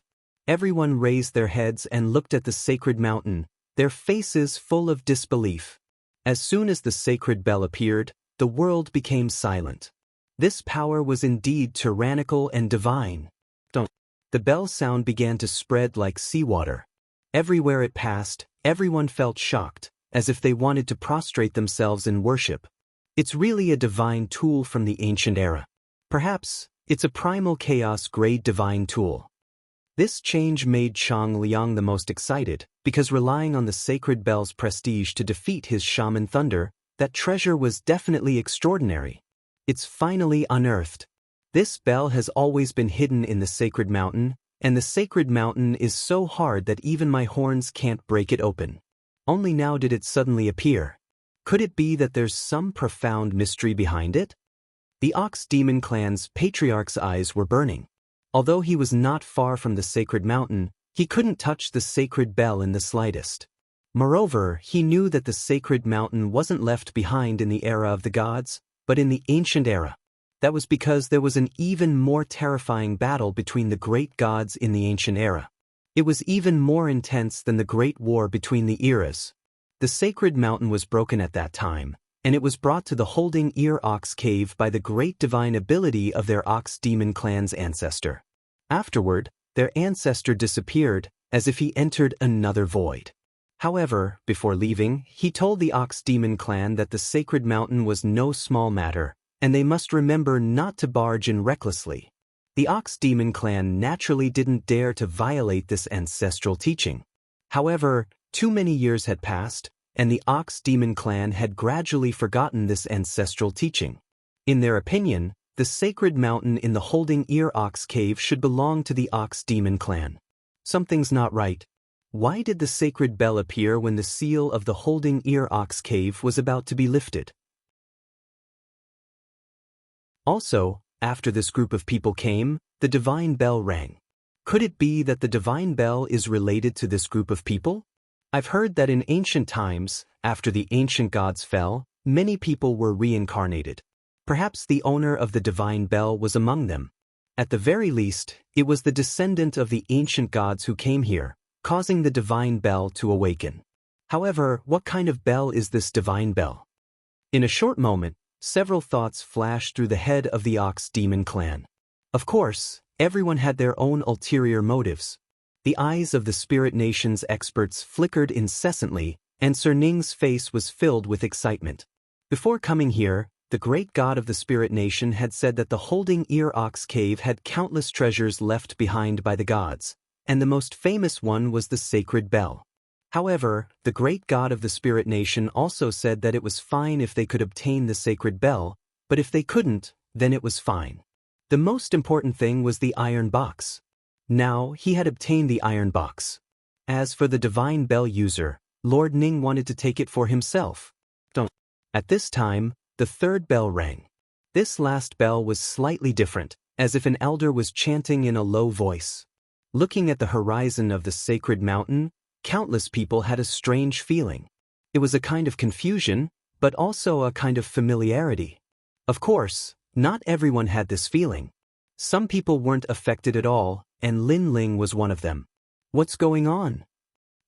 Speaker 1: Everyone raised their heads and looked at the sacred mountain, their faces full of disbelief. As soon as the sacred bell appeared, the world became silent. This power was indeed tyrannical and divine. The bell sound began to spread like seawater. Everywhere it passed, everyone felt shocked, as if they wanted to prostrate themselves in worship. It's really a divine tool from the ancient era. Perhaps, it's a primal chaos-grade divine tool. This change made Chang Liang the most excited, because relying on the sacred bell's prestige to defeat his shaman thunder, that treasure was definitely extraordinary. It's finally unearthed. This bell has always been hidden in the sacred mountain, and the sacred mountain is so hard that even my horns can't break it open. Only now did it suddenly appear. Could it be that there's some profound mystery behind it? The Ox Demon clan's patriarch's eyes were burning. Although he was not far from the sacred mountain, he couldn't touch the sacred bell in the slightest. Moreover, he knew that the sacred mountain wasn't left behind in the era of the gods, but in the ancient era. That was because there was an even more terrifying battle between the great gods in the ancient era. It was even more intense than the great war between the eras. The sacred mountain was broken at that time, and it was brought to the Holding Ear Ox Cave by the great divine ability of their Ox Demon clan's ancestor. Afterward, their ancestor disappeared, as if he entered another void. However, before leaving, he told the Ox Demon clan that the sacred mountain was no small matter, and they must remember not to barge in recklessly. The Ox Demon clan naturally didn't dare to violate this ancestral teaching. However, too many years had passed, and the Ox Demon clan had gradually forgotten this ancestral teaching. In their opinion, the sacred mountain in the Holding Ear Ox Cave should belong to the Ox Demon clan. Something's not right. Why did the sacred bell appear when the seal of the Holding Ear Ox Cave was about to be lifted? Also, after this group of people came, the divine bell rang. Could it be that the divine bell is related to this group of people? I've heard that in ancient times, after the ancient gods fell, many people were reincarnated. Perhaps the owner of the divine bell was among them. At the very least, it was the descendant of the ancient gods who came here, causing the divine bell to awaken. However, what kind of bell is this divine bell? In a short moment, several thoughts flashed through the head of the Ox Demon clan. Of course, everyone had their own ulterior motives. The eyes of the Spirit Nation's experts flickered incessantly, and Sir Ning's face was filled with excitement. Before coming here, the great god of the Spirit Nation had said that the Holding Ear Ox Cave had countless treasures left behind by the gods, and the most famous one was the sacred bell. However, the great god of the Spirit Nation also said that it was fine if they could obtain the sacred bell, but if they couldn't, then it was fine. The most important thing was the iron box. Now, he had obtained the iron box. As for the divine bell user, Lord Ning wanted to take it for himself. At this time, the third bell rang. This last bell was slightly different, as if an elder was chanting in a low voice. Looking at the horizon of the sacred mountain, countless people had a strange feeling. It was a kind of confusion, but also a kind of familiarity. Of course, not everyone had this feeling. Some people weren't affected at all, and Lin Ling was one of them. What's going on?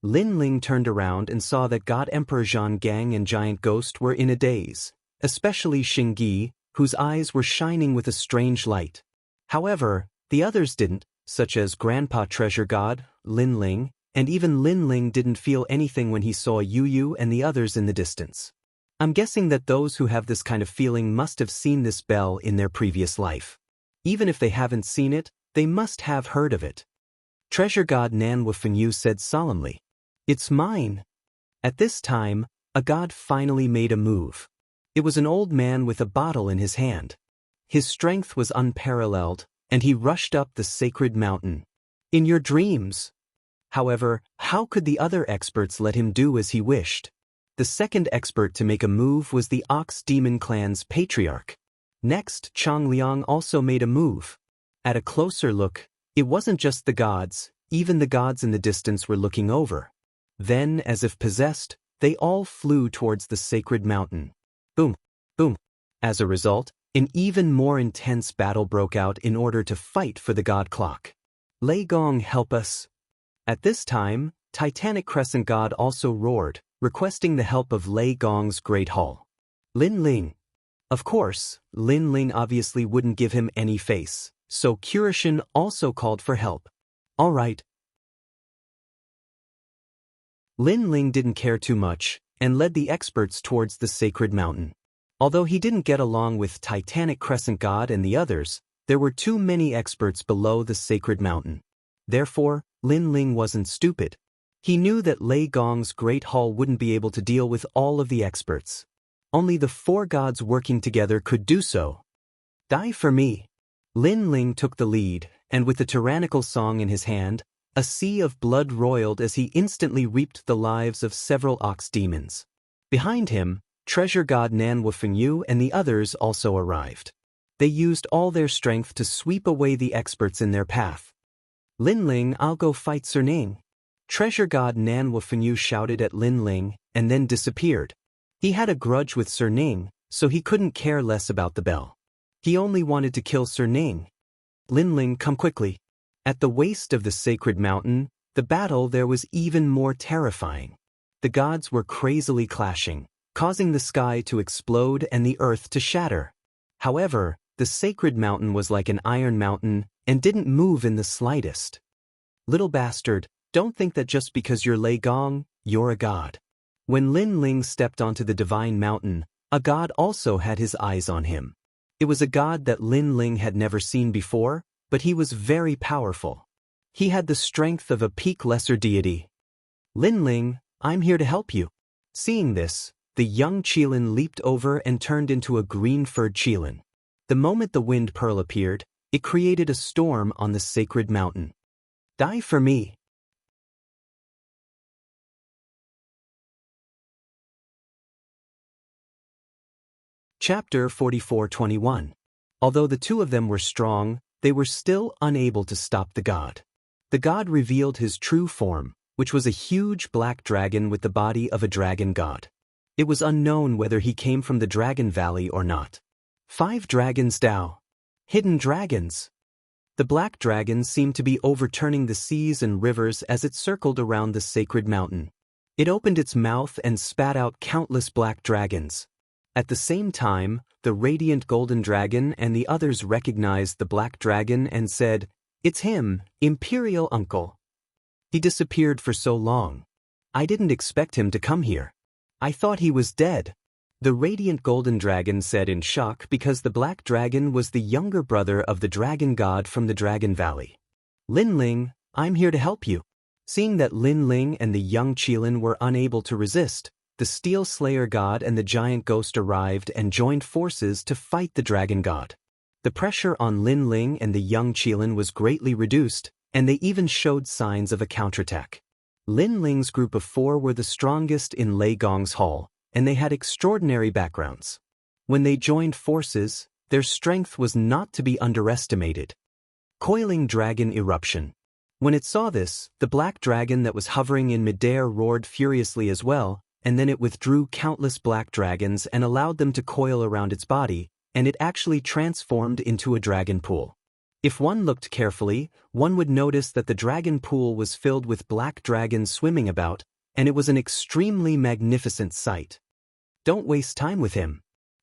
Speaker 1: Lin Ling turned around and saw that God Emperor Zhang Gang and Giant Ghost were in a daze, especially Xingyi, whose eyes were shining with a strange light. However, the others didn't, such as Grandpa Treasure God, Lin Ling, and even Lin Ling didn't feel anything when he saw Yu Yu and the others in the distance. I'm guessing that those who have this kind of feeling must have seen this bell in their previous life. Even if they haven't seen it, they must have heard of it. Treasure God Nan Wufenyu said solemnly, "It's mine." At this time, a god finally made a move. It was an old man with a bottle in his hand. His strength was unparalleled, and he rushed up the sacred mountain. In your dreams. However, how could the other experts let him do as he wished? The second expert to make a move was the Ox Demon clan's patriarch. Next, Chang Liang also made a move. At a closer look, it wasn't just the gods, even the gods in the distance were looking over. Then, as if possessed, they all flew towards the sacred mountain. Boom, boom. As a result, an even more intense battle broke out in order to fight for the god clock. Lei Gong, help us. At this time, Titanic Crescent God also roared, requesting the help of Lei Gong's great hall. Lin Ling. Of course, Lin Ling obviously wouldn't give him any face, so Kurishin also called for help. All right. Lin Ling didn't care too much, and led the experts towards the sacred mountain. Although he didn't get along with Titanic Crescent God and the others, there were too many experts below the sacred mountain. Therefore, Lin Ling wasn't stupid. He knew that Lei Gong's Great Hall wouldn't be able to deal with all of the experts. Only the 4 gods working together could do so. Die for me. Lin Ling took the lead, and with the tyrannical song in his hand, a sea of blood roiled as he instantly reaped the lives of several ox demons. Behind him, treasure god Nan Wufengyu and the others also arrived. They used all their strength to sweep away the experts in their path. Lin Ling, I'll go fight Sir Ning. Treasure god Nan Wufengyu shouted at Lin Ling and then disappeared. He had a grudge with Sir Ning, so he couldn't care less about the bell. He only wanted to kill Sir Ning. Lin Ling, come quickly. At the waist of the sacred mountain, the battle there was even more terrifying. The gods were crazily clashing, causing the sky to explode and the earth to shatter. However, the sacred mountain was like an iron mountain and didn't move in the slightest. Little bastard, don't think that just because you're Lei Gong, you're a god. When Lin Ling stepped onto the divine mountain, a god also had his eyes on him. It was a god that Lin Ling had never seen before, but he was very powerful. He had the strength of a peak lesser deity. Lin Ling, I'm here to help you. Seeing this, the young Qilin leaped over and turned into a green-furred Qilin. The moment the wind pearl appeared, it created a storm on the sacred mountain. Die for me. Chapter 44:21. Although the 2 of them were strong, they were still unable to stop the god. The god revealed his true form, which was a huge black dragon with the body of a dragon god. It was unknown whether he came from the Dragon Valley or not. 5 dragons Dao. Hidden dragons. The black dragon seemed to be overturning the seas and rivers as it circled around the sacred mountain. It opened its mouth and spat out countless black dragons. At the same time, the radiant golden dragon and the others recognized the black dragon and said, "It's him, Imperial Uncle." He disappeared for so long. I didn't expect him to come here. I thought he was dead. The radiant golden dragon said in shock because the black dragon was the younger brother of the dragon god from the Dragon Valley. Lin Ling, I'm here to help you. Seeing that Lin Ling and the young Qilin were unable to resist, the Steel Slayer god and the giant ghost arrived and joined forces to fight the dragon god. The pressure on Lin Ling and the young Qilin was greatly reduced, and they even showed signs of a counterattack. Lin Ling's group of 4 were the strongest in Lei Gong's hall, and they had extraordinary backgrounds. When they joined forces, their strength was not to be underestimated. Coiling dragon eruption. When it saw this, the black dragon that was hovering in midair roared furiously as well, and then it withdrew countless black dragons and allowed them to coil around its body, and it actually transformed into a dragon pool. If one looked carefully, one would notice that the dragon pool was filled with black dragons swimming about, and it was an extremely magnificent sight. Don't waste time with him.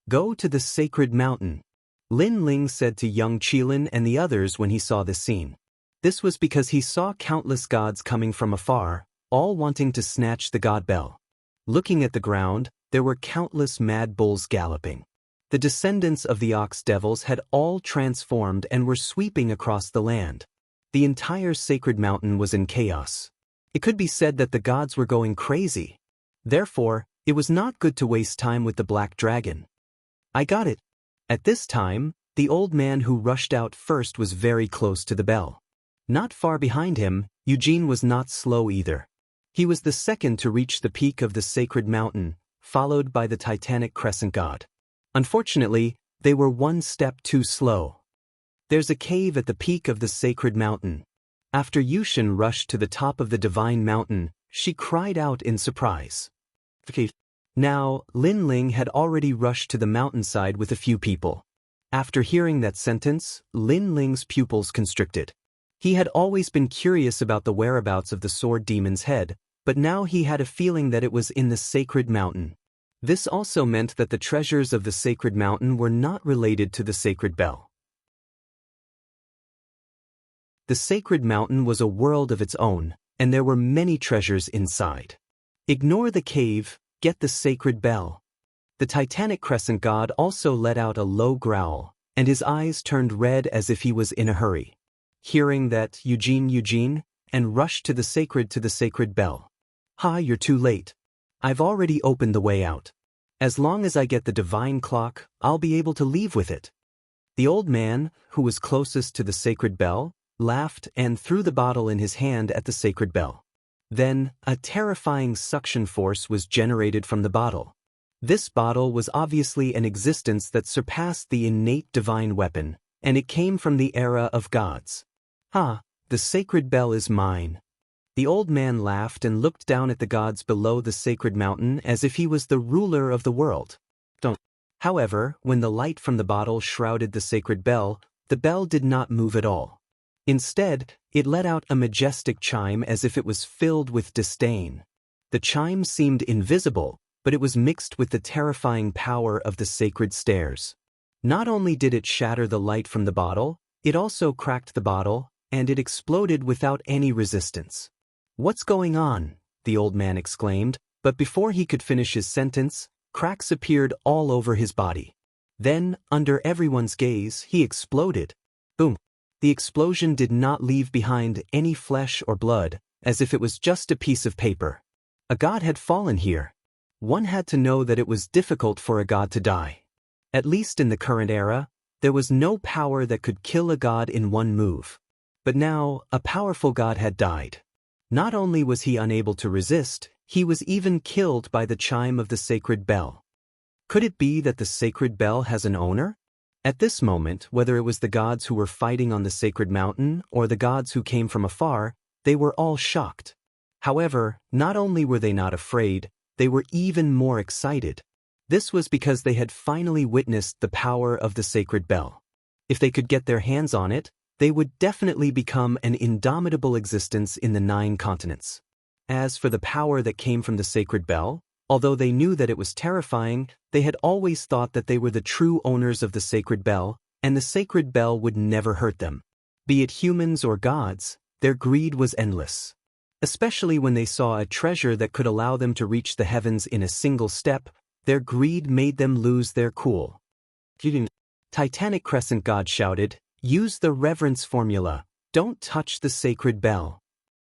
Speaker 1: Go to the sacred mountain. Lin Ling said to young Qilin and the others when he saw this scene. This was because he saw countless gods coming from afar, all wanting to snatch the god bell. Looking at the ground, there were countless mad bulls galloping. The descendants of the ox devils had all transformed and were sweeping across the land. The entire sacred mountain was in chaos. It could be said that the gods were going crazy. Therefore, it was not good to waste time with the black dragon. I got it. At this time, the old man who rushed out first was very close to the bell. Not far behind him, Eugene was not slow either. He was the second to reach the peak of the sacred mountain, followed by the Titanic Crescent god. Unfortunately, they were one step too slow. There's a cave at the peak of the sacred mountain. After Yushin rushed to the top of the divine mountain, she cried out in surprise. Now, Lin Ling had already rushed to the mountainside with a few people. After hearing that sentence, Lin Ling's pupils constricted. He had always been curious about the whereabouts of the sword demon's head, but now he had a feeling that it was in the sacred mountain. This also meant that the treasures of the sacred mountain were not related to the sacred bell. The sacred mountain was a world of its own, and there were many treasures inside. Ignore the cave, get the sacred bell. The Titanic crescent god also let out a low growl, and his eyes turned red as if he was in a hurry. Hearing that, Eugene, and rushed to the sacred bell. Ha, you're too late. I've already opened the way out. As long as I get the divine clock, I'll be able to leave with it. The old man, who was closest to the sacred bell, laughed and threw the bottle in his hand at the sacred bell. Then, a terrifying suction force was generated from the bottle. This bottle was obviously an existence that surpassed the innate divine weapon, and it came from the era of gods. Ha, the sacred bell is mine. The old man laughed and looked down at the gods below the sacred mountain as if he was the ruler of the world. However, when the light from the bottle shrouded the sacred bell, the bell did not move at all. Instead, it let out a majestic chime as if it was filled with disdain. The chime seemed invisible, but it was mixed with the terrifying power of the sacred stairs. Not only did it shatter the light from the bottle, it also cracked the bottle, and it exploded without any resistance. "What's going on?" the old man exclaimed, but before he could finish his sentence, cracks appeared all over his body. Then, under everyone's gaze, he exploded. Boom! The explosion did not leave behind any flesh or blood, as if it was just a piece of paper. A god had fallen here. One had to know that it was difficult for a god to die. At least in the current era, there was no power that could kill a god in one move. But now, a powerful god had died. Not only was he unable to resist, he was even killed by the chime of the sacred bell. Could it be that the sacred bell has an owner? At this moment, whether it was the gods who were fighting on the sacred mountain or the gods who came from afar, they were all shocked. However, not only were they not afraid, they were even more excited. This was because they had finally witnessed the power of the sacred bell. If they could get their hands on it, they would definitely become an indomitable existence in the 9 continents. As for the power that came from the sacred bell, although they knew that it was terrifying, they had always thought that they were the true owners of the sacred bell, and the sacred bell would never hurt them. Be it humans or gods, their greed was endless. Especially when they saw a treasure that could allow them to reach the heavens in a single step, their greed made them lose their cool. Titanic crescent god shouted, "Use the reverence formula, don't touch the sacred bell."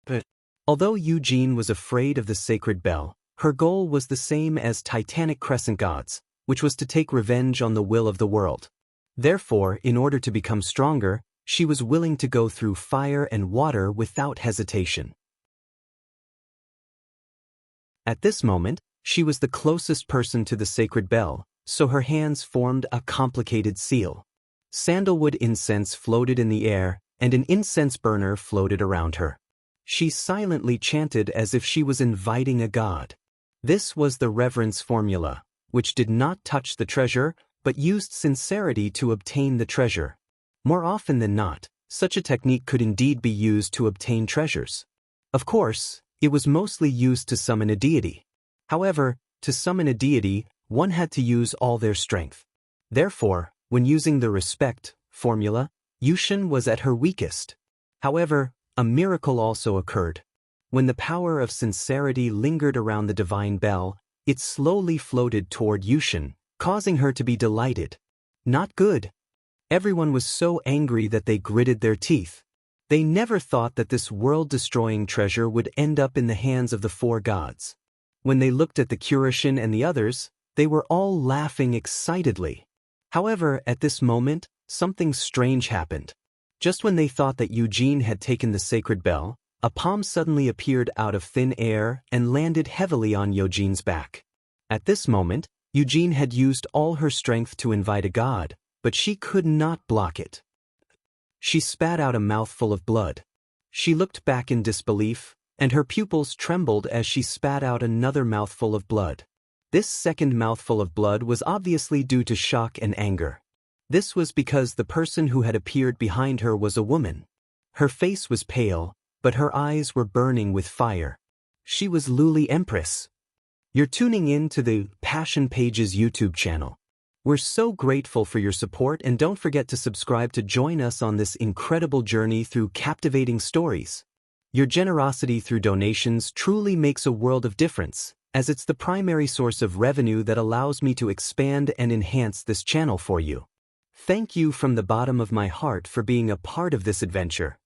Speaker 1: But although Eugene was afraid of the sacred bell, her goal was the same as Titanic crescent gods, which was to take revenge on the will of the world. Therefore, in order to become stronger, she was willing to go through fire and water without hesitation. At this moment, she was the closest person to the sacred bell, so her hands formed a complicated seal. Sandalwood incense floated in the air, and an incense burner floated around her. She silently chanted as if she was inviting a god. This was the reverence formula, which did not touch the treasure, but used sincerity to obtain the treasure. More often than not, such a technique could indeed be used to obtain treasures. Of course, it was mostly used to summon a deity. However, to summon a deity, one had to use all their strength. Therefore, when using the respect formula, Yushin was at her weakest. However, a miracle also occurred. When the power of sincerity lingered around the divine bell, it slowly floated toward Yushin, causing her to be delighted. Not good. Everyone was so angry that they gritted their teeth. They never thought that this world-destroying treasure would end up in the hands of the 4 gods. When they looked at the Kurishin and the others, they were all laughing excitedly. However, at this moment, something strange happened. Just when they thought that Eugene had taken the sacred bell, a palm suddenly appeared out of thin air and landed heavily on Eugene's back. At this moment, Eugene had used all her strength to invite a god, but she could not block it. She spat out a mouthful of blood. She looked back in disbelief, and her pupils trembled as she spat out another mouthful of blood. This second mouthful of blood was obviously due to shock and anger. This was because the person who had appeared behind her was a woman. Her face was pale, but her eyes were burning with fire. She was Luli Empress. You're tuning in to the Passion Pages YouTube channel. We're so grateful for your support, and don't forget to subscribe to join us on this incredible journey through captivating stories. Your generosity through donations truly makes a world of difference, as it's the primary source of revenue that allows me to expand and enhance this channel for you. Thank you from the bottom of my heart for being a part of this adventure.